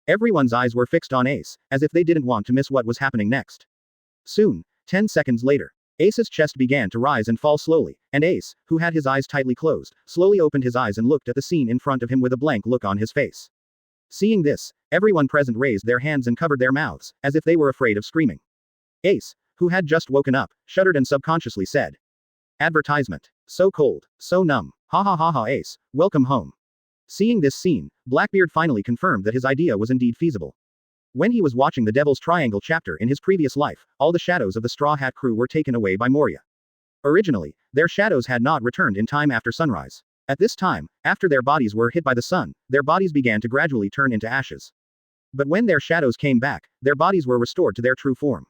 Everyone's eyes were fixed on Ace, as if they didn't want to miss what was happening next. Soon, 10 seconds later, Ace's chest began to rise and fall slowly, and Ace, who had his eyes tightly closed, slowly opened his eyes and looked at the scene in front of him with a blank look on his face. Seeing this, everyone present raised their hands and covered their mouths, as if they were afraid of screaming. Ace, who had just woken up, shuddered and subconsciously said. Advertisement. So cold, so numb. Ha ha ha ha Ace, welcome home. Seeing this scene, Blackbeard finally confirmed that his idea was indeed feasible. When he was watching the Devil's Triangle chapter in his previous life, all the shadows of the Straw Hat crew were taken away by Moria. Originally, their shadows had not returned in time after sunrise. At this time, after their bodies were hit by the sun, their bodies began to gradually turn into ashes. But when their shadows came back, their bodies were restored to their true form.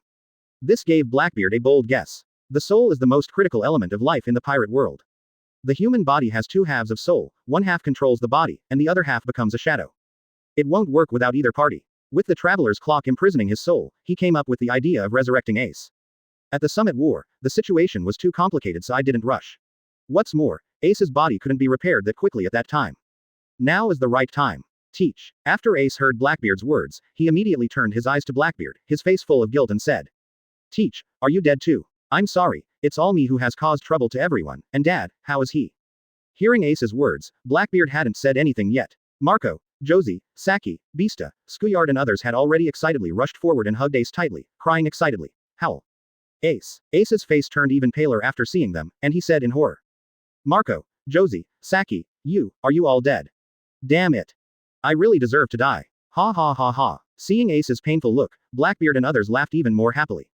This gave Blackbeard a bold guess. The soul is the most critical element of life in the pirate world. The human body has two halves of soul, one half controls the body, and the other half becomes a shadow. It won't work without either party. With the traveler's clock imprisoning his soul, he came up with the idea of resurrecting Ace. At the Summit War, the situation was too complicated so I didn't rush. What's more, Ace's body couldn't be repaired that quickly at that time. Now is the right time. Teach. After Ace heard Blackbeard's words, he immediately turned his eyes to Blackbeard, his face full of guilt and said. Teach, are you dead too? I'm sorry, it's all me who has caused trouble to everyone, and Dad, how is he? Hearing Ace's words, Blackbeard hadn't said anything yet. Marco, Josie, Saki, Beasta, Skuyard and others had already excitedly rushed forward and hugged Ace tightly, crying excitedly. Howl. Ace. Ace's face turned even paler after seeing them, and he said in horror. Marco, Josie, Saki, are you all dead? Damn it. I really deserve to die. Ha ha ha ha. Seeing Ace's painful look, Blackbeard and others laughed even more happily.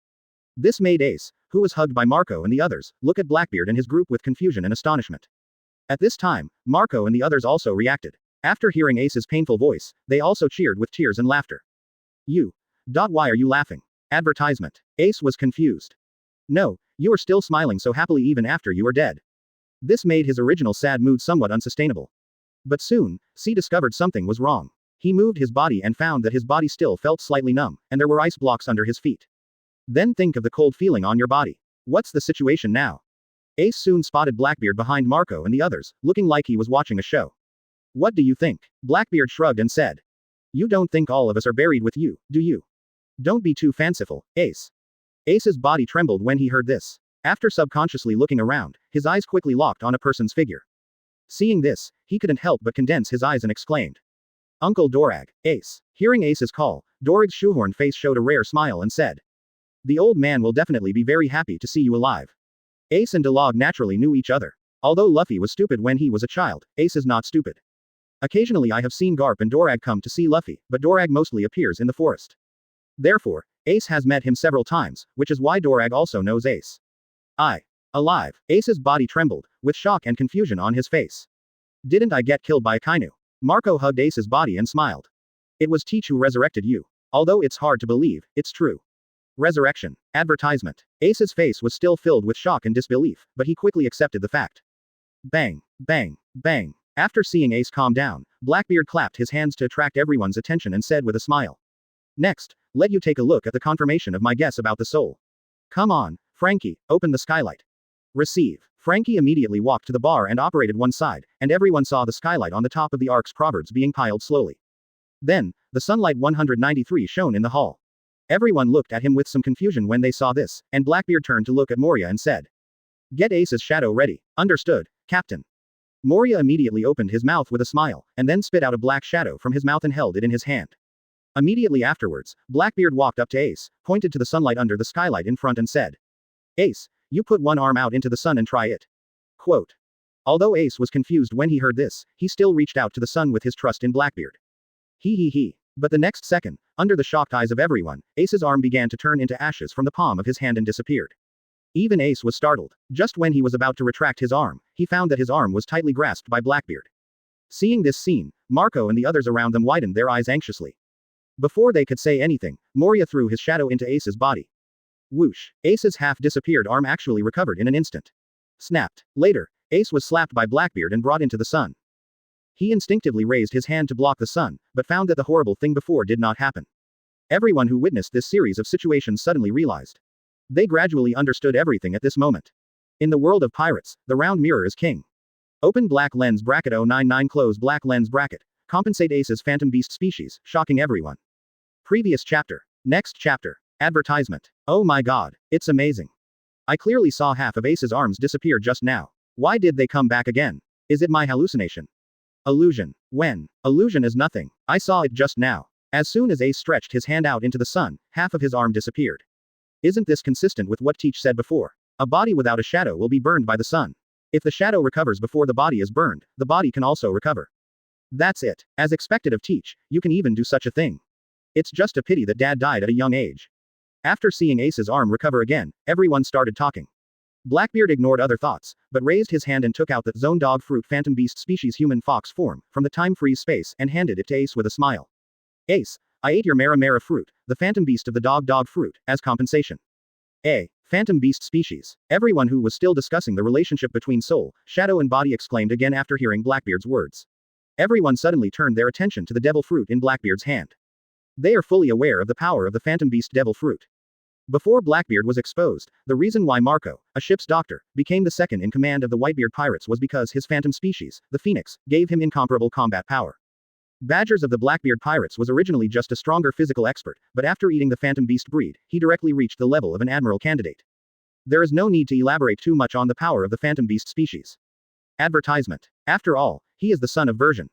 This made Ace, who was hugged by Marco and the others, look at Blackbeard and his group with confusion and astonishment. At this time, Marco and the others also reacted. After hearing Ace's painful voice, they also cheered with tears and laughter. Why are you laughing? Advertisement. Ace was confused. No, you are still smiling so happily even after you are dead. This made his original sad mood somewhat unsustainable. But soon, C discovered something was wrong. He moved his body and found that his body still felt slightly numb, and there were ice blocks under his feet. Then think of the cold feeling on your body. What's the situation now? Ace soon spotted Blackbeard behind Marco and the others, looking like he was watching a show. What do you think? Blackbeard shrugged and said. You don't think all of us are buried with you, do you? Don't be too fanciful, Ace. Ace's body trembled when he heard this. After subconsciously looking around, his eyes quickly locked on a person's figure. Seeing this, he couldn't help but condense his eyes and exclaimed, "Uncle Dorag, Ace." Hearing Ace's call, Dorag's shoehorned face showed a rare smile and said, "The old man will definitely be very happy to see you alive." Ace and Delog naturally knew each other. Although Luffy was stupid when he was a child, Ace is not stupid. Occasionally I have seen Garp and Dorag come to see Luffy, but Dorag mostly appears in the forest. Therefore, Ace has met him several times, which is why Dorag also knows Ace. Alive. Ace's body trembled, with shock and confusion on his face. "Didn't I get killed by Akainu?" Marco hugged Ace's body and smiled. "It was Teach who resurrected you. Although it's hard to believe, it's true." Resurrection. Advertisement. Ace's face was still filled with shock and disbelief, but he quickly accepted the fact. Bang, bang, bang. After seeing Ace calm down, Blackbeard clapped his hands to attract everyone's attention and said with a smile, "Next, let you take a look at the confirmation of my guess about the soul. Come on, Frankie, open the skylight." Receive. Frankie immediately walked to the bar and operated one side, and everyone saw the skylight on the top of the ark's proverbs being piled slowly. Then, the sunlight 193 shone in the hall. Everyone looked at him with some confusion when they saw this, and Blackbeard turned to look at Moria and said, "Get Ace's shadow ready." "Understood, Captain." Moria immediately opened his mouth with a smile, and then spit out a black shadow from his mouth and held it in his hand. Immediately afterwards, Blackbeard walked up to Ace, pointed to the sunlight under the skylight in front and said, "Ace, you put one arm out into the sun and try it." Quote. Although Ace was confused when he heard this, he still reached out to the sun with his trust in Blackbeard. He. But the next second, under the shocked eyes of everyone, Ace's arm began to turn into ashes from the palm of his hand and disappeared. Even Ace was startled. Just when he was about to retract his arm, he found that his arm was tightly grasped by Blackbeard. Seeing this scene, Marco and the others around them widened their eyes anxiously. Before they could say anything, Moria threw his shadow into Ace's body. Whoosh! Ace's half-disappeared arm actually recovered in an instant. Snapped. Later, Ace was slapped by Blackbeard and brought into the sun. He instinctively raised his hand to block the sun, but found that the horrible thing before did not happen. Everyone who witnessed this series of situations suddenly realized. They gradually understood everything at this moment. In the world of pirates, the round mirror is king. Open black lens bracket 099 close black lens bracket. Compensate Ace's phantom beast species, shocking everyone. Previous chapter. Next chapter. Advertisement. Oh my god, it's amazing. I clearly saw half of Ace's arms disappear just now. Why did they come back again? Is it my hallucination? Illusion. When? Illusion is nothing. I saw it just now. As soon as Ace stretched his hand out into the sun, half of his arm disappeared. Isn't this consistent with what Teach said before? A body without a shadow will be burned by the sun. If the shadow recovers before the body is burned, the body can also recover. That's it. As expected of Teach, you can even do such a thing. It's just a pity that Dad died at a young age. After seeing Ace's arm recover again, everyone started talking. Blackbeard ignored other thoughts, but raised his hand and took out the zone dog fruit phantom beast species human fox form, from the time freeze space, and handed it to Ace with a smile. "Ace, I ate your Mara fruit, the phantom beast of the dog fruit, as compensation." Phantom beast species. Everyone who was still discussing the relationship between soul, shadow and body exclaimed again after hearing Blackbeard's words. Everyone suddenly turned their attention to the devil fruit in Blackbeard's hand. They are fully aware of the power of the phantom beast devil fruit. Before Blackbeard was exposed, the reason why Marco, a ship's doctor, became the second in command of the Whitebeard pirates was because his phantom species, the Phoenix, gave him incomparable combat power. Badgers of the Blackbeard pirates was originally just a stronger physical expert, but after eating the phantom beast breed, he directly reached the level of an admiral candidate. There is no need to elaborate too much on the power of the phantom beast species. Advertisement. After all, he is the son of Version.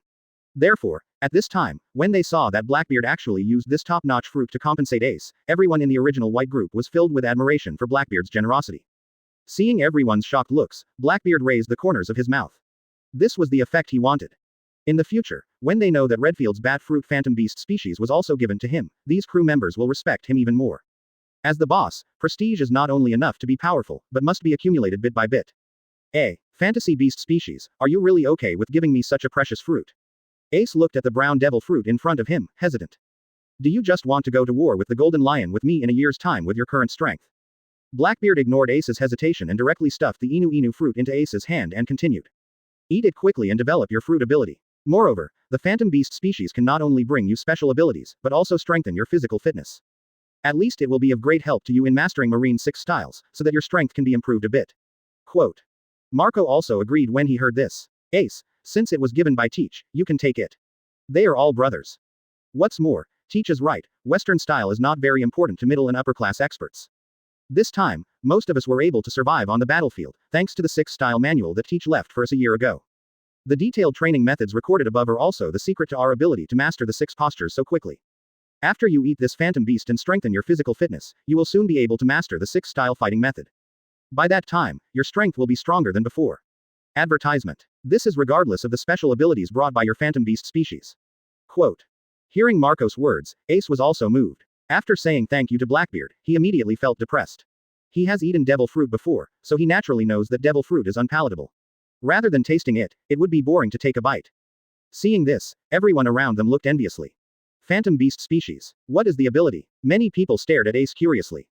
Therefore, at this time, when they saw that Blackbeard actually used this top-notch fruit to compensate Ace, everyone in the original white group was filled with admiration for Blackbeard's generosity. Seeing everyone's shocked looks, Blackbeard raised the corners of his mouth. This was the effect he wanted. In the future, when they know that Redfield's bat fruit phantom beast species was also given to him, these crew members will respect him even more. As the boss, prestige is not only enough to be powerful, but must be accumulated bit by bit. Fantasy beast species, are you really okay with giving me such a precious fruit? Ace looked at the brown devil fruit in front of him, hesitant. Do you just want to go to war with the golden lion with me in a year's time with your current strength? Blackbeard ignored Ace's hesitation and directly stuffed the Inu fruit into Ace's hand and continued. Eat it quickly and develop your fruit ability. Moreover, the phantom beast species can not only bring you special abilities, but also strengthen your physical fitness. At least it will be of great help to you in mastering Marine 6 styles, so that your strength can be improved a bit. Quote. Marco also agreed when he heard this. Ace, since it was given by Teach, you can take it. They are all brothers. What's more, Teach is right, Western style is not very important to middle and upper class experts. This time, most of us were able to survive on the battlefield, thanks to the 6-style manual that Teach left for us a year ago. The detailed training methods recorded above are also the secret to our ability to master the 6 postures so quickly. After you eat this phantom beast and strengthen your physical fitness, you will soon be able to master the 6-style fighting method. By that time, your strength will be stronger than before. Advertisement. This is regardless of the special abilities brought by your phantom beast species. Quote. Hearing Marco's words, Ace was also moved. After saying thank you to Blackbeard, he immediately felt depressed. He has eaten devil fruit before, so he naturally knows that devil fruit is unpalatable. Rather than tasting it, it would be boring to take a bite. Seeing this, everyone around them looked enviously. Phantom beast species. What is the ability? Many people stared at Ace curiously.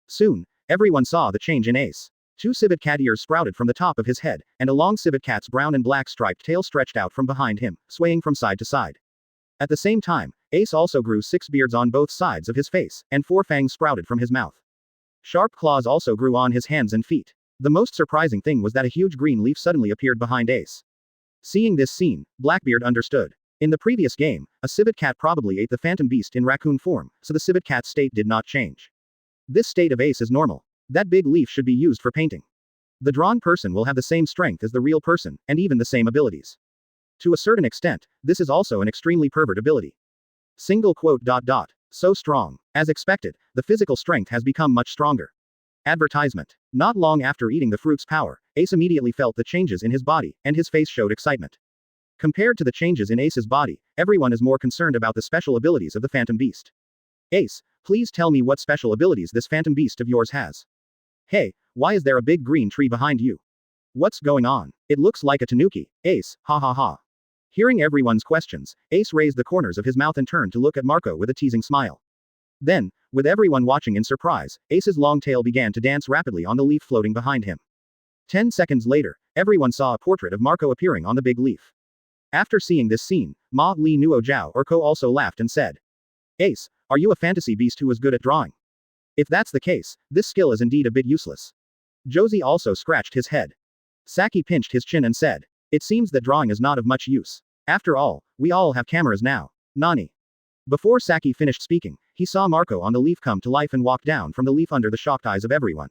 Soon, everyone saw the change in Ace. 2 civet cat ears sprouted from the top of his head, and a long civet cat's brown and black striped tail stretched out from behind him, swaying from side to side. At the same time, Ace also grew 6 beards on both sides of his face, and 4 fangs sprouted from his mouth. Sharp claws also grew on his hands and feet. The most surprising thing was that a huge green leaf suddenly appeared behind Ace. Seeing this scene, Blackbeard understood. In the previous game, a civet cat probably ate the phantom beast in raccoon form, so the civet cat's state did not change. This state of Ace is normal. That big leaf should be used for painting. The drawn person will have the same strength as the real person, and even the same abilities. To a certain extent, this is also an extremely pervert ability. Single quote. So strong. As expected, the physical strength has become much stronger. Advertisement. Not long after eating the fruit's power, Ace immediately felt the changes in his body, and his face showed excitement. Compared to the changes in Ace's body, everyone is more concerned about the special abilities of the phantom beast. Ace, please tell me what special abilities this phantom beast of yours has. Hey, why is there a big green tree behind you? What's going on? It looks like a tanuki. Ace, ha ha ha. Hearing everyone's questions, Ace raised the corners of his mouth and turned to look at Marco with a teasing smile. Then, with everyone watching in surprise, Ace's long tail began to dance rapidly on the leaf floating behind him. 10 seconds later, everyone saw a portrait of Marco appearing on the big leaf. After seeing this scene, Ma Li Nuo Jiao or Ko also laughed and said, Ace, are you a fantasy beast who is good at drawing? If that's the case, this skill is indeed a bit useless. Josie also scratched his head. Saki pinched his chin and said, it seems that drawing is not of much use. After all, we all have cameras now. Nani. Before Saki finished speaking, he saw Marco on the leaf come to life and walk down from the leaf under the shocked eyes of everyone.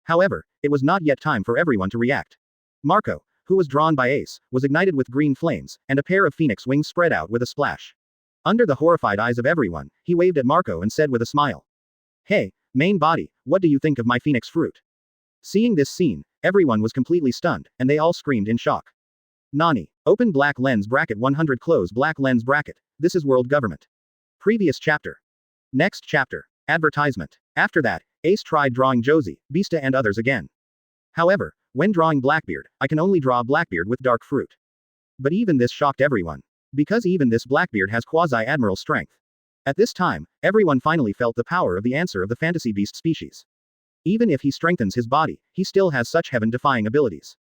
However, it was not yet time for everyone to react. Marco, who was drawn by Ace, was ignited with green flames, and a pair of phoenix wings spread out with a splash. Under the horrified eyes of everyone, he waved at Marco and said with a smile. Hey, main body, what do you think of my phoenix fruit? Seeing this scene, everyone was completely stunned, and they all screamed in shock. Nani. Open black lens bracket 100 close black lens bracket. This is world government. Previous chapter. Next chapter. Advertisement. After that, Ace tried drawing Josie, Beasta and others again. However, when drawing Blackbeard, I can only draw Blackbeard with dark fruit. But even this shocked everyone. Because even this Blackbeard has quasi-admiral strength. At this time, everyone finally felt the power of the answer of the fantasy beast species. Even if he strengthens his body, he still has such heaven-defying abilities.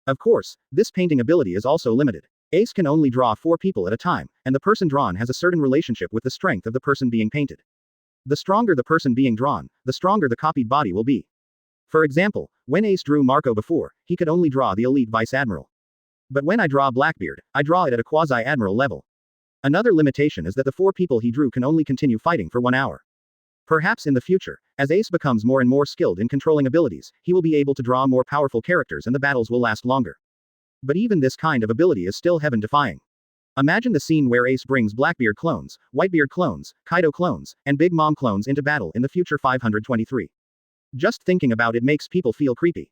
Of course, this painting ability is also limited. Ace can only draw 4 people at a time, and the person drawn has a certain relationship with the strength of the person being painted. The stronger the person being drawn, the stronger the copied body will be. For example, when Ace drew Marco before, he could only draw the elite vice-admiral. But when I draw Blackbeard, I draw it at a quasi-admiral level. Another limitation is that the 4 people he drew can only continue fighting for 1 hour. Perhaps in the future, as Ace becomes more and more skilled in controlling abilities, he will be able to draw more powerful characters and the battles will last longer. But even this kind of ability is still heaven-defying. Imagine the scene where Ace brings Blackbeard clones, Whitebeard clones, Kaido clones, and Big Mom clones into battle in the future 523. Just thinking about it makes people feel creepy.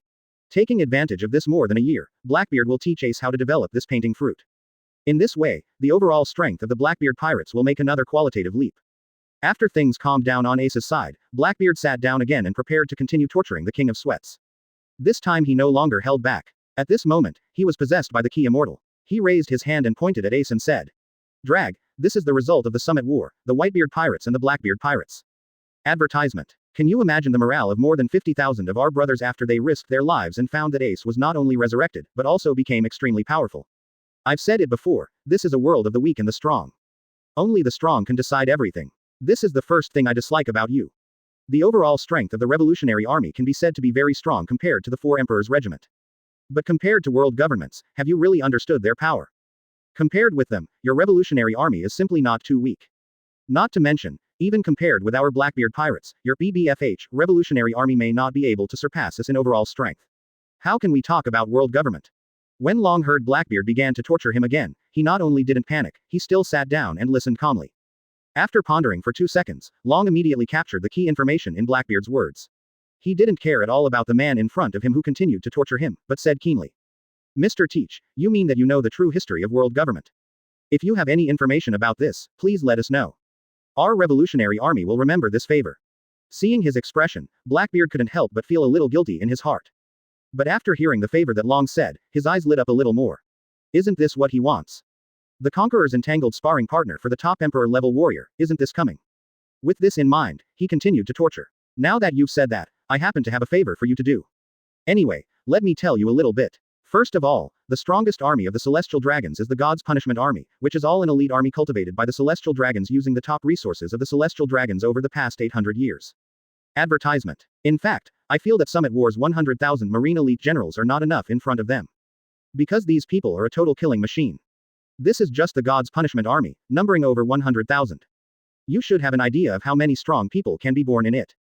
Taking advantage of this more than a year, Blackbeard will teach Ace how to develop this painting fruit. In this way, the overall strength of the Blackbeard pirates will make another qualitative leap. After things calmed down on Ace's side, Blackbeard sat down again and prepared to continue torturing the King of Sweats. This time he no longer held back. At this moment, he was possessed by the Key Immortal. He raised his hand and pointed at Ace and said, Drag, this is the result of the Summit War, the Whitebeard pirates and the Blackbeard pirates. Advertisement. Can you imagine the morale of more than 50,000 of our brothers after they risked their lives and found that Ace was not only resurrected, but also became extremely powerful? I've said it before, this is a world of the weak and the strong. Only the strong can decide everything. This is the first thing I dislike about you. The overall strength of the Revolutionary Army can be said to be very strong compared to the 4 Emperors' regiment. But compared to world governments, have you really understood their power? Compared with them, your Revolutionary Army is simply not too weak. Not to mention, Even compared with our Blackbeard pirates, your BBFH, Revolutionary Army may not be able to surpass us in overall strength. How can we talk about world government? When Long heard Blackbeard began to torture him again, he not only didn't panic, he still sat down and listened calmly. After pondering for 2 seconds, Long immediately captured the key information in Blackbeard's words. He didn't care at all about the man in front of him who continued to torture him, but said keenly, "Mr. Teach, you mean that you know the true history of world government? If you have any information about this, please let us know. Our Revolutionary Army will remember this favor." Seeing his expression, Blackbeard couldn't help but feel a little guilty in his heart. But after hearing the favor that Long said, his eyes lit up a little more. Isn't this what he wants? The Conqueror's entangled sparring partner for the top Emperor-level warrior, isn't this coming? With this in mind, he continued to torture. Now that you've said that, I happen to have a favor for you to do. Anyway, let me tell you a little bit. First of all, the strongest army of the Celestial Dragons is the God's Punishment Army, which is all an elite army cultivated by the Celestial Dragons using the top resources of the Celestial Dragons over the past 800 years. Advertisement. In fact, I feel that Summit War's 100,000 Marine elite generals are not enough in front of them. Because these people are a total killing machine. This is just the God's Punishment Army, numbering over 100,000. You should have an idea of how many strong people can be born in it.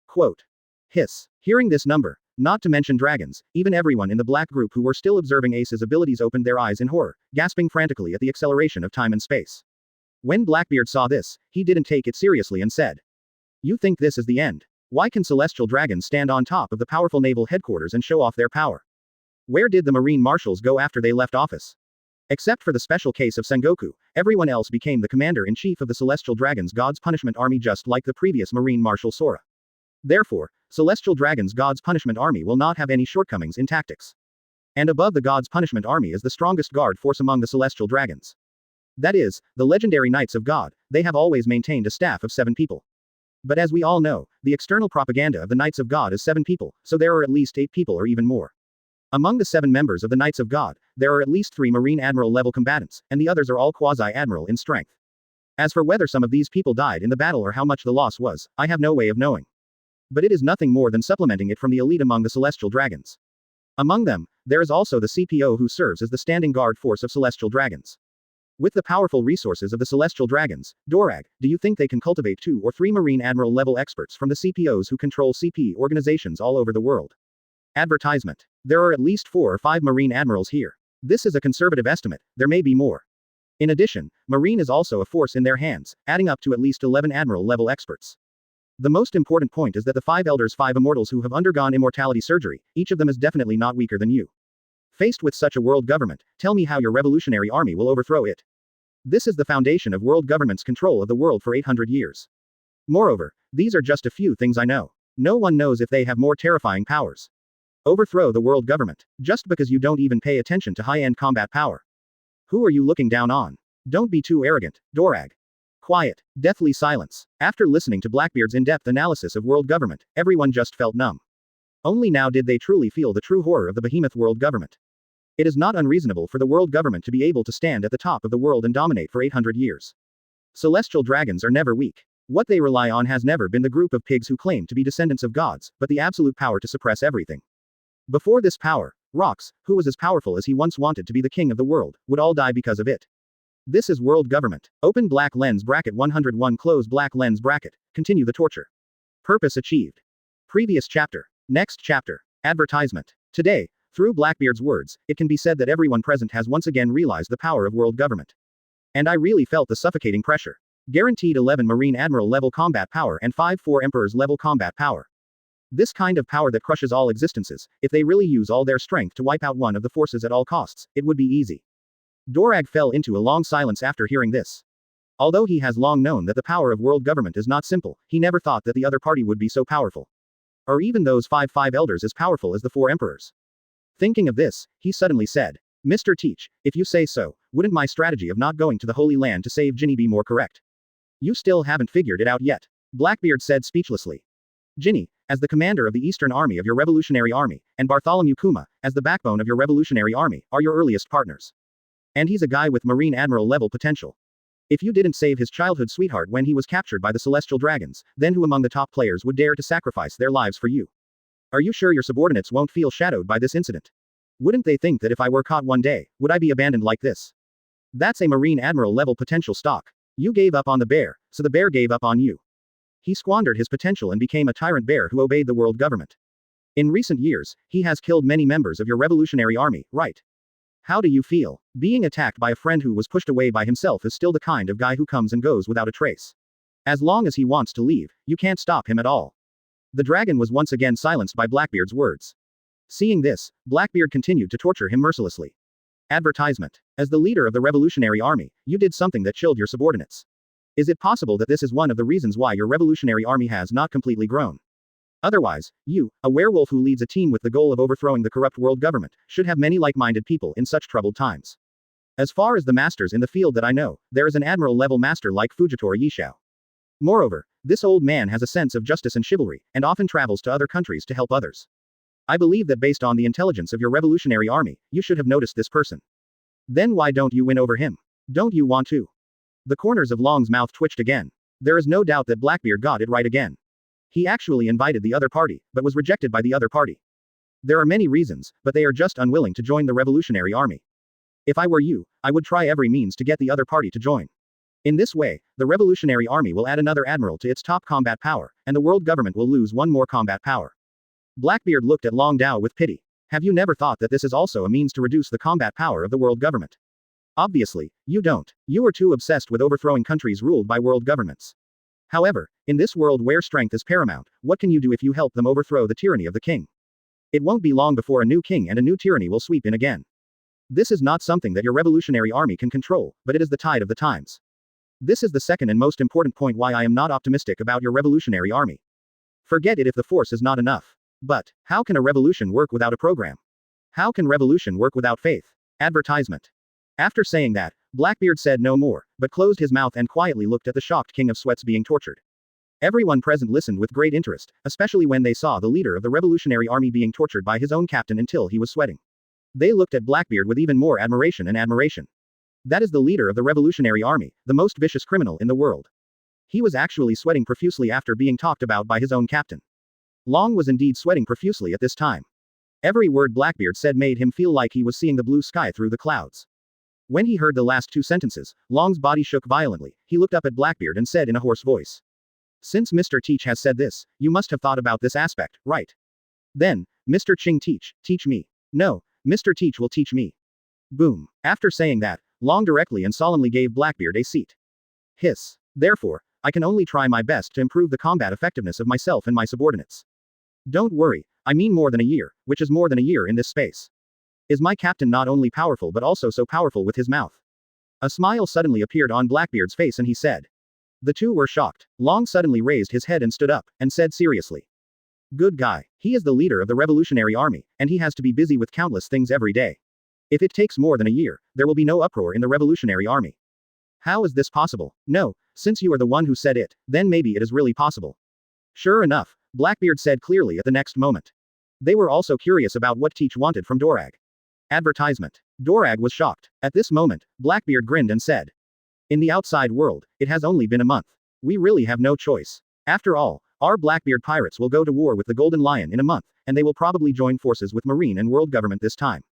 Quote. Hiss. Hearing this number, not to mention dragons, even everyone in the black group who were still observing Ace's abilities opened their eyes in horror, gasping frantically at the acceleration of time and space. When Blackbeard saw this, he didn't take it seriously and said, "You think this is the end? Why can celestial dragons stand on top of the powerful naval headquarters and show off their power? Where did the Marine Marshals go after they left office? Except for the special case of Sengoku, everyone else became the commander-in-chief of the Celestial Dragons God's Punishment Army just like the previous Marine Marshal Sora. Therefore, Celestial Dragons God's Punishment Army will not have any shortcomings in tactics. And above the God's Punishment Army is the strongest guard force among the Celestial Dragons. That is, the legendary Knights of God. They have always maintained a staff of 7 people. But as we all know, the external propaganda of the Knights of God is 7 people, so there are at least 8 people or even more. Among the 7 members of the Knights of God, there are at least 3 Marine Admiral-level combatants, and the others are all quasi-admiral in strength. As for whether some of these people died in the battle or how much the loss was, I have no way of knowing. But it is nothing more than supplementing it from the elite among the Celestial Dragons. Among them, there is also the CPO who serves as the standing guard force of Celestial Dragons. With the powerful resources of the Celestial Dragons, Dorag, do you think they can cultivate 2 or 3 Marine Admiral-level experts from the CPOs who control CP organizations all over the world? Advertisement. There are at least 4 or 5 Marine Admirals here. This is a conservative estimate, there may be more. In addition, Marine is also a force in their hands, adding up to at least 11 Admiral-level experts. The most important point is that the 5 Elders 5 Immortals who have undergone immortality surgery, each of them is definitely not weaker than you. Faced with such a world government, tell me how your Revolutionary Army will overthrow it. This is the foundation of world government's control of the world for 800 years. Moreover, these are just a few things I know. No one knows if they have more terrifying powers. Overthrow the world government, just because you don't even pay attention to high-end combat power. Who are you looking down on? Don't be too arrogant, Dorag. Quiet, deathly silence. After listening to Blackbeard's in-depth analysis of world government, everyone just felt numb. Only now did they truly feel the true horror of the behemoth world government. It is not unreasonable for the world government to be able to stand at the top of the world and dominate for 800 years. Celestial dragons are never weak. What they rely on has never been the group of pigs who claim to be descendants of gods, but the absolute power to suppress everything. Before this power, Rox, who was as powerful as he once wanted to be the king of the world, would all die because of it. This is world government. Open black lens bracket 101 close black lens bracket. Continue the torture. Purpose achieved. Previous chapter. Next chapter. Advertisement. Today, through Blackbeard's words, it can be said that everyone present has once again realized the power of world government. And I really felt the suffocating pressure. Guaranteed 11 Marine Admiral level combat power and 5-4 Emperors level combat power. This kind of power that crushes all existences, if they really use all their strength to wipe out one of the forces at all costs, it would be easy. Dorag fell into a long silence after hearing this. Although he has long known that the power of world government is not simple, he never thought that the other party would be so powerful. Or even those 5 Elders as powerful as the 4 Emperors. Thinking of this, he suddenly said, "Mr. Teach, if you say so, wouldn't my strategy of not going to the Holy Land to save Ginny be more correct? You still haven't figured it out yet," Blackbeard said speechlessly. "Ginny, as the commander of the Eastern Army of your Revolutionary Army, and Bartholomew Kuma, as the backbone of your Revolutionary Army, are your earliest partners. And he's a guy with Marine Admiral level potential. If you didn't save his childhood sweetheart when he was captured by the Celestial Dragons, then who among the top players would dare to sacrifice their lives for you? Are you sure your subordinates won't feel shadowed by this incident? Wouldn't they think that if I were caught one day, would I be abandoned like this? That's a Marine Admiral level potential stock. You gave up on the bear, so the bear gave up on you. He squandered his potential and became a tyrant bear who obeyed the world government. In recent years, he has killed many members of your revolutionary army, right? How do you feel? Being attacked by a friend who was pushed away by himself is still the kind of guy who comes and goes without a trace. As long as he wants to leave, you can't stop him at all. The dragon was once again silenced by Blackbeard's words. Seeing this, Blackbeard continued to torture him mercilessly. Advertisement. As the leader of the revolutionary army, you did something that chilled your subordinates. Is it possible that this is one of the reasons why your revolutionary army has not completely grown? Otherwise, you, a werewolf who leads a team with the goal of overthrowing the corrupt world government, should have many like-minded people in such troubled times. As far as the masters in the field that I know, there is an admiral-level master like Fujitora Yishao. Moreover, this old man has a sense of justice and chivalry, and often travels to other countries to help others. I believe that based on the intelligence of your revolutionary army, you should have noticed this person. Then why don't you win over him? Don't you want to? The corners of Long's mouth twitched again. There is no doubt that Blackbeard got it right again. He actually invited the other party, but was rejected by the other party. There are many reasons, but they are just unwilling to join the revolutionary army. If I were you, I would try every means to get the other party to join. In this way, the revolutionary army will add another admiral to its top combat power, and the world government will lose one more combat power. Blackbeard looked at Long Dao with pity. Have you never thought that this is also a means to reduce the combat power of the world government? Obviously, you don't. You are too obsessed with overthrowing countries ruled by world governments. However, in this world where strength is paramount, what can you do if you help them overthrow the tyranny of the king? It won't be long before a new king and a new tyranny will sweep in again. This is not something that your revolutionary army can control, but it is the tide of the times. This is the second and most important point why I am not optimistic about your revolutionary army. Forget it if the force is not enough. But, how can a revolution work without a program? How can revolution work without faith? Advertisement. After saying that, Blackbeard said no more, but closed his mouth and quietly looked at the shocked King of Sweats being tortured. Everyone present listened with great interest, especially when they saw the leader of the revolutionary army being tortured by his own captain until he was sweating. They looked at Blackbeard with even more admiration and admiration. That is the leader of the revolutionary army, the most vicious criminal in the world. He was actually sweating profusely after being talked about by his own captain. Long was indeed sweating profusely at this time. Every word Blackbeard said made him feel like he was seeing the blue sky through the clouds. When he heard the last two sentences, Long's body shook violently. He looked up at Blackbeard and said in a hoarse voice. Since Mr. Teach has said this, you must have thought about this aspect, right? Then, Mr. Ching teach me. No, Mr. Teach will teach me. Boom. After saying that, Long directly and solemnly gave Blackbeard a seat. Hiss. Therefore, I can only try my best to improve the combat effectiveness of myself and my subordinates. Don't worry, I mean more than a year, which is more than a year in this space. Is my captain not only powerful but also so powerful with his mouth? A smile suddenly appeared on Blackbeard's face and he said. The two were shocked. Long suddenly raised his head and stood up, and said seriously. Good guy. He is the leader of the revolutionary army, and he has to be busy with countless things every day. If it takes more than a year, there will be no uproar in the revolutionary army. How is this possible? No, since you are the one who said it, then maybe it is really possible. Sure enough, Blackbeard said clearly at the next moment. They were also curious about what Teach wanted from Dorag. Advertisement. Dorag was shocked. At this moment, Blackbeard grinned and said. In the outside world, it has only been a month. We really have no choice. After all, our Blackbeard pirates will go to war with the Golden Lion in a month, and they will probably join forces with Marine and world government this time.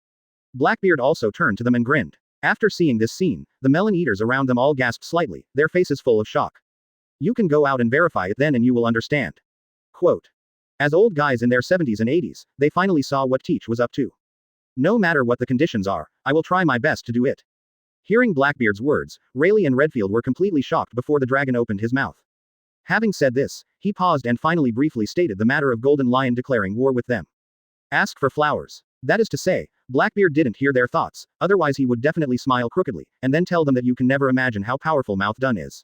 Blackbeard also turned to them and grinned. After seeing this scene, the melon eaters around them all gasped slightly, their faces full of shock. You can go out and verify it then and you will understand. Quote. As old guys in their 70s and 80s, they finally saw what Teach was up to. No matter what the conditions are, I will try my best to do it. Hearing Blackbeard's words, Rayleigh and Redfield were completely shocked before the dragon opened his mouth. Having said this, he paused and finally briefly stated the matter of Golden Lion declaring war with them. Ask for flowers. That is to say, Blackbeard didn't hear their thoughts, otherwise he would definitely smile crookedly, and then tell them that you can never imagine how powerful Mouth Dun is.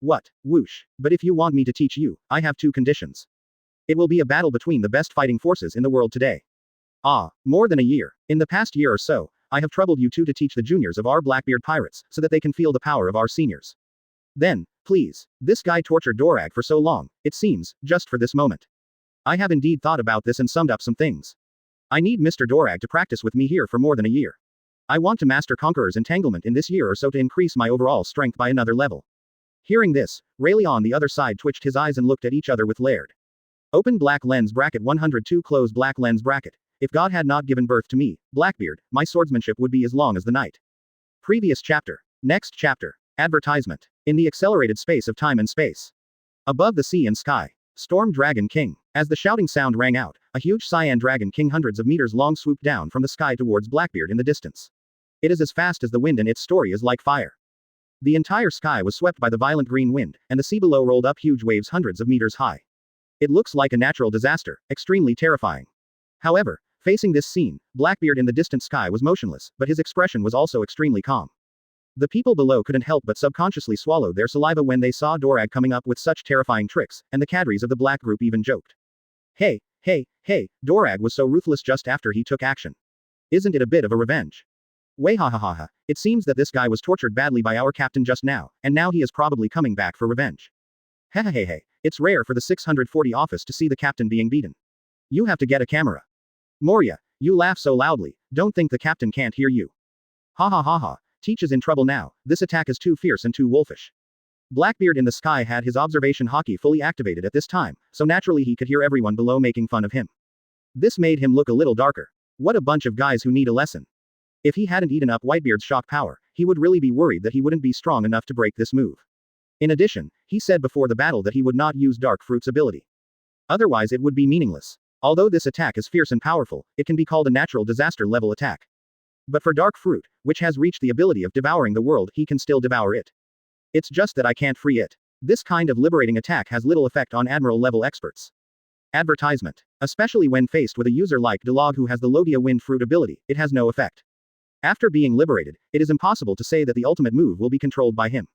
What? Whoosh. But if you want me to teach you, I have two conditions. It will be a battle between the best fighting forces in the world today. More than a year. In the past year or so, I have troubled you two to teach the juniors of our Blackbeard pirates, so that they can feel the power of our seniors. Then, please, this guy tortured Dorag for so long, it seems, just for this moment. I have indeed thought about this and summed up some things. I need Mr. Dorag to practice with me here for more than a year. I want to master Conqueror's entanglement in this year or so to increase my overall strength by another level. Hearing this, Rayleigh on the other side twitched his eyes and looked at each other with layered. Open black lens bracket 102 close black lens bracket. If God had not given birth to me, Blackbeard, my swordsmanship would be as long as the night. Previous chapter. Next chapter. Advertisement. In the accelerated space of time and space. Above the sea and sky. Storm Dragon King. As the shouting sound rang out, a huge cyan dragon king hundreds of meters long swooped down from the sky towards Blackbeard in the distance. It is as fast as the wind and its story is like fire. The entire sky was swept by the violent green wind, and the sea below rolled up huge waves hundreds of meters high. It looks like a natural disaster, extremely terrifying. However, facing this scene, Blackbeard in the distant sky was motionless, but his expression was also extremely calm. The people below couldn't help but subconsciously swallow their saliva when they saw Dorag coming up with such terrifying tricks, and the cadres of the black group even joked. Hey, Dorag was so ruthless just after he took action. Isn't it a bit of a revenge? Way hahah. It seems that this guy was tortured badly by our captain just now, and now he is probably coming back for revenge. Hahah. It's rare for the 640 office to see the captain being beaten. You have to get a camera. Moria, you laugh so loudly, don't think the captain can't hear you. Ha ha ha ha, Teach is in trouble now, this attack is too fierce and too wolfish. Blackbeard in the sky had his observation haki fully activated at this time, so naturally he could hear everyone below making fun of him. This made him look a little darker. What a bunch of guys who need a lesson. If he hadn't eaten up Whitebeard's shock power, he would really be worried that he wouldn't be strong enough to break this move. In addition, he said before the battle that he would not use Dark Fruit's ability. Otherwise it would be meaningless. Although this attack is fierce and powerful, it can be called a natural disaster level attack. But for Dark Fruit, which has reached the ability of devouring the world, he can still devour it. It's just that I can't free it. This kind of liberating attack has little effect on Admiral level experts. Advertisement. Especially when faced with a user like Delog who has the Logia Wind Fruit ability, it has no effect. After being liberated, it is impossible to say that the ultimate move will be controlled by him.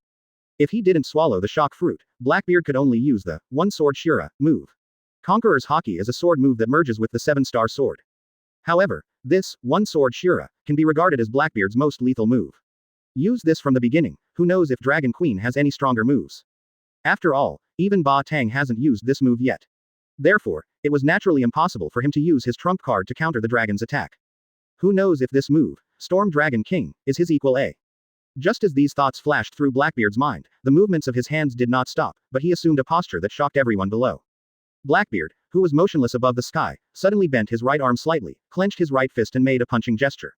If he didn't swallow the shock fruit, Blackbeard could only use the One Sword Shura move. Conqueror's Haki is a sword move that merges with the 7-star sword. However, this One Sword Shura can be regarded as Blackbeard's most lethal move. Use this from the beginning, who knows if Dragon Queen has any stronger moves. After all, even Ba Tang hasn't used this move yet. Therefore, it was naturally impossible for him to use his trump card to counter the dragon's attack. Who knows if this move, Storm Dragon King, is his equal A. Just as these thoughts flashed through Blackbeard's mind, the movements of his hands did not stop, but he assumed a posture that shocked everyone below. Blackbeard, who was motionless above the sky, suddenly bent his right arm slightly, clenched his right fist and made a punching gesture.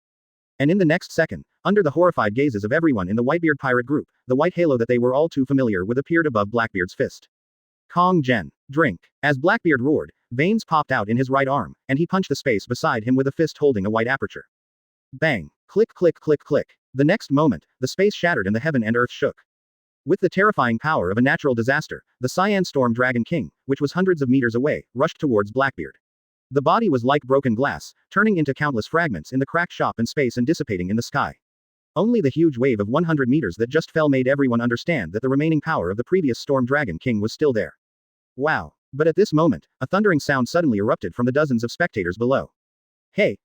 And in the next second, under the horrified gazes of everyone in the Whitebeard pirate group, the white halo that they were all too familiar with appeared above Blackbeard's fist. Kong Gen. Drink. As Blackbeard roared, veins popped out in his right arm, and he punched the space beside him with a fist holding a white aperture. Bang. Click click click click. The next moment, the space shattered and the heaven and earth shook. With the terrifying power of a natural disaster, the Cyan Storm Dragon King, which was hundreds of meters away, rushed towards Blackbeard. The body was like broken glass, turning into countless fragments in the cracked shop in space and dissipating in the sky. Only the huge wave of 100 meters that just fell made everyone understand that the remaining power of the previous Storm Dragon King was still there. Wow. But at this moment, a thundering sound suddenly erupted from the dozens of spectators below. Hey,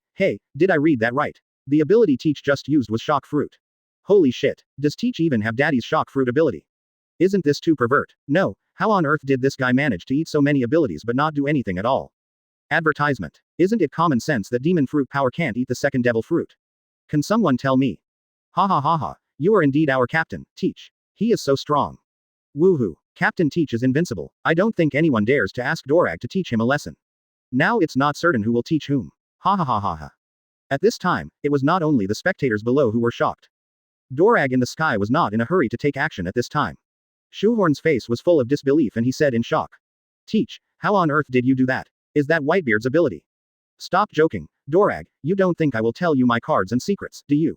did I read that right? The ability Teach just used was Shock Fruit. Holy shit, does Teach even have Daddy's Shock Fruit ability? Isn't this too pervert? No, how on earth did this guy manage to eat so many abilities but not do anything at all? Advertisement. Isn't it common sense that Demon Fruit Power can't eat the second Devil Fruit? Can someone tell me? Ha ha ha ha, you are indeed our captain, Teach. He is so strong. Woohoo, Captain Teach is invincible. I don't think anyone dares to ask Dorag to teach him a lesson. Now it's not certain who will teach whom. Ha ha ha ha ha. At this time, it was not only the spectators below who were shocked. Dorag in the sky was not in a hurry to take action at this time. Shoehorn's face was full of disbelief and he said in shock. Teach, how on earth did you do that? Is that Whitebeard's ability? Stop joking, Dorag, you don't think I will tell you my cards and secrets, do you?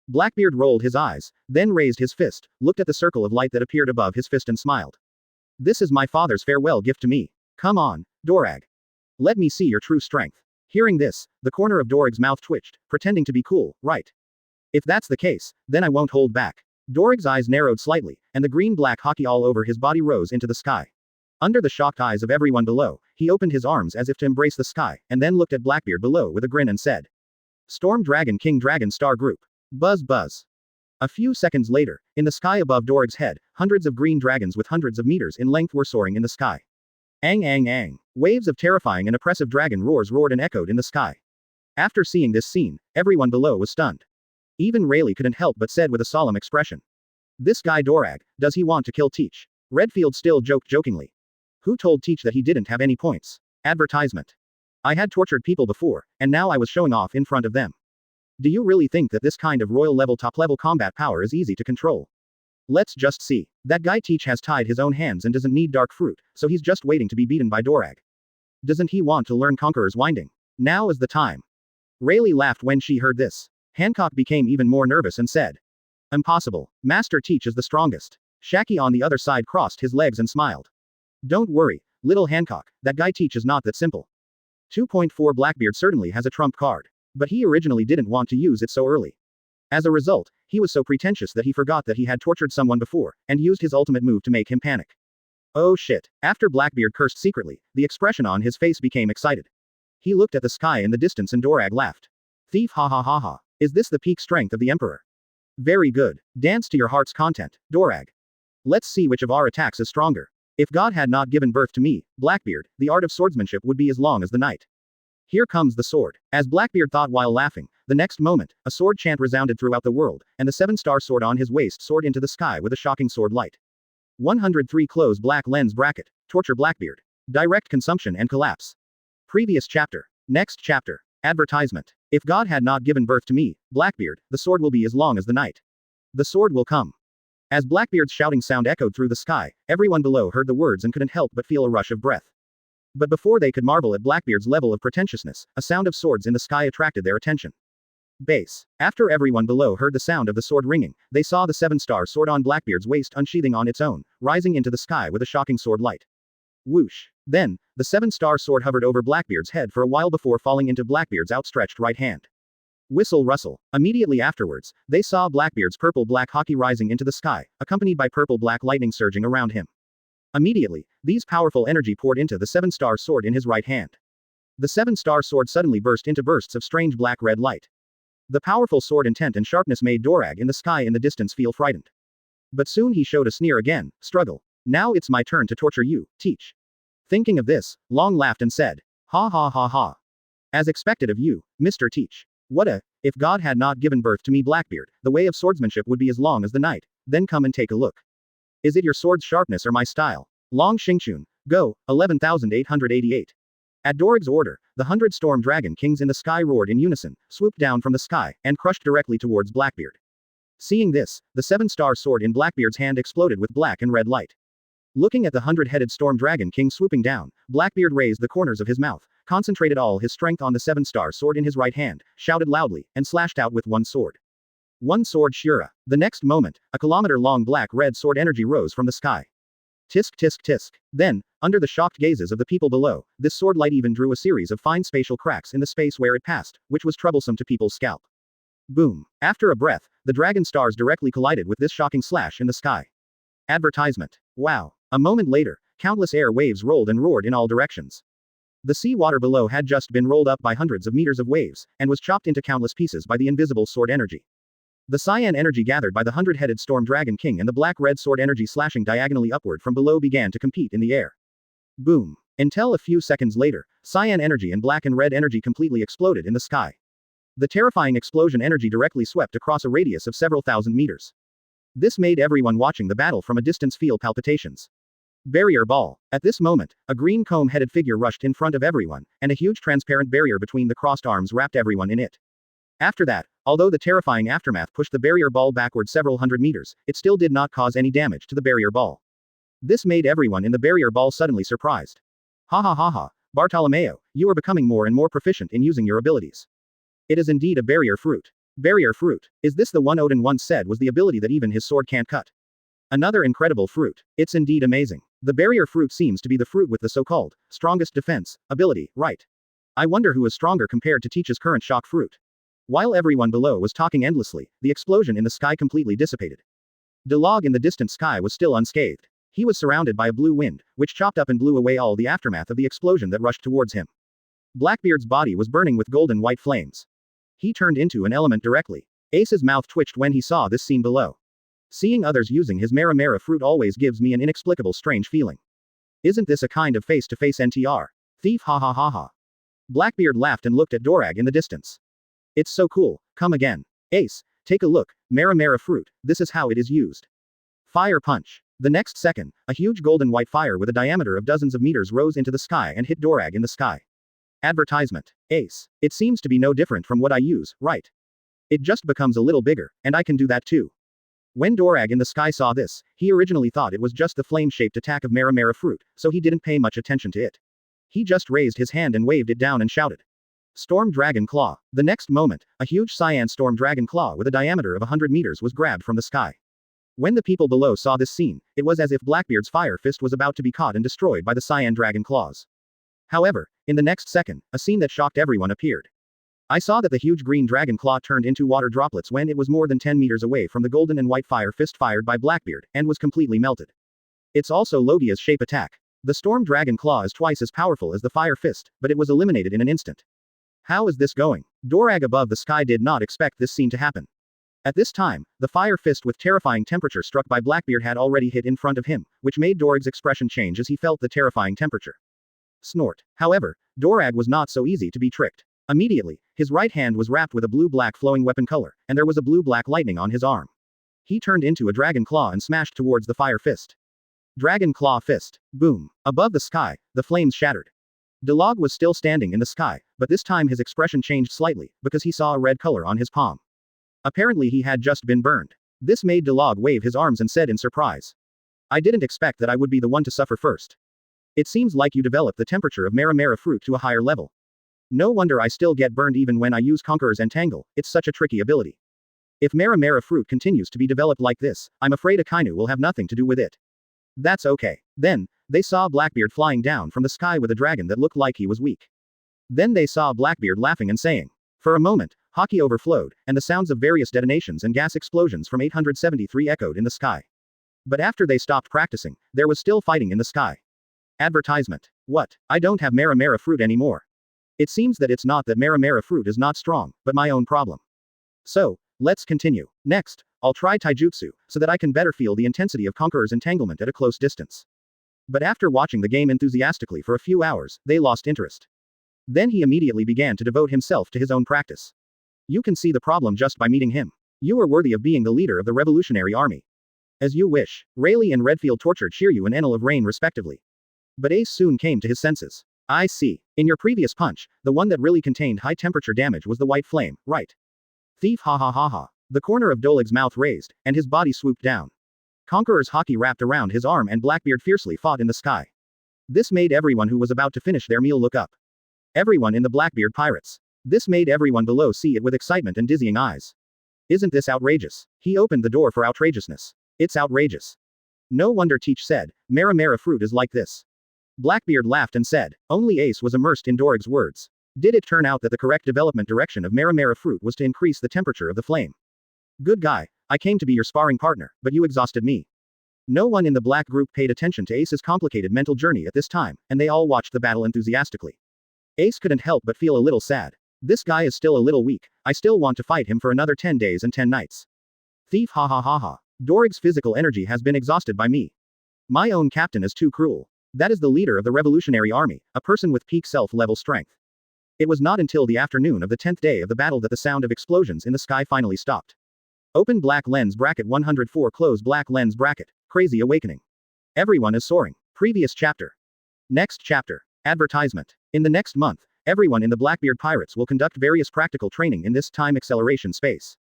Blackbeard rolled his eyes, then raised his fist, looked at the circle of light that appeared above his fist and smiled. This is my father's farewell gift to me. Come on, Dorag. Let me see your true strength. Hearing this, the corner of Dorag's mouth twitched, pretending to be cool, right? If that's the case, then I won't hold back. Dorag's eyes narrowed slightly, and the green-black hockey all over his body rose into the sky. Under the shocked eyes of everyone below, he opened his arms as if to embrace the sky, and then looked at Blackbeard below with a grin and said. Storm Dragon King Dragon Star Group. Buzz buzz. A few seconds later, in the sky above Dorag's head, hundreds of green dragons with hundreds of meters in length were soaring in the sky. Ang ang ang. Waves of terrifying and oppressive dragon roars roared and echoed in the sky. After seeing this scene, everyone below was stunned. Even Rayleigh couldn't help but said with a solemn expression. This guy Dorag, does he want to kill Teach? Redfield still joked jokingly. Who told Teach that he didn't have any points? Advertisement. I had tortured people before, and now I was showing off in front of them. Do you really think that this kind of royal level top level combat power is easy to control? Let's just see. That guy Teach has tied his own hands and doesn't need dark fruit, so he's just waiting to be beaten by Dorag. Doesn't he want to learn Conqueror's winding? Now is the time. Rayleigh laughed when she heard this. Hancock became even more nervous and said, "Impossible. Master Teach is the strongest." Shaki on the other side crossed his legs and smiled. "Don't worry, little Hancock, that guy Teach is not that simple. 2.4 Blackbeard certainly has a trump card. But he originally didn't want to use it so early. As a result, he was so pretentious that he forgot that he had tortured someone before, and used his ultimate move to make him panic. Oh shit." After Blackbeard cursed secretly, the expression on his face became excited. He looked at the sky in the distance and Dorag laughed. "Thief, ha ha ha ha. Is this the peak strength of the Emperor? Very good. Dance to your heart's content, Dorag. Let's see which of our attacks is stronger. If God had not given birth to me, Blackbeard, the art of swordsmanship would be as long as the night. Here comes the sword." As Blackbeard thought while laughing, the next moment, a sword chant resounded throughout the world, and the 7-star sword on his waist soared into the sky with a shocking sword light. 103 Close black lens bracket. Torture Blackbeard. Direct consumption and collapse. Previous chapter. Next chapter. Advertisement. If God had not given birth to me, Blackbeard, the sword will be as long as the night. The sword will come. As Blackbeard's shouting sound echoed through the sky, everyone below heard the words and couldn't help but feel a rush of breath. But before they could marvel at Blackbeard's level of pretentiousness, a sound of swords in the sky attracted their attention. Base. After everyone below heard the sound of the sword ringing, they saw the 7-star sword on Blackbeard's waist unsheathing on its own, rising into the sky with a shocking sword light. Whoosh. Then, the 7-star sword hovered over Blackbeard's head for a while before falling into Blackbeard's outstretched right hand. Whistle rustle. Immediately afterwards, they saw Blackbeard's purple-black hockey rising into the sky, accompanied by purple-black lightning surging around him. Immediately, these powerful energy poured into the 7-star sword in his right hand. The 7-star sword suddenly burst into bursts of strange black-red light. The powerful sword intent and sharpness made Dorag in the sky in the distance feel frightened. But soon he showed a sneer again. "Struggle. Now it's my turn to torture you, Teach." Thinking of this, Long laughed and said, "Ha ha ha ha. As expected of you, Mr. Teach. If God had not given birth to me Blackbeard, the way of swordsmanship would be as long as the night. Then come and take a look. Is it your sword's sharpness or my style? Long Xingchun. Go, 11,888. At Dorag's order, the 100 storm dragon kings in the sky roared in unison, swooped down from the sky, and crushed directly towards Blackbeard. Seeing this, the 7-star sword in Blackbeard's hand exploded with black and red light. Looking at the 100-headed storm dragon king swooping down, Blackbeard raised the corners of his mouth, concentrated all his strength on the 7-star sword in his right hand, shouted loudly, and slashed out with one sword. One sword Shura. The next moment, a kilometer-long black-red sword energy rose from the sky. Tisk tisk tisk. Then, under the shocked gazes of the people below, this sword light even drew a series of fine spatial cracks in the space where it passed, which was troublesome to people's scalp. Boom. After a breath, the dragon stars directly collided with this shocking slash in the sky. Advertisement. Wow. A moment later, countless air waves rolled and roared in all directions. The sea water below had just been rolled up by hundreds of meters of waves, and was chopped into countless pieces by the invisible sword energy. The cyan energy gathered by the 100-headed storm dragon king and the black-red sword energy slashing diagonally upward from below began to compete in the air. Boom. Until a few seconds later, cyan energy and black and red energy completely exploded in the sky. The terrifying explosion energy directly swept across a radius of several thousand meters. This made everyone watching the battle from a distance feel palpitations. Barrier ball. At this moment, a green comb-headed figure rushed in front of everyone, and a huge transparent barrier between the crossed arms wrapped everyone in it. After that, although the terrifying aftermath pushed the barrier ball backward several hundred meters, it still did not cause any damage to the barrier ball. This made everyone in the barrier ball suddenly surprised. Ha ha ha ha, Bartolomeo, you are becoming more and more proficient in using your abilities. It is indeed a barrier fruit. Barrier fruit. Is this the one Odin once said was the ability that even his sword can't cut? Another incredible fruit. It's indeed amazing. The barrier fruit seems to be the fruit with the so-called strongest defense ability, right? I wonder who is stronger compared to Teach's current shock fruit. While everyone below was talking endlessly, the explosion in the sky completely dissipated. DeLog in the distant sky was still unscathed. He was surrounded by a blue wind, which chopped up and blew away all the aftermath of the explosion that rushed towards him. Blackbeard's body was burning with golden white flames. He turned into an element directly. Ace's mouth twitched when he saw this scene below. Seeing others using his Mara fruit always gives me an inexplicable strange feeling. Isn't this a kind of face-to-face NTR? Thief, ha ha ha ha. Blackbeard laughed and looked at Dorag in the distance. It's so cool, come again. Ace, take a look, Mara fruit, this is how it is used. Fire punch. The next second, a huge golden white fire with a diameter of dozens of meters rose into the sky and hit Dorag in the sky. Advertisement. Ace, it seems to be no different from what I use, right? It just becomes a little bigger, and I can do that too. When Dorag in the sky saw this, he originally thought it was just the flame-shaped attack of Mara fruit, so he didn't pay much attention to it. He just raised his hand and waved it down and shouted, "Storm Dragon Claw." The next moment, a huge cyan storm dragon claw with a diameter of 100 meters was grabbed from the sky. When the people below saw this scene, it was as if Blackbeard's fire fist was about to be caught and destroyed by the cyan dragon claws. However, in the next second, a scene that shocked everyone appeared. I saw that the huge green dragon claw turned into water droplets when it was more than 10 meters away from the golden and white fire fist fired by Blackbeard, and was completely melted. It's also Logia's shape attack. The storm dragon claw is twice as powerful as the fire fist, but it was eliminated in an instant. How is this going? Dorag above the sky did not expect this scene to happen. At this time, the fire fist with terrifying temperature struck by Blackbeard had already hit in front of him, which made Dorag's expression change as he felt the terrifying temperature. Snort. However, Dorag was not so easy to be tricked. Immediately, his right hand was wrapped with a blue-black flowing weapon color, and there was a blue-black lightning on his arm. He turned into a dragon claw and smashed towards the fire fist. Dragon claw fist. Boom. Above the sky, the flames shattered. Delog was still standing in the sky, but this time his expression changed slightly, because he saw a red color on his palm. Apparently he had just been burned. This made Delog wave his arms and said in surprise, "I didn't expect that I would be the one to suffer first. It seems like you developed the temperature of Mara fruit to a higher level. No wonder I still get burned even when I use Conqueror's Entangle, it's such a tricky ability. If Mara fruit continues to be developed like this, I'm afraid Akainu will have nothing to do with it." That's okay. Then, they saw Blackbeard flying down from the sky with a dragon that looked like he was weak. Then they saw Blackbeard laughing and saying, for a moment, hockey overflowed, and the sounds of various detonations and gas explosions from 873 echoed in the sky. But after they stopped practicing, there was still fighting in the sky. Advertisement. What? I don't have Mara fruit anymore. It seems that it's not that Mara fruit is not strong, but my own problem. So, let's continue. Next, I'll try taijutsu, so that I can better feel the intensity of Conqueror's entanglement at a close distance. But after watching the game enthusiastically for a few hours, they lost interest. Then he immediately began to devote himself to his own practice. You can see the problem just by meeting him. You are worthy of being the leader of the revolutionary army. As you wish. Rayleigh and Redfield tortured Shiryu and Enel of Rain respectively. But Ace soon came to his senses. I see. In your previous punch, the one that really contained high temperature damage was the white flame, right? Thief ha. The corner of Dolag's mouth raised, and his body swooped down. Conqueror's haki wrapped around his arm and Blackbeard fiercely fought in the sky. This made everyone who was about to finish their meal look up. Everyone in the Blackbeard pirates. This made everyone below see it with excitement and dizzying eyes. Isn't this outrageous? He opened the door for outrageousness. It's outrageous. No wonder Teach said, Mara fruit is like this. Blackbeard laughed and said, only Ace was immersed in Dorag's words. Did it turn out that the correct development direction of Mara fruit was to increase the temperature of the flame? Good guy, I came to be your sparring partner, but you exhausted me. No one in the black group paid attention to Ace's complicated mental journey at this time, and they all watched the battle enthusiastically. Ace couldn't help but feel a little sad. This guy is still a little weak, I still want to fight him for another 10 days and 10 nights. Thief ha. Dorag's physical energy has been exhausted by me. My own captain is too cruel. That is the leader of the revolutionary army, a person with peak self-level strength. It was not until the afternoon of the 10th day of the battle that the sound of explosions in the sky finally stopped. Open black lens bracket 104 close black lens bracket. Crazy awakening. Everyone is soaring. Previous chapter. Next chapter. Advertisement. In the next month, everyone in the Blackbeard Pirates will conduct various practical training in this time acceleration space.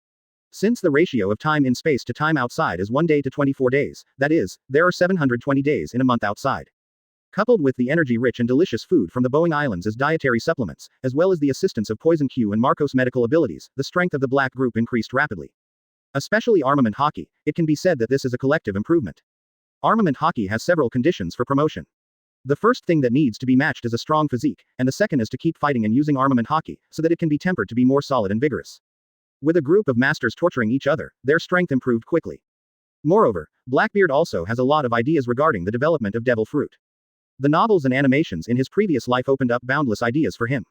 Since the ratio of time in space to time outside is 1 day to 24 days, that is, there are 720 days in a month outside. Coupled with the energy-rich and delicious food from the Boeing Islands as dietary supplements, as well as the assistance of Poison Q and Marcos' medical abilities, the strength of the Black Group increased rapidly. Especially Armament Hockey, it can be said that this is a collective improvement. Armament Hockey has several conditions for promotion. The first thing that needs to be matched is a strong physique, and the second is to keep fighting and using Armament Hockey, so that it can be tempered to be more solid and vigorous. With a group of masters torturing each other, their strength improved quickly. Moreover, Blackbeard also has a lot of ideas regarding the development of Devil Fruit. The novels and animations in his previous life opened up boundless ideas for him.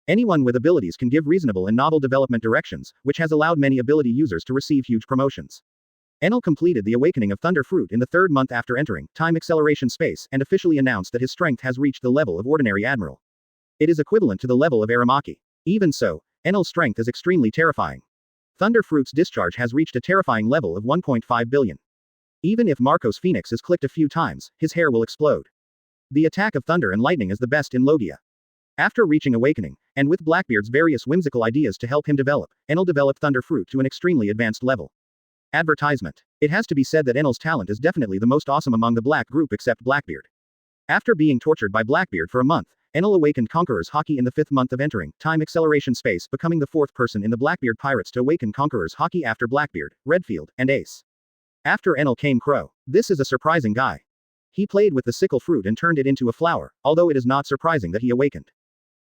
Anyone with abilities can give reasonable and novel development directions, which has allowed many ability users to receive huge promotions. Enel completed the awakening of Thunder Fruit in the 3rd month after entering time acceleration space and officially announced that his strength has reached the level of ordinary admiral. It is equivalent to the level of Aramaki. Even so, Enel's strength is extremely terrifying. Thunder Fruit's discharge has reached a terrifying level of 1.5 billion. Even if Marcos Phoenix is clicked a few times, his hair will explode. The attack of thunder and lightning is the best in Logia. After reaching awakening, and with Blackbeard's various whimsical ideas to help him develop, Enel developed Thunder Fruit to an extremely advanced level. Advertisement. It has to be said that Enel's talent is definitely the most awesome among the black group except Blackbeard. After being tortured by Blackbeard for a month, Enel awakened Conqueror's Haki in the 5th month of entering time acceleration space, becoming the 4th person in the Blackbeard pirates to awaken Conqueror's Haki after Blackbeard, Redfield, and Ace. After Enel came Crow. This is a surprising guy. He played with the sickle fruit and turned it into a flower, although it is not surprising that he awakened.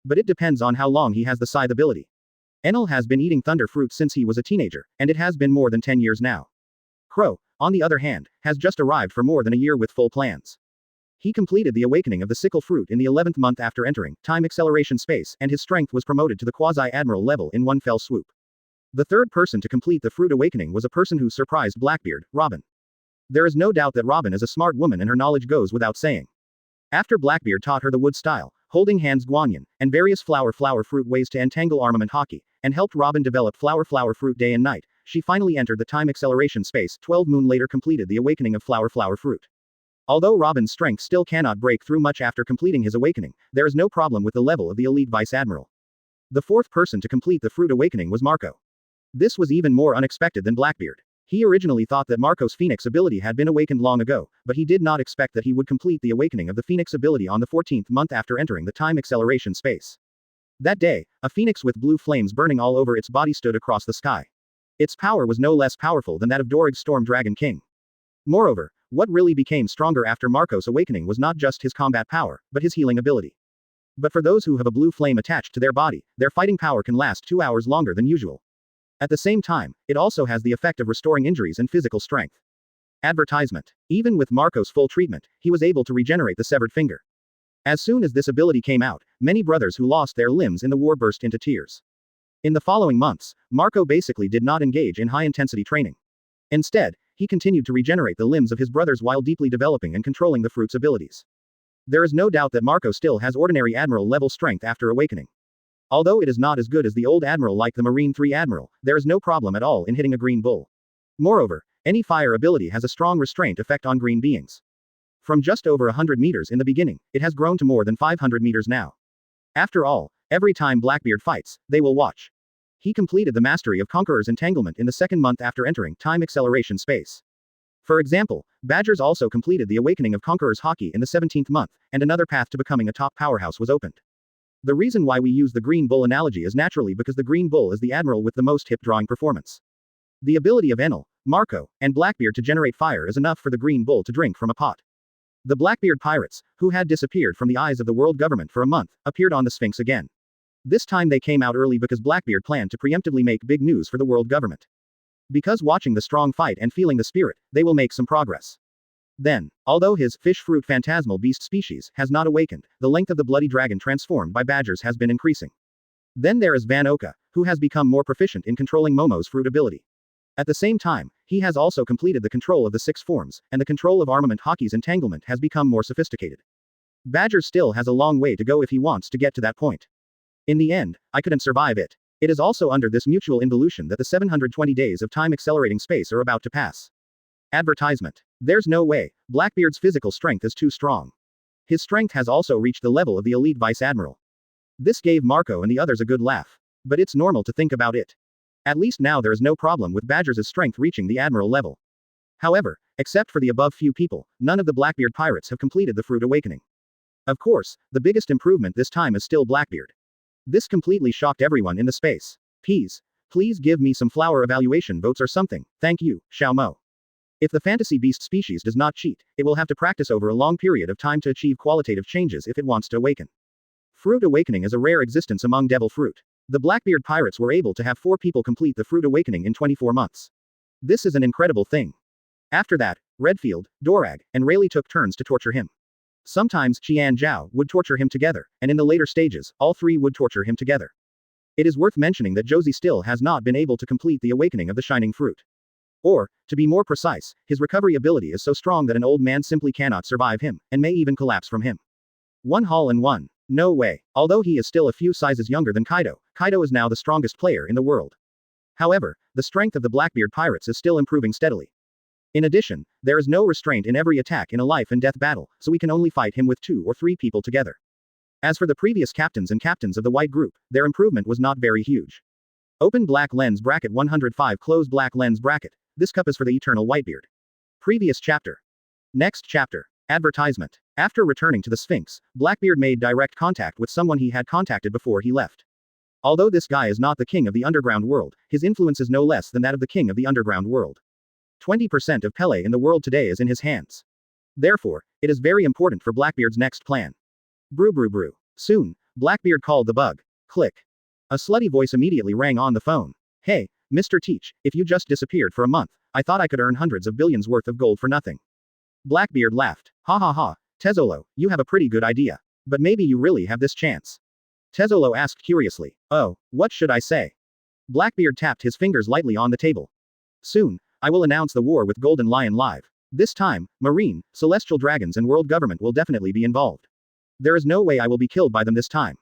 But it depends on how long he has the scythe ability. Enel has been eating thunder fruit since he was a teenager, and it has been more than 10 years now. Crow, on the other hand, has just arrived for more than a year with full plans. He completed the awakening of the sickle fruit in the 11th month after entering time acceleration space, and his strength was promoted to the quasi-admiral level in one fell swoop. The third person to complete the fruit awakening was a person who surprised Blackbeard, Robin. There is no doubt that Robin is a smart woman and her knowledge goes without saying. After Blackbeard taught her the wood style, holding hands Guanyin, and various flower fruit ways to entangle armament Haki, and helped Robin develop flower fruit day and night, she finally entered the time acceleration space. 12 moon later completed the awakening of flower fruit. Although Robin's strength still cannot break through much after completing his awakening, there is no problem with the level of the elite vice admiral. The fourth person to complete the fruit awakening was Marco. This was even more unexpected than Blackbeard. He originally thought that Marco's Phoenix ability had been awakened long ago, but he did not expect that he would complete the awakening of the Phoenix ability on the 14th month after entering the time acceleration space. That day, a phoenix with blue flames burning all over its body stood across the sky. Its power was no less powerful than that of Dorig's Storm Dragon King. Moreover, what really became stronger after Marco's awakening was not just his combat power, but his healing ability. But for those who have a blue flame attached to their body, their fighting power can last 2 hours longer than usual. At the same time, it also has the effect of restoring injuries and physical strength. Advertisement. Even with Marco's full treatment, he was able to regenerate the severed finger. As soon as this ability came out, many brothers who lost their limbs in the war burst into tears. In the following months, Marco basically did not engage in high-intensity training. Instead, he continued to regenerate the limbs of his brothers while deeply developing and controlling the fruit's abilities. There is no doubt that Marco still has ordinary admiral-level strength after awakening. Although it is not as good as the old admiral like the Marine 3 admiral, there is no problem at all in hitting a green bull. Moreover, any fire ability has a strong restraint effect on green beings. From just over 100 meters in the beginning, it has grown to more than 500 meters now. After all, every time Blackbeard fights, they will watch. He completed the mastery of Conqueror's Entanglement in the 2nd month after entering time acceleration space. For example, Badgers also completed the awakening of Conqueror's Haki in the 17th month, and another path to becoming a top powerhouse was opened. The reason why we use the green bull analogy is naturally because the green bull is the admiral with the most hip-drawing performance. The ability of Enel, Marco, and Blackbeard to generate fire is enough for the green bull to drink from a pot. The Blackbeard pirates, who had disappeared from the eyes of the world government for a month, appeared on the Sphinx again. This time they came out early because Blackbeard planned to preemptively make big news for the world government. Because watching the strong fight and feeling the spirit, they will make some progress. Then, although his fish fruit phantasmal beast species has not awakened, the length of the bloody dragon transformed by Badgers has been increasing. Then there is Van Oka, who has become more proficient in controlling Momo's fruit ability. At the same time, he has also completed the control of the 6 forms, and the control of armament Haki's entanglement has become more sophisticated. Badger still has a long way to go if he wants to get to that point. In the end, I couldn't survive it. It is also under this mutual involution that the 720 days of time accelerating space are about to pass. Advertisement. There's no way, Blackbeard's physical strength is too strong. His strength has also reached the level of the elite vice admiral. This gave Marco and the others a good laugh. But it's normal to think about it. At least now there is no problem with Badger's strength reaching the admiral level. However, except for the above few people, none of the Blackbeard pirates have completed the fruit awakening. Of course, the biggest improvement this time is still Blackbeard. This completely shocked everyone in the space. Please give me some flower evaluation votes or something, thank you, Xiao Mo. If the fantasy beast species does not cheat, it will have to practice over a long period of time to achieve qualitative changes if it wants to awaken. Fruit awakening is a rare existence among devil fruit. The Blackbeard pirates were able to have 4 people complete the fruit awakening in 24 months. This is an incredible thing. After that, Redfield, Dorag, and Rayleigh took turns to torture him. Sometimes Qian Zhao would torture him together, and in the later stages, all 3 would torture him together. It is worth mentioning that Josie still has not been able to complete the awakening of the shining fruit. Or, to be more precise, his recovery ability is so strong that an old man simply cannot survive him, and may even collapse from him. 1 Hall and 1. No way. Although he is still a few sizes younger than Kaido, Kaido is now the strongest player in the world. However, the strength of the Blackbeard pirates is still improving steadily. In addition, there is no restraint in every attack in a life and death battle, so we can only fight him with 2 or 3 people together. As for the previous captains and captains of the white group, their improvement was not very huge. Open black lens bracket 105 close black lens bracket. This cup is for the eternal Whitebeard. Previous chapter. Next chapter. Advertisement. After returning to the Sphinx, Blackbeard made direct contact with someone he had contacted before he left. Although this guy is not the king of the underground world, his influence is no less than that of the king of the underground world. 20% of Pele in the world today is in his hands. Therefore, it is very important for Blackbeard's next plan. Brew brew brew. Soon, Blackbeard called the bug. Click. A slutty voice immediately rang on the phone. Hey, Mr. Teach, if you just disappeared for a month, I thought I could earn hundreds of billions worth of gold for nothing. Blackbeard laughed. Ha ha ha, Tezzolo, you have a pretty good idea. But maybe you really have this chance. Tezzolo asked curiously. Oh, what should I say? Blackbeard tapped his fingers lightly on the table. Soon, I will announce the war with Golden Lion live. This time, Marine, Celestial Dragons and World Government will definitely be involved. There is no way I will be killed by them this time.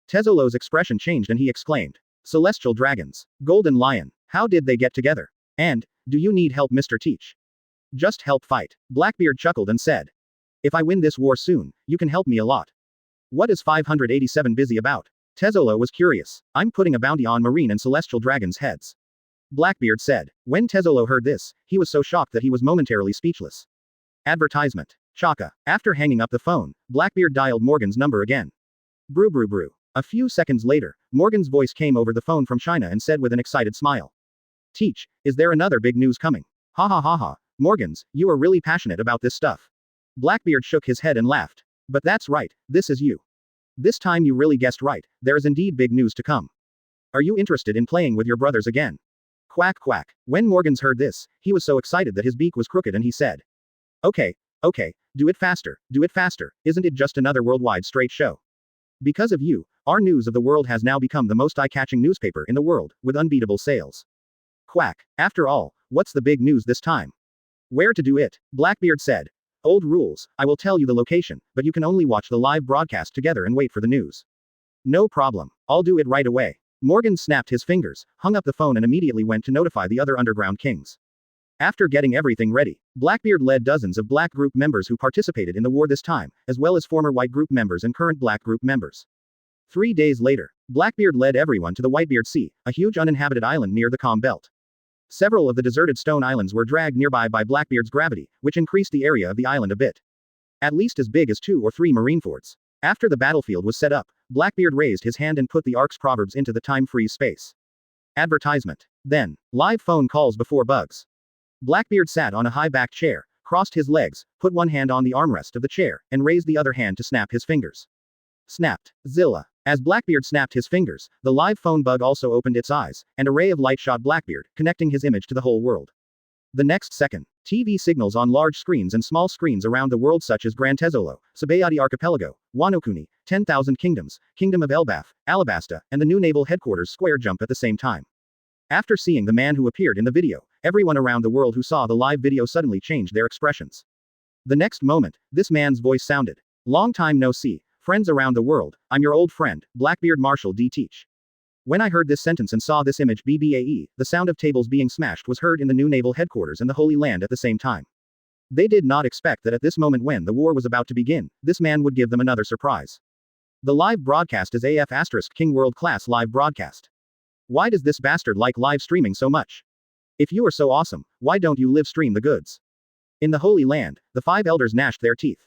Tezzolo's expression changed and he exclaimed. Celestial Dragons. Golden Lion. How did they get together? And, do you need help, Mr. Teach? Just help fight. Blackbeard chuckled and said. If I win this war soon, you can help me a lot. What is 587 busy about? Tezzolo was curious. I'm putting a bounty on Marine and Celestial Dragons' heads. Blackbeard said. When Tezzolo heard this, he was so shocked that he was momentarily speechless. Advertisement. Chaka. After hanging up the phone, Blackbeard dialed Morgan's number again. Brew brew brew. A few seconds later, Morgan's voice came over the phone from China and said with an excited smile. Teach, is there another big news coming? Ha ha ha ha. Morgans, you are really passionate about this stuff. Blackbeard shook his head and laughed. But that's right, this is you. This time you really guessed right, there is indeed big news to come. Are you interested in playing with your brothers again? Quack quack. When Morgans heard this, he was so excited that his beak was crooked and he said. Okay, do it faster, isn't it just another worldwide straight show? Because of you, our News of the World has now become the most eye-catching newspaper in the world, with unbeatable sales. Quack. After all, what's the big news this time? Where to do it? Blackbeard said. Old rules, I will tell you the location, but you can only watch the live broadcast together and wait for the news. No problem. I'll do it right away. Morgan snapped his fingers, hung up the phone and immediately went to notify the other underground kings. After getting everything ready, Blackbeard led dozens of Black Group members who participated in the war this time, as well as former White Group members and current Black Group members. 3 days later, Blackbeard led everyone to the Whitebeard Sea, a huge uninhabited island near the Calm Belt. Several of the deserted stone islands were dragged nearby by Blackbeard's gravity, which increased the area of the island a bit. At least as big as 2 or 3 marine forts. After the battlefield was set up, Blackbeard raised his hand and put the Ark's proverbs into the time-freeze space. Advertisement. Then, live phone calls before bugs. Blackbeard sat on a high-backed chair, crossed his legs, put one hand on the armrest of the chair, and raised the other hand to snap his fingers. Snapped. Zilla. As Blackbeard snapped his fingers, the live phone bug also opened its eyes, and a ray of light shot Blackbeard, connecting his image to the whole world. The next second, TV signals on large screens and small screens around the world such as Gran Tezzolo, Sabayati Archipelago, Wanokuni, 10,000 Kingdoms, Kingdom of Elbaf, Alabasta, and the new naval headquarters square jump at the same time. After seeing the man who appeared in the video, everyone around the world who saw the live video suddenly changed their expressions. The next moment, this man's voice sounded. Long time no see, friends around the world, I'm your old friend, Blackbeard Marshal D. Teach. When I heard this sentence and saw this image BBAE, the sound of tables being smashed was heard in the new naval headquarters in the Holy Land at the same time. They did not expect that at this moment when the war was about to begin, this man would give them another surprise. The live broadcast is AF * King World Class live broadcast. Why does this bastard like live streaming so much? If you are so awesome, why don't you live stream the goods? In the Holy Land, the 5 elders gnashed their teeth.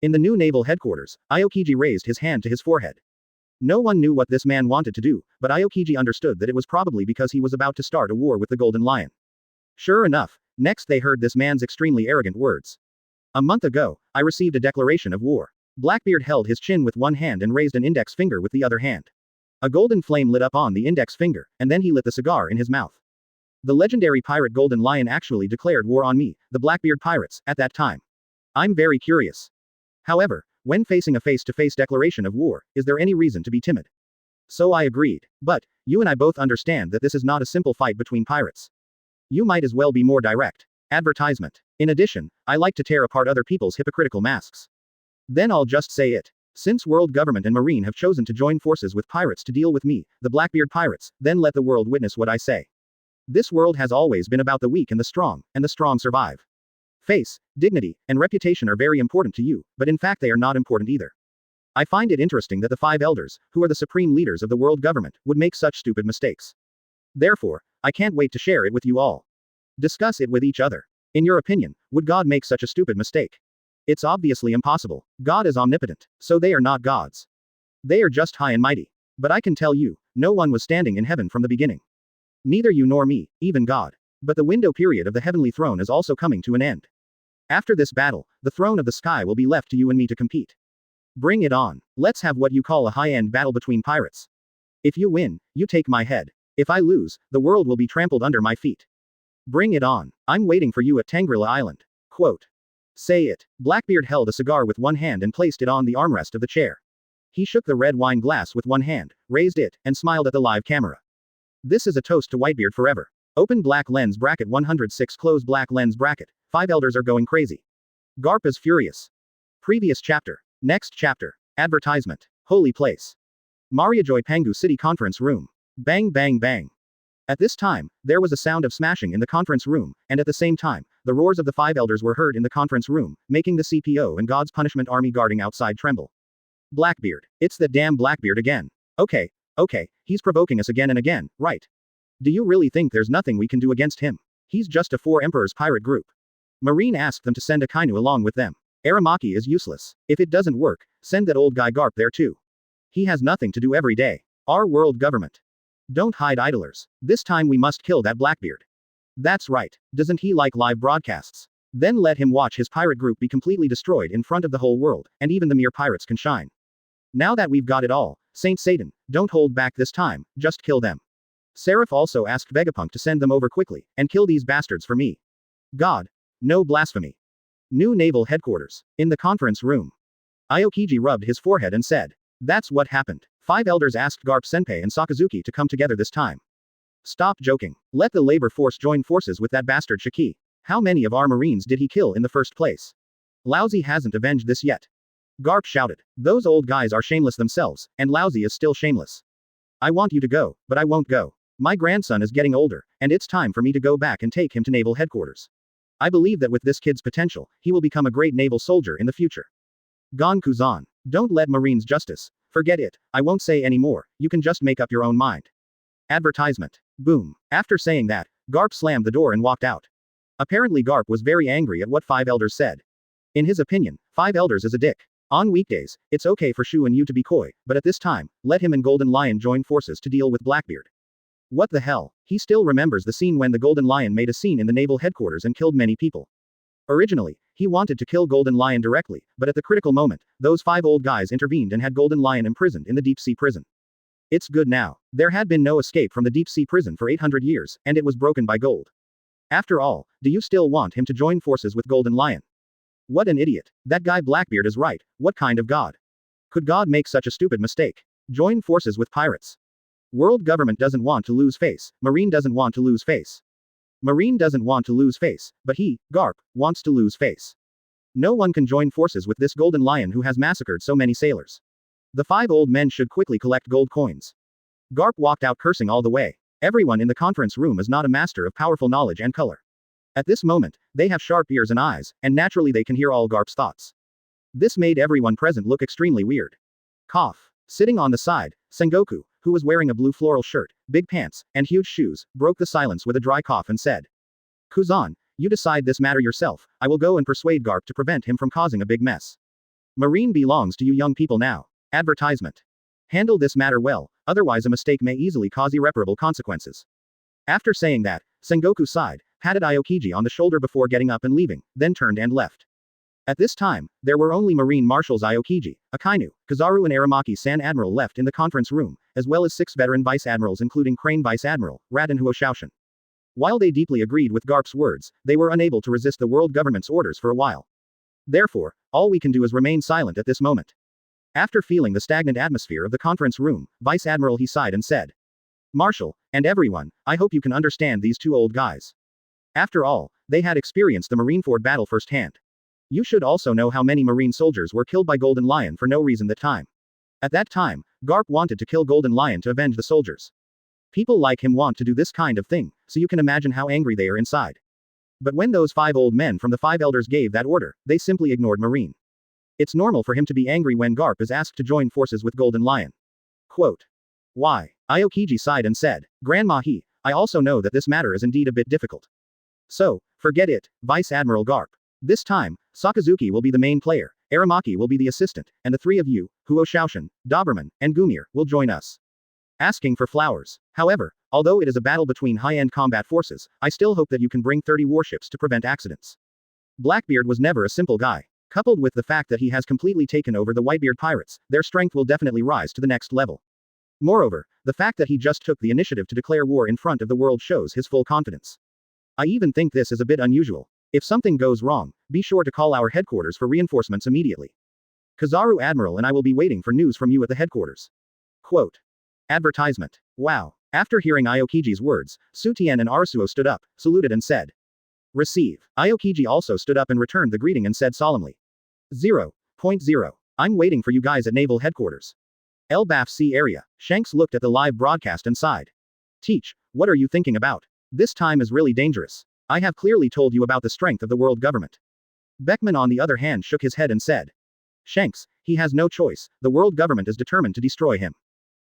In the new naval headquarters, Aokiji raised his hand to his forehead. No one knew what this man wanted to do, but Aokiji understood that it was probably because he was about to start a war with the Golden Lion. Sure enough, next they heard this man's extremely arrogant words. A month ago, I received a declaration of war. Blackbeard held his chin with one hand and raised an index finger with the other hand. A golden flame lit up on the index finger, and then he lit the cigar in his mouth. The legendary pirate Golden Lion actually declared war on me, the Blackbeard pirates, at that time. I'm very curious. However, when facing a face-to-face declaration of war, is there any reason to be timid? So I agreed. But, you and I both understand that this is not a simple fight between pirates. You might as well be more direct. Advertisement. In addition, I like to tear apart other people's hypocritical masks. Then I'll just say it. Since world government and marine have chosen to join forces with pirates to deal with me, the Blackbeard pirates, then let the world witness what I say. This world has always been about the weak and the strong survive. Face, dignity, and reputation are very important to you, but in fact they are not important either. I find it interesting that the 5 elders, who are the supreme leaders of the world government, would make such stupid mistakes. Therefore, I can't wait to share it with you all. Discuss it with each other. In your opinion, would God make such a stupid mistake? It's obviously impossible. God is omnipotent, so they are not gods. They are just high and mighty. But I can tell you, no one was standing in heaven from the beginning. Neither you nor me, even God. But the window period of the heavenly throne is also coming to an end. After this battle, the throne of the sky will be left to you and me to compete. Bring it on. Let's have what you call a high-end battle between pirates. If you win, you take my head. If I lose, the world will be trampled under my feet. Bring it on. I'm waiting for you at Tangrila Island. Quote. Say it. Blackbeard held a cigar with one hand and placed it on the armrest of the chair. He shook the red wine glass with one hand, raised it, and smiled at the live camera. This is a toast to Whitebeard forever. Open black lens bracket 106 close black lens bracket. 5 elders are going crazy. Garp is furious. Previous chapter. Next chapter. Advertisement. Holy place. Mariajoy Pangu City Conference Room. Bang bang bang. At this time, there was a sound of smashing in the conference room, and at the same time, the roars of the 5 elders were heard in the conference room, making the CPO and God's punishment army guarding outside tremble. Blackbeard. It's that damn Blackbeard again. Okay, he's provoking us again and again, right? Do you really think there's nothing we can do against him? He's just a 4 Emperors pirate group. Marine asked them to send a Kainu along with them. Aramaki is useless. If it doesn't work, send that old guy Garp there too. He has nothing to do every day. Our world government. Don't hide idlers. This time we must kill that Blackbeard. That's right. Doesn't he like live broadcasts? Then let him watch his pirate group be completely destroyed in front of the whole world, and even the mere pirates can shine. Now that we've got it all, Saint Satan, don't hold back this time, just kill them. Seraph also asked Vegapunk to send them over quickly, and kill these bastards for me. God. No blasphemy. New naval headquarters. In the conference room. Aokiji rubbed his forehead and said. That's what happened. 5 elders asked Garp Senpai and Sakazuki to come together this time. Stop joking. Let the labor force join forces with that bastard Shiki. How many of our marines did he kill in the first place? Laozi hasn't avenged this yet. Garp shouted. Those old guys are shameless themselves, and Laozi is still shameless. I want you to go, but I won't go. My grandson is getting older, and it's time for me to go back and take him to naval headquarters. I believe that with this kid's potential, he will become a great naval soldier in the future. Gon Kuzan. Don't let Marines justice. Forget it, I won't say any more, you can just make up your own mind. Advertisement. Boom. After saying that, Garp slammed the door and walked out. Apparently Garp was very angry at what 5 elders said. In his opinion, 5 elders is a dick. On weekdays, it's okay for Shu and you to be coy, but at this time, let him and Golden Lion join forces to deal with Blackbeard. What the hell? He still remembers the scene when the Golden Lion made a scene in the naval headquarters and killed many people. Originally, he wanted to kill Golden Lion directly, but at the critical moment, those 5 old guys intervened and had Golden Lion imprisoned in the deep sea prison. It's good now. There had been no escape from the deep sea prison for 800 years, and it was broken by gold. After all, do you still want him to join forces with Golden Lion? What an idiot. That guy Blackbeard is right. What kind of god? Could God make such a stupid mistake? Join forces with pirates. World government doesn't want to lose face. Marine doesn't want to lose face. Marine doesn't want to lose face, but he, Garp, wants to lose face. No one can join forces with this Golden Lion who has massacred so many sailors. The 5 old men should quickly collect gold coins. Garp walked out cursing all the way. Everyone in the conference room is not a master of powerful knowledge and color. At this moment, they have sharp ears and eyes, and naturally they can hear all Garp's thoughts. This made everyone present look extremely weird. Cough. Sitting on the side, Sengoku, who was wearing a blue floral shirt, big pants, and huge shoes, broke the silence with a dry cough and said. Kuzan, you decide this matter yourself, I will go and persuade Garp to prevent him from causing a big mess. Marine belongs to you young people now. Advertisement. Handle this matter well, otherwise a mistake may easily cause irreparable consequences. After saying that, Sengoku sighed, patted Aokiji on the shoulder before getting up and leaving, then turned and left. At this time, there were only Marine Marshals Aokiji, Akainu, Kizaru and Aramaki San Admiral left in the conference room, as well as 6 veteran Vice Admirals including Crane Vice Admiral, Rad and Huo Shaoshan. While they deeply agreed with Garp's words, they were unable to resist the world government's orders for a while. Therefore, all we can do is remain silent at this moment. After feeling the stagnant atmosphere of the conference room, Vice Admiral he sighed and said. Marshal, and everyone, I hope you can understand these 2 old guys. After all, they had experienced the Marineford battle firsthand. You should also know how many Marine soldiers were killed by Golden Lion for no reason that time. At that time, Garp wanted to kill Golden Lion to avenge the soldiers. People like him want to do this kind of thing, so you can imagine how angry they are inside. But when those 5 old men from the 5 elders gave that order, they simply ignored Marine. It's normal for him to be angry when Garp is asked to join forces with Golden Lion. Quote. Why? Aokiji sighed and said, Grandma I also know that this matter is indeed a bit difficult. So, forget it, Vice Admiral Garp. This time, Sakazuki will be the main player, Aramaki will be the assistant, and the three of you, Huo Shaoshan, Doberman, and Gumir, will join us. Asking for flowers. However, although it is a battle between high-end combat forces, I still hope that you can bring 30 warships to prevent accidents. Blackbeard was never a simple guy. Coupled with the fact that he has completely taken over the Whitebeard pirates, their strength will definitely rise to the next level. Moreover, the fact that he just took the initiative to declare war in front of the world shows his full confidence. I even think this is a bit unusual. If something goes wrong, be sure to call our headquarters for reinforcements immediately. Kazaru Admiral and I will be waiting for news from you at the headquarters. Quote. Advertisement. Wow. After hearing Aokiji's words, Sutien and Arasuo stood up, saluted and said. Receive. Aokiji also stood up and returned the greeting and said solemnly. 0.0. I'm waiting for you guys at Naval Headquarters. Elbaf Sea Area. Shanks looked at the live broadcast and sighed. Teach, what are you thinking about? This time is really dangerous. I have clearly told you about the strength of the world government. Beckman on the other hand shook his head and said. Shanks, he has no choice, the world government is determined to destroy him.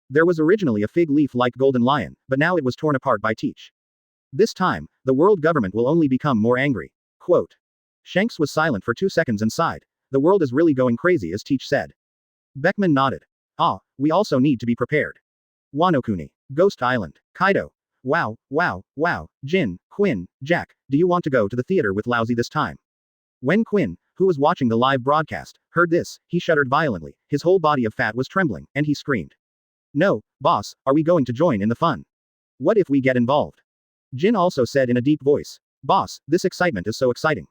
There was originally a fig leaf-like golden lion, but now it was torn apart by Teach. This time, the world government will only become more angry. Quote. Shanks was silent for 2 seconds and sighed. The world is really going crazy, as Teach said. Beckman nodded. Ah, we also need to be prepared. Wanokuni. Ghost Island. Kaido. Wow. Jin, Quinn, Jack, do you want to go to the theater with Laozi this time? When Quinn, who was watching the live broadcast, heard this, he shuddered violently, his whole body of fat was trembling, and he screamed. No, boss, are we going to join in the fun? What if we get involved? Jin also said in a deep voice. Boss, this excitement is so exciting.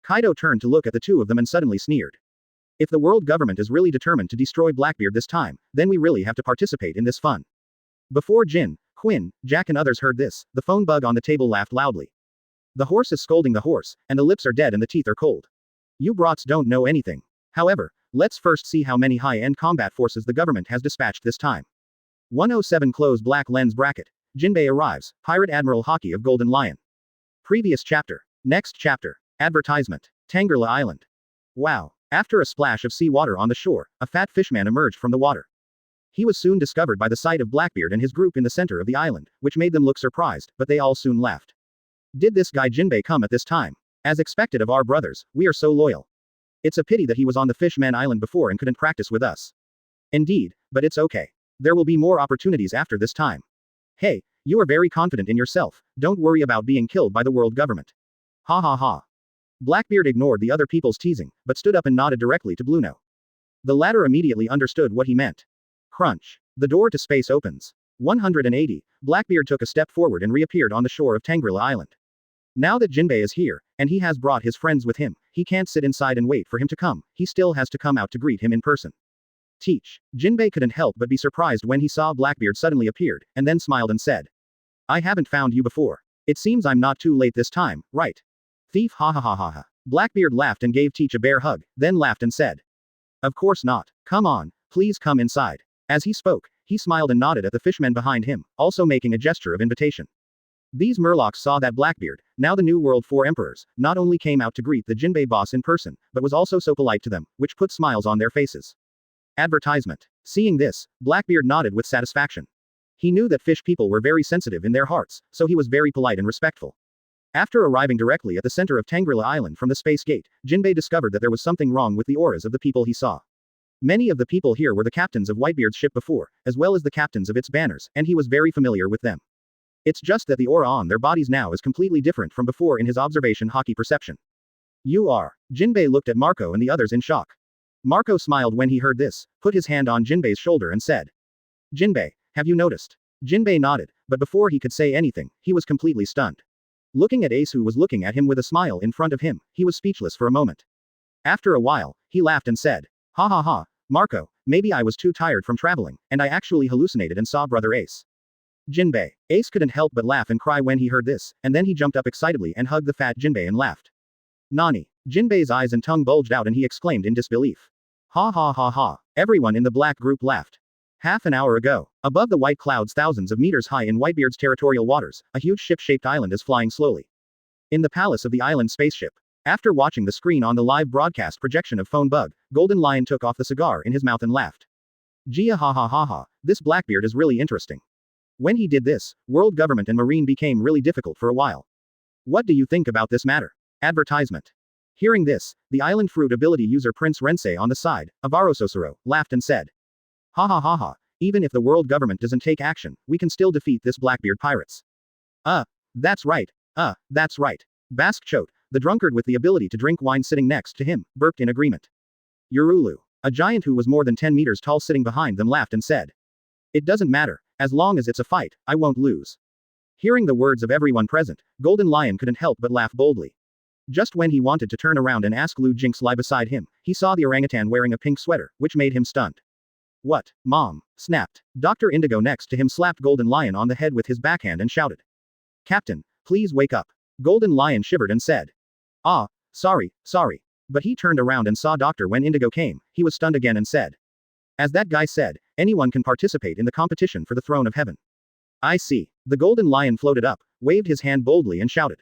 Kaido turned to look at the two of them and suddenly sneered. If the world government is really determined to destroy Blackbeard this time, then we really have to participate in this fun. Before Jin, Quinn, Jack and others heard this, the phone bug on the table laughed loudly. The horse is scolding the horse, and the lips are dead and the teeth are cold. You brats don't know anything. However, let's first see how many high-end combat forces the government has dispatched this time. 107 Close black lens bracket. Jinbei arrives, Pirate Admiral Haki of Golden Lion. Previous chapter. Next chapter. Advertisement. Tangerla Island. Wow. After a splash of seawater on the shore, a fat fishman emerged from the water. He was soon discovered by the sight of Blackbeard and his group in the center of the island, which made them look surprised, but they all soon left. Did this guy Jinbei come at this time? As expected of our brothers, we are so loyal. It's a pity that he was on the Fishman Island before and couldn't practice with us. Indeed, but it's okay. There will be more opportunities after this time. Hey, you are very confident in yourself, don't worry about being killed by the world government. Ha ha ha. Blackbeard ignored the other people's teasing, but stood up and nodded directly to Blueno. The latter immediately understood what he meant. Crunch. The door to space opens. 180. Blackbeard took a step forward and reappeared on the shore of Tangerla Island. Now that Jinbei is here, and he has brought his friends with him, he can't sit inside and wait for him to come, he still has to come out to greet him in person. Teach. Jinbei couldn't help but be surprised when he saw Blackbeard suddenly appeared, and then smiled and said. I haven't found you before. It seems I'm not too late this time, right? Thief ha ha ha ha ha. Blackbeard laughed and gave Teach a bear hug, then laughed and said. Of course not. Come on, please come inside. As he spoke, he smiled and nodded at the fishmen behind him, also making a gesture of invitation. These Murlocs saw that Blackbeard, now the New World 4 Emperors, not only came out to greet the Jinbei boss in person, but was also so polite to them, which put smiles on their faces. Advertisement. Seeing this, Blackbeard nodded with satisfaction. He knew that fish people were very sensitive in their hearts, so he was very polite and respectful. After arriving directly at the center of Tangerla Island from the space gate, Jinbei discovered that there was something wrong with the auras of the people he saw. Many of the people here were the captains of Whitebeard's ship before, as well as the captains of its banners, and he was very familiar with them. It's just that the aura on their bodies now is completely different from before in his observation Haki perception. You are. Jinbei looked at Marco and the others in shock. Marco smiled when he heard this, put his hand on Jinbei's shoulder and said. Jinbei, have you noticed? Jinbei nodded, but before he could say anything, he was completely stunned. Looking at Ace who was looking at him with a smile in front of him, he was speechless for a moment. After a while, he laughed and said. Ha ha ha, Marco, maybe I was too tired from traveling, and I actually hallucinated and saw Brother Ace. Jinbei. Ace couldn't help but laugh and cry when he heard this, and then he jumped up excitedly and hugged the fat Jinbei and laughed. Nani. Jinbei's eyes and tongue bulged out and he exclaimed in disbelief. Ha ha ha ha. Everyone in the black group laughed. Half an hour ago, above the white clouds thousands of meters high in Whitebeard's territorial waters, a huge ship-shaped island is flying slowly. In the palace of the island spaceship. After watching the screen on the live broadcast projection of Phone Bug, Golden Lion took off the cigar in his mouth and laughed. Gia ha ha ha ha, this Blackbeard is really interesting. When he did this, world government and marine became really difficult for a while. What do you think about this matter? Advertisement. Hearing this, the island fruit ability user Prince Rensei on the side, Avarososoro, laughed and said, "Ha ha ha ha, even if the world government doesn't take action, we can still defeat this Blackbeard pirates." That's right. That's right. Bask Chote, the drunkard with the ability to drink wine sitting next to him, burped in agreement. Yurulu, a giant who was more than 10 meters tall sitting behind them laughed and said, "It doesn't matter, as long as it's a fight, I won't lose." Hearing the words of everyone present, Golden Lion couldn't help but laugh boldly. Just when he wanted to turn around and ask Lu Jinx lie beside him, he saw the orangutan wearing a pink sweater, which made him stunned. "What, Mom?" snapped. Dr. Indigo next to him slapped Golden Lion on the head with his backhand and shouted, "Captain, please wake up." Golden Lion shivered and said, Sorry. But he turned around and saw Dr. When Indigo came, he was stunned again and said, "As that guy said, anyone can participate in the competition for the throne of heaven." "I see." The Golden Lion floated up, waved his hand boldly and shouted.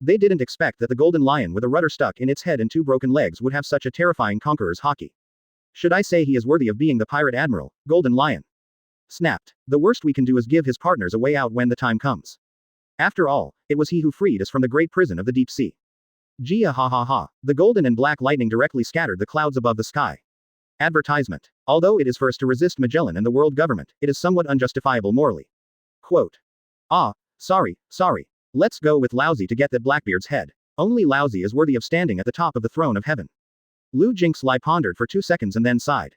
They didn't expect that the Golden Lion with a rudder stuck in its head and 2 broken legs would have such a terrifying conqueror's haki. "Should I say he is worthy of being the pirate admiral, Golden Lion?" Snapped. "The worst we can do is give his partners a way out when the time comes. After all, it was he who freed us from the great prison of the deep sea." Gia ha ha ha. The golden and black lightning directly scattered the clouds above the sky. Advertisement. Although it is for us to resist Magellan and the world government, it is somewhat unjustifiable morally. Quote. Sorry. Let's go with Laozi to get that Blackbeard's head. Only Laozi is worthy of standing at the top of the throne of heaven. Lu Jinx Lai pondered for 2 seconds and then sighed.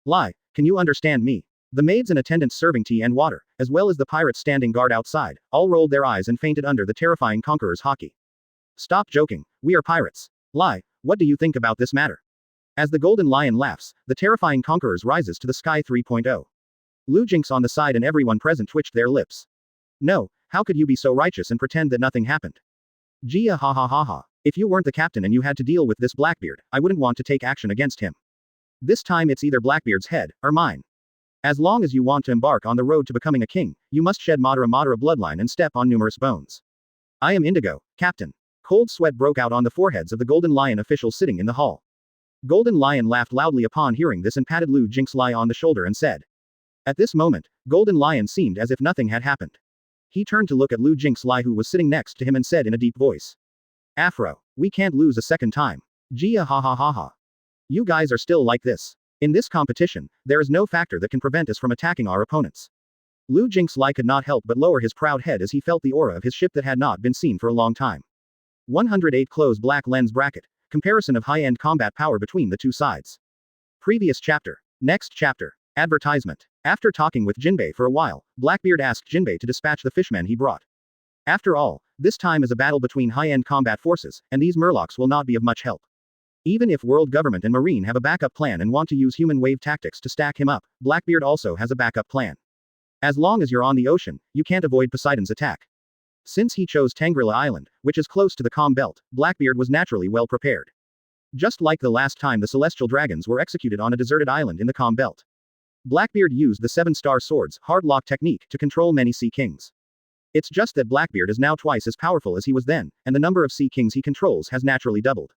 "Lai, can you understand me?" The maids and attendants serving tea and water, as well as the pirates standing guard outside, all rolled their eyes and fainted under the terrifying conqueror's haki. "Stop joking, we are pirates. Lai, what do you think about this matter?" As the Golden Lion laughs, the terrifying conquerors rises to the sky 3.0. Lu Jinx on the side and everyone present twitched their lips. "No, how could you be so righteous and pretend that nothing happened?" Gia ha ha ha ha. "If you weren't the captain and you had to deal with this Blackbeard, I wouldn't want to take action against him. This time it's either Blackbeard's head, or mine. As long as you want to embark on the road to becoming a king, you must shed Madara bloodline and step on numerous bones. I am Indigo, Captain." Cold sweat broke out on the foreheads of the Golden Lion officials sitting in the hall. Golden Lion laughed loudly upon hearing this and patted Lu Jinx Lai on the shoulder and said. At this moment, Golden Lion seemed as if nothing had happened. He turned to look at Lu Jinx Lai who was sitting next to him and said in a deep voice. "Afro, we can't lose a second time. Gia ha ha ha ha. You guys are still like this. In this competition, there is no factor that can prevent us from attacking our opponents." Lu Jinx Lai could not help but lower his proud head as he felt the aura of his ship that had not been seen for a long time. 108 Close black lens bracket. Comparison of high-end combat power between the two sides. Previous chapter. Next chapter. Advertisement. After talking with Jinbei for a while, Blackbeard asked Jinbei to dispatch the fishmen he brought. After all, this time is a battle between high-end combat forces, and these murlocs will not be of much help. Even if world government and marine have a backup plan and want to use human wave tactics to stack him up, Blackbeard also has a backup plan. As long as you're on the ocean, you can't avoid Poseidon's attack. Since he chose Tangrila Island, which is close to the Calm Belt, Blackbeard was naturally well prepared. Just like the last time the celestial dragons were executed on a deserted island in the Calm Belt. Blackbeard used the 7-star swords hardlock technique to control many sea kings. It's just that Blackbeard is now twice as powerful as he was then, and the number of sea kings he controls has naturally doubled.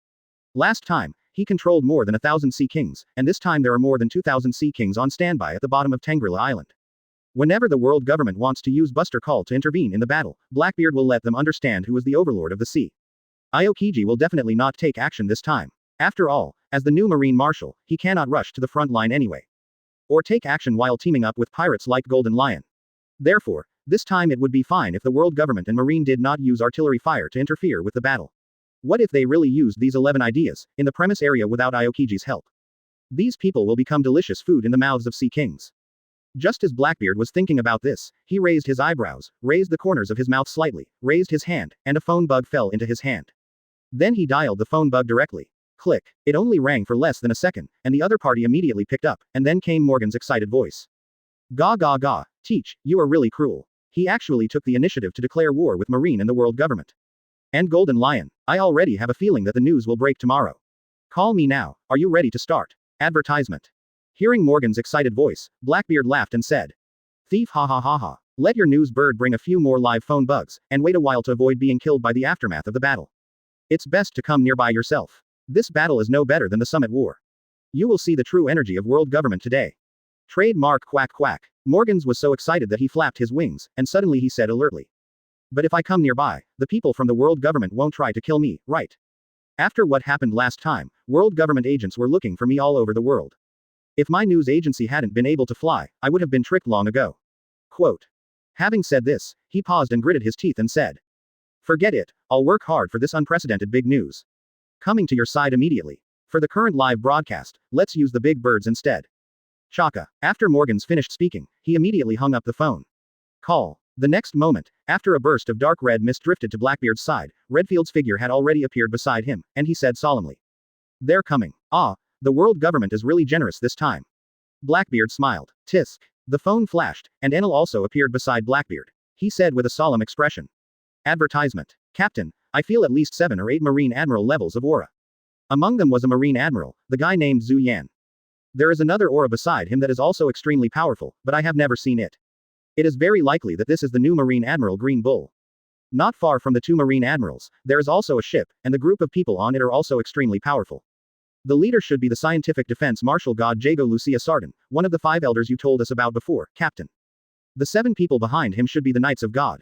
Last time, he controlled more than 1,000 sea kings, and this time there are more than 2,000 sea kings on standby at the bottom of Tangrila Island. Whenever the world government wants to use Buster Call to intervene in the battle, Blackbeard will let them understand who is the overlord of the sea. Aokiji will definitely not take action this time. After all, as the new marine marshal, he cannot rush to the front line anyway. Or take action while teaming up with pirates like Golden Lion. Therefore, this time it would be fine if the world government and marine did not use artillery fire to interfere with the battle. What if they really used these 11 ideas, in the premise area without Aokiji's help? These people will become delicious food in the mouths of sea kings. Just as Blackbeard was thinking about this, he raised his eyebrows, raised the corners of his mouth slightly, raised his hand, and a phone bug fell into his hand. Then he dialed the phone bug directly. Click. It only rang for less than a second, and the other party immediately picked up, and then came Morgan's excited voice. "Ga ga ga, Teach, you are really cruel. He actually took the initiative to declare war with Marine and the world government. And Golden Lion, I already have a feeling that the news will break tomorrow. Call me now, are you ready to start?" Advertisement. Hearing Morgan's excited voice, Blackbeard laughed and said. "Thief ha ha ha ha. Let your news bird bring a few more live phone bugs, and wait a while to avoid being killed by the aftermath of the battle. It's best to come nearby yourself. This battle is no better than the Summit War. You will see the true energy of world government today." Trademark quack quack. Morgan's was so excited that he flapped his wings, and suddenly he said alertly. But if I come nearby, the people from the world government won't try to kill me, right? After what happened last time, world government agents were looking for me all over the world. If my news agency hadn't been able to fly, I would have been tricked long ago. Quote. Having said this, he paused and gritted his teeth and said, "Forget it, I'll work hard for this unprecedented big news. Coming to your side immediately. For the current live broadcast, let's use the big birds instead." Chaka. After Morgans finished speaking, he immediately hung up the phone. Call. The next moment, after a burst of dark red mist drifted to Blackbeard's side, Redfield's figure had already appeared beside him, and he said solemnly, "They're coming. Ah, the world government is really generous this time." Blackbeard smiled. Tisk. The phone flashed, and Enel also appeared beside Blackbeard. He said with a solemn expression. Advertisement. Captain, I feel at least 7 or 8 Marine Admiral levels of aura. Among them was a Marine Admiral, the guy named Zhu Yan. There is another aura beside him that is also extremely powerful, but I have never seen it. It is very likely that this is the new Marine Admiral Green Bull. Not far from the 2 Marine Admirals, there is also a ship, and the group of people on it are also extremely powerful. The leader should be the Scientific Defense Marshal God Jago Lucia Sardin, one of the 5 elders you told us about before, Captain. The 7 people behind him should be the Knights of God.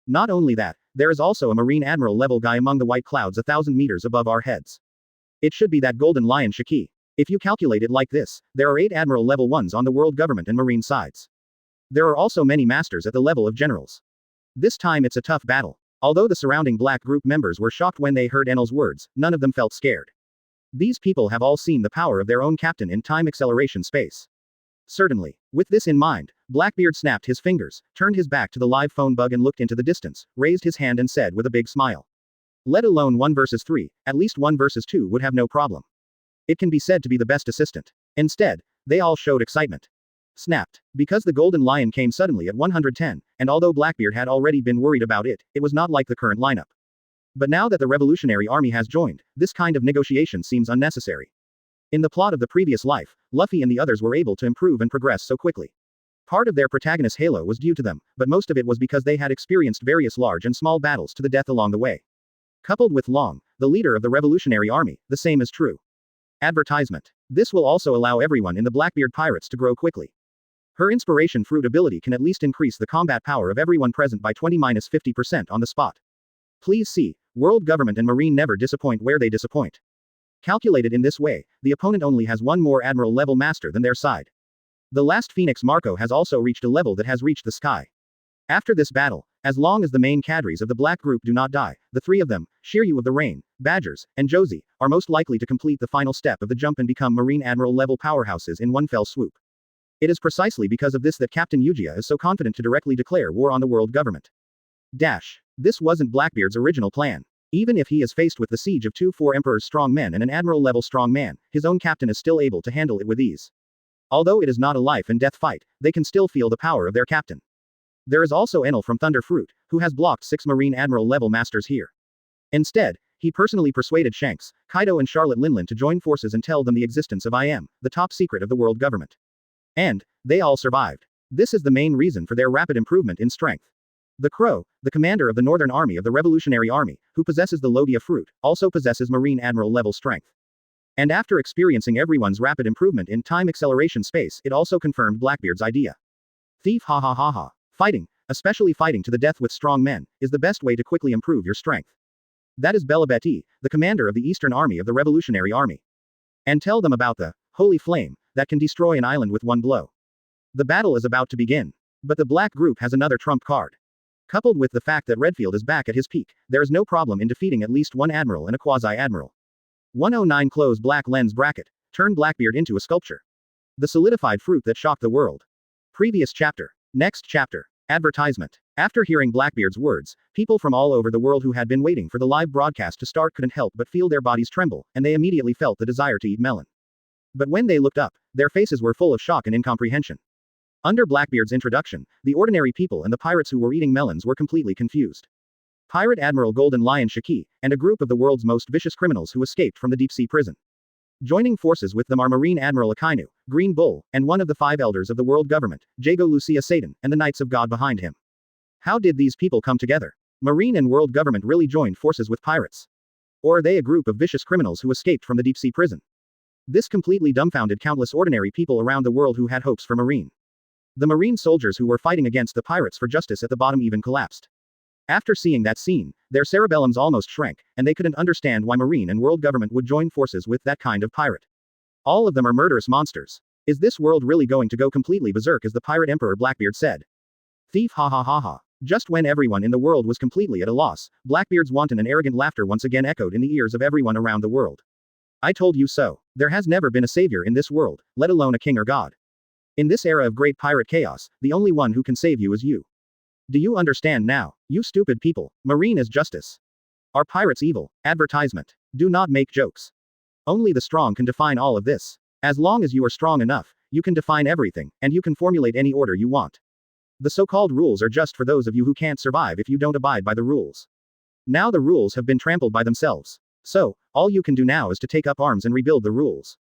Not only that, there is also a Marine Admiral level guy among the white clouds 1,000 meters above our heads. It should be that Golden Lion Shaki. If you calculate it like this, there are 8 Admiral level 1s on the world government and Marine sides. There are also many masters at the level of generals. This time it's a tough battle. Although the surrounding black group members were shocked when they heard Enel's words, none of them felt scared. These people have all seen the power of their own captain in time acceleration space. Certainly. With this in mind, Blackbeard snapped his fingers, turned his back to the live phone bug and looked into the distance, raised his hand and said with a big smile. Let alone 1 versus 3, at least 1 versus 2 would have no problem. It can be said to be the best assistant. Instead, they all showed excitement. Snapped. Because the Golden Lion came suddenly at 110, and although Blackbeard had already been worried about it, it was not like the current lineup. But now that the Revolutionary Army has joined, this kind of negotiation seems unnecessary. In the plot of the previous life, Luffy and the others were able to improve and progress so quickly. Part of their protagonist halo was due to them, but most of it was because they had experienced various large and small battles to the death along the way. Coupled with Long, the leader of the Revolutionary Army, the same is true. Advertisement. This will also allow everyone in the Blackbeard Pirates to grow quickly. Her inspiration fruit ability can at least increase the combat power of everyone present by 20-50% on the spot. Please see, world government and marine never disappoint where they disappoint. Calculated in this way, the opponent only has 1 more admiral level master than their side. The last Phoenix Marco has also reached a level that has reached the sky. After this battle, as long as the main cadres of the black group do not die, the 3 of them, Shiryu of the Rain, Badgers, and Josie, are most likely to complete the final step of the jump and become Marine Admiral level powerhouses in one fell swoop. It is precisely because of this that Captain Ujiha is so confident to directly declare war on the world government. This wasn't Blackbeard's original plan. Even if he is faced with the siege of 2-4 Emperor's strong men and an Admiral level strong man, his own captain is still able to handle it with ease. Although it is not a life and death fight, they can still feel the power of their captain. There is also Enel from Thunder Fruit, who has blocked 6 Marine Admiral level masters here. Instead, he personally persuaded Shanks, Kaido and Charlotte Linlin to join forces and tell them the existence of IM, the top secret of the world government. And they all survived. This is the main reason for their rapid improvement in strength. The Crow, the commander of the Northern Army of the Revolutionary Army, who possesses the Lodia fruit, also possesses Marine Admiral level strength. And after experiencing everyone's rapid improvement in time acceleration space, it also confirmed Blackbeard's idea. Thief hahah. Fighting, especially fighting to the death with strong men, is the best way to quickly improve your strength. That is Belabeti, the commander of the Eastern Army of the Revolutionary Army. And tell them about the Holy Flame that can destroy an island with 1 blow. The battle is about to begin. But the black group has another trump card. Coupled with the fact that Redfield is back at his peak, there is no problem in defeating at least 1 admiral and a quasi-admiral. 109 Close black lens bracket. Turn Blackbeard into a sculpture. The solidified fruit that shocked the world. Previous chapter. Next chapter. Advertisement. After hearing Blackbeard's words, people from all over the world who had been waiting for the live broadcast to start couldn't help but feel their bodies tremble, and they immediately felt the desire to eat melon. But when they looked up, their faces were full of shock and incomprehension. Under Blackbeard's introduction, the ordinary people and the pirates who were eating melons were completely confused. Pirate Admiral Golden Lion Shaki, and a group of the world's most vicious criminals who escaped from the deep-sea prison. Joining forces with them are Marine Admiral Akainu, Green Bull, and one of the 5 elders of the world government, Jago Lucia Satan, and the Knights of God behind him. How did these people come together? Marine and world government really joined forces with pirates? Or are they a group of vicious criminals who escaped from the deep-sea prison? This completely dumbfounded countless ordinary people around the world who had hopes for Marine. The Marine soldiers who were fighting against the pirates for justice at the bottom even collapsed. After seeing that scene, their cerebellums almost shrank, and they couldn't understand why Marine and world government would join forces with that kind of pirate. All of them are murderous monsters. Is this world really going to go completely berserk, as the pirate emperor Blackbeard said? Thief, ha ha ha ha. Just when everyone in the world was completely at a loss, Blackbeard's wanton and arrogant laughter once again echoed in the ears of everyone around the world. I told you so. There has never been a savior in this world, let alone a king or god. In this era of great pirate chaos, the only one who can save you is you. Do you understand now, you stupid people? Marine is justice. Are pirates evil? Advertisement. Do not make jokes. Only the strong can define all of this. As long as you are strong enough, you can define everything, and you can formulate any order you want. The so-called rules are just for those of you who can't survive if you don't abide by the rules. Now the rules have been trampled by themselves. So, all you can do now is to take up arms and rebuild the rules.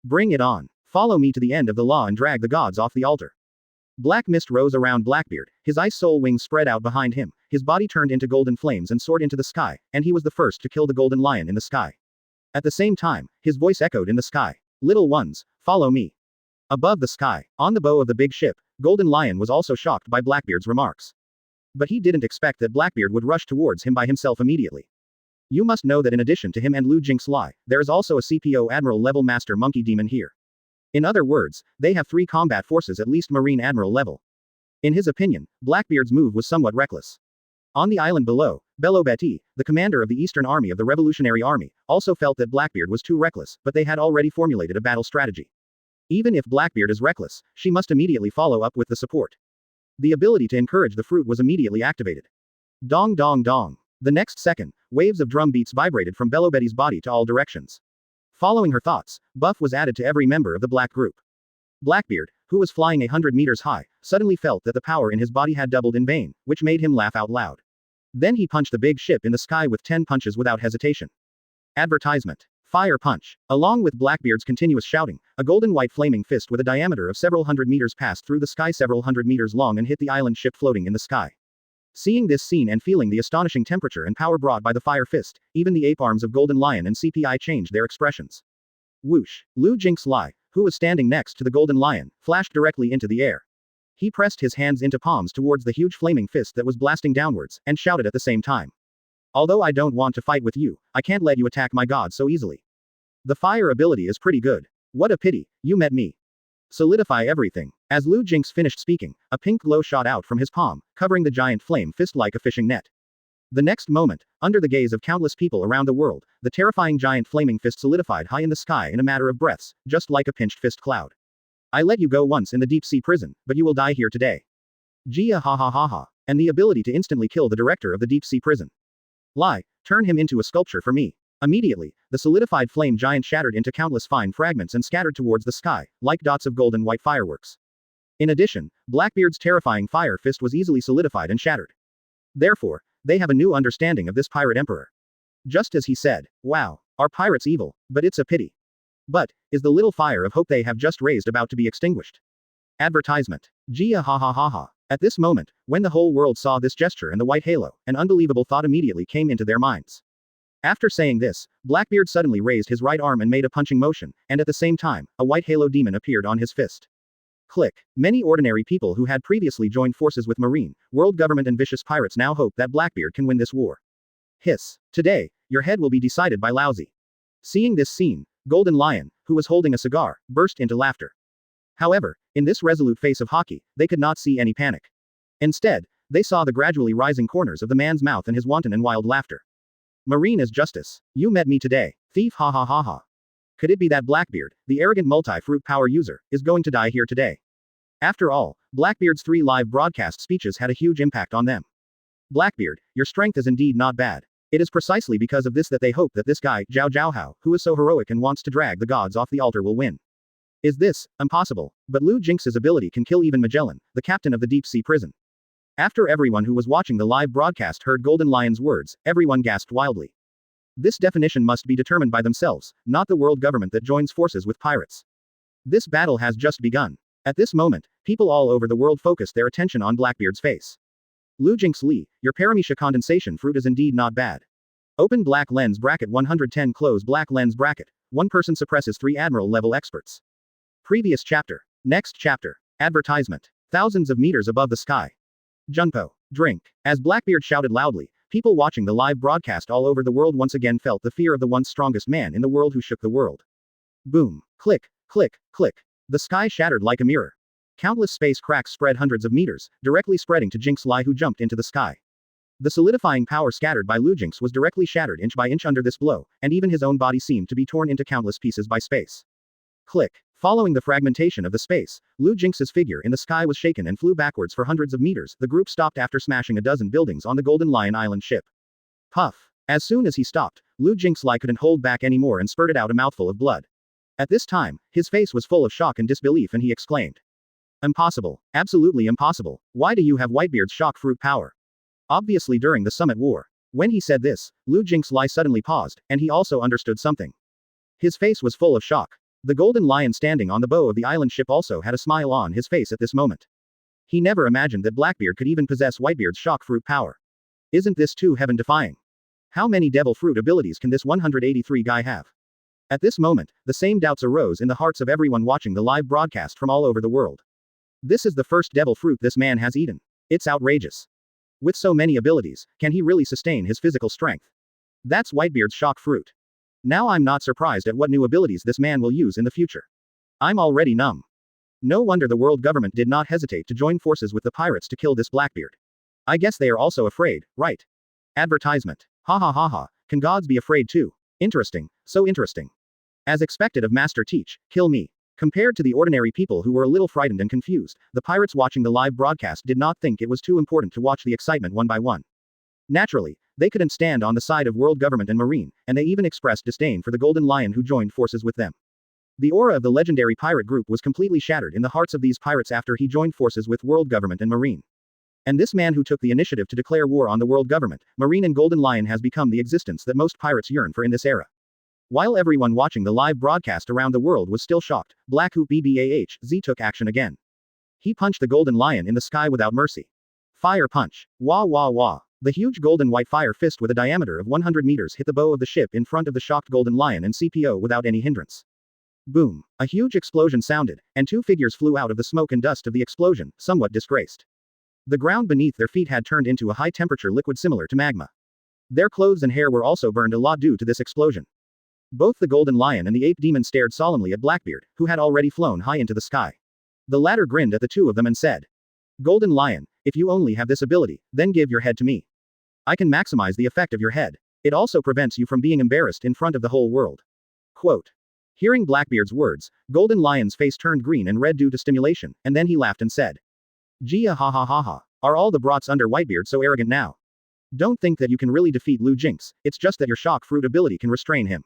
Bring it on. Follow me to the end of the law and drag the gods off the altar. Black mist rose around Blackbeard, his ice soul wings spread out behind him, his body turned into golden flames and soared into the sky, and he was the first to kill the golden lion in the sky. At the same time, his voice echoed in the sky. Little ones, follow me. Above the sky, on the bow of the big ship, Golden Lion was also shocked by Blackbeard's remarks. But he didn't expect that Blackbeard would rush towards him by himself immediately. You must know that in addition to him and Lu Jinx Lai, there is also a CPO Admiral level Master Monkey Demon here. In other words, they have 3 combat forces at least Marine Admiral level. In his opinion, Blackbeard's move was somewhat reckless. On the island below, Belobeti, the commander of the Eastern Army of the Revolutionary Army, also felt that Blackbeard was too reckless, but they had already formulated a battle strategy. Even if Blackbeard is reckless, she must immediately follow up with the support. The ability to encourage the fruit was immediately activated. Dong dong dong. The next second, waves of drum beats vibrated from Belobeti's body to all directions. Following her thoughts, buff was added to every member of the black group. Blackbeard, who was flying 100 meters high, suddenly felt that the power in his body had doubled in vain, which made him laugh out loud. Then he punched the big ship in the sky with 10 punches without hesitation. Advertisement. Fire punch. Along with Blackbeard's continuous shouting, a golden white flaming fist with a diameter of several hundred meters passed through the sky several hundred meters long and hit the island ship floating in the sky. Seeing this scene and feeling the astonishing temperature and power brought by the fire fist, even the ape arms of Golden Lion and CPI changed their expressions. Whoosh. Lu Jinx Lai, who was standing next to the Golden Lion, flashed directly into the air. He pressed his hands into palms towards the huge flaming fist that was blasting downwards, and shouted at the same time. Although I don't want to fight with you, I can't let you attack my god so easily. The fire ability is pretty good. What a pity, you met me. Solidify everything. As Lu Jinx finished speaking, a pink glow shot out from his palm, covering the giant flame fist like a fishing net. The next moment, under the gaze of countless people around the world, the terrifying giant flaming fist solidified high in the sky in a matter of breaths, just like a pinched fist cloud. I let you go once in the deep sea prison, but you will die here today. Jia ha ha ha ha. And the ability to instantly kill the director of the deep sea prison. Lai, turn him into a sculpture for me. Immediately, the solidified flame giant shattered into countless fine fragments and scattered towards the sky, like dots of golden white fireworks. In addition, Blackbeard's terrifying fire fist was easily solidified and shattered. Therefore, they have a new understanding of this pirate emperor. Just as he said, wow, are pirates evil, but it's a pity. But, is the little fire of hope they have just raised about to be extinguished? Advertisement. Jia ha ha ha ha. At this moment, when the whole world saw this gesture and the white halo, an unbelievable thought immediately came into their minds. After saying this, Blackbeard suddenly raised his right arm and made a punching motion, and at the same time, a white halo demon appeared on his fist. Click. Many ordinary people who had previously joined forces with Marine, world government and vicious pirates now hope that Blackbeard can win this war. Hiss. Today, your head will be decided by Laozi. Seeing this scene, Golden Lion, who was holding a cigar, burst into laughter. However, in this resolute face of hockey, they could not see any panic. Instead, they saw the gradually rising corners of the man's mouth and his wanton and wild laughter. Marine is justice. You met me today, thief ha ha ha ha. Could it be that Blackbeard, the arrogant multi-fruit power user, is going to die here today? After all, Blackbeard's 3 live broadcast speeches had a huge impact on them. Blackbeard, your strength is indeed not bad. It is precisely because of this that they hope that this guy, Zhao Zhaohao, who is so heroic and wants to drag the gods off the altar will win. Is this impossible? But Lu Jinx's ability can kill even Magellan, the captain of the deep sea prison. After everyone who was watching the live broadcast heard Golden Lion's words, everyone gasped wildly. This definition must be determined by themselves, not the world government that joins forces with pirates. This battle has just begun. At this moment, people all over the world focused their attention on Blackbeard's face. Lu Jinx Li, your paramecia condensation fruit is indeed not bad. Open black lens bracket 110 close black lens bracket. One person suppresses 3 admiral level experts. Previous chapter. Next chapter. Advertisement. Thousands of meters above the sky. Junpo. Drink. As Blackbeard shouted loudly, people watching the live broadcast all over the world once again felt the fear of the once strongest man in the world who shook the world. Boom. Click, click, click. The sky shattered like a mirror. Countless space cracks spread hundreds of meters, directly spreading to Jinx Lai, who jumped into the sky. The solidifying power scattered by Lu Jinx was directly shattered inch by inch under this blow, and even his own body seemed to be torn into countless pieces by space. Click. Following the fragmentation of the space, Lu Jinx's figure in the sky was shaken and flew backwards for hundreds of meters. The group stopped after smashing a dozen buildings on the Golden Lion Island ship. Puff. As soon as he stopped, Lu Jinx Lai couldn't hold back anymore and spurted out a mouthful of blood. At this time, his face was full of shock and disbelief, and he exclaimed, "Impossible. Absolutely impossible. Why do you have Whitebeard's shock fruit power?" Obviously during the Summit War. When he said this, Lu Jinx Lai suddenly paused, and he also understood something. His face was full of shock. The Golden Lion standing on the bow of the island ship also had a smile on his face at this moment. He never imagined that Blackbeard could even possess Whitebeard's shock fruit power. Isn't this too heaven-defying? How many devil fruit abilities can this 183 guy have? At this moment, the same doubts arose in the hearts of everyone watching the live broadcast from all over the world. This is the first devil fruit this man has eaten. It's outrageous. With so many abilities, can he really sustain his physical strength? That's Whitebeard's shock fruit. Now I'm not surprised at what new abilities this man will use in the future. I'm already numb. No wonder the world government did not hesitate to join forces with the pirates to kill this Blackbeard. I guess they are also afraid, right? Advertisement. Ha ha ha ha. Can gods be afraid too? Interesting, so interesting. As expected of Master Teach, kill me. Compared to the ordinary people who were a little frightened and confused, the pirates watching the live broadcast did not think it was too important to watch the excitement one by one. Naturally, they couldn't stand on the side of world government and marine, and they even expressed disdain for the Golden Lion who joined forces with them. The aura of the legendary pirate group was completely shattered in the hearts of these pirates after he joined forces with world government and marine. And this man who took the initiative to declare war on the world government, marine and Golden Lion has become the existence that most pirates yearn for in this era. While everyone watching the live broadcast around the world was still shocked, Black Hoop BBAHZ took action again. He punched the Golden Lion in the sky without mercy. Fire punch. Wah wah wah. The huge golden white fire fist with a diameter of 100 meters hit the bow of the ship in front of the shocked Golden Lion and CPO without any hindrance. Boom. A huge explosion sounded, and two figures flew out of the smoke and dust of the explosion, somewhat disgraced. The ground beneath their feet had turned into a high-temperature liquid similar to magma. Their clothes and hair were also burned a lot due to this explosion. Both the Golden Lion and the Ape Demon stared solemnly at Blackbeard, who had already flown high into the sky. The latter grinned at the two of them and said, "Golden Lion, if you only have this ability, then give your head to me. I can maximize the effect of your head. It also prevents you from being embarrassed in front of the whole world." Quote. Hearing Blackbeard's words, Golden Lion's face turned green and red due to stimulation, and then he laughed and said, "Gia ha ha ha ha. Are all the brats under Whitebeard so arrogant now? Don't think that you can really defeat Lu Jinx, it's just that your shock fruit ability can restrain him.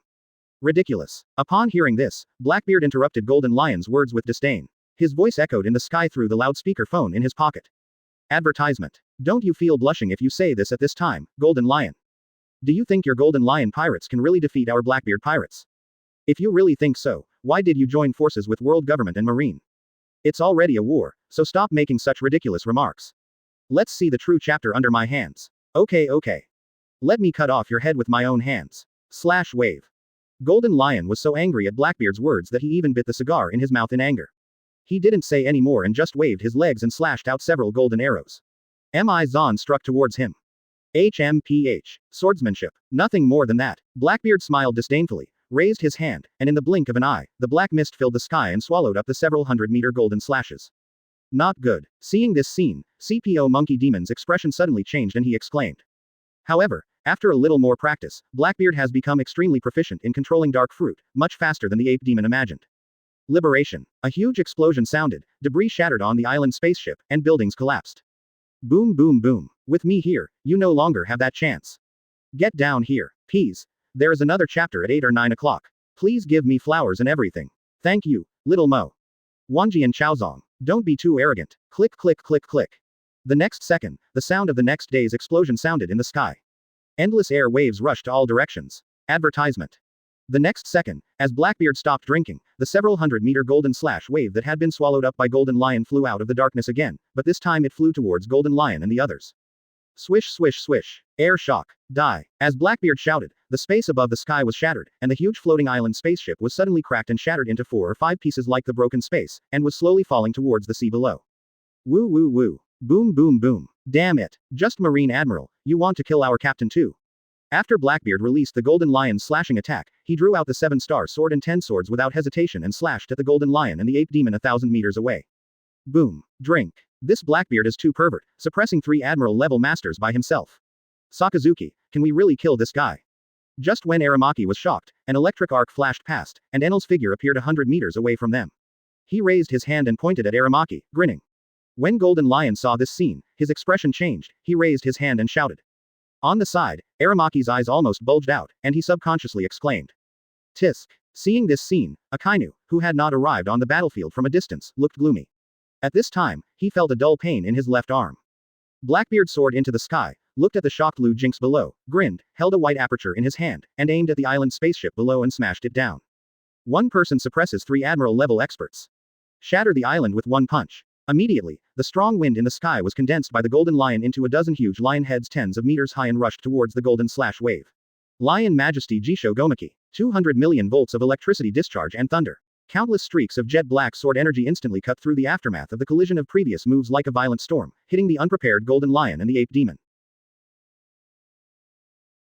Ridiculous." Upon hearing this, Blackbeard interrupted Golden Lion's words with disdain. His voice echoed in the sky through the loudspeaker phone in his pocket. Advertisement. Don't you feel blushing if you say this at this time, Golden Lion? Do you think your Golden Lion pirates can really defeat our Blackbeard pirates? If you really think so, why did you join forces with world government and marine? It's already a war, so stop making such ridiculous remarks. Let's see the true chapter under my hands. Okay. Let me cut off your head with my own hands. / wave. Golden Lion was so angry at Blackbeard's words that he even bit the cigar in his mouth in anger. He didn't say any more and just waved his legs and slashed out several golden arrows. Mi Zon struck towards him. HMPH. Swordsmanship. Nothing more than that. Blackbeard smiled disdainfully, raised his hand, and in the blink of an eye, the black mist filled the sky and swallowed up the several hundred-meter golden slashes. Not good. Seeing this scene, CPO Monkey Demon's expression suddenly changed and he exclaimed. However, after a little more practice, Blackbeard has become extremely proficient in controlling dark fruit, much faster than the ape demon imagined. Liberation. A huge explosion sounded, debris shattered on the island spaceship, and buildings collapsed. Boom boom boom. With me here, you no longer have that chance. Get down here, please. There is another chapter at 8 or 9 o'clock. Please give me flowers and everything. Thank you, little Mo. Wanji and Chaozong. Don't be too arrogant. Click click click click. The next second, the sound of the next day's explosion sounded in the sky. Endless air waves rushed to all directions. Advertisement. The next second, as Blackbeard stopped drinking, the several hundred-meter golden wave that had been swallowed up by Golden Lion flew out of the darkness again, but this time it flew towards Golden Lion and the others. Swish swish swish. Air shock. Die. As Blackbeard shouted, the space above the sky was shattered, and the huge floating island spaceship was suddenly cracked and shattered into 4 or 5 pieces like the broken space, and was slowly falling towards the sea below. Woo woo woo. Boom boom boom. Damn it. Just Marine Admiral, you want to kill our captain too. After Blackbeard released the Golden Lion's slashing attack, he drew out the 7-star sword and 10 swords without hesitation and slashed at the Golden Lion and the Ape Demon 1,000 meters away. Boom. Drink. This Blackbeard is too pervert, suppressing 3 Admiral-level masters by himself. Sakazuki, can we really kill this guy? Just when Aramaki was shocked, an electric arc flashed past, and Enel's figure appeared 100 meters away from them. He raised his hand and pointed at Aramaki, grinning. When Golden Lion saw this scene, his expression changed, he raised his hand and shouted. On the side, Aramaki's eyes almost bulged out, and he subconsciously exclaimed. Tisk. Seeing this scene, Akainu, who had not arrived on the battlefield from a distance, looked gloomy. At this time, he felt a dull pain in his left arm. Blackbeard soared into the sky, looked at the shocked blue jinx below, grinned, held a white aperture in his hand, and aimed at the island spaceship below and smashed it down. One person suppresses 3 Admiral-level experts. Shatter the island with one punch. Immediately, the strong wind in the sky was condensed by the Golden Lion into a dozen huge lion heads tens of meters high and rushed towards the golden slash wave. Lion Majesty Jisho Gomaki. 200 million volts of electricity discharge and thunder. Countless streaks of jet black sword energy instantly cut through the aftermath of the collision of previous moves like a violent storm, hitting the unprepared Golden Lion and the Ape Demon.